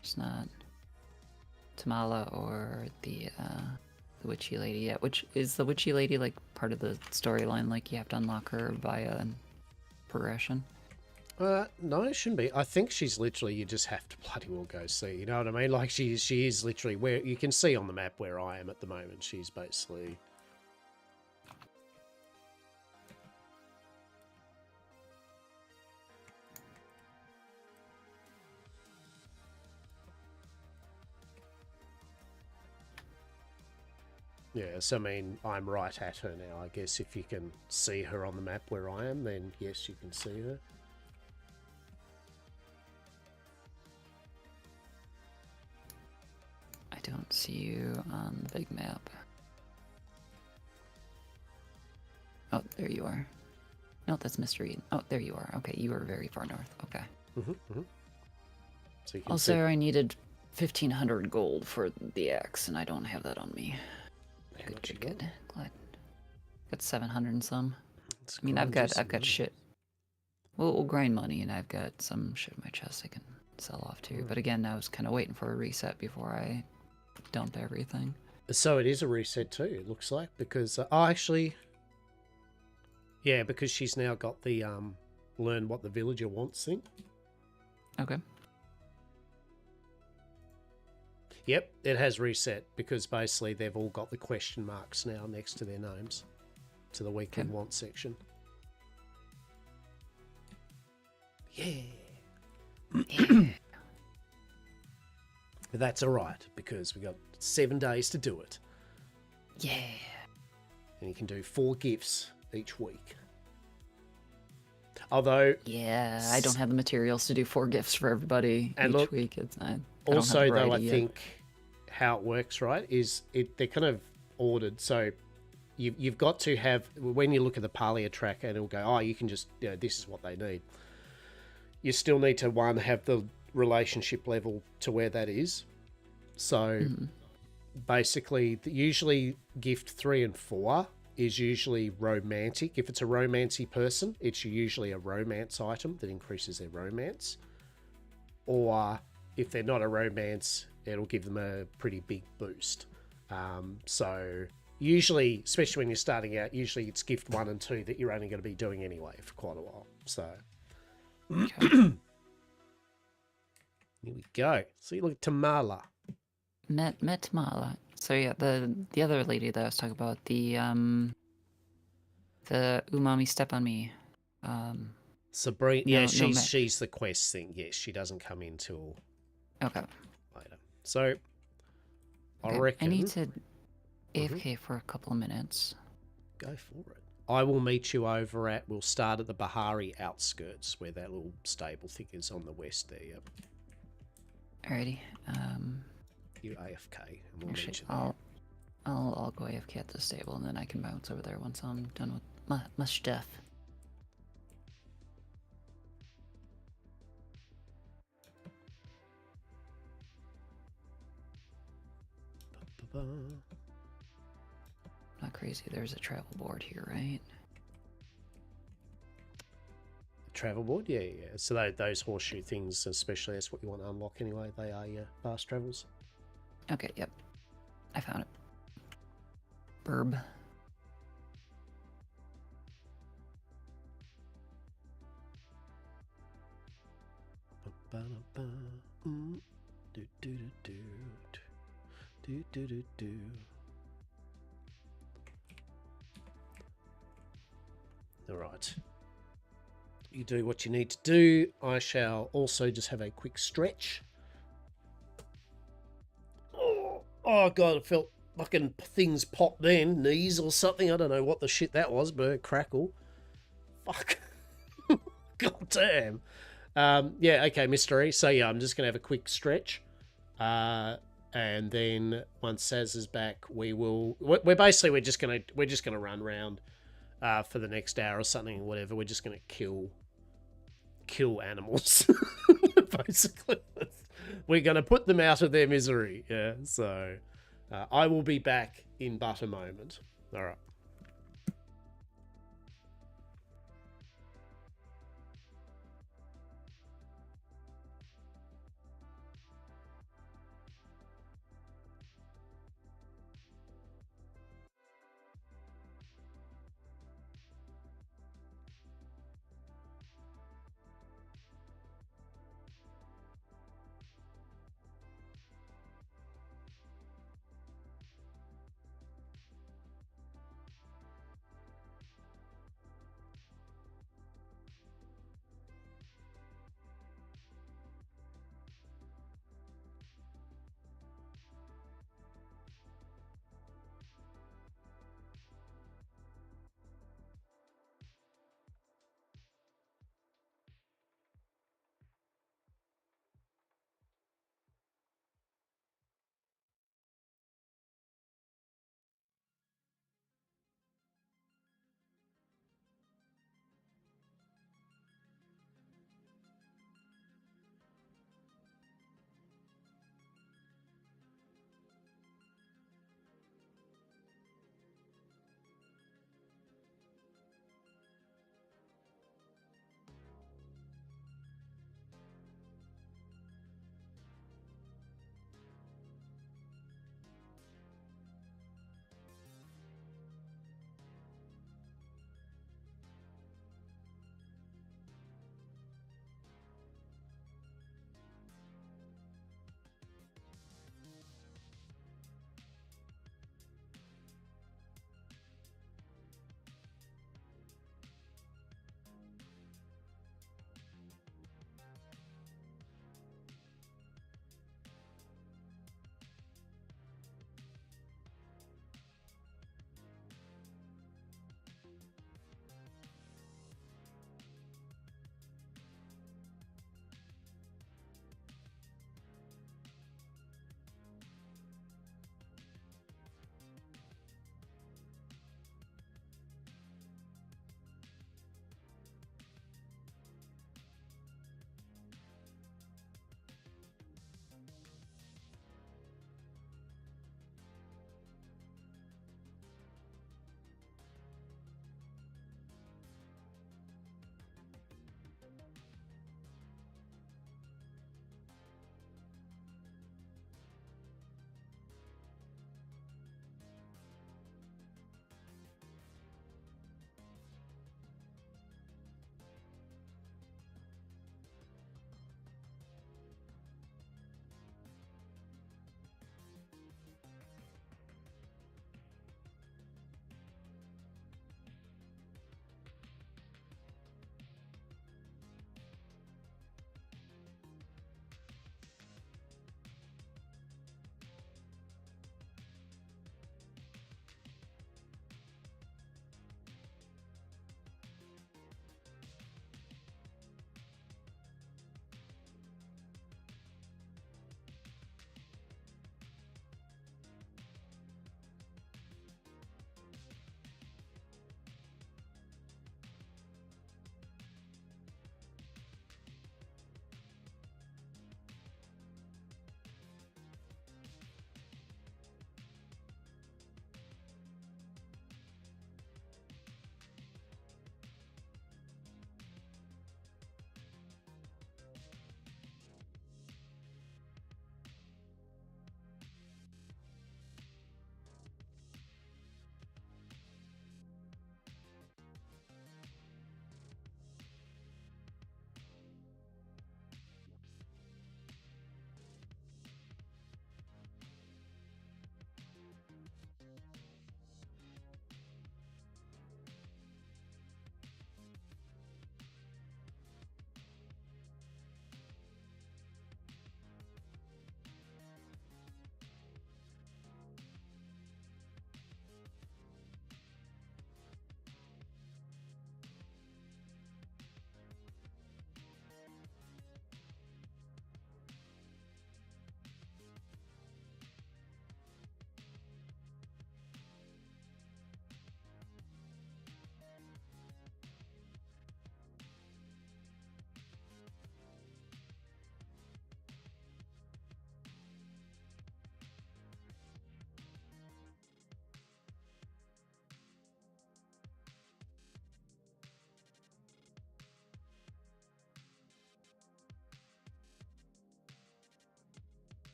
[SPEAKER 2] it's not Tamala or the witchy lady yet. Which is the witchy lady like part of the storyline? Like you have to unlock her via progression.
[SPEAKER 1] No, it shouldn't be. I think she's literally, you just have to bloody well go see. You know what I mean? Like she is literally where you can see on the map where I am at the moment. She's basically. Yeah, so I mean, I'm right at her now. I guess if you can see her on the map where I am, then yes, you can see her.
[SPEAKER 2] I don't see you on the big map. Oh, there you are. No, that's Mr. Eden. Oh, there you are. Okay, you are very far north. Okay.
[SPEAKER 1] So you can
[SPEAKER 2] Also,
[SPEAKER 1] see...
[SPEAKER 2] I needed 1,500 gold for the axe, and I don't have that on me. Good. Glad. Got 700 and some. I mean, I've got shit. We'll grind money, and I've got some shit in my chest I can sell off too. But again, I was kind of waiting for a reset before I dump everything.
[SPEAKER 1] So it is a reset too, it looks like, because... oh, actually... Yeah, because she's now got the learn what the villager wants thing.
[SPEAKER 2] Okay.
[SPEAKER 1] Yep, it has reset because basically they've all got the question marks now next to their names. to the weekly
[SPEAKER 2] Okay.
[SPEAKER 1] want section. Yeah. But that's all right because we got 7 days to do it.
[SPEAKER 2] Yeah.
[SPEAKER 1] And you can do 4 gifts each week. Although,
[SPEAKER 2] Yeah, I don't have the materials to do 4 gifts for everybody
[SPEAKER 1] And
[SPEAKER 2] each
[SPEAKER 1] look,
[SPEAKER 2] week. I don't have
[SPEAKER 1] also,
[SPEAKER 2] the
[SPEAKER 1] though, I
[SPEAKER 2] variety yet.
[SPEAKER 1] think how it works, right, is they're kind of ordered. So you've got to have, when you look at the Palia tracker and it'll go, oh, you can just, this is what they need. You still need to, one, have the relationship level to where that is. So basically, usually gift 3 and 4 is usually romantic. If it's a romancy person, it's usually a romance item that increases their romance. Or if they're not a romance, it'll give them a pretty big boost. So usually, especially when you're starting out, usually it's gift 1 and 2 that you're only going to be doing anyway for quite a while. So
[SPEAKER 2] Okay.
[SPEAKER 1] here we go. So you look at Tamala.
[SPEAKER 2] Met Mala. So yeah, the other lady that I was talking about, the umami step on me.
[SPEAKER 1] Sabrina,
[SPEAKER 2] No,
[SPEAKER 1] yeah,
[SPEAKER 2] no Met.
[SPEAKER 1] she's the quest thing. Yes, she doesn't come in till
[SPEAKER 2] Okay.
[SPEAKER 1] later. So I
[SPEAKER 2] Okay.
[SPEAKER 1] reckon
[SPEAKER 2] I need to AFK for a couple of minutes.
[SPEAKER 1] go for it. I will meet you over at. We'll start at the Bahari outskirts, where that little stable thing is on the west there. Yep.
[SPEAKER 2] Alrighty.
[SPEAKER 1] You AFK, and we'll
[SPEAKER 2] Actually,
[SPEAKER 1] meet you there.
[SPEAKER 2] I'll go AFK at the stable, and then I can bounce over there once I'm done with my stuff. Not crazy. There's a travel board here, right?
[SPEAKER 1] Travel board, yeah. So those horseshoe things, especially, that's what you want to unlock anyway. They are your fast travels.
[SPEAKER 2] Okay. Yep. I found it. Burb.
[SPEAKER 1] All right. You do what you need to do. I shall also just have a quick stretch. Oh God, I felt fucking things popped in, knees or something. I don't know what the shit that was, but a crackle. Fuck. God damn. Yeah, okay, mystery. So yeah, I'm just gonna have a quick stretch. And then once Saz is back, we're just gonna run around for the next hour or something or whatever. We're just gonna kill animals. Basically. We're gonna put them out of their misery. Yeah. So I will be back in but a moment. All right.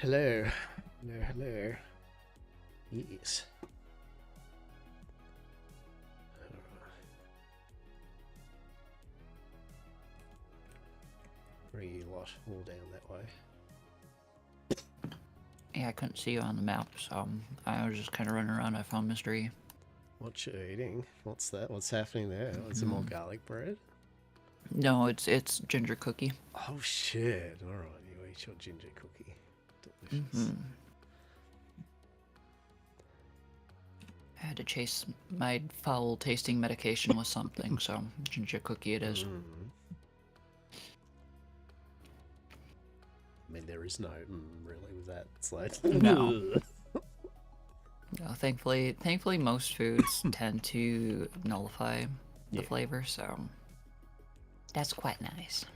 [SPEAKER 1] Hello. Hello, hello. Yes. Where are you lot? All down that way.
[SPEAKER 2] Yeah, I couldn't see you on the map, so I was just kind of running around. I found mystery.
[SPEAKER 1] What you eating? What's that? What's happening there? Is it more garlic bread?
[SPEAKER 2] No, it's ginger cookie.
[SPEAKER 1] Oh shit! All right, you eat your ginger cookie. Delicious.
[SPEAKER 2] I had to chase my foul-tasting medication with something, so ginger cookie it is.
[SPEAKER 1] I mean, there is no really with that. It's like
[SPEAKER 2] No. No, thankfully, most foods tend to nullify the flavor, so that's quite nice.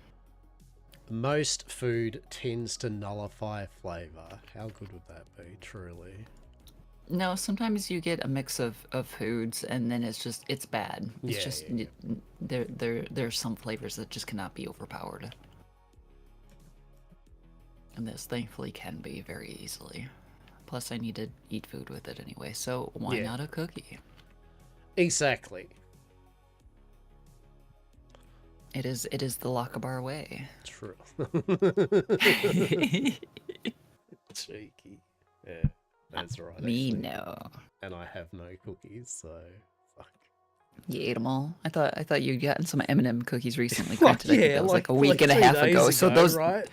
[SPEAKER 1] Most food tends to nullify flavor. How good would that be, truly?
[SPEAKER 2] No, sometimes you get a mix of foods and then it's bad. It's just there's some flavors that just cannot be overpowered. And this thankfully can be very easily. Plus I need to eat food with it anyway, so why not a cookie?
[SPEAKER 1] Exactly.
[SPEAKER 2] It is the Lochabar way.
[SPEAKER 1] True. Cheeky. Yeah, that's right.
[SPEAKER 2] Me
[SPEAKER 1] actually.
[SPEAKER 2] no.
[SPEAKER 1] And I have no cookies, so fuck.
[SPEAKER 2] You ate them all. I thought you'd gotten some M&M cookies recently. Granted, I think that was like a week and a
[SPEAKER 1] 2
[SPEAKER 2] half
[SPEAKER 1] days
[SPEAKER 2] ago. So those,
[SPEAKER 1] right?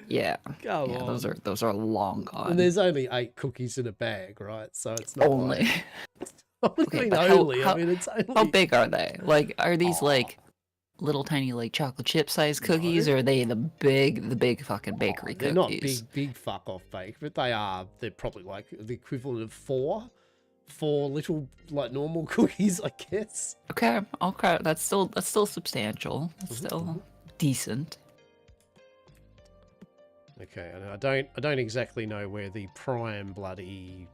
[SPEAKER 2] yeah,
[SPEAKER 1] Come on.
[SPEAKER 2] those are long gone.
[SPEAKER 1] And there's only 8 cookies in a bag, right? So it's not
[SPEAKER 2] only.
[SPEAKER 1] Like,
[SPEAKER 2] Okay,
[SPEAKER 1] I mean,
[SPEAKER 2] but
[SPEAKER 1] only.
[SPEAKER 2] how,
[SPEAKER 1] I mean, it's only.
[SPEAKER 2] how big are they? Like, are these like little tiny like chocolate chip sized cookies, or are they the big fucking bakery
[SPEAKER 1] They're
[SPEAKER 2] cookies?
[SPEAKER 1] not big fuck off bake, but they're probably like the equivalent of four little like normal cookies, I guess.
[SPEAKER 2] Okay, that's still substantial. That's still decent.
[SPEAKER 1] Okay, and I don't exactly know where the prime bloody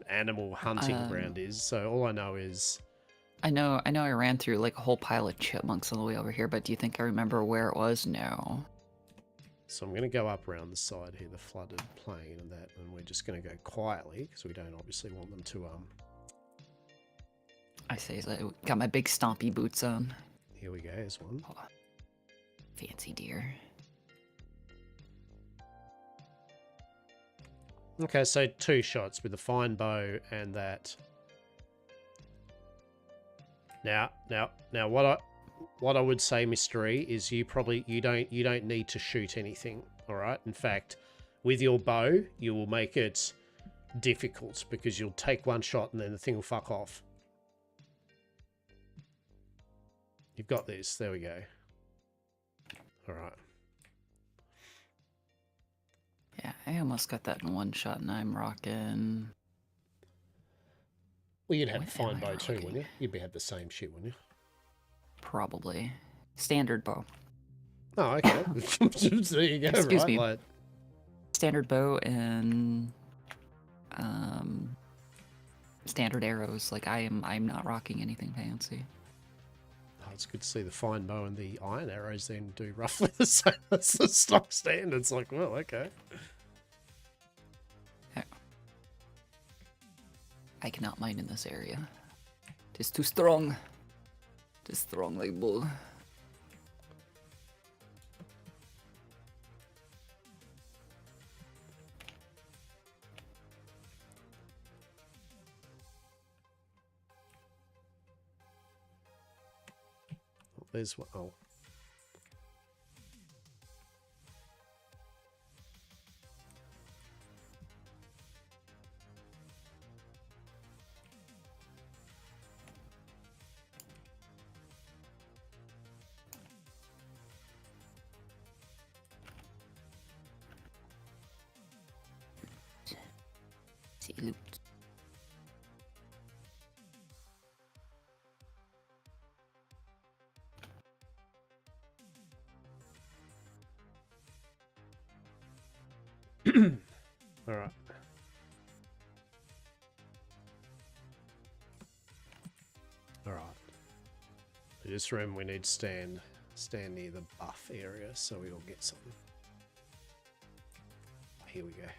[SPEAKER 1] animal hunting ground is, so all I know is
[SPEAKER 2] I know I ran through like a whole pile of chipmunks on the way over here, but do you think I remember where it was? No.
[SPEAKER 1] so I'm going to go up around the side here, the flooded plain and that, and we're just going to go quietly because we don't obviously want them to
[SPEAKER 2] I say, got my big stompy boots on.
[SPEAKER 1] Here we go, here's one.
[SPEAKER 2] Oh, fancy deer.
[SPEAKER 1] Okay, so 2 shots with the fine bow and that. Now, what I would say, Mystery, is you don't need to shoot anything. All right. In fact, with your bow, you will make it difficult because you'll take 1 shot and then the thing will fuck off. You've got this. There we go. All right.
[SPEAKER 2] Yeah, I almost got that in 1 shot, and I'm rocking.
[SPEAKER 1] Well, you'd have a fine bow too, wouldn't you? You'd have the same shit, wouldn't you?
[SPEAKER 2] Probably. Standard bow.
[SPEAKER 1] Oh, okay. There you go.
[SPEAKER 2] Excuse me.
[SPEAKER 1] Like...
[SPEAKER 2] Standard bow and standard arrows. Like I'm not rocking anything fancy.
[SPEAKER 1] Oh, it's good to see the fine bow and the iron arrows then do roughly the same as the stock standards. Like, well, okay.
[SPEAKER 2] I cannot mine in this area. It is too strong. It is strong like bull.
[SPEAKER 1] There's one. Oh.
[SPEAKER 2] See loot.
[SPEAKER 1] All right. All right. Just remember we need to stand near the buff area so we all get something. here we go.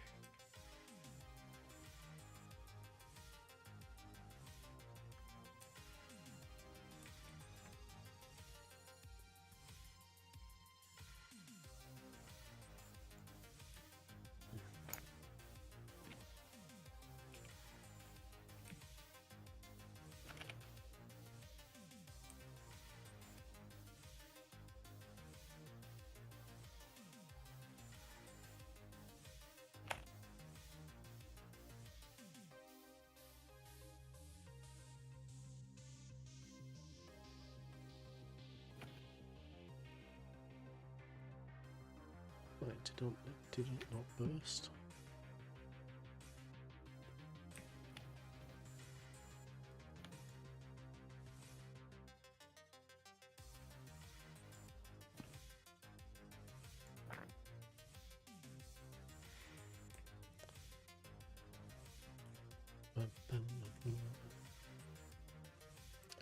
[SPEAKER 1] Wait, did it not burst?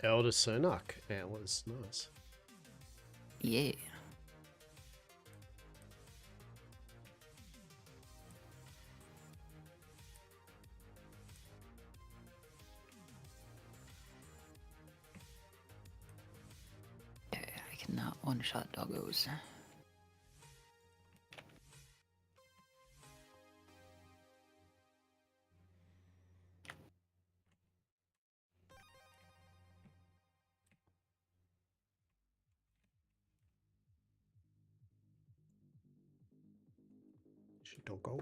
[SPEAKER 1] Elder Cernuck antlers, nice.
[SPEAKER 2] Yeah. Yeah, I cannot one-shot doggos.
[SPEAKER 1] Doggo.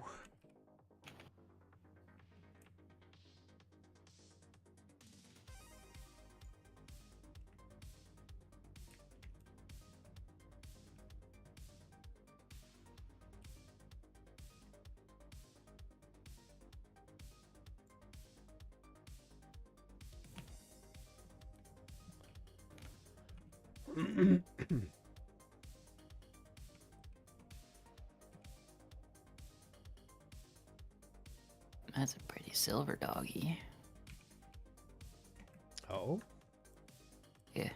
[SPEAKER 2] That's a pretty silver doggy.
[SPEAKER 1] Oh?
[SPEAKER 2] Yeah.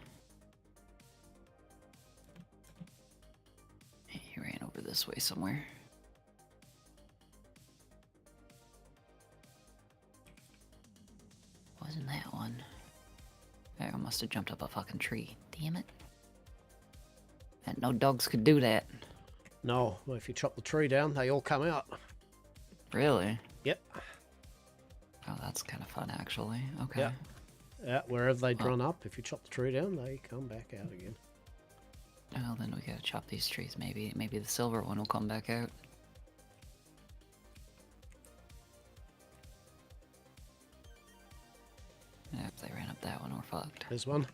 [SPEAKER 2] He ran over this way somewhere. Wasn't that one? I must have jumped up a fucking tree. Damn it. And no dogs could do that.
[SPEAKER 1] No, well, if you chop the tree down, they all come out.
[SPEAKER 2] Really?
[SPEAKER 1] Yep.
[SPEAKER 2] Oh, that's kind of fun, actually. Okay.
[SPEAKER 1] Yeah. Yeah, wherever they run up, if you chop the tree down, they come back out again.
[SPEAKER 2] Well, then we gotta chop these trees. Maybe the silver one will come back out. Yeah, if they ran up that one, we're fucked.
[SPEAKER 1] There's one.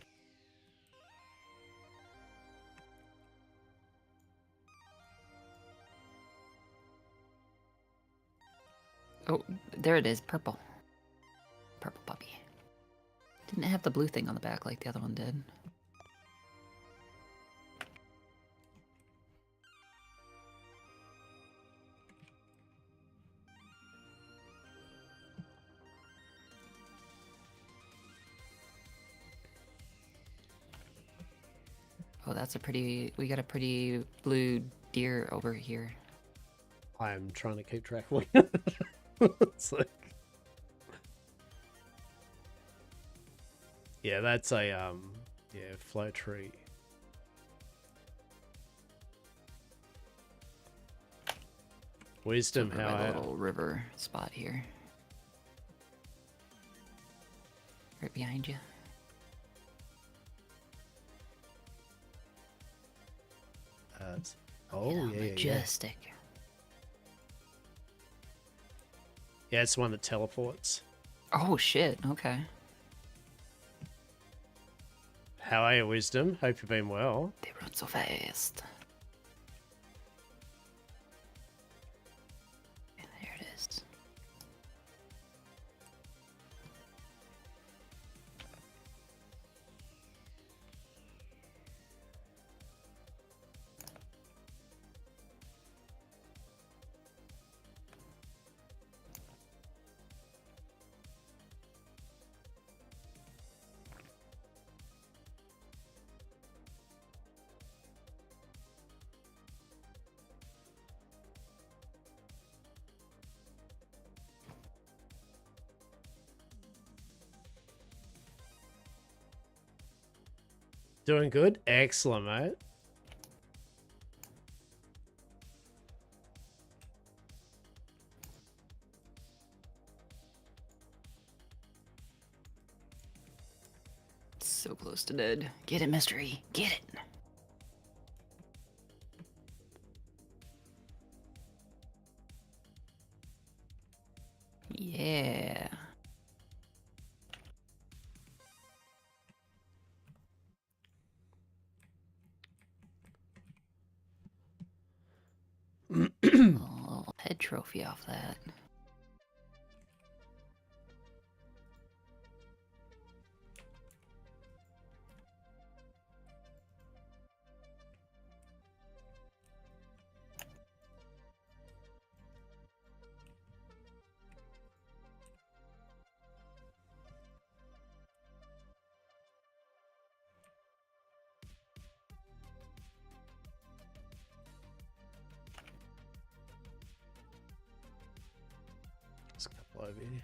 [SPEAKER 2] Oh, there it is. Purple. Purple puppy. Didn't it have the blue thing on the back like the other one did? Oh, that's a pretty... We got a pretty blue deer over here.
[SPEAKER 1] I'm trying to keep track of it. It's like... Yeah, that's a, yeah, flow tree. Wisdom,
[SPEAKER 2] Over
[SPEAKER 1] how
[SPEAKER 2] by the
[SPEAKER 1] I...
[SPEAKER 2] little river spot here. Right behind you.
[SPEAKER 1] Oh, yeah,
[SPEAKER 2] Majestic.
[SPEAKER 1] Yeah, it's the one that teleports.
[SPEAKER 2] Oh, shit. Okay.
[SPEAKER 1] How are you, Wisdom? Hope you've been well.
[SPEAKER 2] They run so fast. And there it is.
[SPEAKER 1] Doing good? Excellent, mate.
[SPEAKER 2] So close to dead. Get it, mystery. Get it. Yeah. A little head trophy off that.
[SPEAKER 1] There's a couple over here.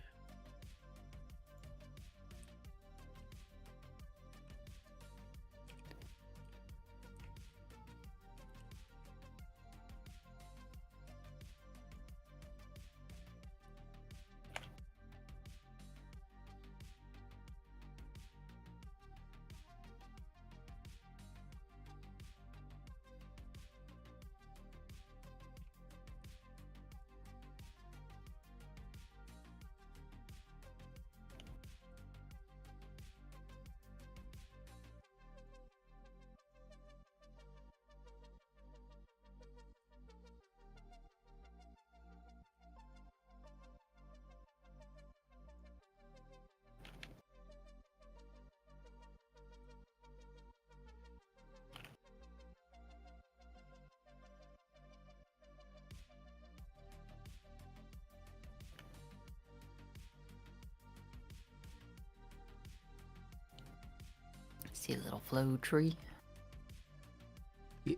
[SPEAKER 2] See a little flow tree.
[SPEAKER 1] Yeah.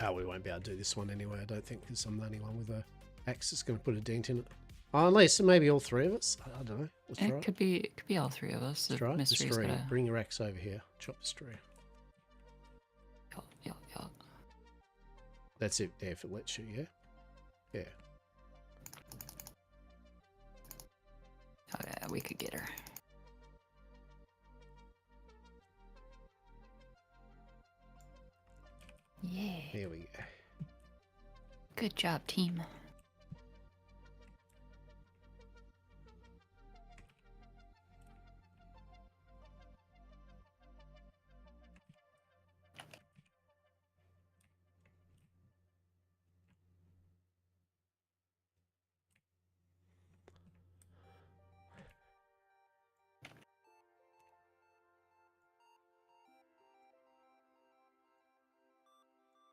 [SPEAKER 1] Oh, we won't be able to do this one anyway, I don't think, because I'm the only one with a axe that's going to put a dent in it. Oh, unless maybe all three of us. I don't know. Let's try
[SPEAKER 2] It could be all three of us.
[SPEAKER 1] Let's try it.
[SPEAKER 2] Mystery's
[SPEAKER 1] Destroy.
[SPEAKER 2] gotta...
[SPEAKER 1] Bring your axe over here. Chop the tree.
[SPEAKER 2] Yeah.
[SPEAKER 1] That's it. Yeah, if it lets you, yeah? Yeah.
[SPEAKER 2] Oh yeah, we could get her. Yeah.
[SPEAKER 1] Here we go.
[SPEAKER 2] Good job, team.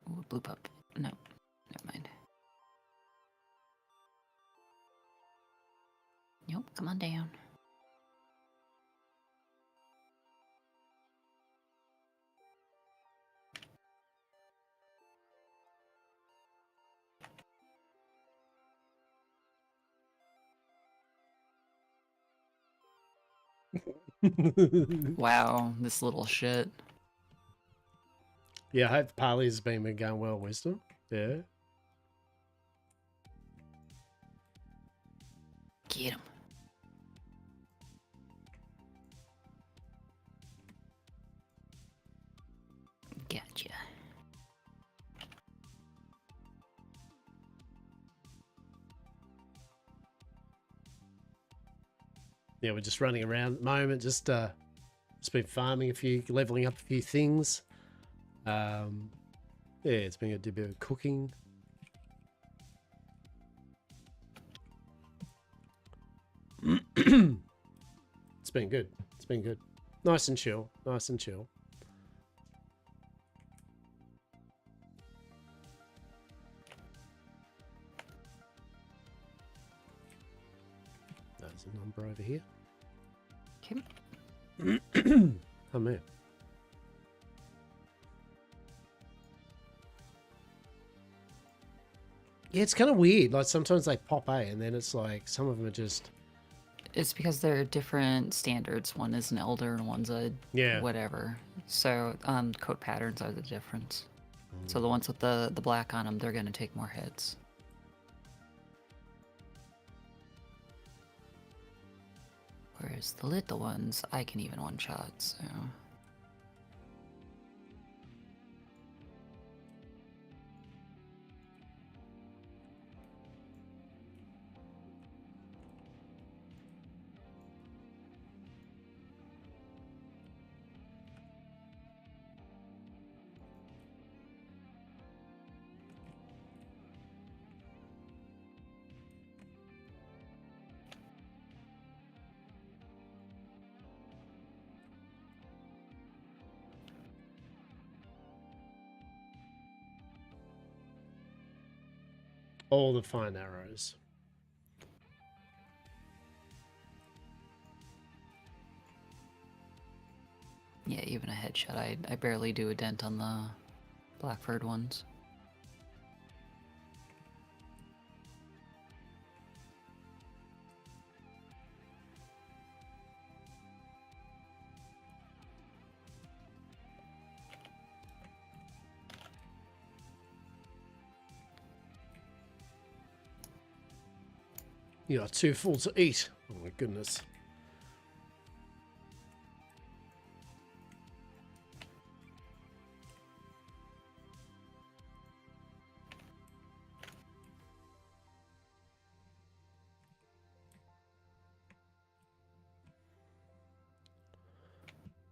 [SPEAKER 2] Ooh, blue pup. No, never mind. Nope, come on down. Wow, this little shit.
[SPEAKER 1] Yeah, I hope Palia's been going well, Wisdom. Yeah.
[SPEAKER 2] Get him. Gotcha.
[SPEAKER 1] Yeah, we're just running around at the moment, just been farming a few, leveling up a few things. Yeah, it's been a bit of cooking. It's been good. It's been good. Nice and chill. Nice and chill. There's a number over here.
[SPEAKER 2] Okay.
[SPEAKER 1] Oh, man. Yeah, it's kind of weird. Like, sometimes they pop A, and then it's like, some of them are just...
[SPEAKER 2] It's because they're different standards. One is an elder and one's a whatever. So code patterns are the difference. So the ones with the black on them, they're going to take more hits. Whereas the little ones, I can even one-shot, so...
[SPEAKER 1] All the fine arrows.
[SPEAKER 2] Yeah, even a headshot. I barely do a dent on the Blackford ones.
[SPEAKER 1] You are too full to eat. Oh my goodness.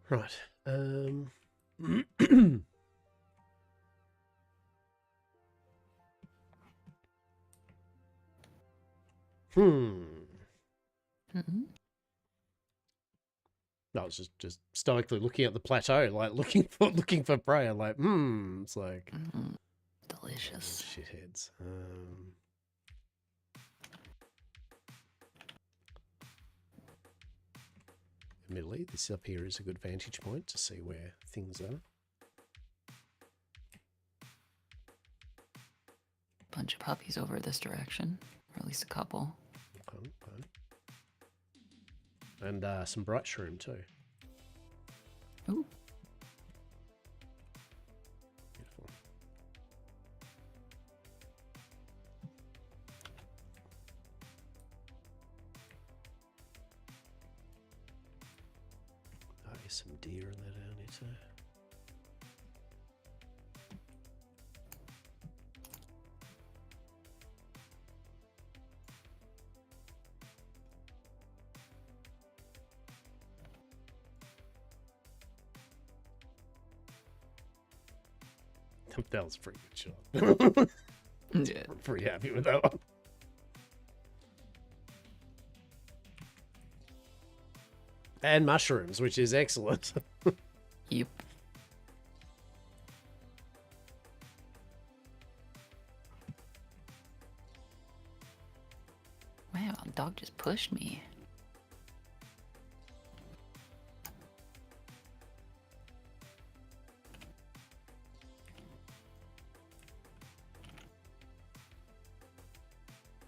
[SPEAKER 1] Right. I was just stoically looking at the plateau, like looking for prey. I'm like, it's like
[SPEAKER 2] delicious.
[SPEAKER 1] Shitheads. Admittedly, this up here is a good vantage point to see where things are.
[SPEAKER 2] Bunch of puppies over this direction, or at least a couple.
[SPEAKER 1] Okay. And some bright shroom too.
[SPEAKER 2] Ooh.
[SPEAKER 1] Beautiful. Oh, there's some deer in there down here too. That was a pretty good shot.
[SPEAKER 2] Yeah.
[SPEAKER 1] I'm pretty happy with that one. And mushrooms, which is excellent.
[SPEAKER 2] Yep. Wow, dog just pushed me.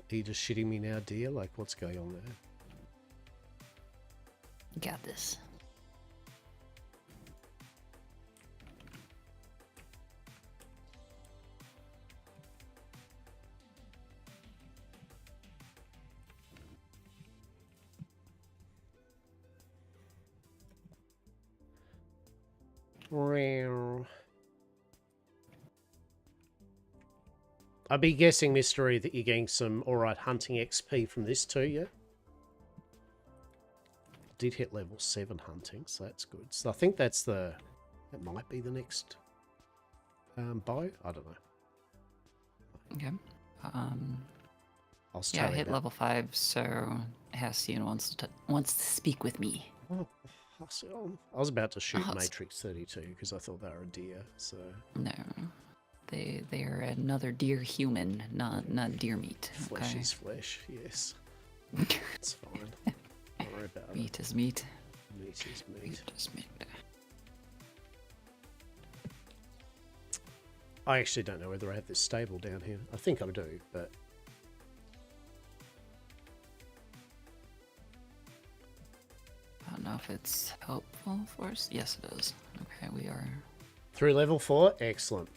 [SPEAKER 1] Are you just shitting me now, dear? Like, what's going on there?
[SPEAKER 2] You got this.
[SPEAKER 1] I'd be guessing, Mystery, that you're getting some alright hunting XP from this too, yeah? Did hit level 7 hunting, so that's good. So I think that might be the next bow. I don't know.
[SPEAKER 2] Okay.
[SPEAKER 1] I'll
[SPEAKER 2] Yeah, I
[SPEAKER 1] tell you
[SPEAKER 2] hit
[SPEAKER 1] about.
[SPEAKER 2] level 5, so Hastian wants to speak with me.
[SPEAKER 1] Oh, I was about to shoot
[SPEAKER 2] Oh,
[SPEAKER 1] Matrix 32 because I thought they were a deer. So
[SPEAKER 2] no, they are another deer human, not deer meat.
[SPEAKER 1] flesh
[SPEAKER 2] Okay,
[SPEAKER 1] is flesh. Yes, it's fine. Don't worry about it.
[SPEAKER 2] meat is meat.
[SPEAKER 1] Meat is meat.
[SPEAKER 2] Meat is meat.
[SPEAKER 1] I actually don't know whether I have this stable down here. I think I do, but
[SPEAKER 2] I don't know if it's helpful for us. Yes, it is. Okay, we are
[SPEAKER 1] through level 4, excellent.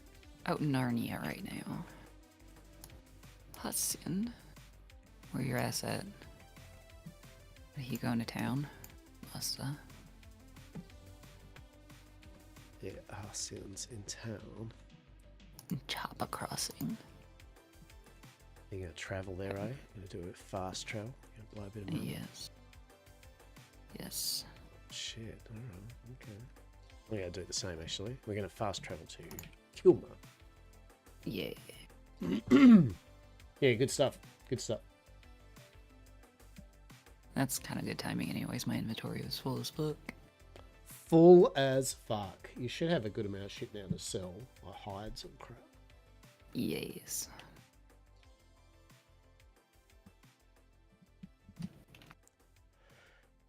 [SPEAKER 2] out in Narnia right now. Hudson, where your ass at? Are he going to town? Musta.
[SPEAKER 1] Yeah, Arsen's in town.
[SPEAKER 2] Chopper crossing.
[SPEAKER 1] You're gonna travel there, eh? You're gonna do a fast travel. You're gonna blow a bit of money.
[SPEAKER 2] Yes. Yes.
[SPEAKER 1] Shit. Alright. Okay. We're gonna do the same actually. We're gonna fast travel to Kilma.
[SPEAKER 2] Yeah.
[SPEAKER 1] Yeah, good stuff. Good stuff.
[SPEAKER 2] That's kind of good timing, anyways. My inventory was full as fuck.
[SPEAKER 1] Full as fuck. You should have a good amount of shit now to sell, like hides and crap.
[SPEAKER 2] Yes.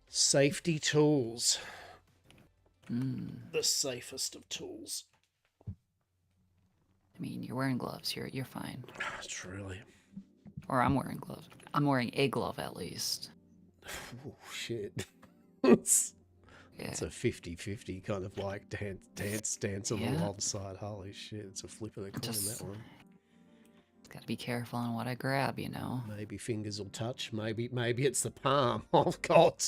[SPEAKER 1] Safety tools.
[SPEAKER 2] Mm.
[SPEAKER 1] The safest of tools.
[SPEAKER 2] I mean, you're wearing gloves. You're fine.
[SPEAKER 1] Truly.
[SPEAKER 2] Or I'm wearing gloves. I'm wearing a glove at least.
[SPEAKER 1] Oh, shit. It's
[SPEAKER 2] Yeah.
[SPEAKER 1] a 50-50 kind of like dance on the
[SPEAKER 2] Yeah.
[SPEAKER 1] wild side. Holy shit, it's a flip of the coin,
[SPEAKER 2] Just-
[SPEAKER 1] that one.
[SPEAKER 2] Gotta be careful on what I grab, you know.
[SPEAKER 1] Maybe fingers will touch. Maybe it's the palm. Oh God,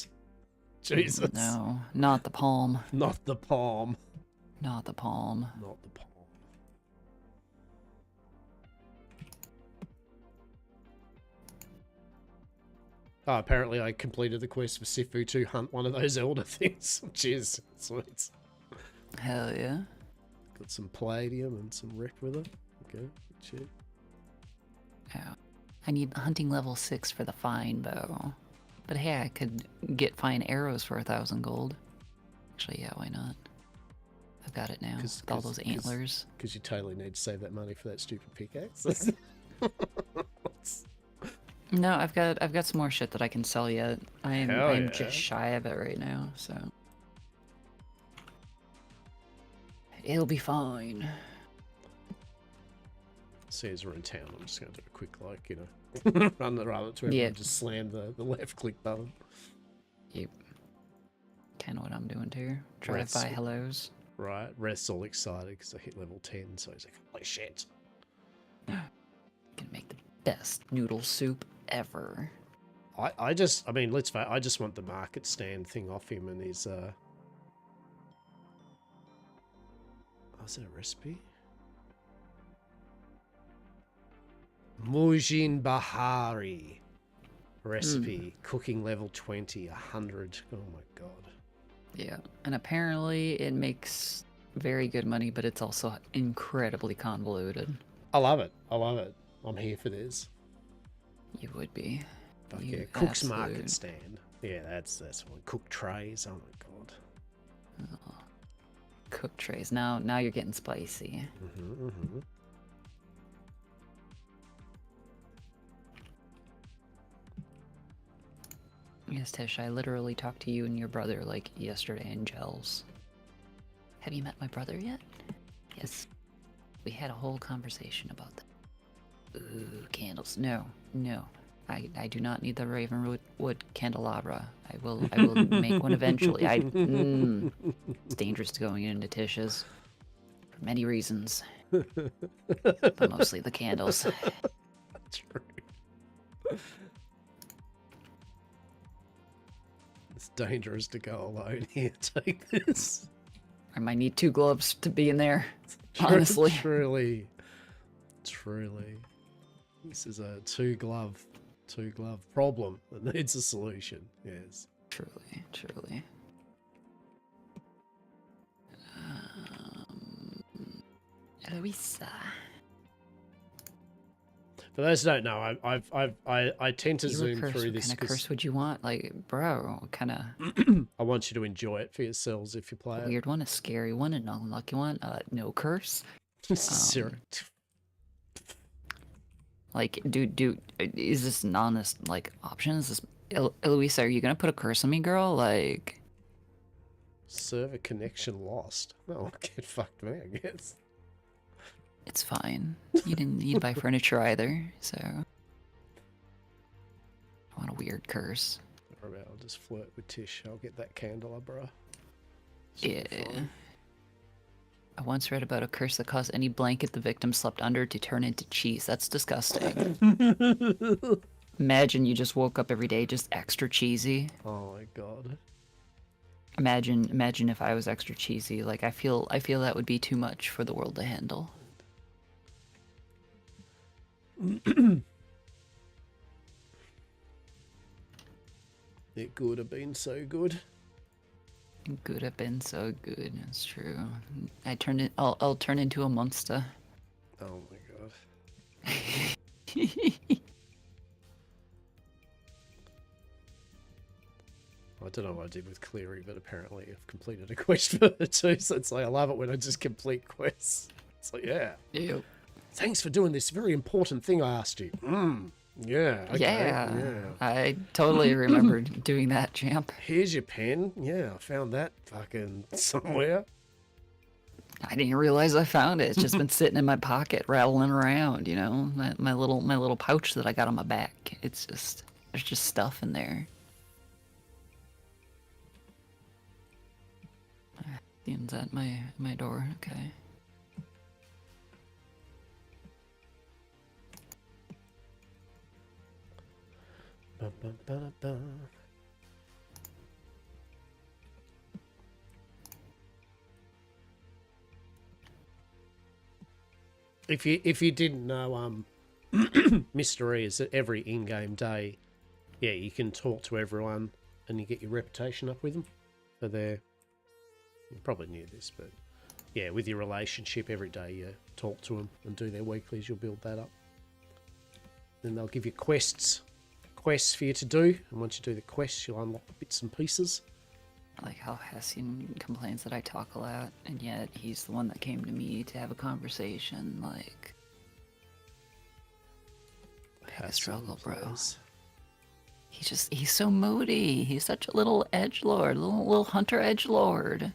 [SPEAKER 1] Jesus!
[SPEAKER 2] No, not the palm.
[SPEAKER 1] Not the palm.
[SPEAKER 2] Not the palm.
[SPEAKER 1] Not the palm. Oh, apparently I completed the quest for Sifu to hunt one of those elder things. Cheers, sweet.
[SPEAKER 2] Hell yeah.
[SPEAKER 1] Got some palladium and some wreck with it. Okay, shit.
[SPEAKER 2] Yeah. I need hunting level 6 for the fine bow. But hey, I could get fine arrows for 1,000 gold. Actually, yeah, why not? I've got it now. With all those antlers.
[SPEAKER 1] Because you totally need to save that money for that stupid pickaxe.
[SPEAKER 2] No, I've got some more shit that I can sell yet. I'm
[SPEAKER 1] Hell yeah.
[SPEAKER 2] just shy of it right now, so it'll be fine.
[SPEAKER 1] See, as we're in town, I'm just going to do a quick, like, you know, run to everyone,
[SPEAKER 2] Yeah.
[SPEAKER 1] just slam the left click button.
[SPEAKER 2] Yep. Kind of what I'm doing too. Drive
[SPEAKER 1] Rats.
[SPEAKER 2] by hellos.
[SPEAKER 1] Right, Rest's all excited because I hit level 10, so he's like, holy shit.
[SPEAKER 2] Gonna make the best noodle soup ever.
[SPEAKER 1] I mean, let's face, I just want the market stand thing off him and his, oh, is that a recipe? Mujin Bahari recipe, cooking level 20, 100. Oh my god.
[SPEAKER 2] Yeah, and apparently it makes very good money, but it's also incredibly convoluted.
[SPEAKER 1] I love it. I love it. I'm here for this.
[SPEAKER 2] You would be.
[SPEAKER 1] Fuck
[SPEAKER 2] You
[SPEAKER 1] yeah, Cook's
[SPEAKER 2] absolute-
[SPEAKER 1] Market Stand. Yeah, that's one. Cook trays. Oh my god.
[SPEAKER 2] Cook trays. Now you're getting spicy. Yes, Tish, I literally talked to you and your brother like yesterday in gels. Have you met my brother yet? Yes. We had a whole conversation about that. Ooh, candles. No. I do not need the Ravenwood candelabra. I will make one eventually. It's dangerous to going into Tish's. For many reasons. But mostly the candles.
[SPEAKER 1] True. It's dangerous to go alone here. Take this.
[SPEAKER 2] I might need 2 gloves to be in there. Honestly.
[SPEAKER 1] Truly. This is a two glove problem that needs a solution. Yes.
[SPEAKER 2] Truly. Eloisa.
[SPEAKER 1] For those who don't know, I tend to
[SPEAKER 2] You were
[SPEAKER 1] zoom
[SPEAKER 2] cursed.
[SPEAKER 1] through
[SPEAKER 2] What
[SPEAKER 1] this
[SPEAKER 2] kind of
[SPEAKER 1] because
[SPEAKER 2] curse would you want? Like, bro, what kind of
[SPEAKER 1] I want you to enjoy it for yourselves if you play
[SPEAKER 2] a weird one, a scary one, an unlucky one? No curse.
[SPEAKER 1] it. Zero.
[SPEAKER 2] Like, dude, is this an honest like option? Is this Eloisa? Are you gonna put a curse on me, girl? Like,
[SPEAKER 1] Server connection lost. No, get fucked me, I guess.
[SPEAKER 2] it's fine. You didn't need to buy furniture either, so I want a weird curse.
[SPEAKER 1] Or about I'll just flirt with Tish. I'll get that candle, bruh.
[SPEAKER 2] Yeah. I once read about a curse that caused any blanket the victim slept under to turn into cheese. That's disgusting. Imagine you just woke up every day just extra cheesy.
[SPEAKER 1] Oh my god.
[SPEAKER 2] Imagine if I was extra cheesy. Like I feel that would be too much for the world to handle.
[SPEAKER 1] It could have been so good.
[SPEAKER 2] It could have been so good. That's true. I'll turn into a monster.
[SPEAKER 1] Oh my god. I don't know what I did with Cleary, but apparently I've completed a quest for her too. So it's like I love it when I just complete quests. It's like, yeah.
[SPEAKER 2] Yep.
[SPEAKER 1] Thanks for doing this very important thing I asked you. Yeah. Okay,
[SPEAKER 2] Yeah. I totally remember doing that, champ.
[SPEAKER 1] Here's your pen. Yeah, I found that fucking somewhere.
[SPEAKER 2] I didn't realize I found it. It's just been sitting in my pocket, rattling around. You know, my little pouch that I got on my back. It's just there's just stuff in there. Ian's at my door. Okay.
[SPEAKER 1] Bum, bum, ba, da, da. If you didn't know, Mystery is that every in-game day, yeah, you can talk to everyone and you get your reputation up with them for their. You probably knew this, but yeah, with your relationship every day, you talk to them and do their weeklies. You'll build that up. Then they'll give you quests for you to do, and once you do the quests, you'll unlock bits and pieces.
[SPEAKER 2] I like how Hessian complains that I talk a lot, and yet he's the one that came to me to have a conversation. Like, big struggle, bro. He's so moody. He's such a little edgelord, little hunter edgelord.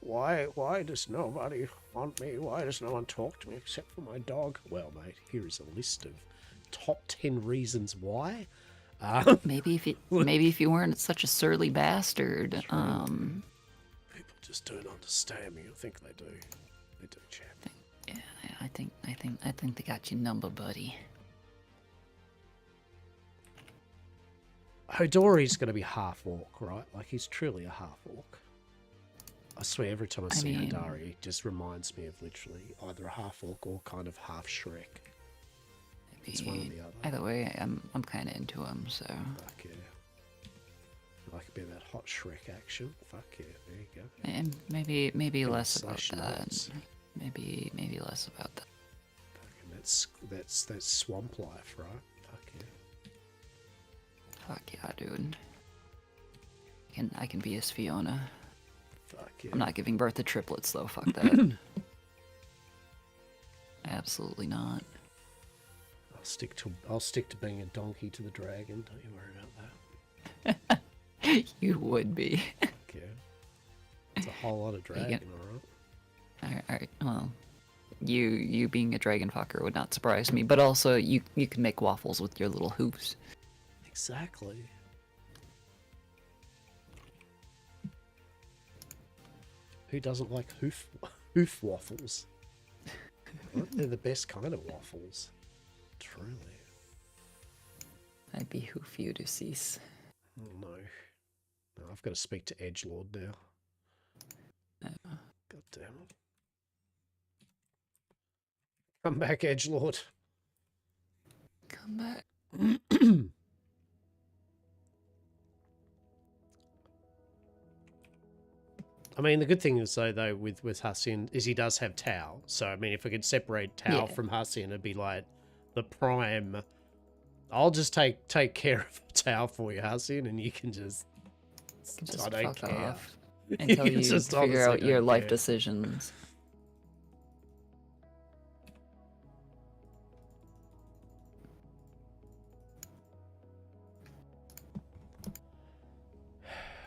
[SPEAKER 1] Why does nobody want me? Why does no one talk to me except for my dog? Well, mate, here is a list of top 10 reasons why.
[SPEAKER 2] Maybe if you weren't such a surly bastard.
[SPEAKER 1] People just don't understand me. I think they do. They do, champ.
[SPEAKER 2] Yeah, I think they got your number, buddy.
[SPEAKER 1] Hodori's going to be half orc, right? Like he's truly a half orc. I swear, every time I see Hodori, it just reminds me of literally either a half orc or kind of half Shrek. It's one or the other.
[SPEAKER 2] Either way, I'm kind of into him, so.
[SPEAKER 1] Fuck yeah. I like a bit of that hot Shrek action. Fuck yeah, there you go.
[SPEAKER 2] And maybe less about
[SPEAKER 1] slash
[SPEAKER 2] that.
[SPEAKER 1] nuts.
[SPEAKER 2] Maybe less about that.
[SPEAKER 1] Fucking that's swamp life, right? Fuck yeah.
[SPEAKER 2] Fuck yeah, dude. I can be his Fiona.
[SPEAKER 1] Fuck yeah.
[SPEAKER 2] I'm not giving birth to triplets though. Fuck that. Absolutely not.
[SPEAKER 1] I'll stick to being a donkey to the dragon. Don't you worry about that.
[SPEAKER 2] You would be.
[SPEAKER 1] Yeah. It's a whole lot of dragon,
[SPEAKER 2] Alright. Well, you being a dragon fucker would not surprise me. But also, you can make waffles with your little hooves.
[SPEAKER 1] Exactly. Who doesn't like hoof waffles? They're the best kind of waffles. Truly.
[SPEAKER 2] I'd behoof you to cease.
[SPEAKER 1] Oh, no. No, I've got to speak to Edgelord now. God damn it. Come back, Edgelord.
[SPEAKER 2] Come back.
[SPEAKER 1] I mean, the good thing is, though, with Hassian, is he does have Tau. So, I mean, if we could separate Tau from Hassian, it'd be like the prime. I'll just take care of the tower for you, Hasin, and you can just I don't
[SPEAKER 2] fuck
[SPEAKER 1] care.
[SPEAKER 2] off until you
[SPEAKER 1] just
[SPEAKER 2] figure
[SPEAKER 1] honestly
[SPEAKER 2] out your
[SPEAKER 1] don't
[SPEAKER 2] life
[SPEAKER 1] care.
[SPEAKER 2] decisions.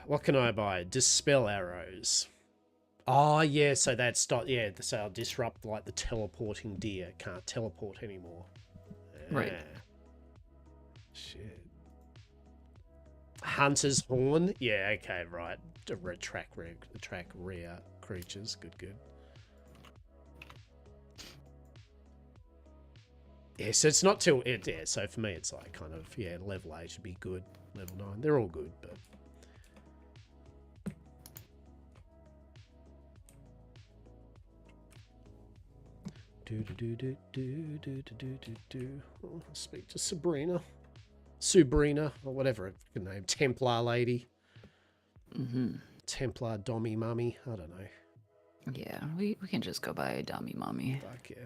[SPEAKER 1] What can I buy? Dispel arrows. Oh, yeah, so that's not... Yeah, so I'll disrupt, like, the teleporting deer. Can't teleport anymore.
[SPEAKER 2] Right.
[SPEAKER 1] Shit. Hunter's Horn? Yeah, okay, right. Attract rare creatures. Good. Yeah, so it's not too... Yeah, so for me, it's like kind of... Yeah, level 8 should be good. Level 9. They're all good, but... Oh, speak to Sabrina, or whatever her name, Templar lady, Templar Dommy Mummy. I don't know.
[SPEAKER 2] Yeah, we can just go by Dummy Mommy.
[SPEAKER 1] Fuck yeah.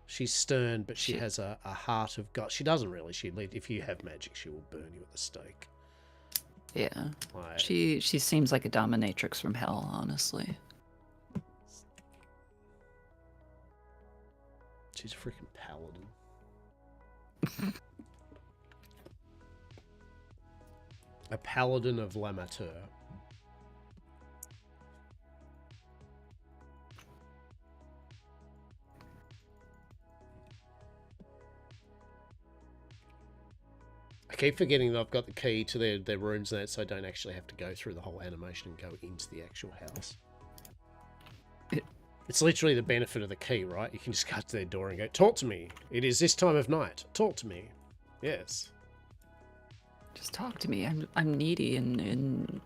[SPEAKER 1] She's stern, but she has a heart of God. She doesn't really. If you have magic, she will burn you at the stake.
[SPEAKER 2] Yeah,
[SPEAKER 1] Like,
[SPEAKER 2] she seems like a dominatrix from hell, honestly.
[SPEAKER 1] she's a freaking paladin. A paladin of Lamateur. I keep forgetting that I've got the key to their rooms and that, so I don't actually have to go through the whole animation and go into the actual house. It's literally the benefit of the key, right? You can just go to their door and go, talk to me. It is this time of night. Talk to me. Yes.
[SPEAKER 2] Just talk to me. I'm needy and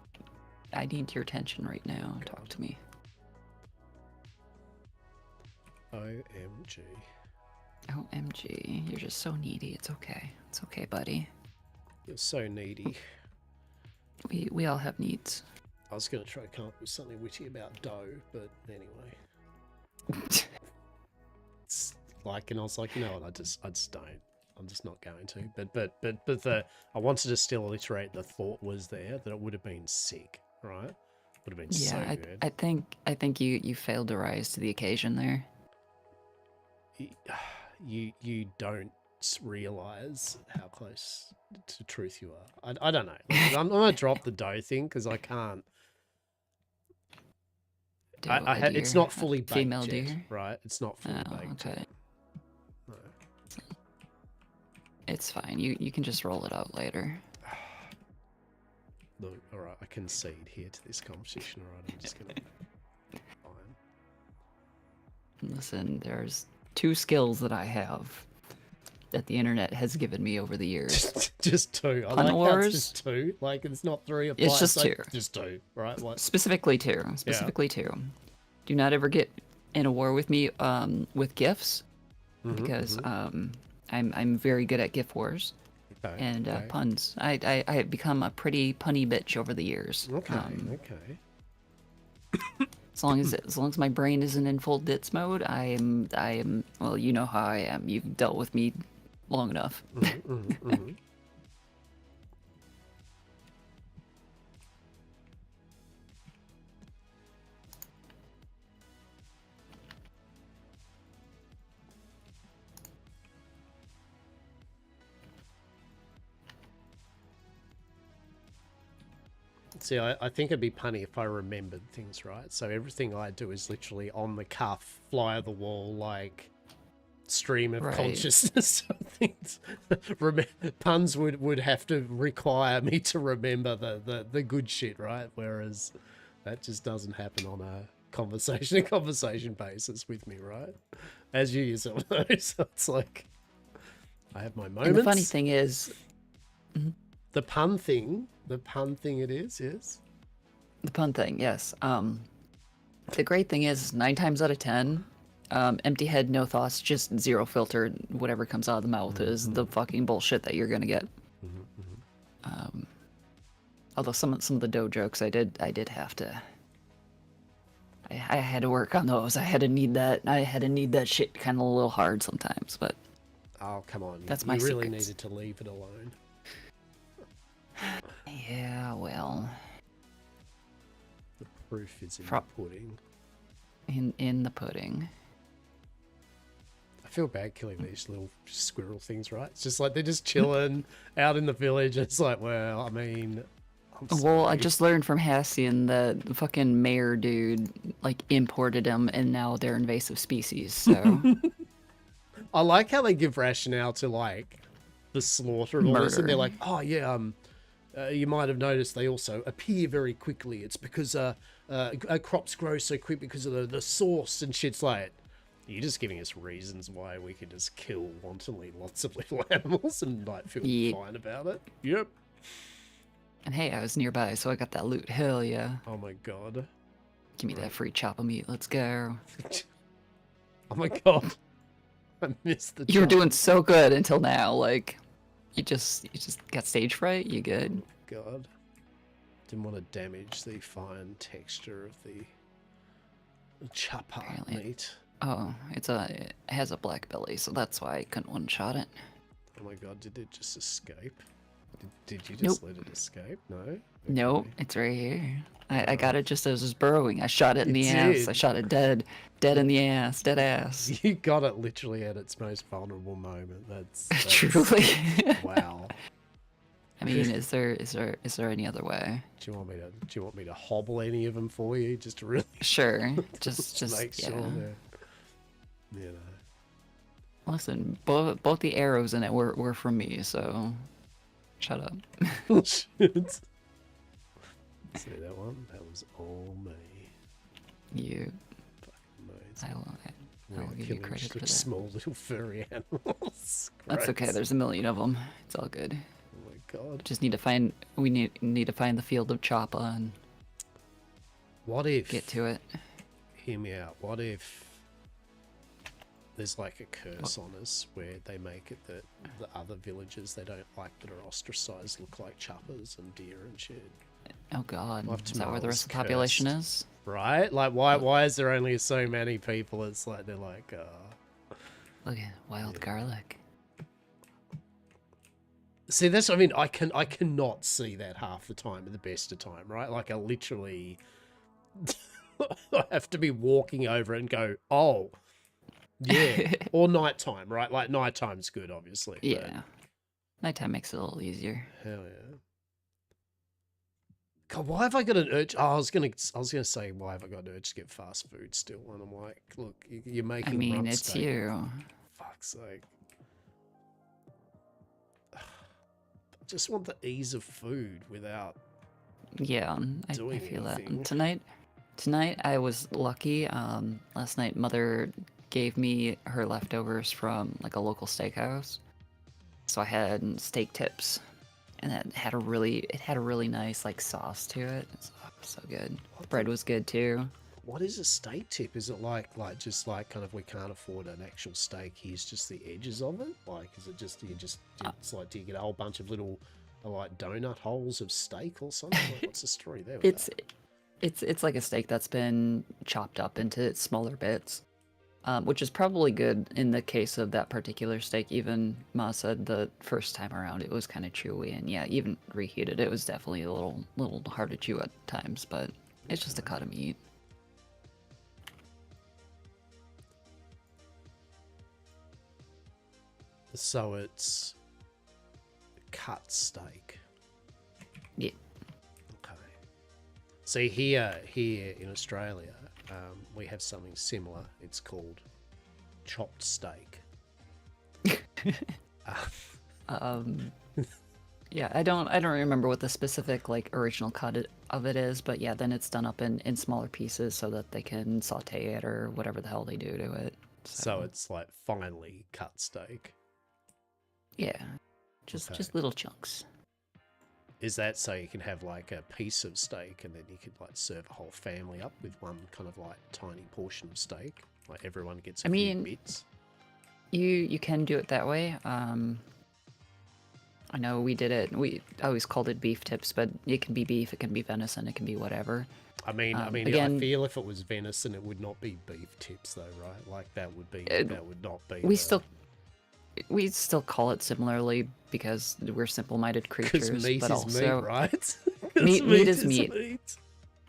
[SPEAKER 2] I need your attention right now.
[SPEAKER 1] God.
[SPEAKER 2] Talk to me.
[SPEAKER 1] OMG.
[SPEAKER 2] OMG. You're just so needy. It's okay. It's okay, buddy.
[SPEAKER 1] You're so needy.
[SPEAKER 2] We all have needs.
[SPEAKER 1] I was going to try to come up with something witty about dough, but anyway. It's like, and I was like, you know what, I just don't. I'm just not going to. But I wanted to still alliterate the thought was there that it would have been sick, right? Would have been so good.
[SPEAKER 2] I think you failed to rise to the occasion there.
[SPEAKER 1] You don't realize how close to truth you are. I don't know. Like, I'm gonna drop the dough thing because I can't. It's not fully baked
[SPEAKER 2] female
[SPEAKER 1] yet,
[SPEAKER 2] deer,
[SPEAKER 1] right? It's not fully baked.
[SPEAKER 2] Okay.
[SPEAKER 1] Yet. No.
[SPEAKER 2] It's fine. You can just roll it out later.
[SPEAKER 1] Look, all right. I concede here to this competition. All right, I'm just gonna. Fine.
[SPEAKER 2] Listen, there's 2 skills that I have that the internet has given me over the years.
[SPEAKER 1] Just 2. I
[SPEAKER 2] Pun
[SPEAKER 1] like how
[SPEAKER 2] wars.
[SPEAKER 1] it's just 2. Like it's not 3 or 5.
[SPEAKER 2] It's just
[SPEAKER 1] like,
[SPEAKER 2] 2.
[SPEAKER 1] Just 2, right? What?
[SPEAKER 2] Specifically 2. Specifically 2. Do not ever get in a war with me with gifts, because I'm very good at gift wars and puns. I have become a pretty punny bitch over the years.
[SPEAKER 1] Okay.
[SPEAKER 2] As long as my brain isn't in full ditz mode, I am. Well, you know how I am. You've dealt with me long enough.
[SPEAKER 1] See, I think it'd be punny if I remembered things, right? So everything I do is literally on the cuff, fly of the wall, like stream of consciousness. Things. Puns would have to require me to remember the good shit, right? Whereas that just doesn't happen on a conversation basis with me, right? As you yourself know. So it's like I have my moments.
[SPEAKER 2] And the funny thing is,
[SPEAKER 1] the pun thing it is, yes.
[SPEAKER 2] The pun thing, yes. The great thing is, 9 times out of 10, empty head, no thoughts, just zero filter. Whatever comes out of the mouth is the fucking bullshit that you're gonna get. Although some of the dough jokes I did have to. I had to work on those. I had to need that shit kind of a little hard sometimes, but.
[SPEAKER 1] Oh, come on.
[SPEAKER 2] That's
[SPEAKER 1] You
[SPEAKER 2] my
[SPEAKER 1] really
[SPEAKER 2] secrets.
[SPEAKER 1] needed to leave it alone.
[SPEAKER 2] Yeah, well,
[SPEAKER 1] The proof is in
[SPEAKER 2] Fro-
[SPEAKER 1] the pudding.
[SPEAKER 2] in the pudding.
[SPEAKER 1] I feel bad killing these little squirrel things, right? It's just like they're just chilling out in the village. It's like, well, I mean, I'm
[SPEAKER 2] Well, I
[SPEAKER 1] sorry.
[SPEAKER 2] just learned from Hassian that the fucking mayor dude like imported them, and now they're invasive species. So
[SPEAKER 1] I like how they give rationale to like the slaughter of all this, and they're
[SPEAKER 2] murder.
[SPEAKER 1] like, oh yeah, you might have noticed they also appear very quickly. It's because crops grow so quick because of the source and shit's like. You're just giving us reasons why we could just kill wantonly lots of little animals and like feel
[SPEAKER 2] Yep.
[SPEAKER 1] fine about it. Yep.
[SPEAKER 2] And hey, I was nearby, so I got that loot. Hell yeah!
[SPEAKER 1] Oh my god.
[SPEAKER 2] Give me
[SPEAKER 1] Right.
[SPEAKER 2] that free chop of meat. Let's go.
[SPEAKER 1] Oh my god. I missed the
[SPEAKER 2] You were
[SPEAKER 1] jump.
[SPEAKER 2] doing so good until now. Like, you just got stage fright. You good?
[SPEAKER 1] God. Didn't want to damage the fine texture of the chopper
[SPEAKER 2] Apparently.
[SPEAKER 1] meat.
[SPEAKER 2] Oh, it has a black belly, so that's why I couldn't one-shot it.
[SPEAKER 1] Oh my god, did it just escape? Did you just let it escape? No?
[SPEAKER 2] Nope,
[SPEAKER 1] Okay.
[SPEAKER 2] it's right here. I got it just as it was burrowing. I shot it in the ass. I
[SPEAKER 1] did.
[SPEAKER 2] shot it dead in the ass, dead ass.
[SPEAKER 1] You got it literally at its most vulnerable moment. That's
[SPEAKER 2] Truly.
[SPEAKER 1] wow.
[SPEAKER 2] I mean, is there any other way?
[SPEAKER 1] Do you want me to hobble any of them for you, just to really
[SPEAKER 2] Sure, just
[SPEAKER 1] make
[SPEAKER 2] yeah.
[SPEAKER 1] sure they're, you know.
[SPEAKER 2] Listen, both the arrows in it were from me, so shut up.
[SPEAKER 1] Shit. See that one? That was all me.
[SPEAKER 2] You,
[SPEAKER 1] Amazing.
[SPEAKER 2] I will
[SPEAKER 1] We're
[SPEAKER 2] give you
[SPEAKER 1] killing
[SPEAKER 2] credit for that.
[SPEAKER 1] small little furry animals.
[SPEAKER 2] That's okay.
[SPEAKER 1] Gross.
[SPEAKER 2] There's a million of them. It's all good.
[SPEAKER 1] Oh my god.
[SPEAKER 2] Just need to find. We need to find the field of Choppa and
[SPEAKER 1] What if?
[SPEAKER 2] get to it.
[SPEAKER 1] Hear me out. What if there's like a curse on us where they make it that the other villages they don't like that are ostracized look like choppers and deer and shit?
[SPEAKER 2] Oh God,
[SPEAKER 1] Love
[SPEAKER 2] is that where the
[SPEAKER 1] Tomorrow's
[SPEAKER 2] rest of the population
[SPEAKER 1] cursed.
[SPEAKER 2] is?
[SPEAKER 1] Right? Like why is there only so many people? It's like they're like
[SPEAKER 2] Look at wild garlic.
[SPEAKER 1] see, that's what I mean. I cannot see that half the time at the best of time, right? Like I literally I have to be walking over it and go, oh yeah. Or nighttime, right? Like nighttime's good, obviously. but
[SPEAKER 2] Yeah, nighttime makes it a little easier.
[SPEAKER 1] hell yeah. God, why have I got an urge? Oh, I was gonna say, why have I got an urge to get fast food still? And I'm like, look, you're making.
[SPEAKER 2] I mean,
[SPEAKER 1] rump
[SPEAKER 2] it's
[SPEAKER 1] steak.
[SPEAKER 2] you.
[SPEAKER 1] Fuck's sake. I just want the ease of food without.
[SPEAKER 2] Yeah, I
[SPEAKER 1] Doing
[SPEAKER 2] feel that.
[SPEAKER 1] anything.
[SPEAKER 2] And tonight I was lucky. Last night Mother gave me her leftovers from like a local steakhouse, so I had steak tips, and it had a really nice like sauce to it. It's so good.
[SPEAKER 1] What
[SPEAKER 2] Bread
[SPEAKER 1] the-
[SPEAKER 2] was good too.
[SPEAKER 1] What is a steak tip? Is it like just like kind of we can't afford an actual steak? Here's just the edges of it. Like, is it just it's like do you get a whole bunch of little like donut holes of steak or something? Like, what's the story there? With
[SPEAKER 2] It's
[SPEAKER 1] that?
[SPEAKER 2] it's like a steak that's been chopped up into smaller bits, which is probably good in the case of that particular steak. Even Ma said the first time around it was kind of chewy, and yeah, even reheated, it was definitely a little hard to chew at times, but it's just a cut of meat.
[SPEAKER 1] So it's cut steak.
[SPEAKER 2] Yeah.
[SPEAKER 1] Okay. See here in Australia, we have something similar. It's called chopped steak.
[SPEAKER 2] Yeah, I don't remember what the specific like original cut of it is, but yeah, then it's done up in smaller pieces so that they can saute it or whatever the hell they do to it.
[SPEAKER 1] So it's like finely cut steak.
[SPEAKER 2] Yeah, just
[SPEAKER 1] Okay.
[SPEAKER 2] little chunks.
[SPEAKER 1] Is that so you can have like a piece of steak and then you could like serve a whole family up with one kind of like tiny portion of steak? Like everyone gets a few bits?
[SPEAKER 2] You can do it that way. I know we did it. We always called it beef tips, but it can be beef, it can be venison, it can be whatever.
[SPEAKER 1] I mean,
[SPEAKER 2] again,
[SPEAKER 1] I feel if it was venison, it would not be beef tips though, right? Like that would not be.
[SPEAKER 2] We
[SPEAKER 1] the-
[SPEAKER 2] still we still call it similarly because we're simple-minded
[SPEAKER 1] Because
[SPEAKER 2] creatures,
[SPEAKER 1] meat
[SPEAKER 2] but
[SPEAKER 1] is meat,
[SPEAKER 2] also
[SPEAKER 1] right? 'Cause
[SPEAKER 2] meat is
[SPEAKER 1] is
[SPEAKER 2] meat.
[SPEAKER 1] meat.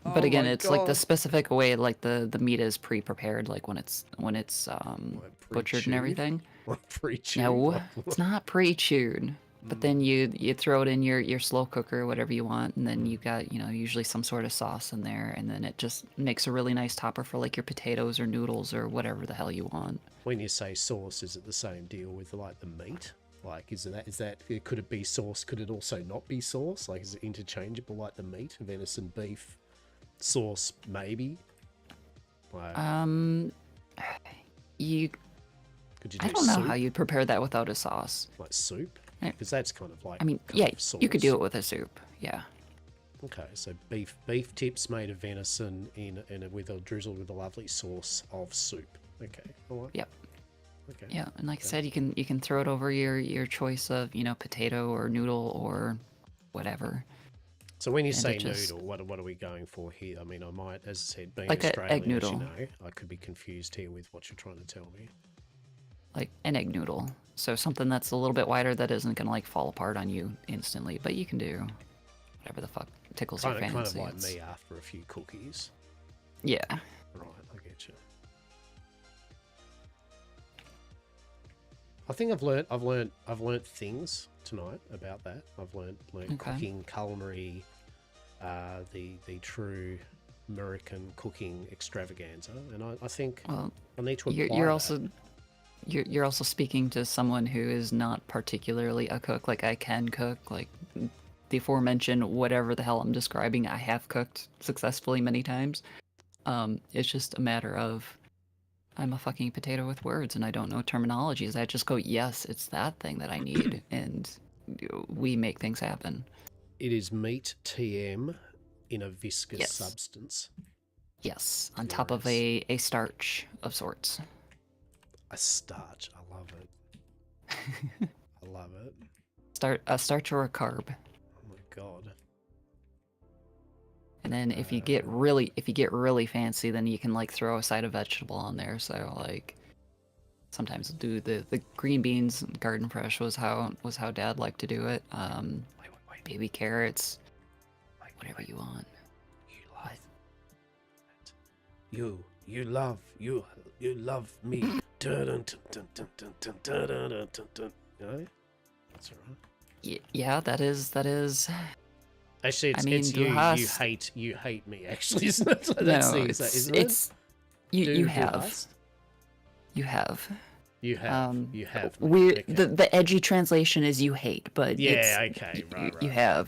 [SPEAKER 2] But
[SPEAKER 1] Oh
[SPEAKER 2] again,
[SPEAKER 1] my
[SPEAKER 2] it's like the
[SPEAKER 1] god.
[SPEAKER 2] specific way like the meat is pre-prepared, like when it's
[SPEAKER 1] Like
[SPEAKER 2] butchered and
[SPEAKER 1] pre-chewed?
[SPEAKER 2] everything.
[SPEAKER 1] Like pre-chewed?
[SPEAKER 2] No,
[SPEAKER 1] Like
[SPEAKER 2] it's
[SPEAKER 1] what?
[SPEAKER 2] not pre-chewed. But
[SPEAKER 1] Mm.
[SPEAKER 2] then you throw it in your slow cooker or whatever you want, and then
[SPEAKER 1] Mm.
[SPEAKER 2] you got, usually some sort of sauce in there, and then it just makes a really nice topper for like your potatoes or noodles or whatever the hell you want.
[SPEAKER 1] When you say sauce, is it the same deal with like the meat? Like, is that could it be sauce? Could it also not be sauce? Like, is it interchangeable like the meat, venison, beef, sauce, maybe? Like,
[SPEAKER 2] You
[SPEAKER 1] could you
[SPEAKER 2] I
[SPEAKER 1] do
[SPEAKER 2] don't know how
[SPEAKER 1] soup?
[SPEAKER 2] you'd prepare that without a sauce.
[SPEAKER 1] Like soup?
[SPEAKER 2] Eh,
[SPEAKER 1] Because that's kind of like
[SPEAKER 2] I mean,
[SPEAKER 1] kind
[SPEAKER 2] yeah,
[SPEAKER 1] of
[SPEAKER 2] you could do
[SPEAKER 1] sauce.
[SPEAKER 2] it with a soup. Yeah.
[SPEAKER 1] Okay, so beef tips made of venison with a drizzled with a lovely sauce of soup. Okay, all right.
[SPEAKER 2] Yep.
[SPEAKER 1] Okay.
[SPEAKER 2] Yeah, and like I said, you can throw it over your choice of, potato or noodle or whatever.
[SPEAKER 1] So when you
[SPEAKER 2] And
[SPEAKER 1] say
[SPEAKER 2] it just
[SPEAKER 1] noodle, what are we going for here? I mean, I might, as I said, being
[SPEAKER 2] like a egg
[SPEAKER 1] Australian, as you
[SPEAKER 2] noodle,
[SPEAKER 1] know, I could be confused here with what you're trying to tell me.
[SPEAKER 2] like an egg noodle. So something that's a little bit wider that isn't gonna like fall apart on you instantly, but you can do whatever the fuck tickles your
[SPEAKER 1] Kind of
[SPEAKER 2] fancy.
[SPEAKER 1] like me after a few cookies.
[SPEAKER 2] Yeah.
[SPEAKER 1] Right, I get you. I think I've learnt things tonight about that. I've learnt
[SPEAKER 2] Okay.
[SPEAKER 1] cooking, culinary, the true American cooking extravaganza, and I think
[SPEAKER 2] Well,
[SPEAKER 1] I need to apply
[SPEAKER 2] you're
[SPEAKER 1] that.
[SPEAKER 2] also you're also speaking to someone who is not particularly a cook. Like I can cook, like the aforementioned whatever the hell I'm describing, I have cooked successfully many times. It's just a matter of I'm a fucking potato with words and I don't know terminologies. I just go, yes, it's that thing that I need, and we make things happen.
[SPEAKER 1] It is meat TM in a viscous
[SPEAKER 2] Yes.
[SPEAKER 1] substance.
[SPEAKER 2] Yes, on top of
[SPEAKER 1] Glorious.
[SPEAKER 2] a starch of sorts.
[SPEAKER 1] A starch. I love it. I love it.
[SPEAKER 2] A starch or a carb.
[SPEAKER 1] Oh my god.
[SPEAKER 2] And then if you get really fancy, then you can like throw a side of vegetable on there. So like sometimes I'll do the green beans, garden fresh was how Dad liked to do it.
[SPEAKER 1] Wait.
[SPEAKER 2] Baby carrots,
[SPEAKER 1] Wait,
[SPEAKER 2] whatever you want.
[SPEAKER 1] You love me. Dun, dun, dun, dun, dun, dun, dun, dun, dun, dun, dun. You know? That's alright.
[SPEAKER 2] Yeah, that is.
[SPEAKER 1] Actually,
[SPEAKER 2] I mean,
[SPEAKER 1] it's
[SPEAKER 2] du
[SPEAKER 1] you.
[SPEAKER 2] hast.
[SPEAKER 1] You hate me. Actually, isn't it? That's
[SPEAKER 2] No,
[SPEAKER 1] isn't
[SPEAKER 2] it's
[SPEAKER 1] it?
[SPEAKER 2] you
[SPEAKER 1] Du
[SPEAKER 2] have
[SPEAKER 1] hast?
[SPEAKER 2] you have.
[SPEAKER 1] You have me.
[SPEAKER 2] We
[SPEAKER 1] Okay.
[SPEAKER 2] the edgy translation is you hate, but
[SPEAKER 1] Yeah.
[SPEAKER 2] it's
[SPEAKER 1] Okay. Right.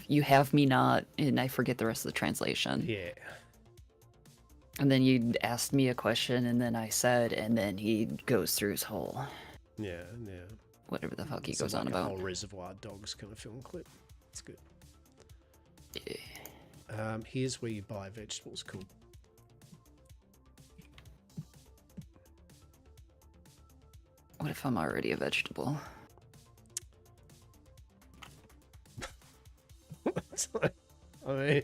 [SPEAKER 2] you have me not, and I forget the rest of the translation.
[SPEAKER 1] Yeah.
[SPEAKER 2] And then you asked me a question, and then I said, and then he goes through his whole
[SPEAKER 1] Yeah.
[SPEAKER 2] whatever the fuck he
[SPEAKER 1] Sounds
[SPEAKER 2] goes on
[SPEAKER 1] like a
[SPEAKER 2] about.
[SPEAKER 1] whole Reservoir Dogs kind of film clip. It's good.
[SPEAKER 2] Yeah.
[SPEAKER 1] Here's where you buy vegetables. Cool.
[SPEAKER 2] What if I'm already a vegetable?
[SPEAKER 1] I mean,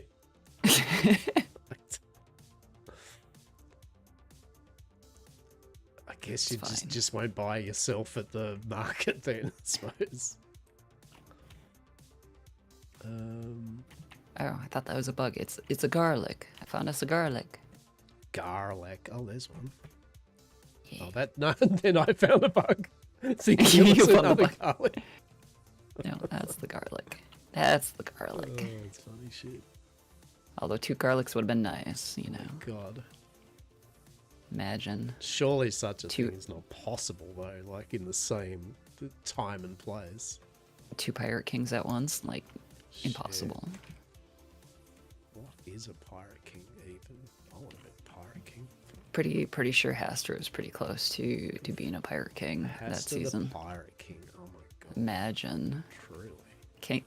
[SPEAKER 1] I guess you
[SPEAKER 2] It's fine.
[SPEAKER 1] just won't buy yourself at the market then, I suppose.
[SPEAKER 2] Oh, I thought that was a bug. It's a garlic. I found us a garlic.
[SPEAKER 1] Garlic. Oh, there's one.
[SPEAKER 2] Yeah.
[SPEAKER 1] Oh, that no. Then I found a bug. Thinking it
[SPEAKER 2] You
[SPEAKER 1] was
[SPEAKER 2] found the
[SPEAKER 1] another
[SPEAKER 2] bug.
[SPEAKER 1] garlic.
[SPEAKER 2] No, that's the garlic. That's the garlic.
[SPEAKER 1] Oh, it's funny shit.
[SPEAKER 2] Although 2 garlics would have been nice, you know.
[SPEAKER 1] God.
[SPEAKER 2] Imagine.
[SPEAKER 1] Surely such a
[SPEAKER 2] Two-
[SPEAKER 1] thing is not possible though. Like in the same time and place.
[SPEAKER 2] 2 pirate kings at once, like
[SPEAKER 1] Shit.
[SPEAKER 2] impossible.
[SPEAKER 1] What is a pirate king even? I want to be a pirate king.
[SPEAKER 2] Pretty sure Hastur is pretty close to being a pirate king that
[SPEAKER 1] Hasta
[SPEAKER 2] season.
[SPEAKER 1] the pirate king. Oh my god.
[SPEAKER 2] Imagine.
[SPEAKER 1] Truly.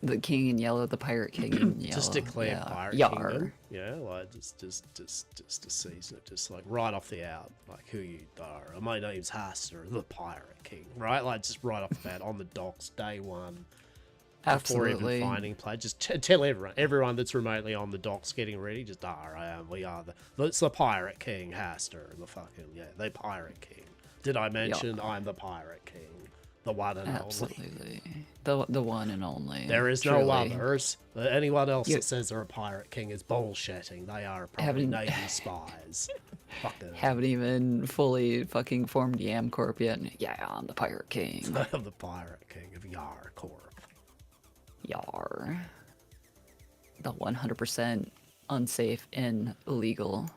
[SPEAKER 2] The king in yellow, the pirate king in yellow.
[SPEAKER 1] Just declare
[SPEAKER 2] yeah.
[SPEAKER 1] pirate
[SPEAKER 2] Yar.
[SPEAKER 1] kingdom. Yeah, like just to season it, just like right off the out, like who you are. My name's Hasta, the pirate king, right? Like just right off the bat on the docks, day one. Before
[SPEAKER 2] Absolutely.
[SPEAKER 1] even finding play, just tell everyone that's remotely on the docks getting ready, just we are it's the pirate king, Hasta, the fucking the pirate king. Did I mention I'm the pirate king? The one and only.
[SPEAKER 2] Absolutely. The one and only.
[SPEAKER 1] There is
[SPEAKER 2] truly.
[SPEAKER 1] no others. Anyone else
[SPEAKER 2] You-
[SPEAKER 1] that says they're a pirate king is bullshitting. They are probably
[SPEAKER 2] Haven't-
[SPEAKER 1] Navy spies. Fuck them.
[SPEAKER 2] Haven't even fully fucking formed Yam Corp yet. Yeah, I'm the Pirate King.
[SPEAKER 1] I'm the pirate king of Yar Corp.
[SPEAKER 2] Yar. The 100% unsafe and illegal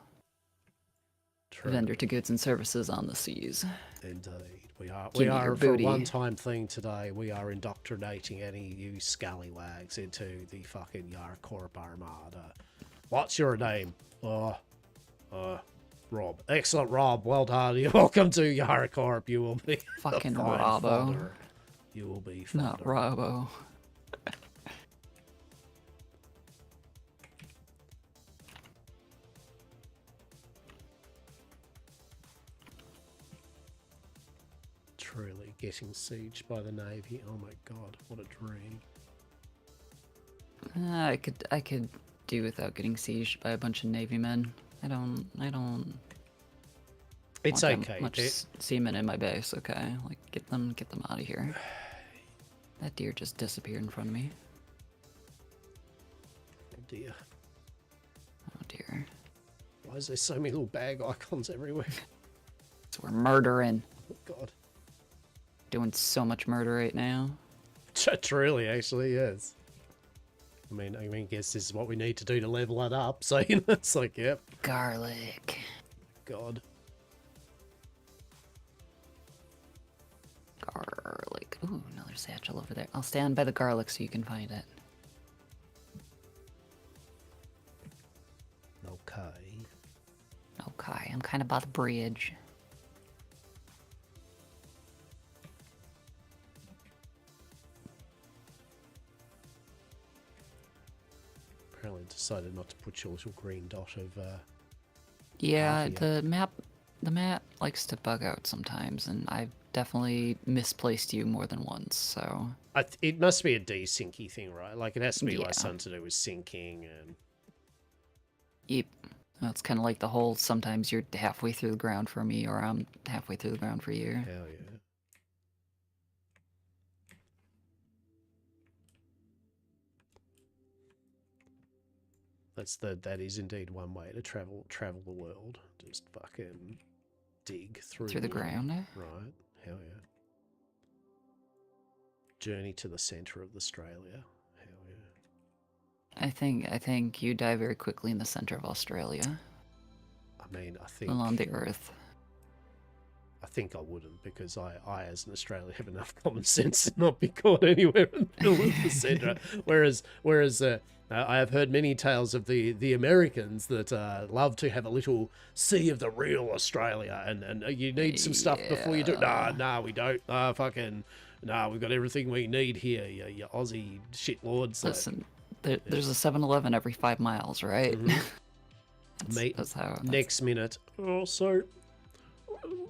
[SPEAKER 1] True.
[SPEAKER 2] vendor to goods and services on the seas.
[SPEAKER 1] Indeed. We
[SPEAKER 2] Give
[SPEAKER 1] we
[SPEAKER 2] me
[SPEAKER 1] are
[SPEAKER 2] your
[SPEAKER 1] for a
[SPEAKER 2] booty.
[SPEAKER 1] one-time thing today, we are indoctrinating any of you scallywags into the fucking Yar Corp armada. What's your name? Rob. Excellent, Rob. Well done. You're welcome to Yar Corp. You will be
[SPEAKER 2] Fucking
[SPEAKER 1] fine
[SPEAKER 2] Robbo.
[SPEAKER 1] fodder. You will be fodder.
[SPEAKER 2] Not Robbo.
[SPEAKER 1] Truly getting sieged by the Navy. Oh my god, what a dream.
[SPEAKER 2] I could do without getting sieged by a bunch of Navy men. I don't
[SPEAKER 1] It's
[SPEAKER 2] want that
[SPEAKER 1] okay.
[SPEAKER 2] much seamen in my base, okay? Like get them out of here. That deer just disappeared in front of me.
[SPEAKER 1] Oh dear.
[SPEAKER 2] Oh dear.
[SPEAKER 1] Why is there so many little bag icons everywhere?
[SPEAKER 2] So we're murdering.
[SPEAKER 1] Oh god.
[SPEAKER 2] Doing so much murder right now.
[SPEAKER 1] Truly, actually, yes. I mean, guess this is what we need to do to level it up. So, you know, it's like, yep.
[SPEAKER 2] Garlic.
[SPEAKER 1] God.
[SPEAKER 2] Garlic. Ooh, another satchel over there. I'll stand by the garlic so you can find it.
[SPEAKER 1] Okay.
[SPEAKER 2] Okay, I'm kind of by the bridge.
[SPEAKER 1] Apparently decided not to put your little green dot of,
[SPEAKER 2] Yeah,
[SPEAKER 1] Palia.
[SPEAKER 2] the map likes to bug out sometimes, and I've definitely misplaced you more than once, so...
[SPEAKER 1] it must be a desyncy thing, right? Like, it has to be like
[SPEAKER 2] Yeah.
[SPEAKER 1] something to do with syncing and...
[SPEAKER 2] Yep. Well, it's kind of like the whole, sometimes you're halfway through the ground for me, or I'm halfway through the ground for you.
[SPEAKER 1] Hell yeah. That is indeed one way to travel the world. Just fucking dig through
[SPEAKER 2] Through the ground.
[SPEAKER 1] Right. Hell yeah. Journey to the centre of Australia. Hell yeah.
[SPEAKER 2] I think you die very quickly in the center of Australia.
[SPEAKER 1] I mean, I think
[SPEAKER 2] Along the Earth.
[SPEAKER 1] I think I wouldn't, because I as an Australian have enough common sense to not be caught anywhere in the middle of the centre. Whereas I have heard many tales of the Americans that love to have a little sea of the real Australia, and you need some stuff before you do. Nah, we don't. We've got everything we need here. You Aussie shitlords.
[SPEAKER 2] Listen, there's a 7-Eleven every 5 miles, right?
[SPEAKER 1] Mate,
[SPEAKER 2] that's how.
[SPEAKER 1] next minute. Oh, so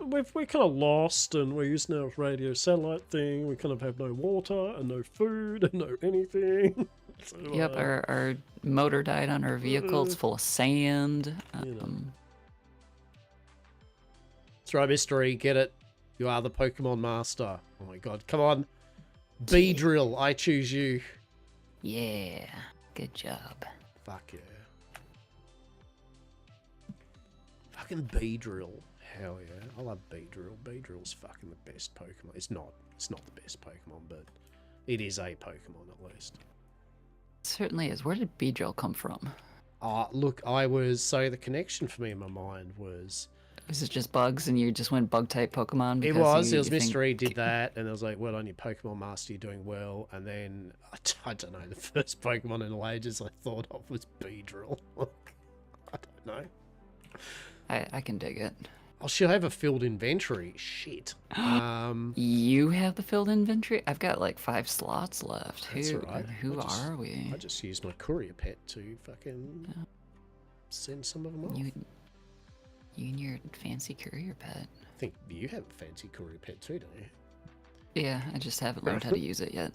[SPEAKER 1] we're kind of lost, and we're using our radio satellite thing. We kind of have no water and no food and no anything. So,
[SPEAKER 2] Yep, our motor died on our vehicle. It's full of sand.
[SPEAKER 1] You know. That's right, mystery. Get it. You are the Pokemon master. Oh my god. Come on. Beedrill, I choose you.
[SPEAKER 2] Yeah, good job.
[SPEAKER 1] Fuck yeah. Fucking Beedrill. Hell yeah. I love Beedrill. Beedrill's fucking the best Pokemon. It's not the best Pokemon, but it is a Pokemon at least.
[SPEAKER 2] It certainly is. Where did Beedrill come from?
[SPEAKER 1] Look, the connection for me in my mind was...
[SPEAKER 2] Was it just bugs and you just went bug-type Pokemon?
[SPEAKER 1] It was Mystery did that, and I was like, well on your Pokemon Master, you're doing well. And then, I don't know, the first Pokemon in ages I thought of was Beedrill. I don't know.
[SPEAKER 2] I can dig it.
[SPEAKER 1] Oh, she'll have a filled inventory. Shit.
[SPEAKER 2] You have the filled inventory? I've got like 5 slots left.
[SPEAKER 1] That's
[SPEAKER 2] Who,
[SPEAKER 1] right.
[SPEAKER 2] who are we?
[SPEAKER 1] I just used my courier pet to fucking send some of them off.
[SPEAKER 2] You and your fancy courier pet.
[SPEAKER 1] I think you have a fancy courier pet too, don't you?
[SPEAKER 2] Yeah, I just haven't learned how to use it yet.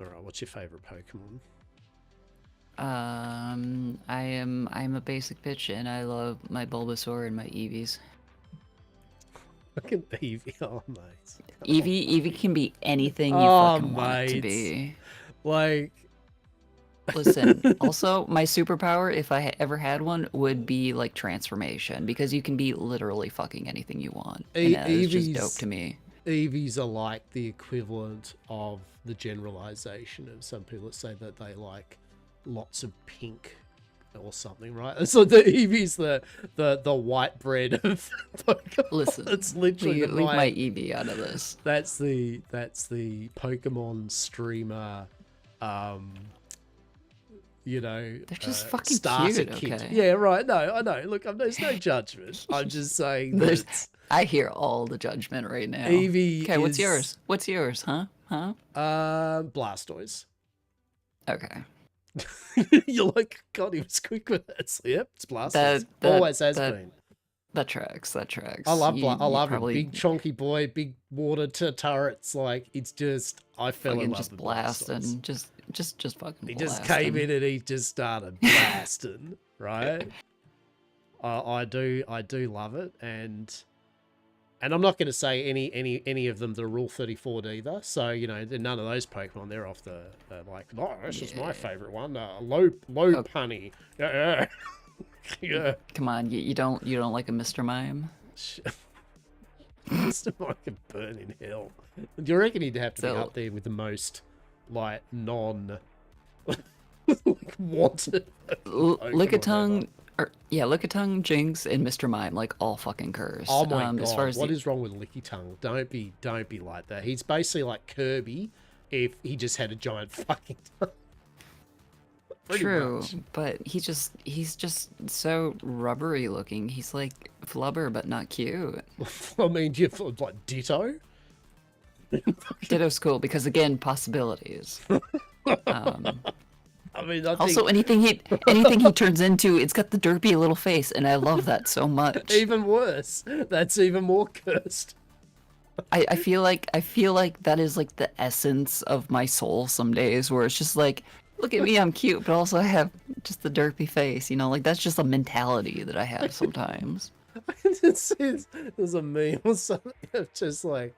[SPEAKER 1] Alright, what's your favourite Pokemon?
[SPEAKER 2] I'm a basic bitch, and I love my Bulbasaur and my Eevees.
[SPEAKER 1] Look at Eevee. Oh, mate.
[SPEAKER 2] Eevee can be anything you
[SPEAKER 1] Oh,
[SPEAKER 2] fucking want it to
[SPEAKER 1] mate.
[SPEAKER 2] be.
[SPEAKER 1] Like,
[SPEAKER 2] Listen, also, my superpower, if I ever had one, would be like transformation, because you can be literally fucking anything you want. And that is just dope to me.
[SPEAKER 1] Eevees are like the equivalent of the generalization of some people that say that they like lots of pink or something, right? So the Eevee's the white bread of Pokemon.
[SPEAKER 2] Listen,
[SPEAKER 1] It's literally
[SPEAKER 2] leave my Eevee out of this.
[SPEAKER 1] That's the Pokemon streamer, you know,
[SPEAKER 2] They're just fucking
[SPEAKER 1] starter
[SPEAKER 2] cute,
[SPEAKER 1] kit.
[SPEAKER 2] okay?
[SPEAKER 1] Yeah, right. No, I know. Look, there's no judgment. I'm just saying that
[SPEAKER 2] I hear all the judgment right now.
[SPEAKER 1] Eevee
[SPEAKER 2] Okay, what's
[SPEAKER 1] is-
[SPEAKER 2] yours? What's yours, huh?
[SPEAKER 1] Blastoise.
[SPEAKER 2] Okay.
[SPEAKER 1] You're like, God, he was quick with that. So, yep, it's Blastoise.
[SPEAKER 2] That-
[SPEAKER 1] Always has
[SPEAKER 2] that-
[SPEAKER 1] been.
[SPEAKER 2] That tracks. That tracks.
[SPEAKER 1] I love
[SPEAKER 2] You
[SPEAKER 1] him. Big chonky boy, big water turrets. Like, it's just, I fell in love
[SPEAKER 2] just
[SPEAKER 1] with
[SPEAKER 2] blasting.
[SPEAKER 1] Blastoise.
[SPEAKER 2] Just fucking.
[SPEAKER 1] He
[SPEAKER 2] blasting.
[SPEAKER 1] just came in and he just started blasting, right? I do love it, and I'm not going to say any of them the Rule 34 either. So you know, none of those Pokemon. They're off the like. No, this is my favorite one. Low punny. Yeah. Yeah.
[SPEAKER 2] Come on, you don't like a Mr. Mime?
[SPEAKER 1] Mr. Mime can burn in hell. Do you reckon he'd have to be
[SPEAKER 2] So-
[SPEAKER 1] up there with the most like non like wanted?
[SPEAKER 2] Lickitung, Lickitung, Jinx, and Mr. Mime, like all fucking cursed.
[SPEAKER 1] Oh my god!
[SPEAKER 2] As far as
[SPEAKER 1] What is wrong with Lickitung? Don't be like that. He's basically like Kirby if he just had a giant fucking tongue. Pretty
[SPEAKER 2] True,
[SPEAKER 1] much.
[SPEAKER 2] but he's just so rubbery looking. He's like flubber, but not cute.
[SPEAKER 1] I mean, do you like Ditto?
[SPEAKER 2] Ditto's cool because again, possibilities.
[SPEAKER 1] I mean, I think
[SPEAKER 2] Also, anything he turns into, it's got the derpy little face, and I love that so much.
[SPEAKER 1] even worse. That's even more cursed.
[SPEAKER 2] I feel like that is like the essence of my soul some days, where it's just like, look at me, I'm cute, but also I have just the derpy face, you know, like that's just a mentality that I have sometimes.
[SPEAKER 1] There's a meme or something of just like,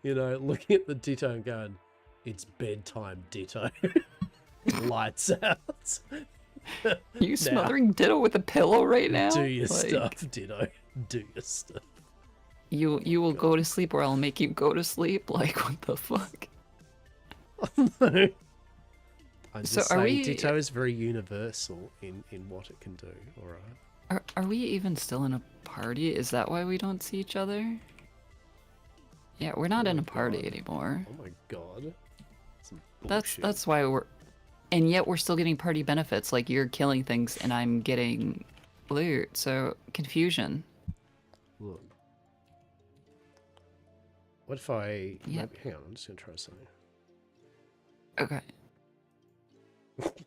[SPEAKER 1] you know, looking at the Ditto and going, it's bedtime, Ditto. Lights out.
[SPEAKER 2] You smothering Ditto with a pillow right now?
[SPEAKER 1] Do your
[SPEAKER 2] Like,
[SPEAKER 1] stuff, Ditto. Do your stuff.
[SPEAKER 2] You will go to sleep, or I'll make you go to sleep. Like, what the fuck?
[SPEAKER 1] I'm
[SPEAKER 2] So
[SPEAKER 1] just
[SPEAKER 2] are
[SPEAKER 1] saying,
[SPEAKER 2] we-
[SPEAKER 1] Ditto is very universal in what it can do. All right.
[SPEAKER 2] Are we even still in a party? Is that why we don't see each other? Yeah, we're not
[SPEAKER 1] Oh
[SPEAKER 2] in
[SPEAKER 1] my
[SPEAKER 2] a party
[SPEAKER 1] God.
[SPEAKER 2] anymore.
[SPEAKER 1] Oh my god. Some
[SPEAKER 2] That's
[SPEAKER 1] bullshit.
[SPEAKER 2] why we're, and yet we're still getting party benefits. Like you're killing things and I'm getting loot. So confusion.
[SPEAKER 1] Look. What if I?
[SPEAKER 2] Yeah.
[SPEAKER 1] Maybe, hang on, I'm just gonna try something.
[SPEAKER 2] Okay.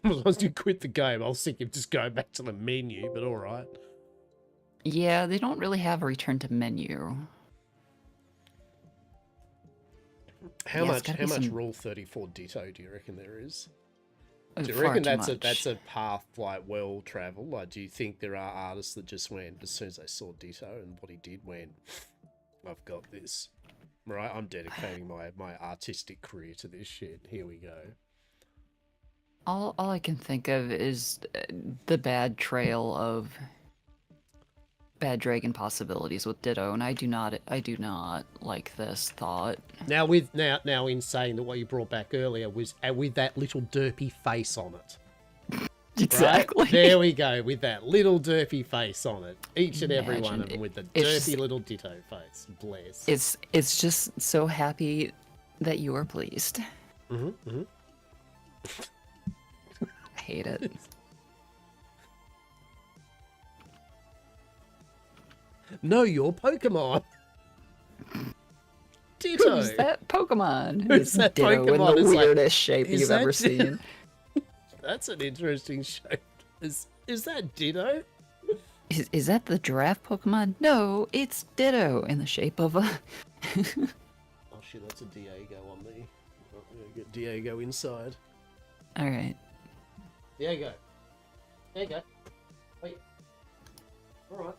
[SPEAKER 1] Once you quit the game, I was thinking of just going back to the menu, but all right.
[SPEAKER 2] Yeah, they don't really have a return to menu.
[SPEAKER 1] How
[SPEAKER 2] Yeah, it's
[SPEAKER 1] much?
[SPEAKER 2] gotta
[SPEAKER 1] How
[SPEAKER 2] be
[SPEAKER 1] much
[SPEAKER 2] some-
[SPEAKER 1] Rule 34 Ditto do you reckon there is?
[SPEAKER 2] Oh,
[SPEAKER 1] Do you
[SPEAKER 2] far
[SPEAKER 1] reckon
[SPEAKER 2] too
[SPEAKER 1] that's
[SPEAKER 2] much.
[SPEAKER 1] a path like well traveled? Like, do you think there are artists that just went as soon as they saw Ditto and what he did went, I've got this, right? I'm dedicating my artistic career to this shit. Here we go.
[SPEAKER 2] All I can think of is the bad trail of bad dragon possibilities with Ditto, and I do not like this thought.
[SPEAKER 1] Now now in saying that what you brought back earlier was with that little derpy face on it.
[SPEAKER 2] Exactly.
[SPEAKER 1] Right? There we go, with that little derpy face on it. Each and every one
[SPEAKER 2] Imagine
[SPEAKER 1] of them with the
[SPEAKER 2] it's
[SPEAKER 1] derpy
[SPEAKER 2] just-
[SPEAKER 1] little Ditto face. Bless.
[SPEAKER 2] It's just so happy that you are pleased.
[SPEAKER 1] Mm-hmm.
[SPEAKER 2] I hate it.
[SPEAKER 1] Know your Pokemon. Ditto.
[SPEAKER 2] Who's that Pokemon?
[SPEAKER 1] Who's
[SPEAKER 2] It's
[SPEAKER 1] that
[SPEAKER 2] Ditto
[SPEAKER 1] Pokemon?
[SPEAKER 2] in the
[SPEAKER 1] It's like,
[SPEAKER 2] weirdest shape
[SPEAKER 1] is
[SPEAKER 2] you've
[SPEAKER 1] that
[SPEAKER 2] ever
[SPEAKER 1] Ditto?
[SPEAKER 2] seen.
[SPEAKER 1] That's an interesting shape. Is that Ditto?
[SPEAKER 2] Is that the giraffe Pokemon? No, it's Ditto in the shape of a.
[SPEAKER 1] Oh shit, that's a Diego on me. I'm gonna get Diego inside.
[SPEAKER 2] All right.
[SPEAKER 1] There you go. There you go. Wait. All right.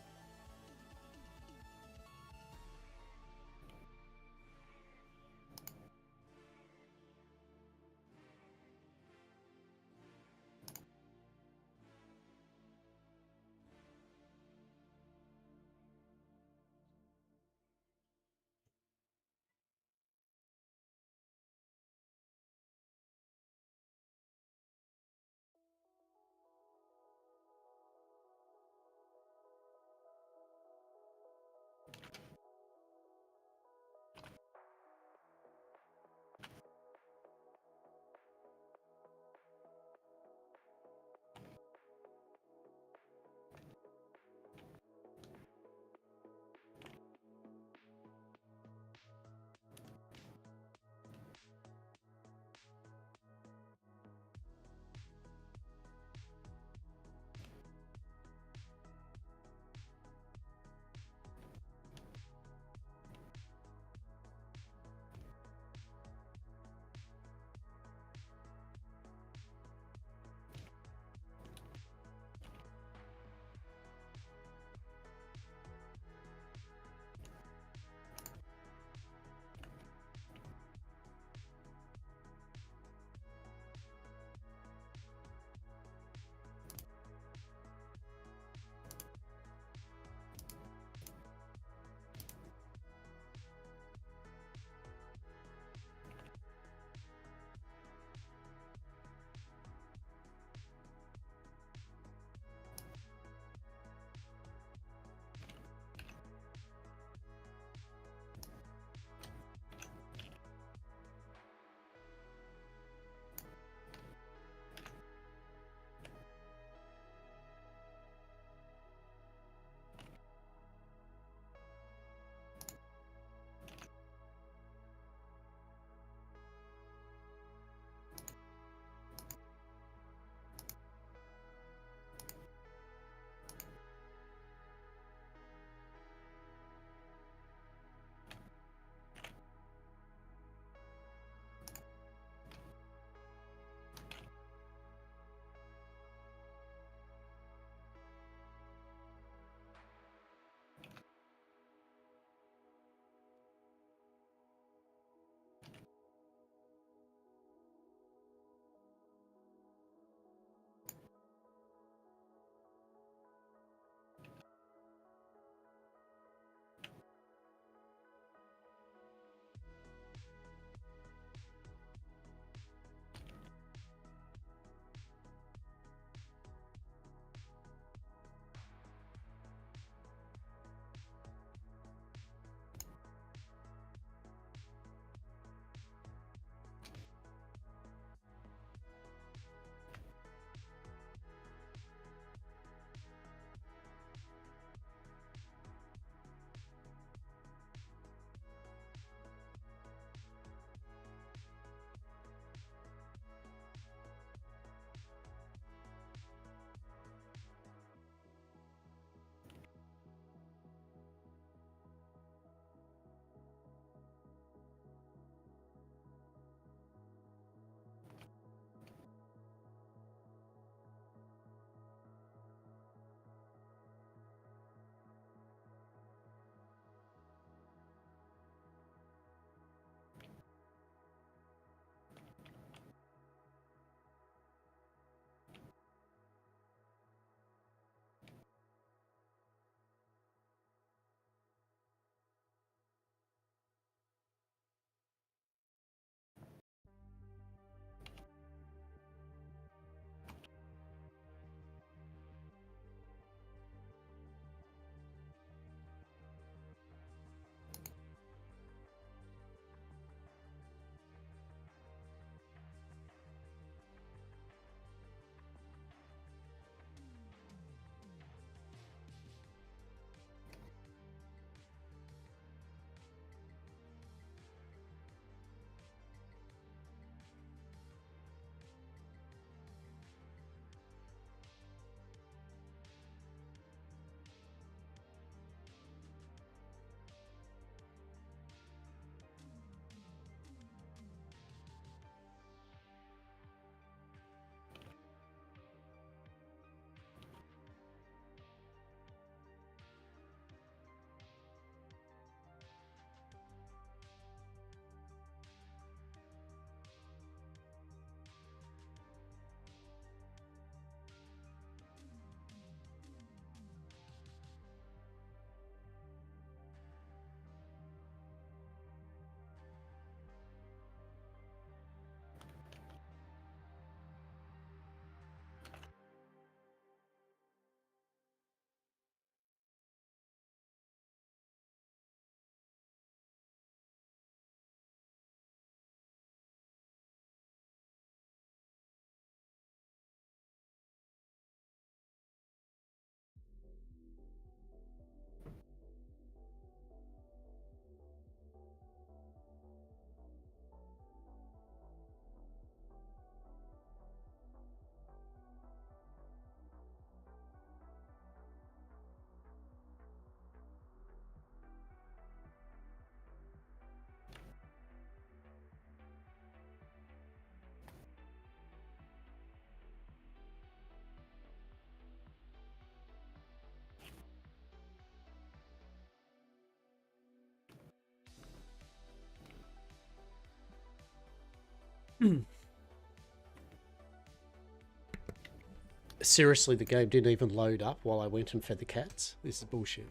[SPEAKER 1] Seriously, the game didn't even load up while I went and fed the cats. This is bullshit.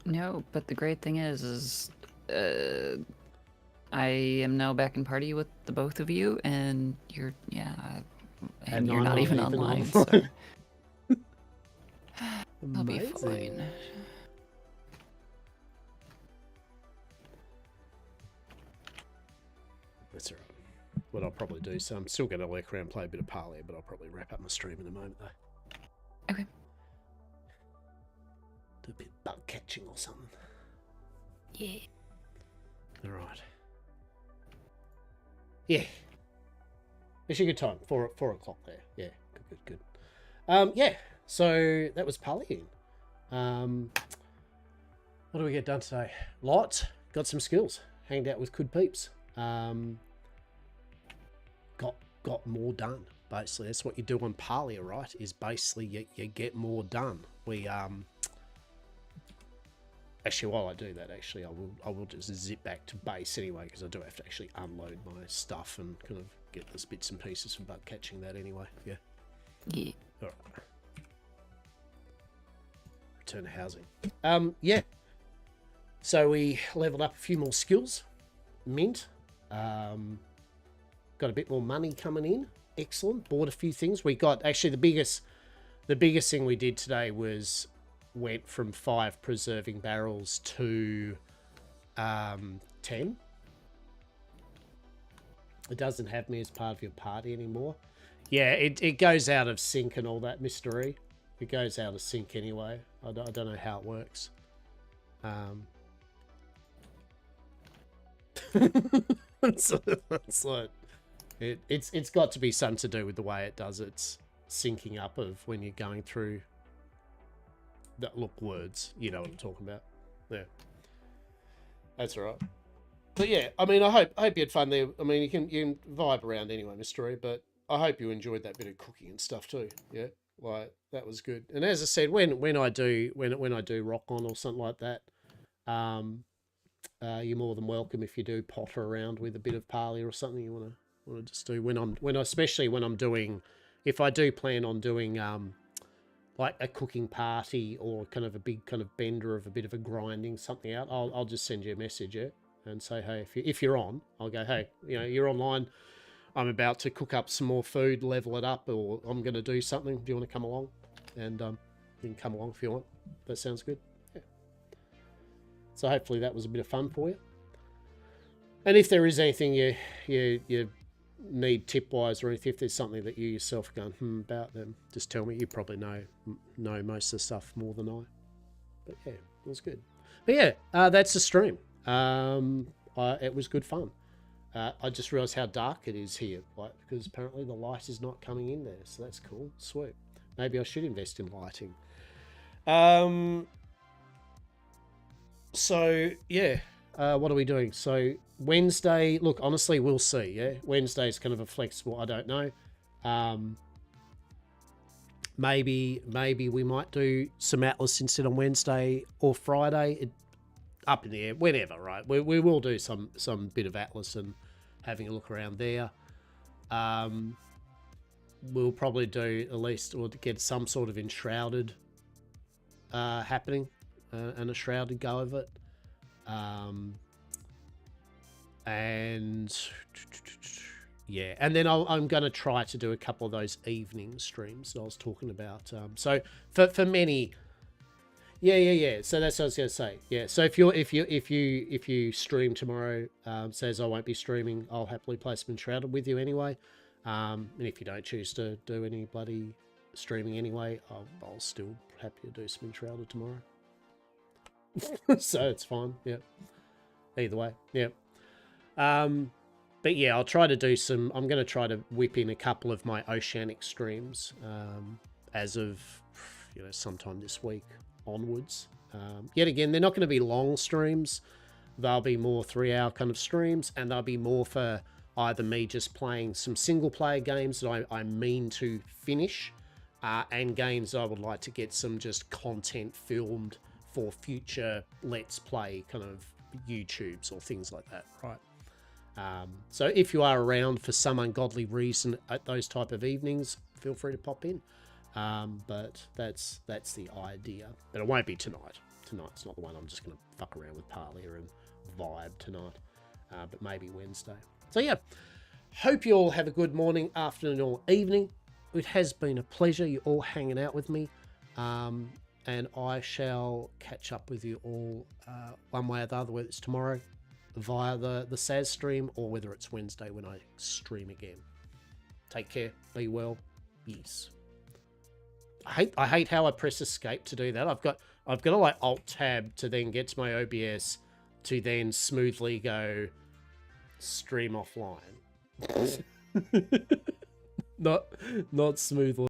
[SPEAKER 2] No, but the great thing is I am now back in party with the both of you, and you're and you're not even online. So I'll be fine.
[SPEAKER 1] That's all right. What I'll probably do, so I'm still going to lurk around and play a bit of Palia, but I'll probably wrap up my stream in a moment, though.
[SPEAKER 2] Okay.
[SPEAKER 1] Do a bit of bug catching or something.
[SPEAKER 2] Yeah.
[SPEAKER 1] All right. Yeah. It's a good time. 4 o'clock there. Yeah. Good. Yeah. So that was Palia. What do we get done today? Lot. Got some skills. Hanged out with good peeps. Got more done. Basically, that's what you do on Palia, right? Is basically you get more done. We actually, while I do that, actually, I will just zip back to base anyway, because I do have to actually unload my stuff and kind of get the bits and pieces from bug catching that anyway. Yeah.
[SPEAKER 2] Yeah.
[SPEAKER 1] All right. Return to housing. Yeah. So we leveled up a few more skills. Mint. Got a bit more money coming in. Excellent. Bought a few things. We got actually the biggest thing we did today was went from 5 preserving barrels to 10. It doesn't have me as part of your party anymore. Yeah, it goes out of sync and all that mystery. It goes out of sync anyway. I don't know how it works. It's like it's got to be something to do with the way it does its syncing up of when you're going through that words. You know what I'm talking about. Yeah, that's all right. But yeah, I mean, I hope you had fun there. I mean, you can vibe around anyway, mystery. But I hope you enjoyed that bit of cooking and stuff too. Yeah, like that was good. And as I said, when I do rock on or something like that, you're more than welcome if you do potter around with a bit of Palia or something you want to just do especially when I'm doing, if I do plan on doing like a cooking party or kind of a big kind of bender of a bit of a grinding something out, I'll just send you a message, yeah, and say, hey, if you're on, I'll go, hey, you're online, I'm about to cook up some more food, level it up, or I'm going to do something, do you want to come along? And you can come along if you want. That sounds good. Yeah. So hopefully that was a bit of fun for you. And if there is anything you need tip-wise or anything, if there's something that you yourself are going about, then just tell me. You probably know most of the stuff more than I. But yeah, it was good. But yeah, that's the stream. It was good fun. I just realised how dark it is here, like, because apparently the light is not coming in there, so that's cool. Sweet. Maybe I should invest in lighting. So yeah, what are we doing? So Wednesday, look, honestly, we'll see. Yeah, Wednesday's kind of a flexible. I don't know. Maybe we might do some Atlas instead on Wednesday or Friday. Up in the air, whenever, right? We will do some bit of Atlas and having a look around there. We'll probably do at least, or get some sort of enshrouded happening, and a shrouded go of it. And yeah, and then I'm going to try to do a couple of those evening streams that I was talking about. So for many. Yeah. So that's what I was going to say. Yeah. So if you stream tomorrow, says I won't be streaming, I'll happily play some Enshrouded with you anyway. And if you don't choose to do any bloody streaming anyway, I'll still happy to do some Enshrouded tomorrow. So it's fine. Yeah. Either way. Yeah. But yeah, I'll try to do some. I'm going to try to whip in a couple of my Oceanic streams as of sometime this week onwards. Yet again, they're not going to be long streams. They'll be more 3-hour kind of streams, and they'll be more for either me just playing some single player games that I mean to finish, and games I would like to get some just content filmed for future Let's Play kind of YouTubes or things like that, right? So if you are around for some ungodly reason at those type of evenings, feel free to pop in. But that's the idea. But it won't be tonight. Tonight's not the one. I'm just going to fuck around with Palia and vibe tonight. But maybe Wednesday. So yeah, hope you all have a good morning, afternoon, or evening. It has been a pleasure, you all hanging out with me. And I shall catch up with you all one way or the other, whether it's tomorrow via the Saz stream or whether it's Wednesday when I stream again. Take care. Be well. Yes. I hate how I press escape to do that. I've got to like alt tab to then get to my OBS to then smoothly go stream offline. not smoothly.